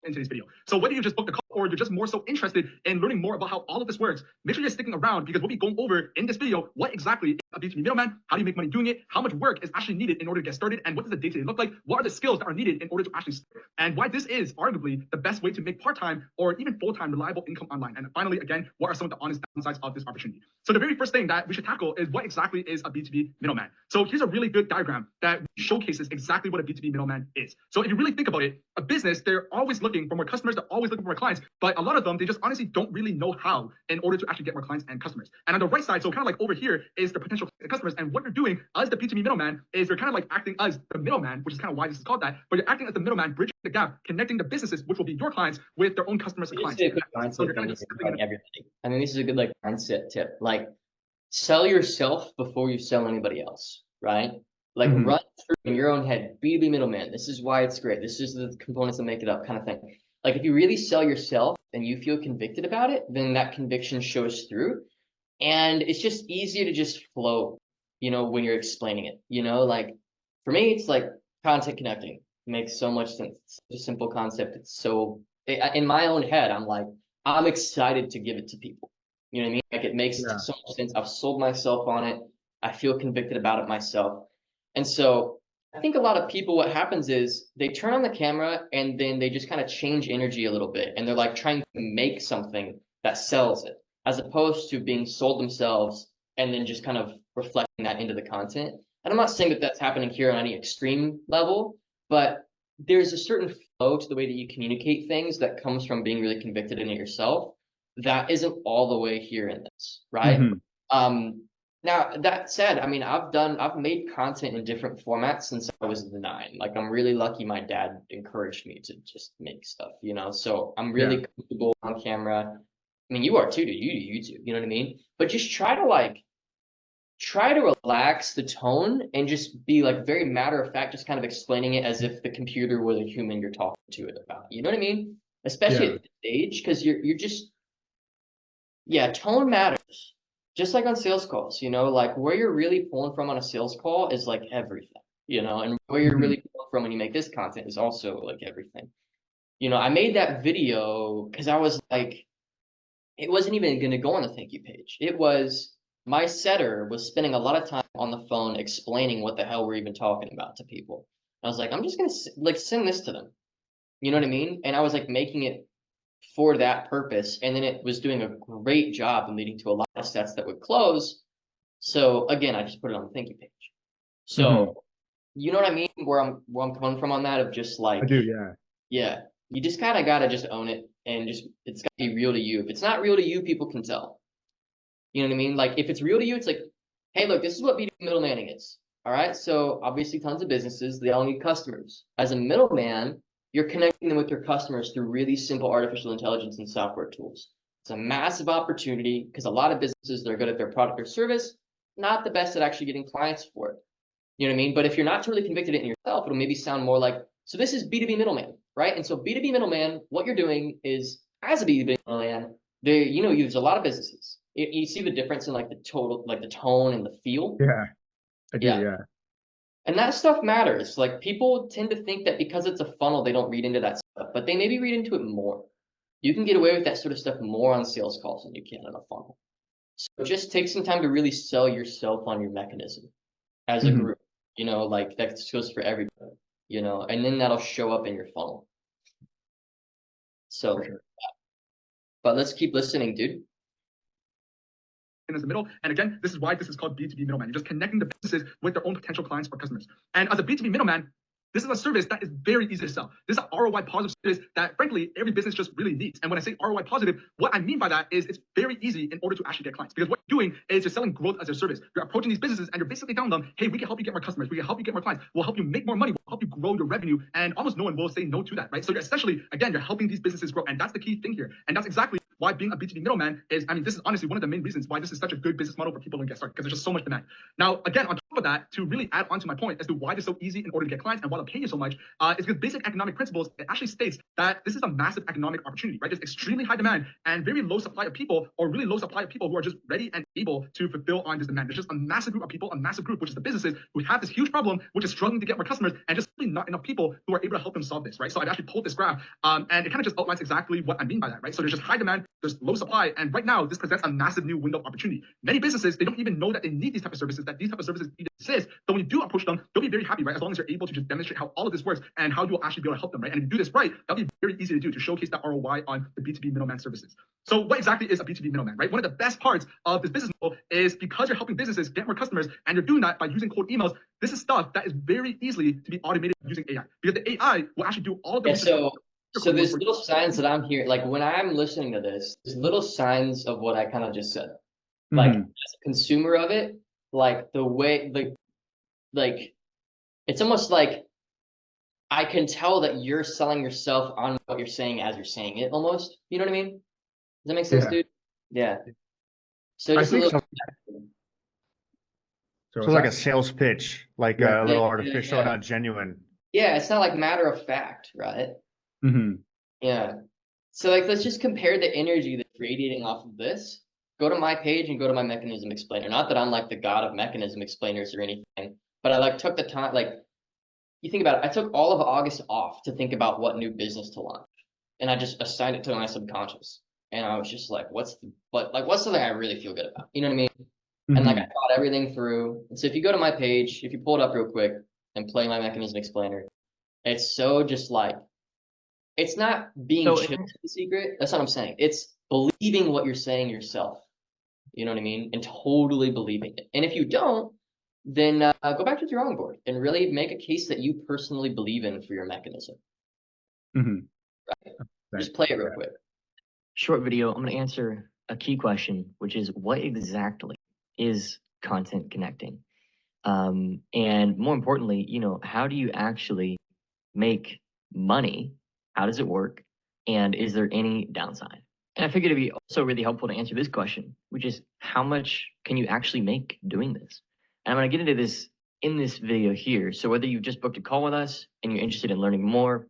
In today's video. So whether you just booked a call or you're just more so interested in learning more about how all of this works, make sure you're sticking around because we'll be going over in this video what exactly is a B2B middleman, how do you make money doing it, how much work is actually needed in order to get started, and what does the day-to-day look like, what are the skills that are needed in order to actually start, and why this is arguably the best way to make part-time or even full-time reliable income online. And finally, again, what are some of the honest downsides of this opportunity? So the very first thing that we should tackle is what exactly is a B2B middleman. So here's a really good diagram that showcases exactly what a B2B middleman is. So if you really think about it, a business, they're always looking for more customers, they're always looking for more clients, but a lot of them, they just honestly don't really know how in order to actually get more clients and customers. And on the right side, so kind of like over here is the potential customers, and what you're doing as the B2B middleman is you're kind of like acting as the middleman, which is kind of why this is called that, but you're acting as the middleman, bridging the gap, connecting the businesses, which will be your clients, with their own customers and clients. So you're kind of everything. I mean, this is a good like mindset tip. Like, sell yourself before you sell anybody else, right? Like run through in your own head, B2B middleman. This is why it's great. This is the components that make it up, kind of thing. Like if you really sell yourself and you feel convicted about it, then that conviction shows through. And it's just easier to just flow, you know, when you're explaining it, you know, like for me, it's like content connecting. It makes so much sense. It's such a simple concept. It's so, in my own head, I'm like, I'm excited to give it to people. You know what I mean? Like it makes so much sense. I've sold myself on it. I feel convicted about it myself. And so I think a lot of people, what happens is they turn on the camera and then they just kind of change energy a little bit. And they're like trying to make something that sells it, as opposed to being sold themselves and then just kind of reflecting that into the content. And I'm not saying that that's happening here on any extreme level, but there's a certain flow to the way that you communicate things that comes from being really convicted in it yourself. That isn't all the way here in this, right? Now that said, I mean, I've made content in different formats since I was 9. Like I'm really lucky my dad encouraged me to just make stuff, you know? So I'm really comfortable on camera. I mean, you are too, dude. You do YouTube, you know what I mean? But just try to relax the tone and just be like very matter of fact, just kind of explaining it as if the computer was a human you're talking to it about. You know what I mean? Especially at this stage, because you're just, tone matters. Just like on sales calls, you know, like where you're really pulling from on a sales call is like everything, you know, and where you're really pulling from when you make this content is also like everything. You know, I made that video because I was like, it wasn't even going to go on the thank you page. It was, my setter was spending a lot of time on the phone explaining what the hell we're even talking about to people. I was like, I'm just going to like send this to them. You know what I mean? And I was like making it for that purpose, and then it was doing a great job and leading to a lot of sets that would close. So again, I just put it on the thank you page. So you know what I mean, where I'm coming from on that, of just like, I do, you just kind of got to just own it, and just it's got to be real to you. If it's not real to you, people can tell. You know what I mean? Like if it's real to you, it's like, hey, look, this is what B2B middlemaning is. All right, so obviously tons of businesses, they all need customers. As a middleman, you're connecting them with your customers through really simple artificial intelligence and software tools. It's a massive opportunity because a lot of businesses that are good at their product or service, not the best at actually getting clients for it. You know what I mean? But if you're not totally convicted in it yourself, it'll maybe sound more like, so this is B2B middleman, right? And so B2B middleman, what you're doing is, as a B2B middleman, you know, there's a lot of businesses. You see the difference in like the total, like the tone and the feel? Yeah, I do, And that stuff matters. Like people tend to think that because it's a funnel, they don't read into that stuff, but they maybe read into it more. You can get away with that sort of stuff more on sales calls than you can on a funnel. So just take some time to really sell yourself on your mechanism as a group, you know, like that goes for everybody, you know, and then that'll show up in your funnel. So, but let's keep listening, dude. As a middle, and again, this is why this is called B2B middleman. You're just connecting the businesses with their own potential clients or customers. And as a B2B middleman, this is a service that is very easy to sell. This is an ROI positive service that, frankly, every business just really needs. And when I say ROI positive, what I mean by that is it's very easy in order to actually get clients. Because what you're doing is you're selling growth as a service. You're approaching these businesses and you're basically telling them, hey, we can help you get more customers. We can help you get more clients. We'll help you make more money. We'll help you grow your revenue. And almost no one will say no to that, right? So you're essentially, again, you're helping these businesses grow. And that's the key thing here. And that's exactly why being a B2B middleman is, I mean, this is honestly one of the main reasons why this is such a good business model for people to get started, because there's just so much demand. Now, again, on top of that, to really add on to my point as to why it's so easy in order to get clients and why they're paying you so much, is because basic economic principles, it actually states that this is a massive economic opportunity, right? There's extremely high demand and very low supply of people, or really low supply of people who are just ready and able to fulfill on this demand. There's just a massive group of people, a massive group, which is the businesses, who have this huge problem, which is struggling to get more customers, and just really not enough people who are able to help them solve this, right? So I've actually pulled this graph, and it kind of just outlines exactly what I mean by that, right? So there's just high demand, there's low supply, and right now this presents a massive new window of opportunity. Many businesses, they don't even know that they need these type of services, that these type of services even exist. So when you do approach them, they'll be very happy, right? As long as you're able to just demonstrate how all of this works and how you'll actually be able to help them, right? And if you do this right, that'll be very easy to do, to showcase that ROI on the B2B middleman services. So what exactly is a B2B middleman, right? One of the best parts of this business model is because you're helping businesses get more customers, and you're doing that by using cold emails. This is stuff that is very easily to be automated using AI, because the AI will actually do all the research. So there's little signs that I'm hearing, like when I'm listening to this, there's little signs of what I kind of just said. Like as a consumer of it, like the way, like it's almost like I can tell that you're selling yourself on what you're saying as you're saying it, almost. You know what I mean? Does that make sense, dude? Yeah. So just a little. So it's like a sales pitch, like a little artificial, not genuine. Yeah, it's not like matter of fact, right? Yeah. So like, let's just compare the energy that's radiating off of this. Go to my page and go to my mechanism explainer. Not that I'm like the god of mechanism explainers or anything, but I like took the time, like you think about it, I took all of August off to think about what new business to launch. And I just assigned it to my subconscious. And I was just like, what's something I really feel good about? You know what I mean? And like I thought everything through. And so if you go to my page, if you pull it up real quick and play my mechanism explainer, it's so just like, it's not being chill to the secret. That's what I'm saying. It's believing what you're saying yourself. You know what I mean? And totally believing it. And if you don't, then go back to the drawing board and really make a case that you personally believe in for your mechanism. Right? Just play it real quick. Short video. I'm going to answer a key question, which is what exactly is content connecting? And more importantly, you know, how do you actually make money? How does it work? And is there any downside? And I figured it'd be also really helpful to answer this question, which is how much can you actually make doing this? And I'm going to get into this in this video here. So whether you've just booked a call with us and you're interested in learning more,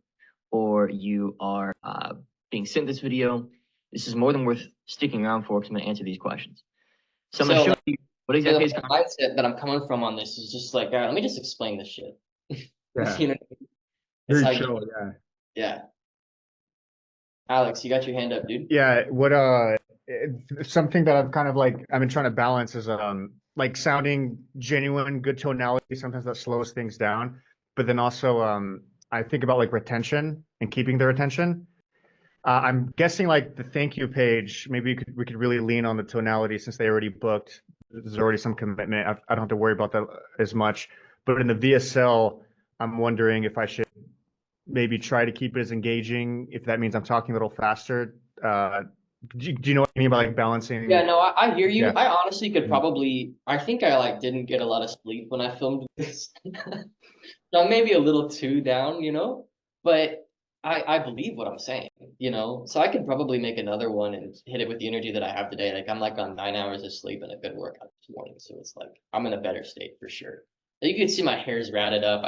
or you are being sent this video, this is more than worth sticking around for, because I'm going to answer these questions. So I'm going to show you what exactly is the mindset that I'm coming from on this is just like, all right, let me just explain this shit. Yeah. You know, Very chill, yeah. Alex, you got your hand up, dude. Yeah, what something that I've kind of like I've been trying to balance is like sounding genuine, good tonality. Sometimes that slows things down, but then also I think about like retention and keeping their attention. I'm guessing like the thank you page, maybe we could really lean on the tonality since they already booked. There's already some commitment. I don't have to worry about that as much. But in the VSL, I'm wondering if I should maybe try to keep it as engaging, if that means I'm talking a little faster. Do you know what I mean by like balancing? Yeah, no, I hear you. Yeah. I honestly could probably, I think I like didn't get a lot of sleep when I filmed this. So I'm maybe a little too down, you know, but I believe what I'm saying, you know, so I could probably make another one and hit it with the energy that I have today. Like I'm like on 9 hours of sleep and a good workout this morning. So it's like, I'm in a better state for sure. You can see my hair's ratted up.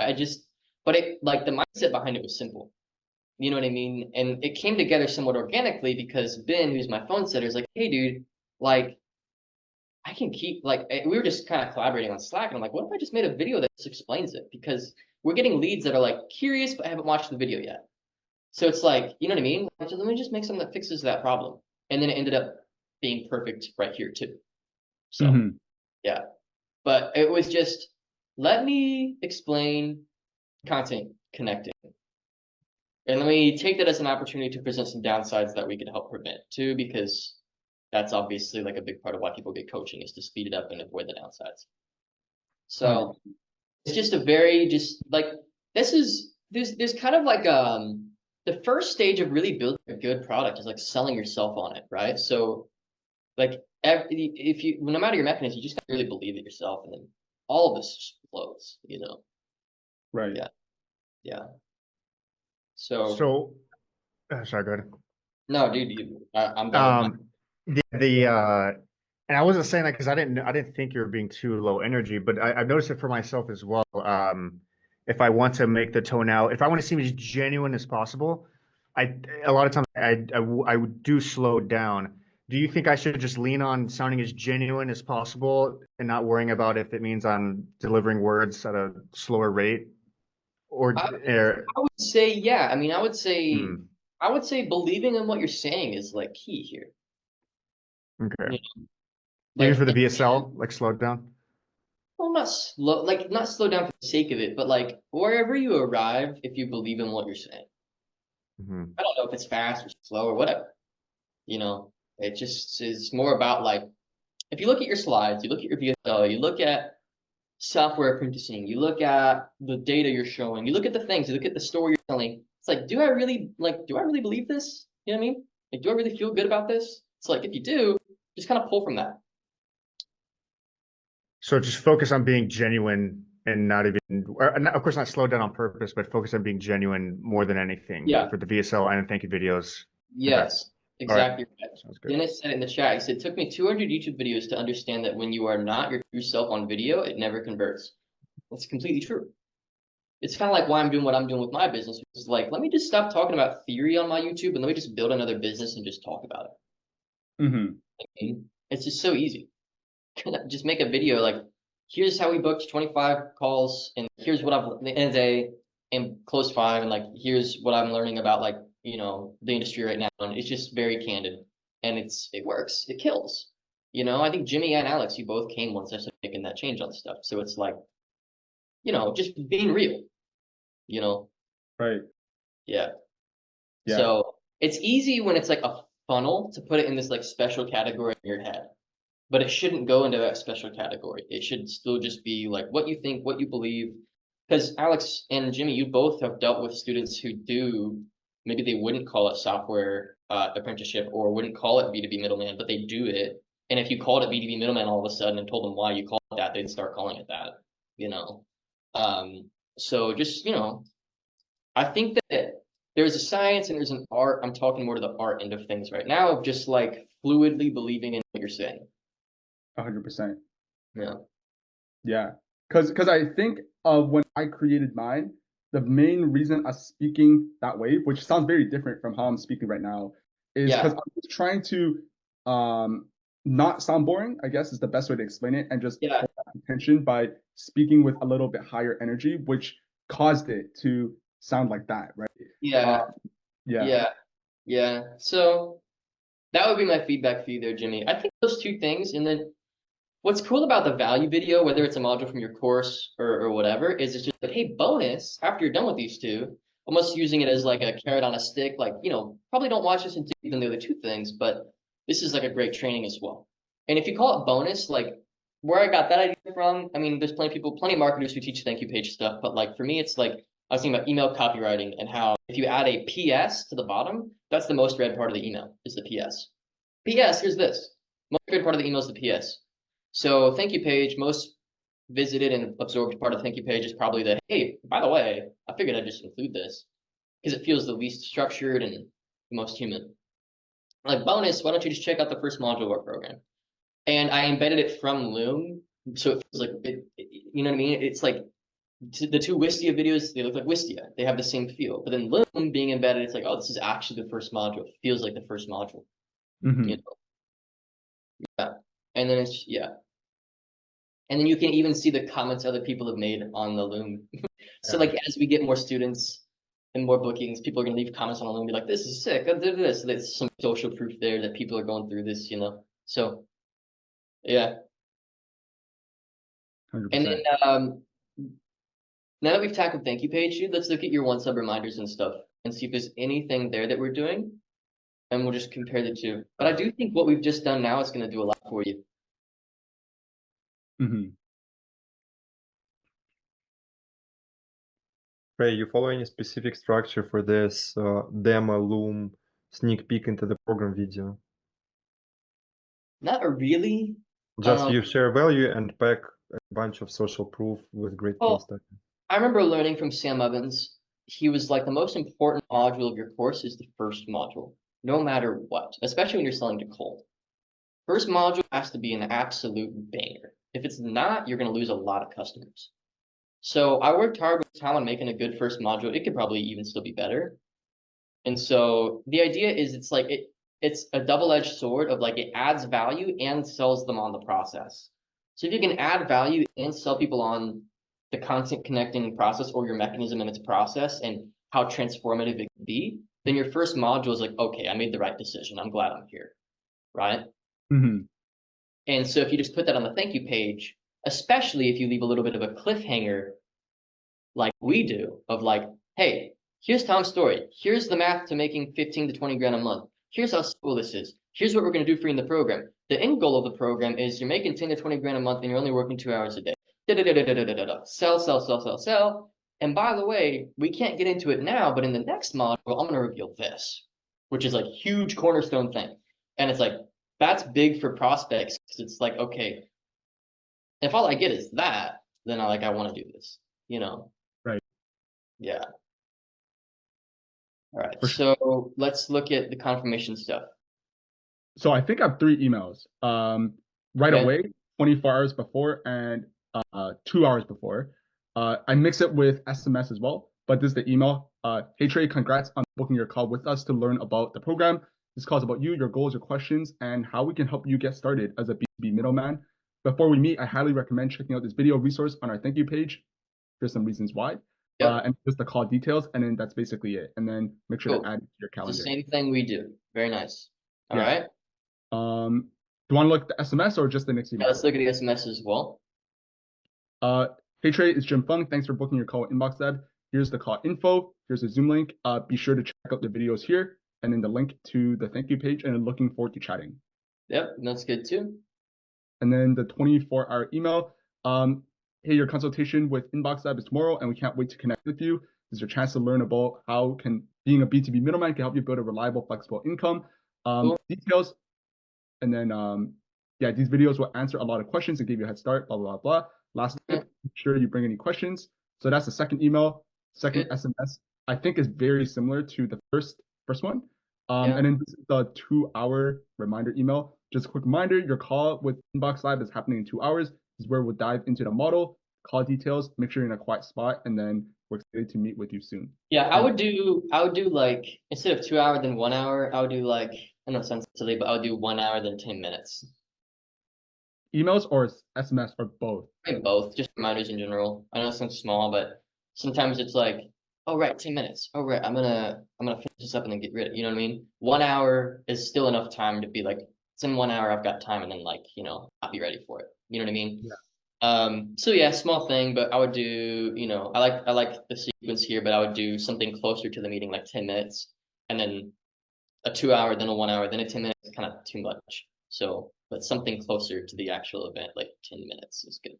But it, like the mindset behind it was simple. You know what I mean? And it came together somewhat organically because Ben, who's my phone setter, is like, hey dude, like I can keep, like, we were just kind of collaborating on Slack, and I'm like, what if I just made a video that just explains it? Because we're getting leads that are like curious but haven't watched the video yet. So it's like, you know what I mean? Like, let me just make something that fixes that problem. And then it ended up being perfect right here too. So yeah. But it was just, let me explain content connecting. And let me take that as an opportunity to present some downsides that we could help prevent too, because that's obviously like a big part of why people get coaching, is to speed it up and avoid the downsides. So it's just a very, just like, there's kind of like, the first stage of really building a good product is like selling yourself on it, right? So like if you, no matter your mechanism, you just gotta really believe it yourself, and then all of this just flows, you know? Right. Yeah. So sorry, go ahead. No, dude, I'm done. And I wasn't saying that because I didn't think you were being too low energy, but I've noticed it for myself as well. If I want to make the tonality, if I want to seem as genuine as possible, a lot of times I would do slow down. Do you think I should just lean on sounding as genuine as possible and not worrying about if it means I'm delivering words at a slower rate? Or, I would say, yeah. I mean, hmm, I would say believing in what you're saying is like key here. okay. You know, Even like, for the VSL, like slowed down? well, not slow down for the sake of it, but like wherever you arrive, if you believe in what you're saying. Hmm. I don't know if it's fast or slow or whatever. You know, it just is more about like if you look at your slides, you look at your VSL, you look at software apprenticing, you look at the data you're showing, you look at the things, you look at the story you're telling. It's like, do I really believe this? You know what I mean? Like, do I really feel good about this? It's like if you do, just kind of pull from that. So just focus on being genuine and not even, of course, not slow down on purpose, but focus on being genuine more than anything Yeah. for the VSL and thank you videos. Yes, All right. exactly right. Sounds good. Dennis said in the chat, he said, it took me 200 YouTube videos to understand that when you are not your true self on video, it never converts. That's completely true. It's kind of like why I'm doing what I'm doing with my business. It's like, let me just stop talking about theory on my YouTube and let me just build another business and just talk about it. Mm-hmm. I mean, it's just so easy. Just make a video like, here's how we booked 25 calls and here's what I've in a day and close 5 and like here's what I'm learning about like, you know, the industry right now. And it's just very candid and it works. It kills. You know, I think Jimmy and Alex, you both came once I started making that change on stuff. So it's like, you know, just being real, you know. Right. Yeah. Yeah. So it's easy when it's like a funnel to put it in this like special category in your head, but it shouldn't go into that special category. It should still just be like what you think, what you believe. Because Alex and Jimmy, you both have dealt with students who do, maybe they wouldn't call it software apprenticeship or wouldn't call it B2B middleman, but they do it. And if you called it B2B middleman all of a sudden and told them why you called it that, they'd start calling it that, you know. So just, you know, I think that there's a science and there's an art. I'm talking more to the art end of things right now, of just like fluidly believing in what you're saying. 100%. Yeah. Yeah. Because I think when I created mine, the main reason I'm speaking that way, which sounds very different from how I'm speaking right now, is because I was trying to not sound boring, I guess is the best way to explain it, and just hold that attention by speaking with a little bit higher energy, which caused it to sound like that, right? Yeah. Yeah. Yeah. So that would be my feedback for you there, Jimmy. I think those two things, and then what's cool about the value video, whether it's a module from your course or whatever, is it's just like, hey, bonus, after you're done with these two, almost using it as like a carrot on a stick, like, you know, probably don't watch this until you've done the other two things, but this is like a great training as well. And if you call it bonus, like where I got that idea from, I mean, there's plenty of marketers who teach thank you page stuff, but like for me, it's like, I was thinking about email copywriting and how if you add a PS to the bottom, that's the most read part of the email is the PS. PS, here's this. Most read part of the email is the PS. So thank you page, most visited and absorbed part of the thank you page is probably the, hey, by the way, I figured I'd just include this because it feels the least structured and the most human. Like bonus, why don't you just check out the first module of our program? And I embedded it from Loom, so it feels like, you know what I mean? It's like the two Wistia videos, they look like Wistia. They have the same feel. But then Loom being embedded, it's like, oh, this is actually the first module. It feels like the first module. Mm-hmm. You know? Yeah. And then it's, yeah. And then you can even see the comments other people have made on the Loom. So like as we get more students and more bookings, people are gonna leave comments on the Loom and be like, this is sick, I did this. So there's some social proof there that people are going through this, you know. So yeah. 100%. And then now that we've tackled thank you page, let's look at your one sub reminders and stuff and see if there's anything there that we're doing. And we'll just compare the two. But I do think what we've just done now is gonna do a lot for you. Mm-hmm. Trey, you follow any specific structure for this demo Loom sneak peek into the program video? Not really. Just you share value and pack a bunch of social proof with great case study. I remember learning from Sam Evans. He was like, the most important module of your course is the first module, no matter what, especially when you're selling to cold. First module has to be an absolute banger. If it's not, you're going to lose a lot of customers. So I worked hard with Talon making a good first module. It could probably even still be better. And so the idea is it's a double-edged sword of like it adds value and sells them on the process. So if you can add value and sell people on the content connecting process or your mechanism and its process and how transformative it can be, then your first module is like, okay, I made the right decision. I'm glad I'm here, right? Mm-hmm. And so if you just put that on the thank you page, especially if you leave a little bit of a cliffhanger like we do of like, hey, here's Tom's story. Here's the math to making 15 to 20 grand a month. Here's how simple this is. Here's what we're going to do for you in the program. The end goal of the program is you're making 10 to 20 grand a month and you're only working 2 hours a day. Sell, sell, sell, sell, sell. And by the way, we can't get into it now, but in the next module, I'm going to reveal this, which is like huge cornerstone thing. And it's like, that's big for prospects. It's like, okay, if all I get is that, then I want to do this, you know? Right. Yeah. All right. So let's look at the confirmation stuff. So I think I have 3 emails. Right away, 24 hours before, and 2 hours before. I mix it with SMS as well, but this is the email. Hey Trey, congrats on booking your call with us to learn about the program. This call is about you, your goals, your questions, and how we can help you get started as a B2B middleman. Before we meet, I highly recommend checking out this video resource on our thank you page. Here's some reasons why. And just the call details, and then that's basically it. And then make sure to add it to your calendar. It's the same thing we do. Very nice. All right. Do you want to look at the SMS or just the next email? Yeah, let's look at the SMS as well. Hey Trey, it's Jim Fung. Thanks for booking your call with Inbox Lab. Here's the call info. Here's the Zoom link. Be sure to check out the videos here and then the link to the thank you page, and looking forward to chatting. Yep, that's good too. And then the 24-hour email. Hey, your consultation with Inbox Lab is tomorrow, and we can't wait to connect with you. This is your chance to learn about how being a B2B middleman can help you build a reliable, flexible income. Details. And then, these videos will answer a lot of questions and give you a head start, blah, blah, blah. Last tip, make sure you bring any questions. So that's the second email. Second SMS, I think, is very similar to the first one. And then this is the 2-hour reminder email. Just a quick reminder, your call with Inbox Live is happening in 2 hours. This is where we'll dive into the model, call details, make sure you're in a quiet spot, and then we're excited to meet with you soon. Yeah, I would do like, instead of 2 hours, then 1 hour, I would do like, I know it sounds silly, but I would do 1 hour, then 10 minutes. Emails or SMS or both? I think both, just reminders in general. I know it sounds small, but sometimes it's like, oh right, 10 minutes. Oh right, I'm gonna finish this up and then get rid of it. You know what I mean? 1 hour is still enough time to be like, it's in 1 hour, I've got time, and then like, you know, I'll be ready for it. You know what I mean? Yeah. So yeah, small thing, but I would do, you know, I like the sequence here, but I would do something closer to the meeting, like 10 minutes, and then a 2 hour, then a 1 hour, then a 10 minutes is kind of too much. So, but something closer to the actual event, like 10 minutes is good.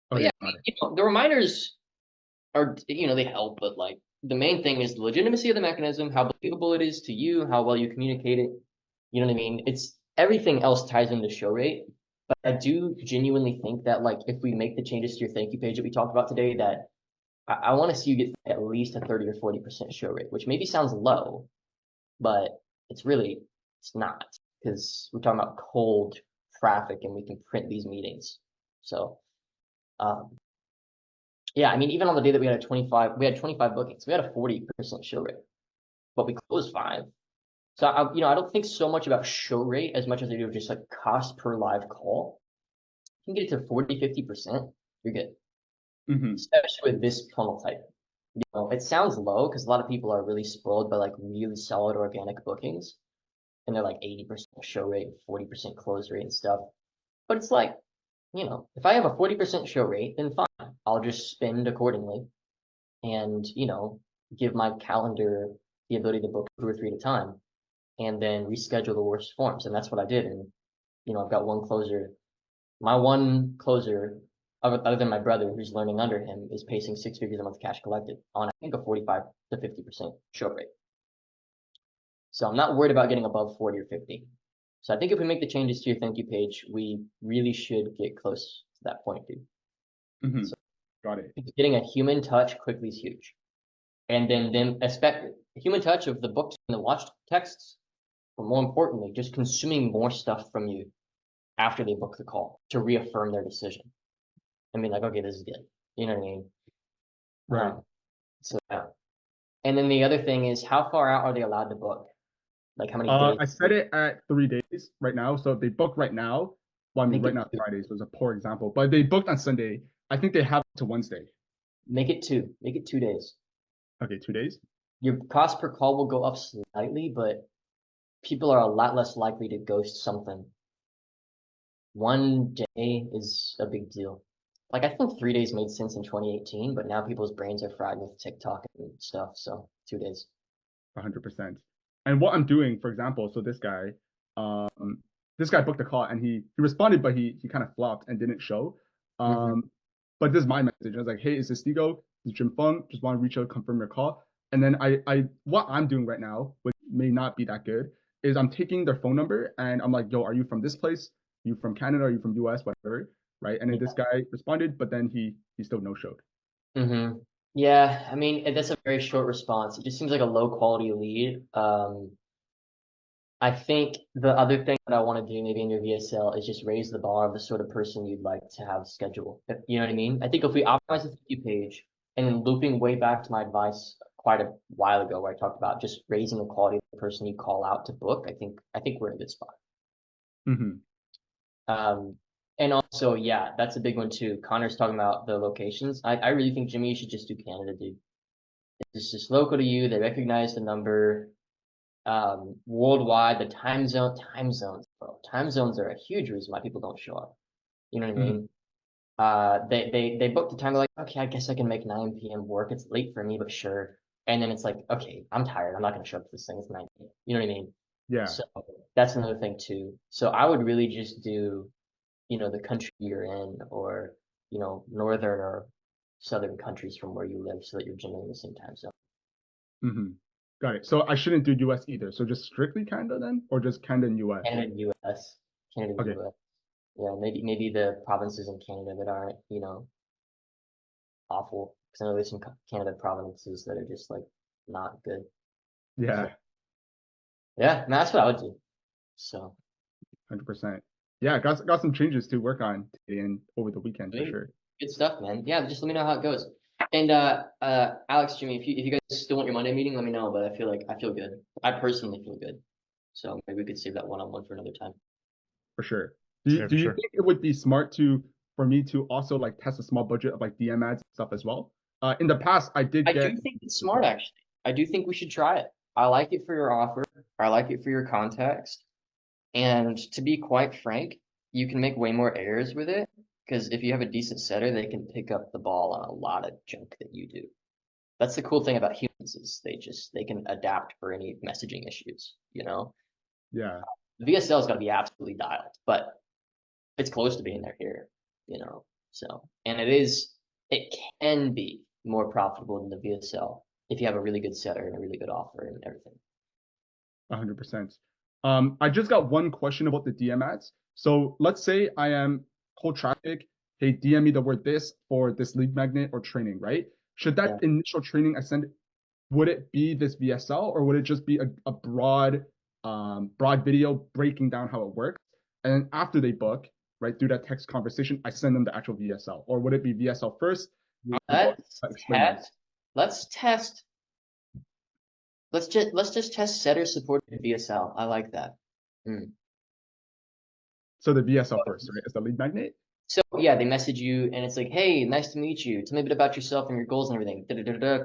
But yeah, you know, the reminders are, you know, they help, but like the main thing is the legitimacy of the mechanism, how believable it is to you, how well you communicate it. You know what I mean? It's everything else ties into show rate. But I do genuinely think that like if we make the changes to your thank you page that we talked about today, that I want to see you get at least a 30 or 40% show rate, which maybe sounds low, but it's not, because we're talking about cold traffic and we can print these meetings. So yeah, I mean, even on the day that we had 25 bookings, we had a 40% show rate, but we closed 5. So I don't think so much about show rate as much as I do just like cost per live call. You can get it to 40, 50%, you're good. Especially with this funnel type. You know, it sounds low because a lot of people are really spoiled by like really solid organic bookings, and they're like 80% show rate, 40% close rate and stuff. But it's like, you know, if I have a 40% show rate, then fine, I'll just spend accordingly, and you know, give my calendar the ability to book 2 or 3 at a time, and then reschedule the worst forms. And that's what I did. And, you know, I've got one closer. My one closer, other than my brother who's learning under him, is pacing 6 figures a month cash collected on, I think, a 45 to 50% show rate. So I'm not worried about getting above 40 or 50. So I think if we make the changes to your thank you page, we really should get close to that point, dude. So, got it. Getting a human touch quickly is huge. And then expect human touch of the books and the watch texts, but more importantly, just consuming more stuff from you after they book the call to reaffirm their decision. I mean, like, okay, this is good. You know what I mean? Right. So yeah. And then the other thing is, how far out are they allowed to book? Like how many days? I set it at 3 days right now. So if they book right now, well, I mean, right now it's Friday, so it's a poor example. But if they booked on Sunday, I think they have to Wednesday. Make it 2. Make it 2 days. Okay, 2 days. Your cost per call will go up slightly, but people are a lot less likely to ghost something. 1 day is a big deal. Like, I think 3 days made sense in 2018, but now people's brains are fried with TikTok and stuff. So 2 days. 100%. And what I'm doing, for example, so this guy booked a call and he responded, but he kind of flopped and didn't show. But this is my message. I was like, hey, is this Stigo? This is Jim Fung. Just want to reach out, confirm your call. And then what I'm doing right now, which may not be that good, is I'm taking their phone number and I'm like, yo, are you from this place? Are you from Canada? Are you from US? Whatever. Right. And then this guy responded, but then he still no-showed. Yeah, I mean, that's a very short response. It just seems like a low quality lead. I think the other thing that I want to do maybe in your VSL is just raise the bar of the sort of person you'd like to have schedule. You know what I mean? I think if we optimize the thank you page and then looping way back to my advice quite a while ago where I talked about just raising the quality of the person you call out to book, I think we're in a good spot. And also, yeah, that's a big one too. Connor's talking about the locations. I really think, Jimmy, you should just do Canada, dude. It's just local to you. They recognize the number. Worldwide, the time zones, bro. Time zones are a huge reason why people don't show up. You know what I mean? They book the time. They're like, okay, I guess I can make 9 p.m. work. It's late for me, but sure. And then it's like, okay, I'm tired. I'm not gonna show up to this thing. It's 9 p.m. You know what I mean? Yeah. So that's another thing too. So I would really just do, the country you're in, or northern or southern countries from where you live, so that you're generally in the same time zone. Got it. So I shouldn't do US either. So just strictly Canada then, or just Canada and US? Canada and US. Canada and US. Yeah, maybe the provinces in Canada that aren't, awful. Because I know there's some Canada provinces that are just like not good. Yeah. So, yeah, that's what I would do. So 100%. Yeah, got some changes to work on today and over the weekend for sure. Good stuff, man. Yeah, just let me know how it goes. And Alex, Jimmy, if you guys still want your Monday meeting, let me know. But I feel good. I personally feel good. So maybe we could save that one-on-one for another time. For sure. Do you think it would be smart for me to also like test a small budget of like DM ads and stuff as well? In the past, I do think it's smart, actually. I do think we should try it. I like it for your offer. I like it for your context. And to be quite frank, you can make way more errors with it. Because if you have a decent setter, they can pick up the ball on a lot of junk that you do. That's the cool thing about humans, is they can adapt for any messaging issues, Yeah. The VSL's got to be absolutely dialed, but it's close to being there here, So, and it can be more profitable than the VSL if you have a really good setter and a really good offer and everything. 100%. I just got one question about the DM ads. So let's say I am cold traffic, hey, DM me the word this for this lead magnet or training, right? Should that initial training I send, would it be this VSL, or would it just be a broad video breaking down how it works? And then after they book, right, through that text conversation, I send them the actual VSL, or would it be VSL first? Let's test. Let's just test setter supported VSL. I like that. So the VSL first, right? As the lead magnet? So yeah, they message you and it's like, hey, nice to meet you. Tell me a bit about yourself and your goals and everything.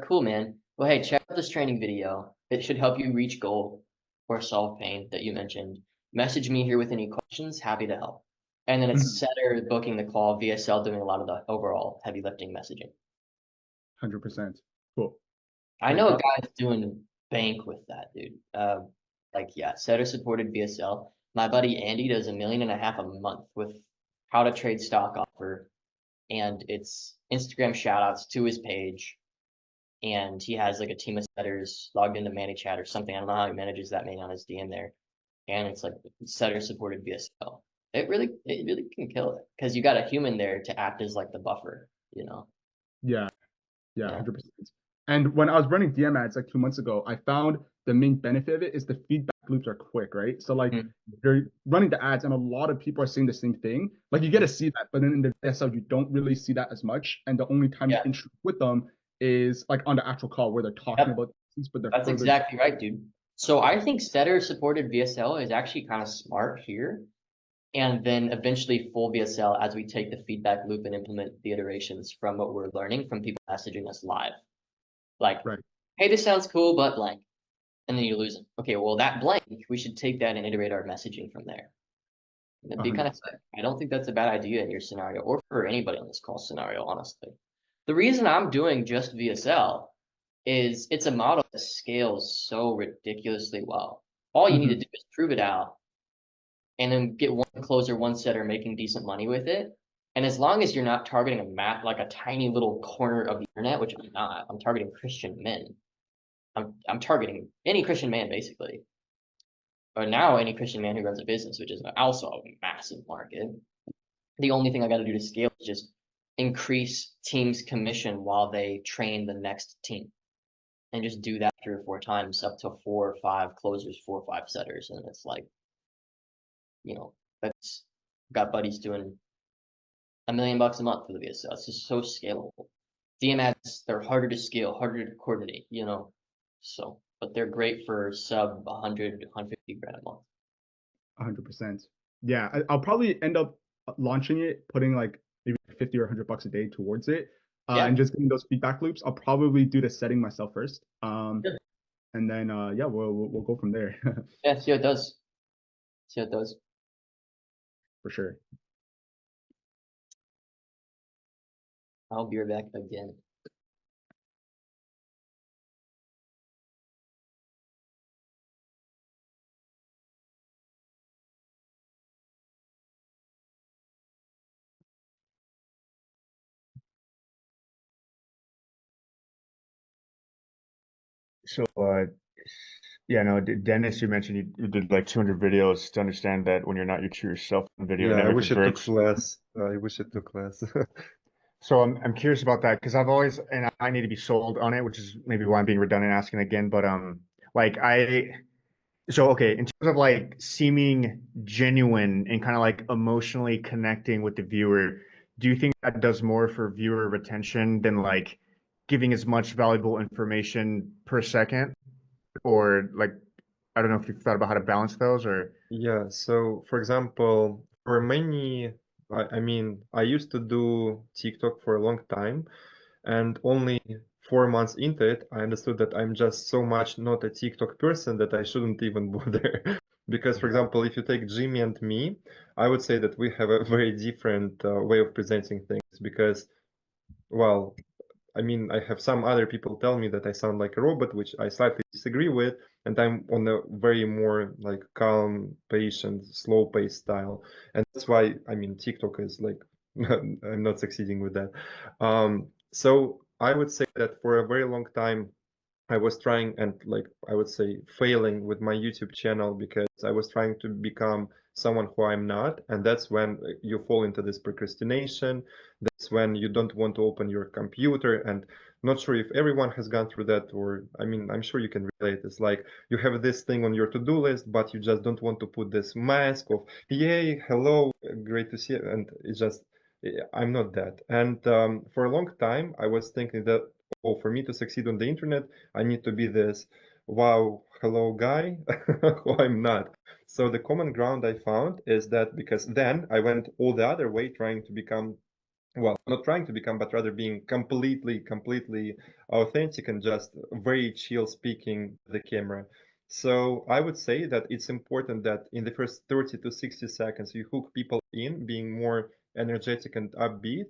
Cool, man. Well, hey, check out this training video. It should help you reach goal or solve pain that you mentioned. Message me here with any questions. Happy to help. And then it's setter booking the call, VSL doing a lot of the overall heavy lifting messaging. 100%. Cool. I know a guy's doing bank with that, dude. Setter supported VSL. My buddy Andy does $1.5 million a month with how to trade stock offer, and it's Instagram shoutouts to his page, and he has like a team of setters logged into ManyChat or something. I don't know how he manages that many on his DM there, and it's like setter supported VSL. It really can kill it because you got a human there to act as like the buffer, Yeah, 100%. And when I was running DM ads like 2 months ago, I found the main benefit of it is the feedback loops are quick, right? So like they're running the ads and a lot of people are saying the same thing. Like you get to see that, but then in the VSL, you don't really see that as much. And the only time you interact with them is like on the actual call where they're talking about things, but That's exactly right, dude. So I think setter supported VSL is actually kind of smart here. And then eventually full VSL as we take the feedback loop and implement the iterations from what we're learning from people messaging us live. Like, hey, this sounds cool, but blank. And then you lose them. Okay, well, that blank, we should take that and iterate our messaging from there. And it'd be kind of sick. I don't think that's a bad idea in your scenario or for anybody on this call scenario, honestly. The reason I'm doing just VSL is it's a model that scales so ridiculously well. All you need to do is prove it out and then get one closer, one setter making decent money with it. And as long as you're not targeting a map, like a tiny little corner of the internet, which I'm not, I'm targeting Christian men. I'm targeting any Christian man, basically. Or now any Christian man who runs a business, which is also a massive market. The only thing I got to do to scale is just increase teams' commission while they train the next team. And just do that 3 or 4 times up to 4 or 5 closers, 4 or 5 setters. And it's like, you know, that's got buddies doing $1 million a month for the VSL. It's just so scalable. DM ads, they're harder to scale, harder to coordinate, you know. So, but they're great for sub 100, 150 grand a month. 100%. Yeah, I'll probably end up launching it, putting like maybe 50 or $100 a day towards it, and just getting those feedback loops. I'll probably do the setting myself first, and then yeah, we'll go from there. Yeah, see how it does. See how it does. For sure. I'll be right back again. So, yeah, no, Dennis, you mentioned you did like 200 videos to understand that when you're not your true self in video, Yeah, it I never wish it took converts. class. I wish it took class. So I'm curious about that because I've always, and I need to be sold on it, which is maybe why I'm being redundant asking again. But like so okay, in terms of like seeming genuine and kind of like emotionally connecting with the viewer, do you think that does more for viewer retention than like giving as much valuable information per second? Or like, I don't know if you've thought about how to balance those or. Yeah, so for example, for many, I mean, I used to do TikTok for a long time, and only 4 months into it, I understood that I'm just so much not a TikTok person that I shouldn't even bother. Because, for example, if you take Jimmy and me, I would say that we have a very different way of presenting things because, well, I mean, I have some other people tell me that I sound like a robot, which I slightly disagree with, and I'm on a very more like calm, patient, slow-paced style, and that's why I mean TikTok is like I'm not succeeding with that. So I would say that for a very long time I was trying and like I would say failing with my YouTube channel because I was trying to become someone who I'm not, and that's when you fall into this procrastination. That's when you don't want to open your computer, and not sure if everyone has gone through that, or I mean, I'm sure you can relate. It's like you have this thing on your to-do list, but you just don't want to put this mask of yay, hello, great to see you, and it's just I'm not that. And for a long time, I was thinking that oh, for me to succeed on the internet, I need to be this wow, hello guy, who I'm not. So the common ground I found is that because then I went all the other way, trying to become, well, not trying to become, but rather being completely authentic and just very chill speaking the camera. So I would say that it's important that in the first 30 to 60 seconds, you hook people in, being more energetic and upbeat,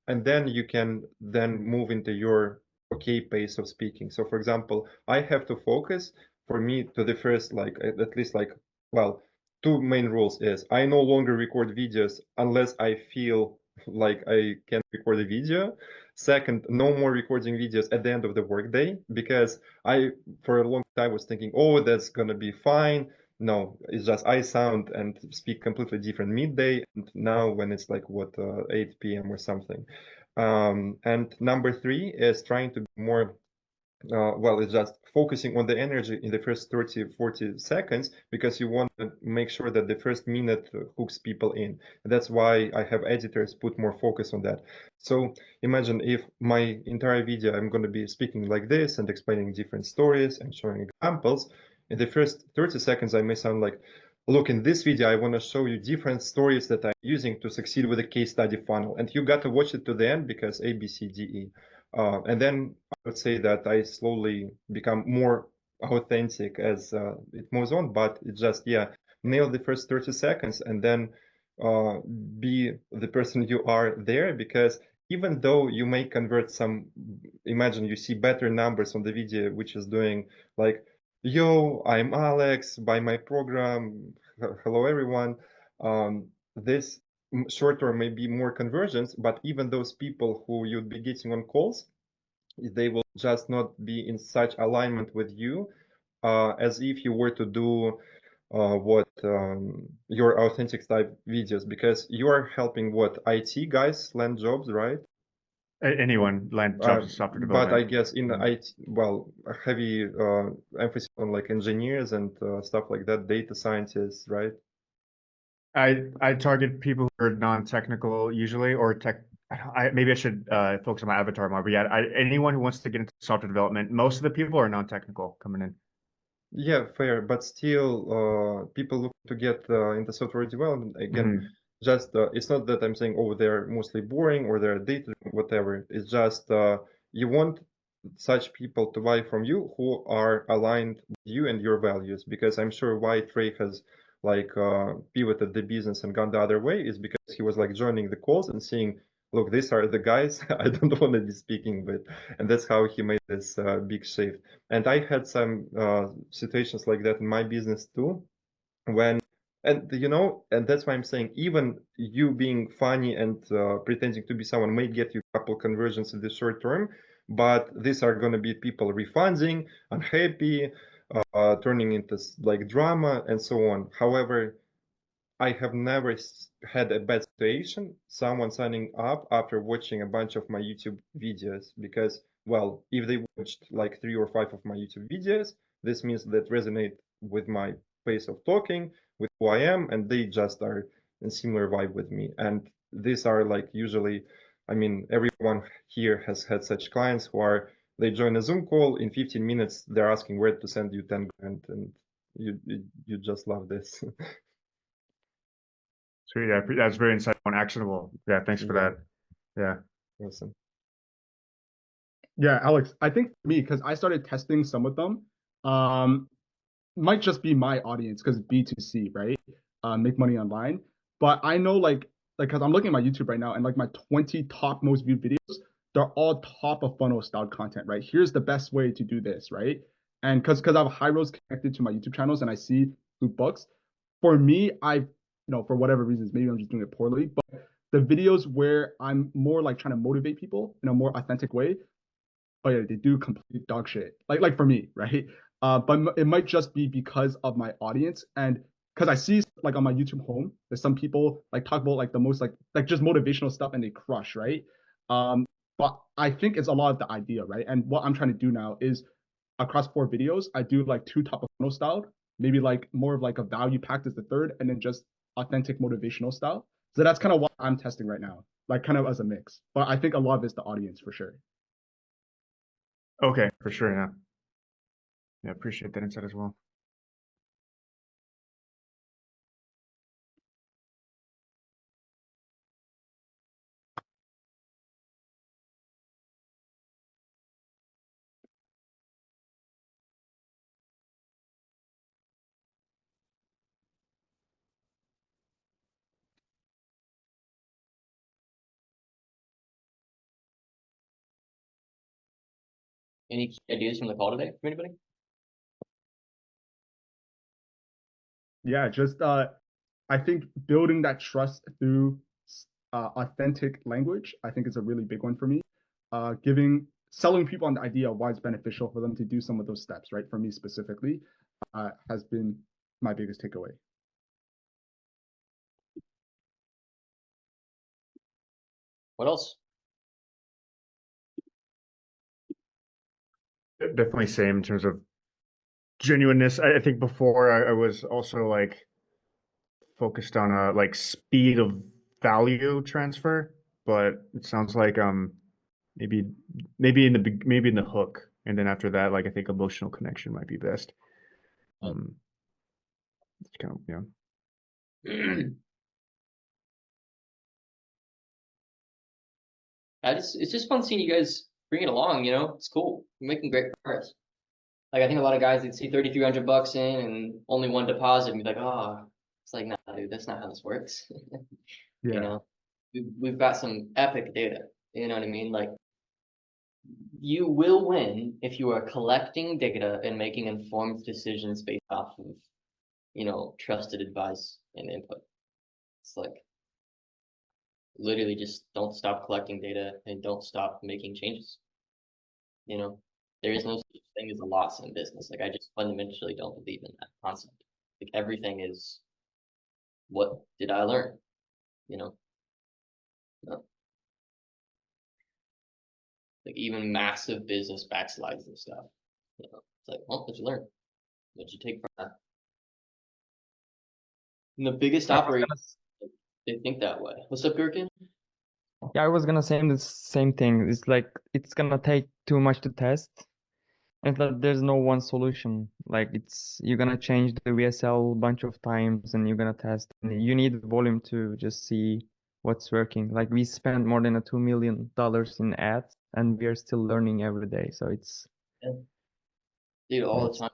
and then you can then move into your okay pace of speaking. So for example, I have to focus for me to the first like at least like well, 2 main rules is I no longer record videos unless I feel like I can record a video. Second, no more recording videos at the end of the workday because I for a long time was thinking, oh, that's gonna be fine. No, it's just I sound and speak completely different midday, and now when it's like what 8 p.m. or something. And number 3 is trying to be more well, it's just focusing on the energy in the first 30, 40 seconds, because you want to make sure that the first minute hooks people in. That's why I have editors put more focus on that. So imagine if my entire video, I'm going to be speaking like this and explaining different stories and showing examples. In the first 30 seconds, I may sound like, look, in this video, I want to show you different stories that I'm using to succeed with a case study funnel. And you got to watch it to the end because A, B, C, D, E. And then I would say that I slowly become more authentic as it moves on, but it just, yeah, nail the first 30 seconds and then be the person you are there, because even though you may convert some, imagine you see better numbers on the video, which is doing like, yo, I'm Alex, buy my program, hello everyone. This short term may be more conversions, but even those people who you'd be getting on calls, they will just not be in such alignment with you as if you were to do your authentic type videos, because you are helping what, IT guys land jobs, right? Anyone land jobs in software But I development. guess in IT, well, a heavy emphasis on like engineers and stuff like that, data scientists, right? I target people who are non-technical usually, or tech. Maybe I should focus on my avatar more. But yeah, anyone who wants to get into software development, most of the people are non-technical coming in. Yeah, fair, but still, people look to get into software development again. Just it's not that I'm saying, oh, they're mostly boring or they're dated, whatever. It's just you want such people to buy from you who are aligned with you and your values. Because I'm sure why Trey has like pivoted the business and gone the other way is because he was like joining the calls and seeing, look, these are the guys I don't want to be speaking with, and that's how he made this big shift. And I had some situations like that in my business too, when, and you know, and that's why I'm saying, even you being funny and pretending to be someone may get you a couple conversions in the short term, but these are going to be people refunding, unhappy, turning into like drama and so on. However, I have never had a bad situation, someone signing up after watching a bunch of my YouTube videos, because, well, if they watched like 3 or 5 of my YouTube videos, this means that resonate with my pace of talking, with who I am, and they just are in similar vibe with me. And these are like usually, I mean, everyone here has had such clients who are, they join a Zoom call, in 15 minutes, they're asking where to send you 10 grand, and you just love this. So yeah, that's very insightful and actionable. Yeah, thanks for that. Yeah. Awesome. Yeah, Alex, I think for me, because I started testing some of them, might just be my audience because B2C, right? Make money online. But I know because I'm looking at my YouTube right now and like my 20 top most viewed videos, they're all top of funnel style content, right? Here's the best way to do this, right? And because I have high rows connected to my YouTube channels and I see loot books, for me, for whatever reasons, maybe I'm just doing it poorly, but the videos where I'm more like trying to motivate people in a more authentic way, oh yeah, they do complete dog shit. Like for me, right? But it might just be because of my audience and because I see like on my YouTube home, there's some people like talk about like the most like just motivational stuff and they crush, right? But I think it's a lot of the idea, right? And what I'm trying to do now is across 4 videos, I do like 2 top of funnel style, maybe like more of like a value packed as the third, and then just authentic motivational style. So that's kind of what I'm testing right now, like kind of as a mix. But I think a lot of it's the audience for sure. Okay, for sure. Yeah. Yeah, appreciate that insight as well. Any key ideas from the call today from anybody? Yeah, just I think building that trust through authentic language, I think is a really big one for me. Selling people on the idea of why it's beneficial for them to do some of those steps, right? For me specifically, has been my biggest takeaway. What else? Definitely same in terms of genuineness. I think before I was also like focused on like speed of value transfer, but it sounds like maybe maybe in the hook, and then after that, like I think emotional connection might be best. It's kind of It's just fun seeing you guys bring it along, you know? It's cool. You're making great progress. Like I think a lot of guys they'd see $3,300 in and only one deposit and be like, oh, it's like, nah, dude, that's not how this works. You Yeah. know, we've got some epic data. You know what I mean? Like you will win if you are collecting data and making informed decisions based off of, you know, trusted advice and input. It's like literally just don't stop collecting data and don't stop making changes. You know, there is no such thing as a loss in business. Like I just fundamentally don't believe in that concept. Like everything is what did I learn? You know? No. Like even massive business backslides and stuff. You know, it's like, well, what'd you learn? What'd you take from that? And the biggest operators, they think that way. What's up, Gherkin? Yeah, I was gonna say the same thing. It's like it's gonna take too much to test. And that there's no one solution. Like you're gonna change the VSL a bunch of times and you're gonna test. And you need volume to just see what's working. Like we spent more than $2 million in ads and we are still learning every day. So Dude, all the it's time.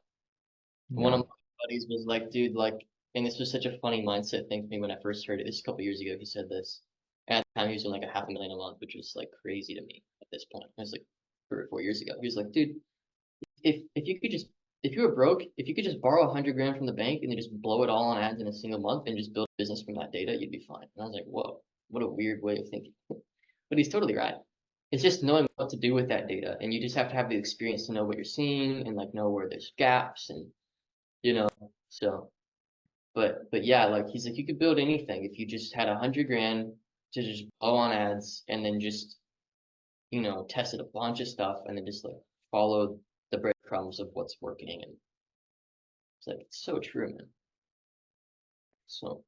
yeah. One of my buddies was like, dude, like, and this was such a funny mindset thing for me when I first heard it. This is a couple years ago. He said this. At the time, he was doing like $500,000 a month, which was like crazy to me at this point. It was like 3 or 4 years ago. He was like, dude, if you could just if you were broke, if you could just borrow 100 grand from the bank and then just blow it all on ads in a single month and just build a business from that data, you'd be fine. And I was like, whoa, what a weird way of thinking. But he's totally right. It's just knowing what to do with that data, and you just have to have the experience to know what you're seeing and like know where there's gaps and you know. So, but yeah, like he's like you could build anything if you just had 100 grand to just blow on ads and then just you know tested a bunch of stuff and then just like follow the breadcrumbs of what's working and it's like it's so true, man. So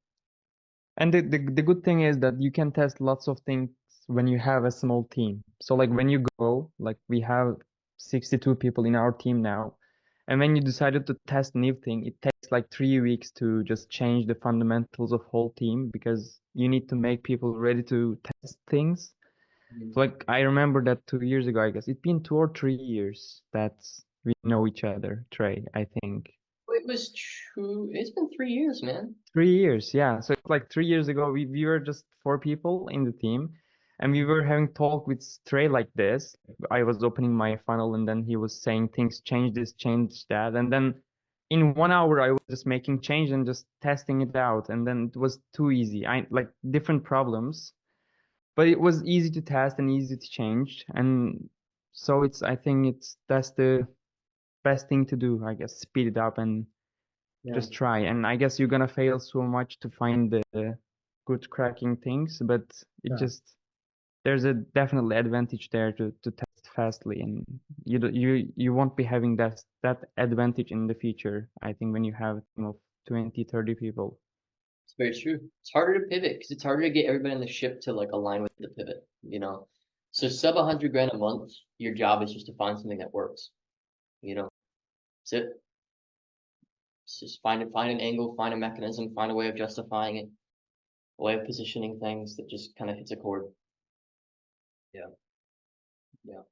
And the good thing is that you can test lots of things when you have a small team. So like when you go, like we have 62 people in our team now. And when you decided to test new thing, it takes like 3 weeks to just change the fundamentals of whole team because you need to make people ready to test things. So like I remember that 2 years ago, I guess it's been 2 or 3 years that we know each other, Trey, I think. it was true. It's been 3 years, man. 3 years, yeah. So it's like 3 years ago, we were just 4 people in the team, and we were having talk with Trey like this. I was opening my funnel, and then he was saying things, change this, change that, and then in 1 hour I was just making change and just testing it out, and then it was too easy. I like different problems, but it was easy to test and easy to change, and so I think that's the best thing to do, I guess, speed it up and just try. And I guess you're gonna fail so much to find the good cracking things, but there's a definitely advantage there to test fastly, and you won't be having that advantage in the future, I think, when you have a team of 20, 30 people. It's very true. It's harder to pivot because it's harder to get everybody in the ship to like align with the pivot, you know. So sub 100 grand a month, your job is just to find something that works. You know, that's it. It's just find an angle, find a mechanism, find a way of justifying it, a way of positioning things that just kind of hits a chord. Yeah. Yeah.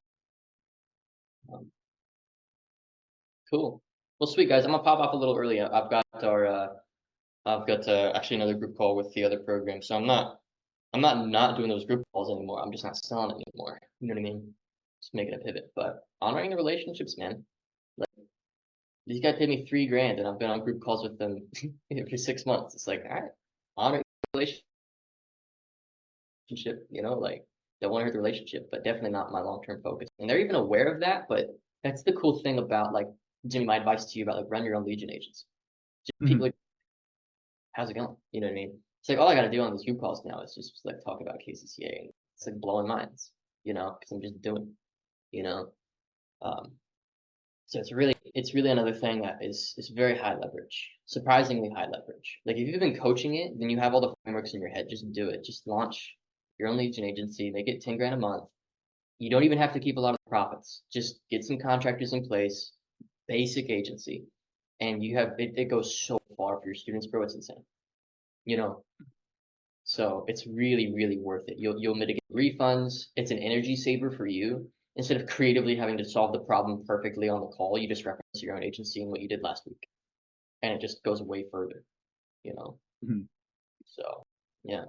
Cool. Well, sweet guys, I'm gonna pop off a little early. I've got actually another group call with the other program, so I'm not doing those group calls anymore. I'm just not selling it anymore. You know what I mean? Just making a pivot, but honoring the relationships, man. Like these guys paid me $3 grand, and I've been on group calls with them for 6 months. It's like, all right, honoring the relationship. You know, like don't want to hurt the relationship, but definitely not my long-term focus. And they're even aware of that. But that's the cool thing about like Jimmy. My advice to you about like run your own lead gen agents. Just people like, how's it going? You know what I mean? It's like all I got to do on these group calls now is just like talk about KCCA, and it's like blowing minds, you know, because I'm just doing, you know. So it's really another thing that is very high leverage, surprisingly high leverage. Like if you've been coaching it, then you have all the frameworks in your head. Just do it. Just launch your own lead gen agency. Make it 10 grand a month. You don't even have to keep a lot of profits. Just get some contractors in place, basic agency, and you have it goes so far for your students, bro. It's insane. You know, so it's really, really worth it. You'll mitigate refunds. It's an energy saver for you. Instead of creatively having to solve the problem perfectly on the call, you just reference your own agency and what you did last week. And it just goes way further, you know? So yeah,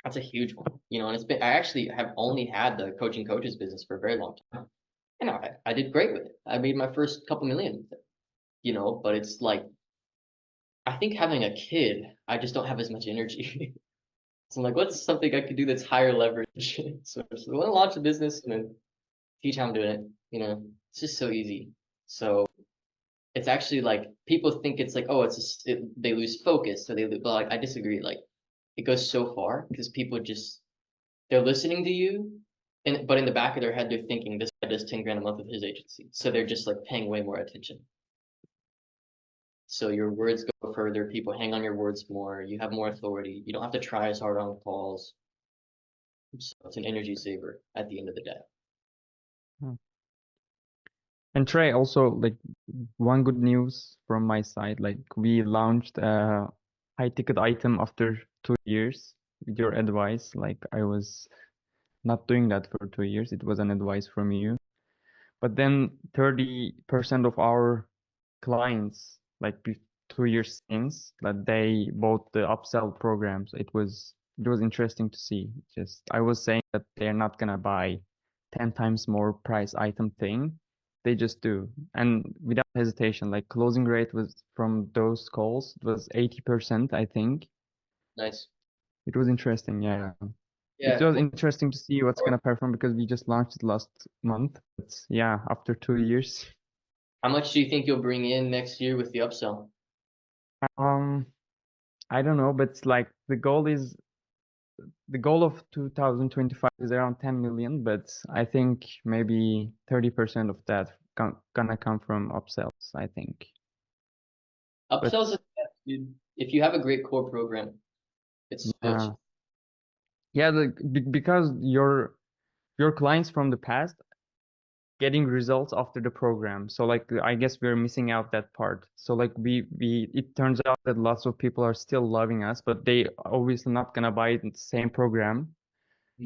that's a huge one, you know, and it's been, I actually have only had the coaching coaches business for a very long time. And I did great with it. I made my first couple million with it, you know, but it's like, I think having a kid, I just don't have as much energy. So I'm like, what's something I could do that's higher leverage? So I want to launch a business and then teach how I'm doing it. You know, it's just so easy. So it's actually like people think it's like, oh, they lose focus, so but like I disagree. Like it goes so far because people just they're listening to you, but in the back of their head they're thinking this guy does 10 grand a month with his agency, so they're just like paying way more attention. So your words go further. People hang on your words more. You have more authority. You don't have to try as hard on calls. So it's an energy saver at the end of the day. And Trey, also like one good news from my side, like we launched a high ticket item after 2 years with your advice. Like I was not doing that for 2 years. It was an advice from you. But then 30% of our clients, like 2 years since, that they bought the upsell programs. It was interesting to see. Just I was saying that they're not gonna buy 10 times more price item thing. They just do. And without hesitation, like closing rate was from those calls, it was 80%, I think. Nice. It was interesting, yeah. Yeah. It was interesting to see what's gonna perform because we just launched it last month. But yeah, after 2 years. How much do you think you'll bring in next year with the upsell? I don't know, but it's like the goal of 2025 is around 10 million, but I think maybe 30% of that gonna come from upsells, I think. Upsells is best, dude. If you have a great core program, it's Yeah. switch. Yeah, because your clients from the past getting results after the program. So like I guess we're missing out that part. So like we it turns out that lots of people are still loving us, but they obviously not gonna buy the same program.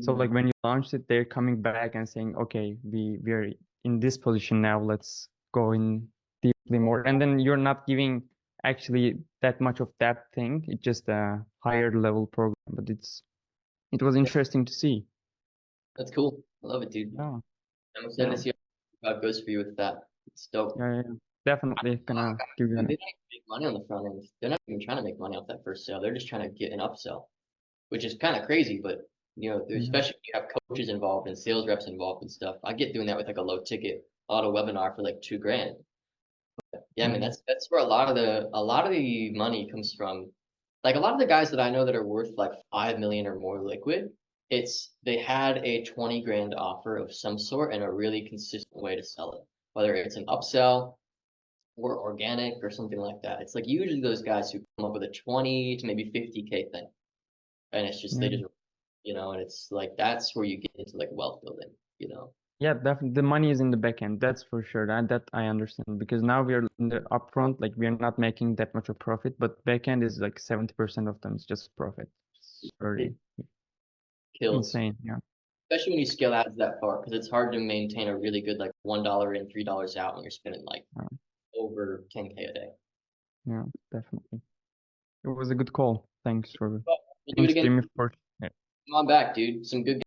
So like when you launched it, they're coming back and saying, okay, we're in this position now, let's go in deeply more. And then you're not giving actually that much of that thing. It's just a higher level program, but it was interesting to see. That's cool. I love it, dude. Yeah. I'm excited to see how it goes for you with that. It's dope. Yeah, definitely gonna give you They an. don't make money on the front end. They're not even trying to make money off that first sale. They're just trying to get an upsell, which is kind of crazy. But you know, especially if you have coaches involved and sales reps involved and stuff. I get doing that with like a low ticket auto webinar for like 2 grand. But yeah, I mean that's where a lot of the money comes from. Like a lot of the guys that I know that are worth like 5 million or more liquid, they had a 20 grand offer of some sort and a really consistent way to sell it, whether it's an upsell or organic or something like that. It's like usually those guys who come up with a 20 to maybe 50K thing, and it's just they just you know, and it's like that's where you get into like wealth building, you know. Yeah, definitely. The money is in the back end. That's for sure. That I understand because now we're in the upfront, like we're not making that much of profit, but back end is like 70% of them is just profit. It's very Kills. insane. Yeah. Especially when you scale ads that far, because it's hard to maintain a really good like $1 in, $3 out when you're spending like over 10K a day. Yeah, definitely. It was a good call. Thanks for We'll do it again. Jimmy, for Come on back, dude. Some good